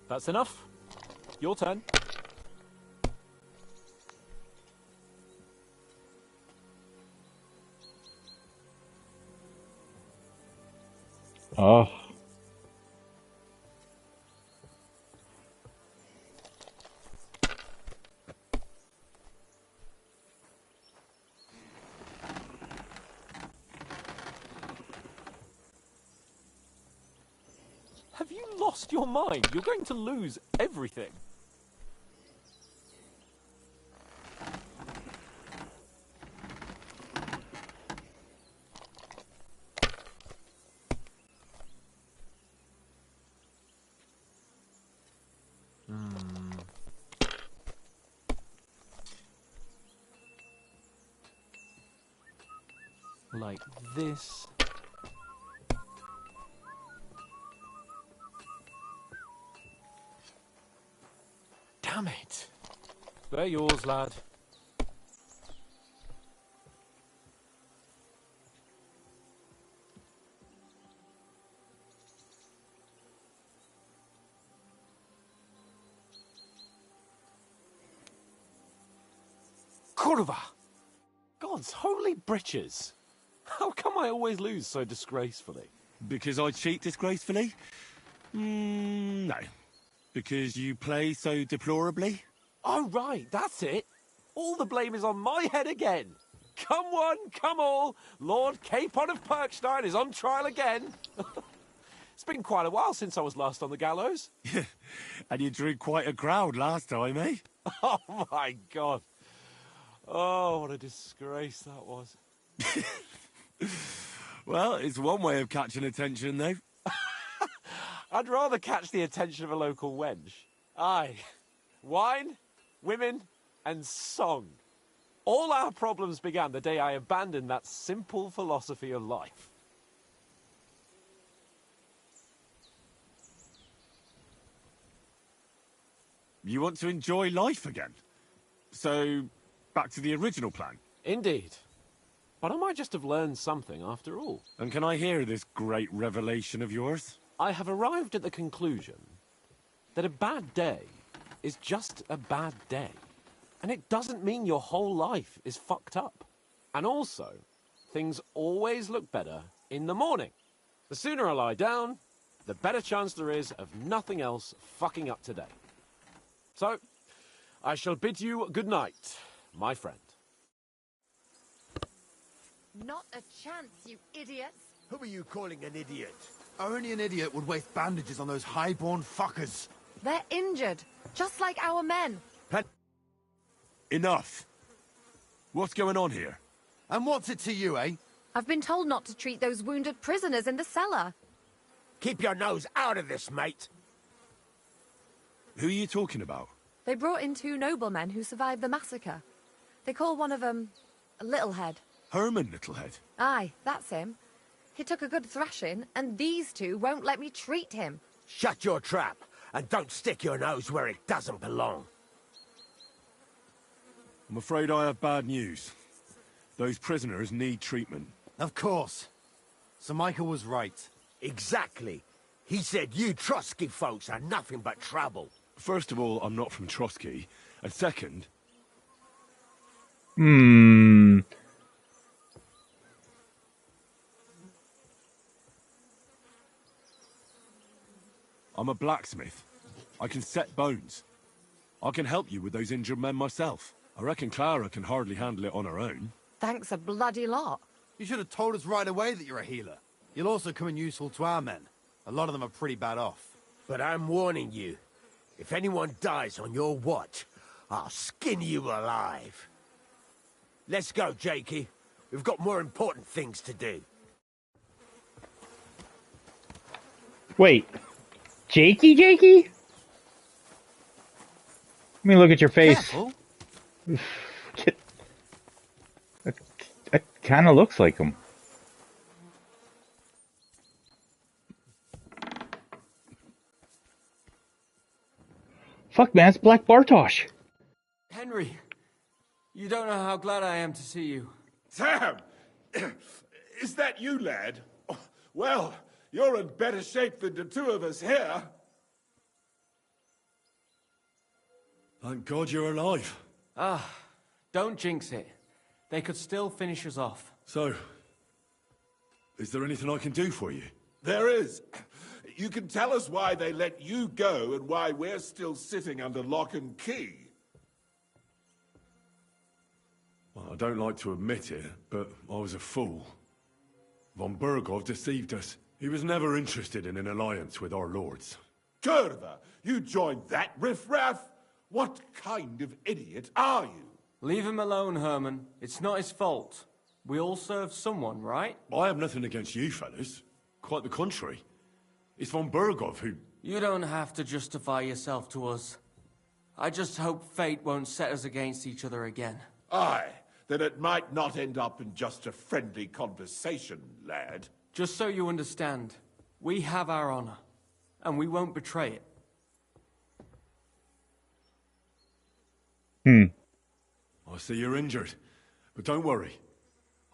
Speaker 8: That's enough. Your turn.
Speaker 1: Oh.
Speaker 8: Have you lost your mind? You're going to lose everything. Like this. Damn it. They're yours, lad. Kurva! God's holy britches! How come I always lose so disgracefully?
Speaker 2: Because I cheat disgracefully? No. Because you play so deplorably?
Speaker 8: Oh, right, that's it. All the blame is on my head again. Come one, come all. Lord Capon of Perkstein is on trial again. It's been quite a while since I was last on the gallows.
Speaker 2: And you drew quite a crowd last time, eh?
Speaker 8: Oh, my God. Oh, what a disgrace that was.
Speaker 2: Well, it's one way of catching attention, though.
Speaker 8: I'd rather catch the attention of a local wench. Aye. Wine, women, and song. All our problems began the day I abandoned that simple philosophy of life.
Speaker 2: You want to enjoy life again? So, back to the original plan?
Speaker 8: Indeed. But I might just have learned something after all.
Speaker 2: And can I hear this great revelation of yours?
Speaker 8: I have arrived at the conclusion that a bad day is just a bad day. And it doesn't mean your whole life is fucked up. And also, things always look better in the morning. The sooner I lie down, the better chance there is of nothing else fucking up today. So, I shall bid you good night, my friend.
Speaker 13: Not a chance, you idiots.
Speaker 4: Who are you calling an idiot?
Speaker 16: Only an idiot would waste bandages on those highborn fuckers.
Speaker 13: They're injured, just like our men.
Speaker 2: Enough. What's going on here?
Speaker 16: And what's it to you, eh?
Speaker 13: I've been told not to treat those wounded prisoners in the cellar.
Speaker 4: Keep your nose out of this, mate.
Speaker 2: Who are you talking about?
Speaker 13: They brought in 2 noblemen who survived the massacre. They call one of them Littlehead.
Speaker 2: Herman Littlehead?
Speaker 13: Aye, that's him. He took a good thrashing, and these 2 won't let me treat him.
Speaker 4: Shut your trap, and don't stick your nose where it doesn't belong.
Speaker 2: I'm afraid I have bad news. Those prisoners need treatment.
Speaker 16: Of course. Sir Michael was right.
Speaker 4: Exactly. He said you Trotsky folks are nothing but trouble.
Speaker 2: First of all, I'm not from Trotsky. And second...
Speaker 1: I'm
Speaker 2: a blacksmith. I can set bones. I can help you with those injured men myself. I reckon Clara can hardly handle it on her own.
Speaker 13: Thanks a bloody lot.
Speaker 16: You should have told us right away that you're a healer. You'll also come in useful to our men. A lot of them are pretty bad off.
Speaker 4: But I'm warning you. If anyone dies on your watch, I'll skin you alive. Let's go, Jakey. We've got more important things to do.
Speaker 1: Wait. Jakey? Let me look at your face. It kind of looks like him. Fuck, man, it's Black Bartosz.
Speaker 17: Henry, you don't know how glad I am to see you.
Speaker 3: Sam! Is that you, lad? Well, you're in better shape than the 2 of us here.
Speaker 2: Thank God you're alive.
Speaker 17: Ah, don't jinx it. They could still finish us off.
Speaker 2: So, is there anything I can do for you?
Speaker 3: There is. You can tell us why they let you go and why we're still sitting under lock and key.
Speaker 2: Well, I don't like to admit it, but I was a fool. Von Burgov deceived us. He was never interested in an alliance with our lords.
Speaker 3: Kurva, you joined that riffraff? What kind of idiot are you?
Speaker 17: Leave him alone, Herman. It's not his fault. We all serve someone, right?
Speaker 2: I have nothing against you, fellas. Quite the contrary. It's von Burgov who...
Speaker 17: You don't have to justify yourself to us. I just hope fate won't set us against each other again.
Speaker 3: Aye, that it might not end up in just a friendly conversation, lad.
Speaker 17: Just so you understand, we have our honor, and we won't betray it.
Speaker 2: I see you're injured, but don't worry.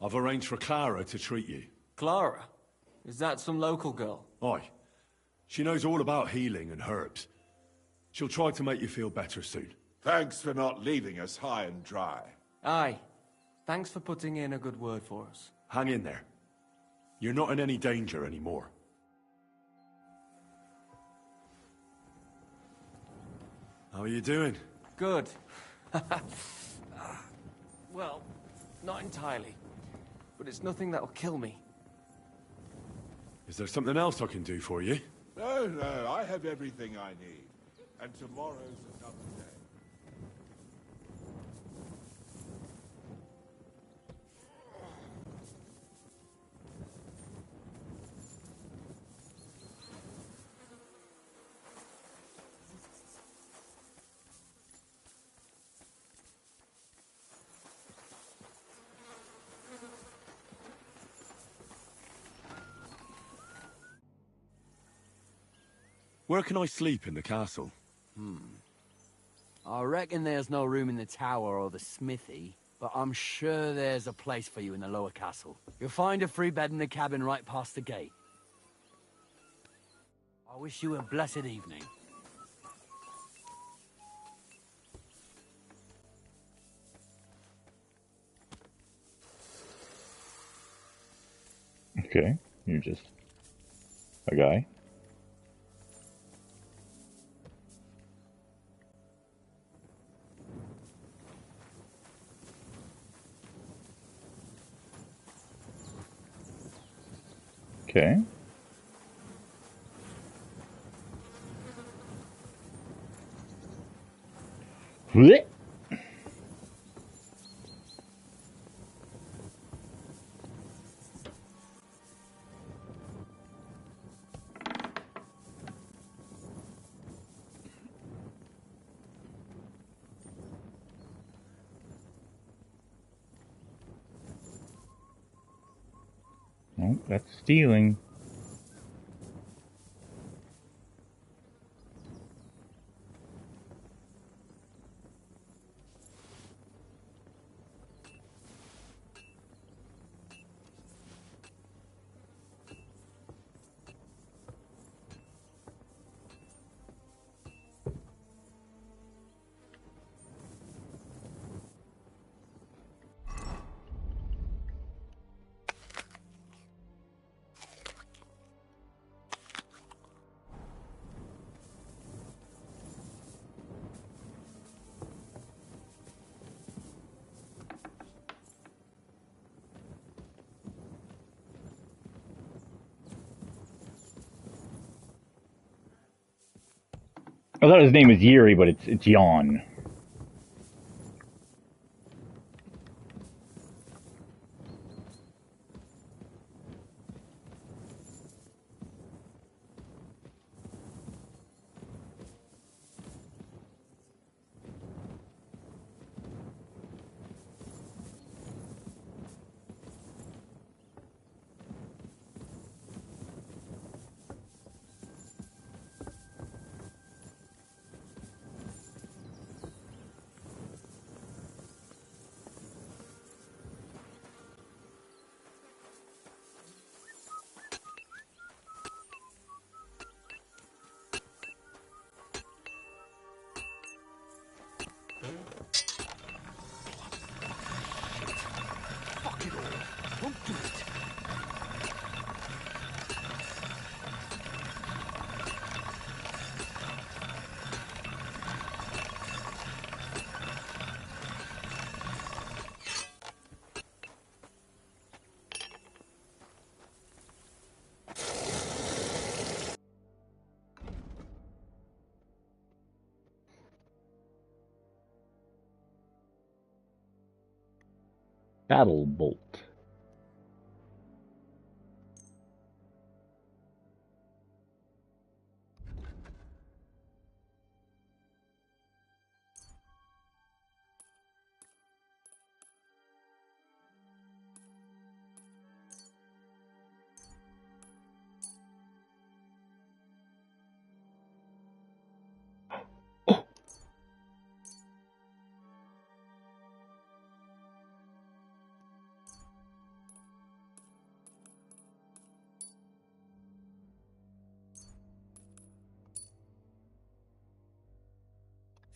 Speaker 2: I've arranged for Clara to treat you.
Speaker 17: Clara? Is that some local girl?
Speaker 2: Aye. She knows all about healing and herbs. She'll try to make you feel better soon.
Speaker 3: Thanks for not leaving us high and dry.
Speaker 17: Aye. Thanks for putting in a good word for us.
Speaker 2: Hang in there. You're not in any danger anymore. How are you doing?
Speaker 17: Good. Well, not entirely. But it's nothing that'll kill me.
Speaker 2: Is there something else I can do for you?
Speaker 3: No, no, I have everything I need. And tomorrow's another day.
Speaker 2: Where can I sleep in the castle?
Speaker 20: I reckon there's no room in the tower or the smithy, but I'm sure there's a place for you in the lower castle. You'll find a free bed in the cabin right past the gate. I wish you a blessed evening.
Speaker 1: Okay, you're just a guy. Okay. Blech. Oh, that's stealing. I thought his name was Yuri, but it's Jan. Battle Bolt.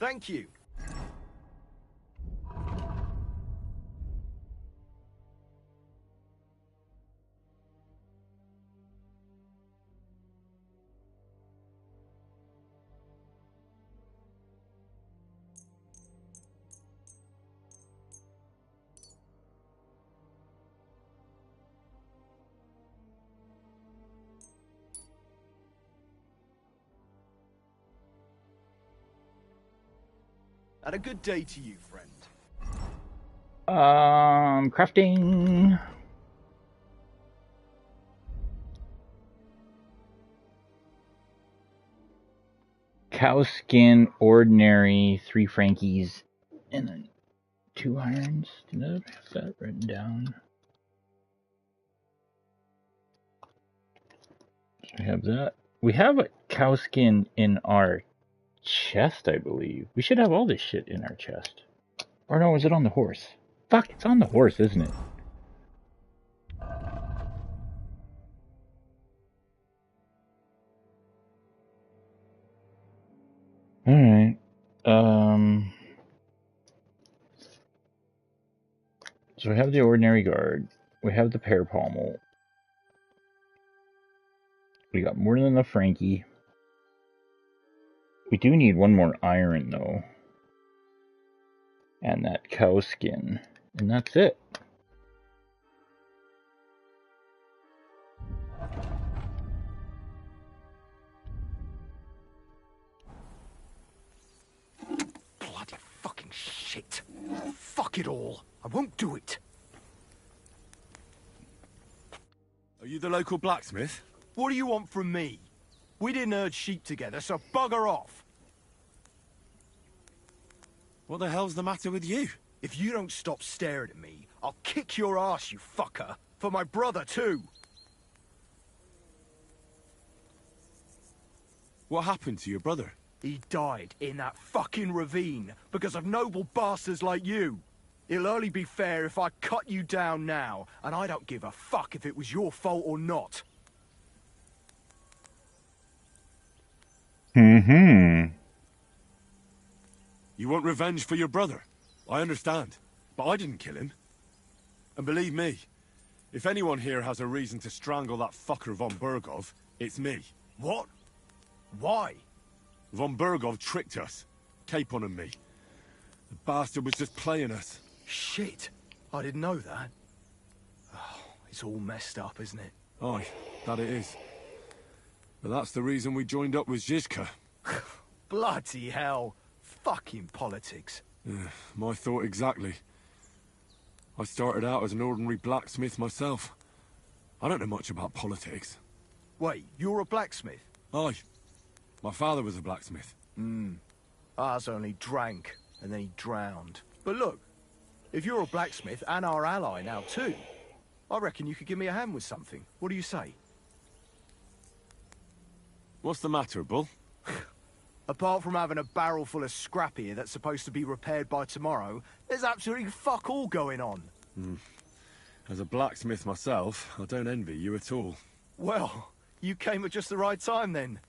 Speaker 16: Thank you. And a good day to you, friend.
Speaker 1: Crafting. Cow skin, ordinary, 3 Frankies, and then 2 irons. Did I have that written down? So we have that. We have a cow skin in our chest, I believe. We should have all this shit in our chest. Or no, is it on the horse? Fuck, it's on the horse, isn't it? Alright. So we have the ordinary guard. We have the pear pommel. We got more than the Frankie. We do need 1 more iron, though. And that cow skin. And that's it.
Speaker 16: Bloody fucking shit. Fuck it all. I won't do it.
Speaker 2: Are you the local blacksmith?
Speaker 16: What do you want from me? We didn't herd sheep together, so bugger off.
Speaker 2: What the hell's the matter with you?
Speaker 16: If you don't stop staring at me, I'll kick your ass, you fucker. For my brother, too.
Speaker 2: What happened to your brother?
Speaker 16: He died in that fucking ravine because of noble bastards like you. It'll only be fair if I cut you down now, and I don't give a fuck if it was your fault or not.
Speaker 1: Mm-hmm.
Speaker 2: You want revenge for your brother? I understand, but I didn't kill him. And believe me, if anyone here has a reason to strangle that fucker von Bergov, it's me.
Speaker 16: What? Why?
Speaker 2: Von Bergov tricked us. Capon and me. The bastard was just playing us.
Speaker 16: Shit. I didn't know that. Oh, it's all messed up, isn't it?
Speaker 2: Aye, that it is. But that's the reason we joined up with Zizka.
Speaker 16: Bloody hell. Fucking politics.
Speaker 2: Yeah, my thought exactly. I started out as an ordinary blacksmith myself. I don't know much about politics.
Speaker 16: Wait, you're a blacksmith?
Speaker 2: Aye. My father was a blacksmith.
Speaker 16: Ours only drank, and then he drowned. But look, if you're a blacksmith and our ally now too, I reckon you could give me a hand with something. What do you say?
Speaker 2: What's the matter, Bull?
Speaker 16: Apart from having a barrel full of scrap here that's supposed to be repaired by tomorrow, there's absolutely fuck all going on.
Speaker 2: As a blacksmith myself, I don't envy you at all.
Speaker 16: Well, you came at just the right time then.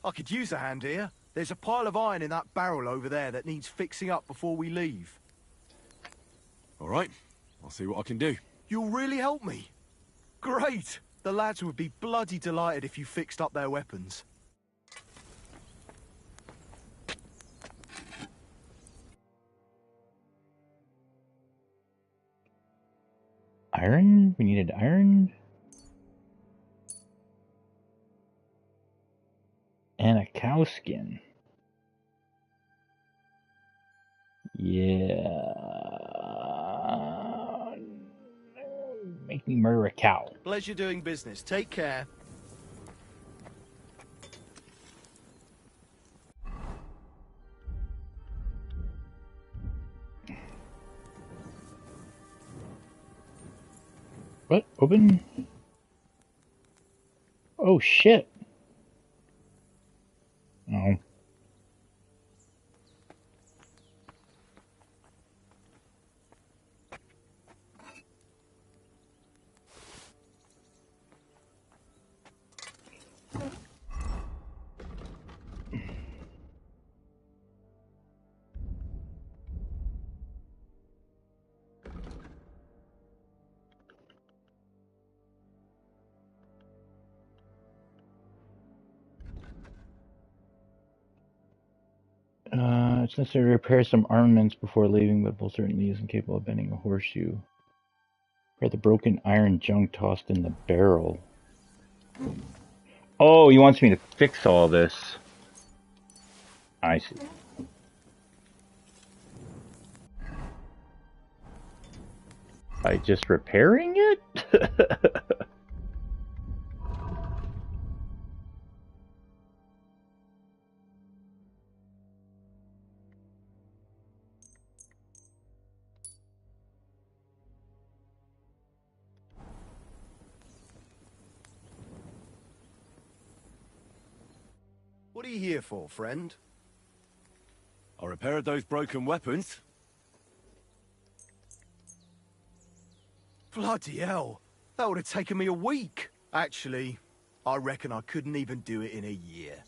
Speaker 16: I could use a hand here. There's a pile of iron in that barrel over there that needs fixing up before we leave.
Speaker 2: All right, I'll see what I can do.
Speaker 16: You'll really help me? Great! The lads would be bloody delighted if you fixed up their weapons.
Speaker 1: Iron? We needed iron? And a cow skin. Yeah. Make me murder a cow.
Speaker 16: Pleasure doing business. Take care.
Speaker 1: What? Open? Oh shit. Oh. It's necessary to repair some armaments before leaving, but Bull certainly isn't capable of bending a horseshoe. Repair the broken iron junk tossed in the barrel. Oh, he wants me to fix all this. I see. By just repairing it?
Speaker 16: What are you here for, friend?
Speaker 2: I repaired those broken weapons.
Speaker 16: Bloody hell. That would have taken me a week. Actually, I reckon I couldn't even do it in a year.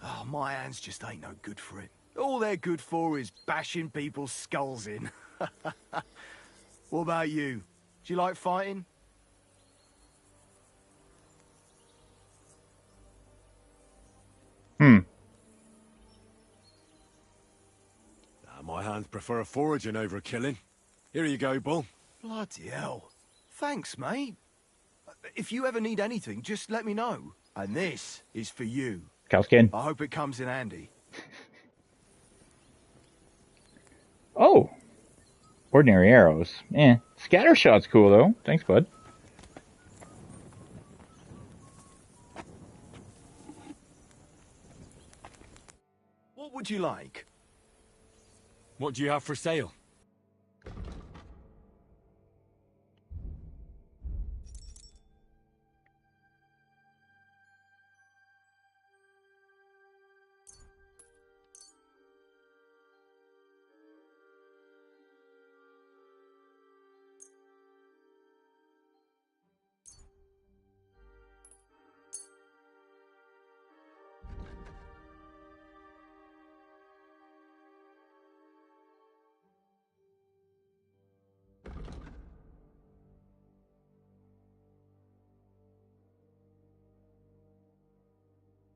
Speaker 16: Oh, my hands just ain't no good for it. All they're good for is bashing people's skulls in. What about you? Do you like fighting?
Speaker 2: My hands prefer foraging over killing. Here you go, Bull.
Speaker 16: Bloody hell. Thanks, mate. If you ever need anything, just let me know. And this is for you.
Speaker 1: Cowskin.
Speaker 16: I hope it comes in handy.
Speaker 1: Oh. Ordinary arrows. Scatter shot's cool, though. Thanks, bud.
Speaker 16: What would you like?
Speaker 2: What do you have for sale?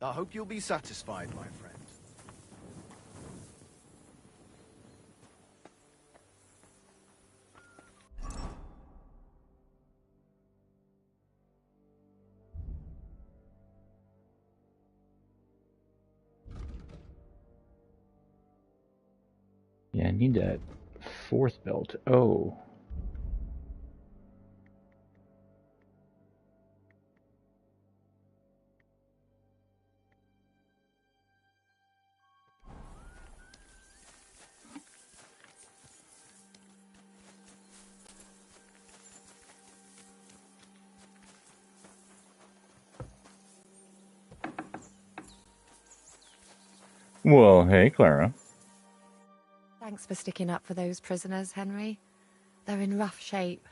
Speaker 16: I hope you'll be satisfied, my friend.
Speaker 1: Yeah, I need that fourth belt. Oh. Well, hey, Clara.
Speaker 13: Thanks for sticking up for those prisoners, Henry. They're in rough shape.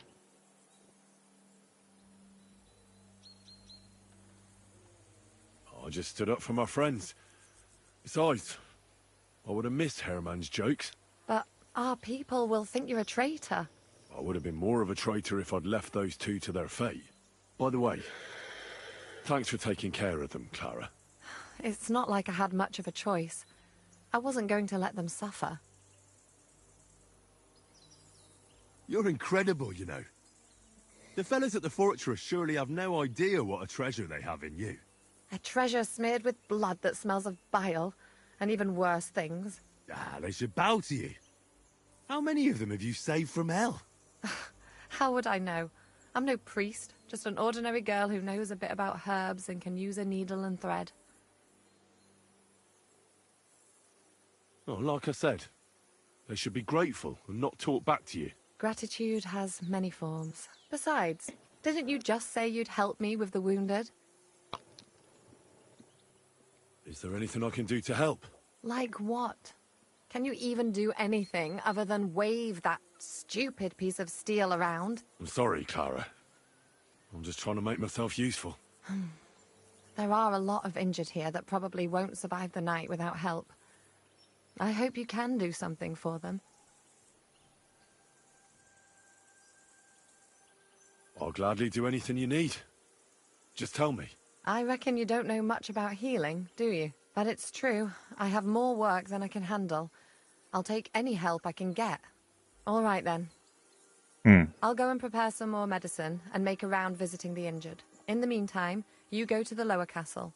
Speaker 2: I just stood up for my friends. Besides, I would have missed Herman's jokes.
Speaker 13: But our people will think you're a traitor.
Speaker 2: I would have been more of a traitor if I'd left those two to their fate. By the way, thanks for taking care of them, Clara.
Speaker 13: It's not like I had much of a choice. I wasn't going to let them suffer.
Speaker 6: You're incredible, you know. The fellas at the fortress surely have no idea what a treasure they have in you.
Speaker 13: A treasure smeared with blood that smells of bile, and even worse things.
Speaker 6: Ah, they should bow to you. How many of them have you saved from hell?
Speaker 13: How would I know? I'm no priest, just an ordinary girl who knows a bit about herbs and can use a needle and thread.
Speaker 2: Oh, like I said, they should be grateful and not talk back to you.
Speaker 13: Gratitude has many forms. Besides, didn't you just say you'd help me with the wounded?
Speaker 2: Is there anything I can do to help?
Speaker 13: Like what? Can you even do anything other than wave that stupid piece of steel around?
Speaker 2: I'm sorry, Clara. I'm just trying to make myself useful.
Speaker 13: There are a lot of injured here that probably won't survive the night without help. I hope you can do something for them.
Speaker 2: I'll gladly do anything you need. Just tell me.
Speaker 13: I reckon you don't know much about healing, do you? But it's true. I have more work than I can handle. I'll take any help I can get. All right, then. I'll go and prepare some more medicine and make a round visiting the injured. In the meantime, you go to the lower castle.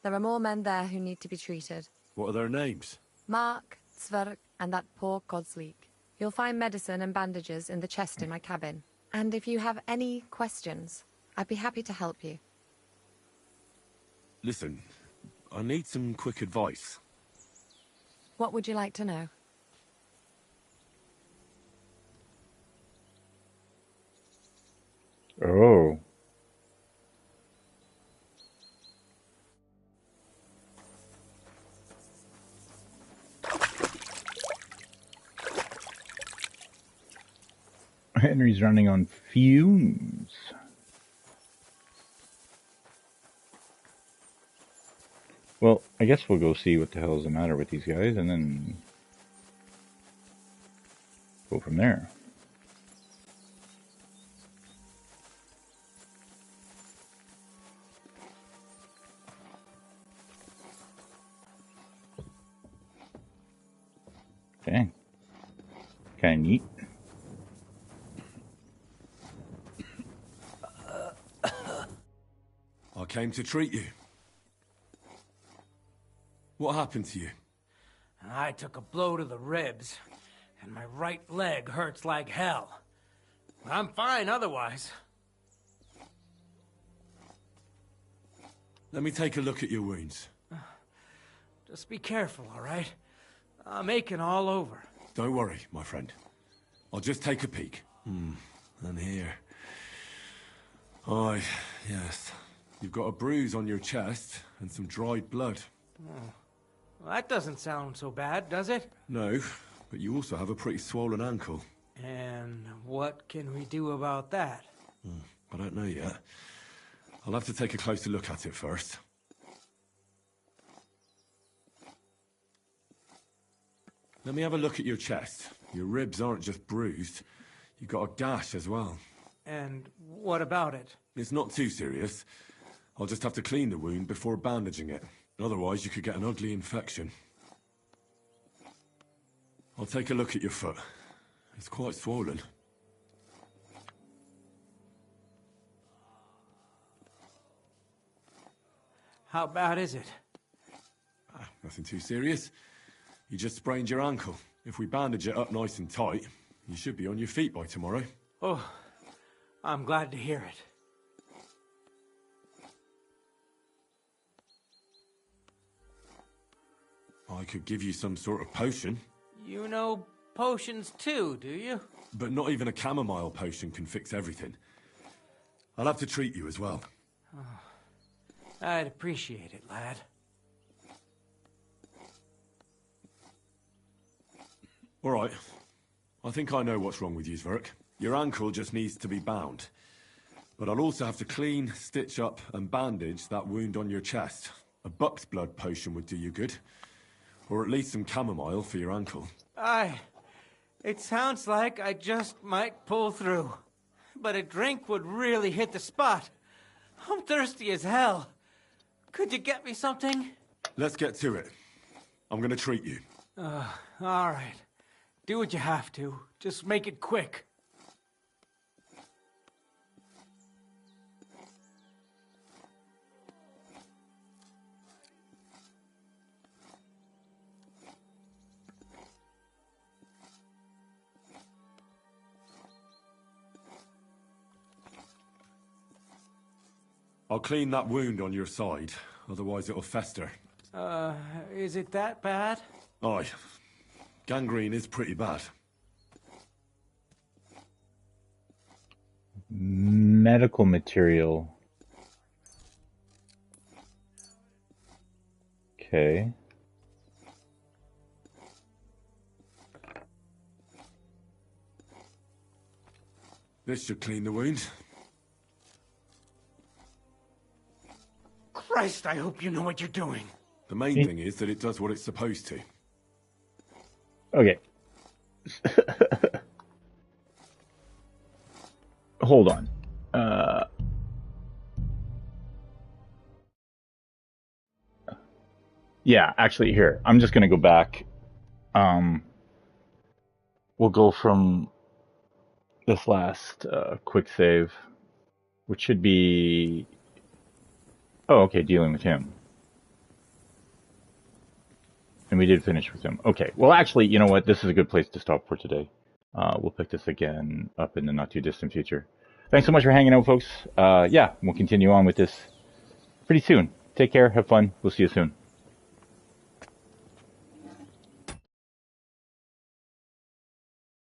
Speaker 13: There are more men there who need to be treated.
Speaker 2: What are their names?
Speaker 13: Mark, Sverk, and that poor Godsleek. You'll find medicine and bandages in the chest in my cabin. And if you have any questions, I'd be happy to help you.
Speaker 2: Listen, I need some quick advice.
Speaker 13: What would you like to know?
Speaker 1: Oh. Henry's running on fumes. Well, I guess we'll go see what the hell is the matter with these guys and then go from there. Okay. Kind of neat.
Speaker 2: I came to treat you. What happened to you?
Speaker 22: I took a blow to the ribs, and my right leg hurts like hell. I'm fine otherwise.
Speaker 2: Let me take a look at your wounds.
Speaker 22: Just be careful, all right? I'm aching all over.
Speaker 2: Don't worry, my friend. I'll just take a peek. And here. Aye, yes. You've got a bruise on your chest and some dried blood.
Speaker 22: Oh. Well, that doesn't sound so bad, does it?
Speaker 2: No, but you also have a pretty swollen ankle.
Speaker 22: And what can we do about that?
Speaker 2: I don't know yet. I'll have to take a closer look at it first. Let me have a look at your chest. Your ribs aren't just bruised. You've got a gash as well.
Speaker 22: And what about it?
Speaker 2: It's not too serious. I'll just have to clean the wound before bandaging it. Otherwise, you could get an ugly infection. I'll take a look at your foot. It's quite swollen.
Speaker 22: How bad is it?
Speaker 2: Nothing too serious. You just sprained your ankle. If we bandage it up nice and tight, you should be on your feet by tomorrow.
Speaker 22: Oh, I'm glad to hear it.
Speaker 2: I could give you some sort of potion.
Speaker 22: You know potions too, do you?
Speaker 2: But not even a chamomile potion can fix everything. I'll have to treat you as well.
Speaker 22: Oh, I'd appreciate it, lad.
Speaker 2: All right. I think I know what's wrong with you, Zverk. Your ankle just needs to be bound. But I'll also have to clean, stitch up, and bandage that wound on your chest. A buck's blood potion would do you good. Or at least some chamomile for your ankle.
Speaker 22: It sounds like I just might pull through. But a drink would really hit the spot. I'm thirsty as hell. Could you get me something?
Speaker 2: Let's get to it. I'm gonna treat you.
Speaker 22: All right. Do what you have to. Just make it quick.
Speaker 2: I'll clean that wound on your side, otherwise it'll fester.
Speaker 22: Is it that bad?
Speaker 2: Aye. Gangrene is pretty bad.
Speaker 1: Medical material. Okay.
Speaker 2: This should clean the wound.
Speaker 22: Christ, I hope you know what you're doing.
Speaker 2: The main thing is that it does what it's supposed to.
Speaker 1: Okay. Hold on. Yeah, actually, here. I'm just going to go back. We'll go from this last quick save, which should be... Oh, okay, dealing with him. And we did finish with him. Okay, well, actually, you know what? This is a good place to stop for today. we'll pick this again up in the not too distant future. Thanks so much for hanging out, folks. Yeah, we'll continue on with this pretty soon. Take care. Have fun. We'll see you soon.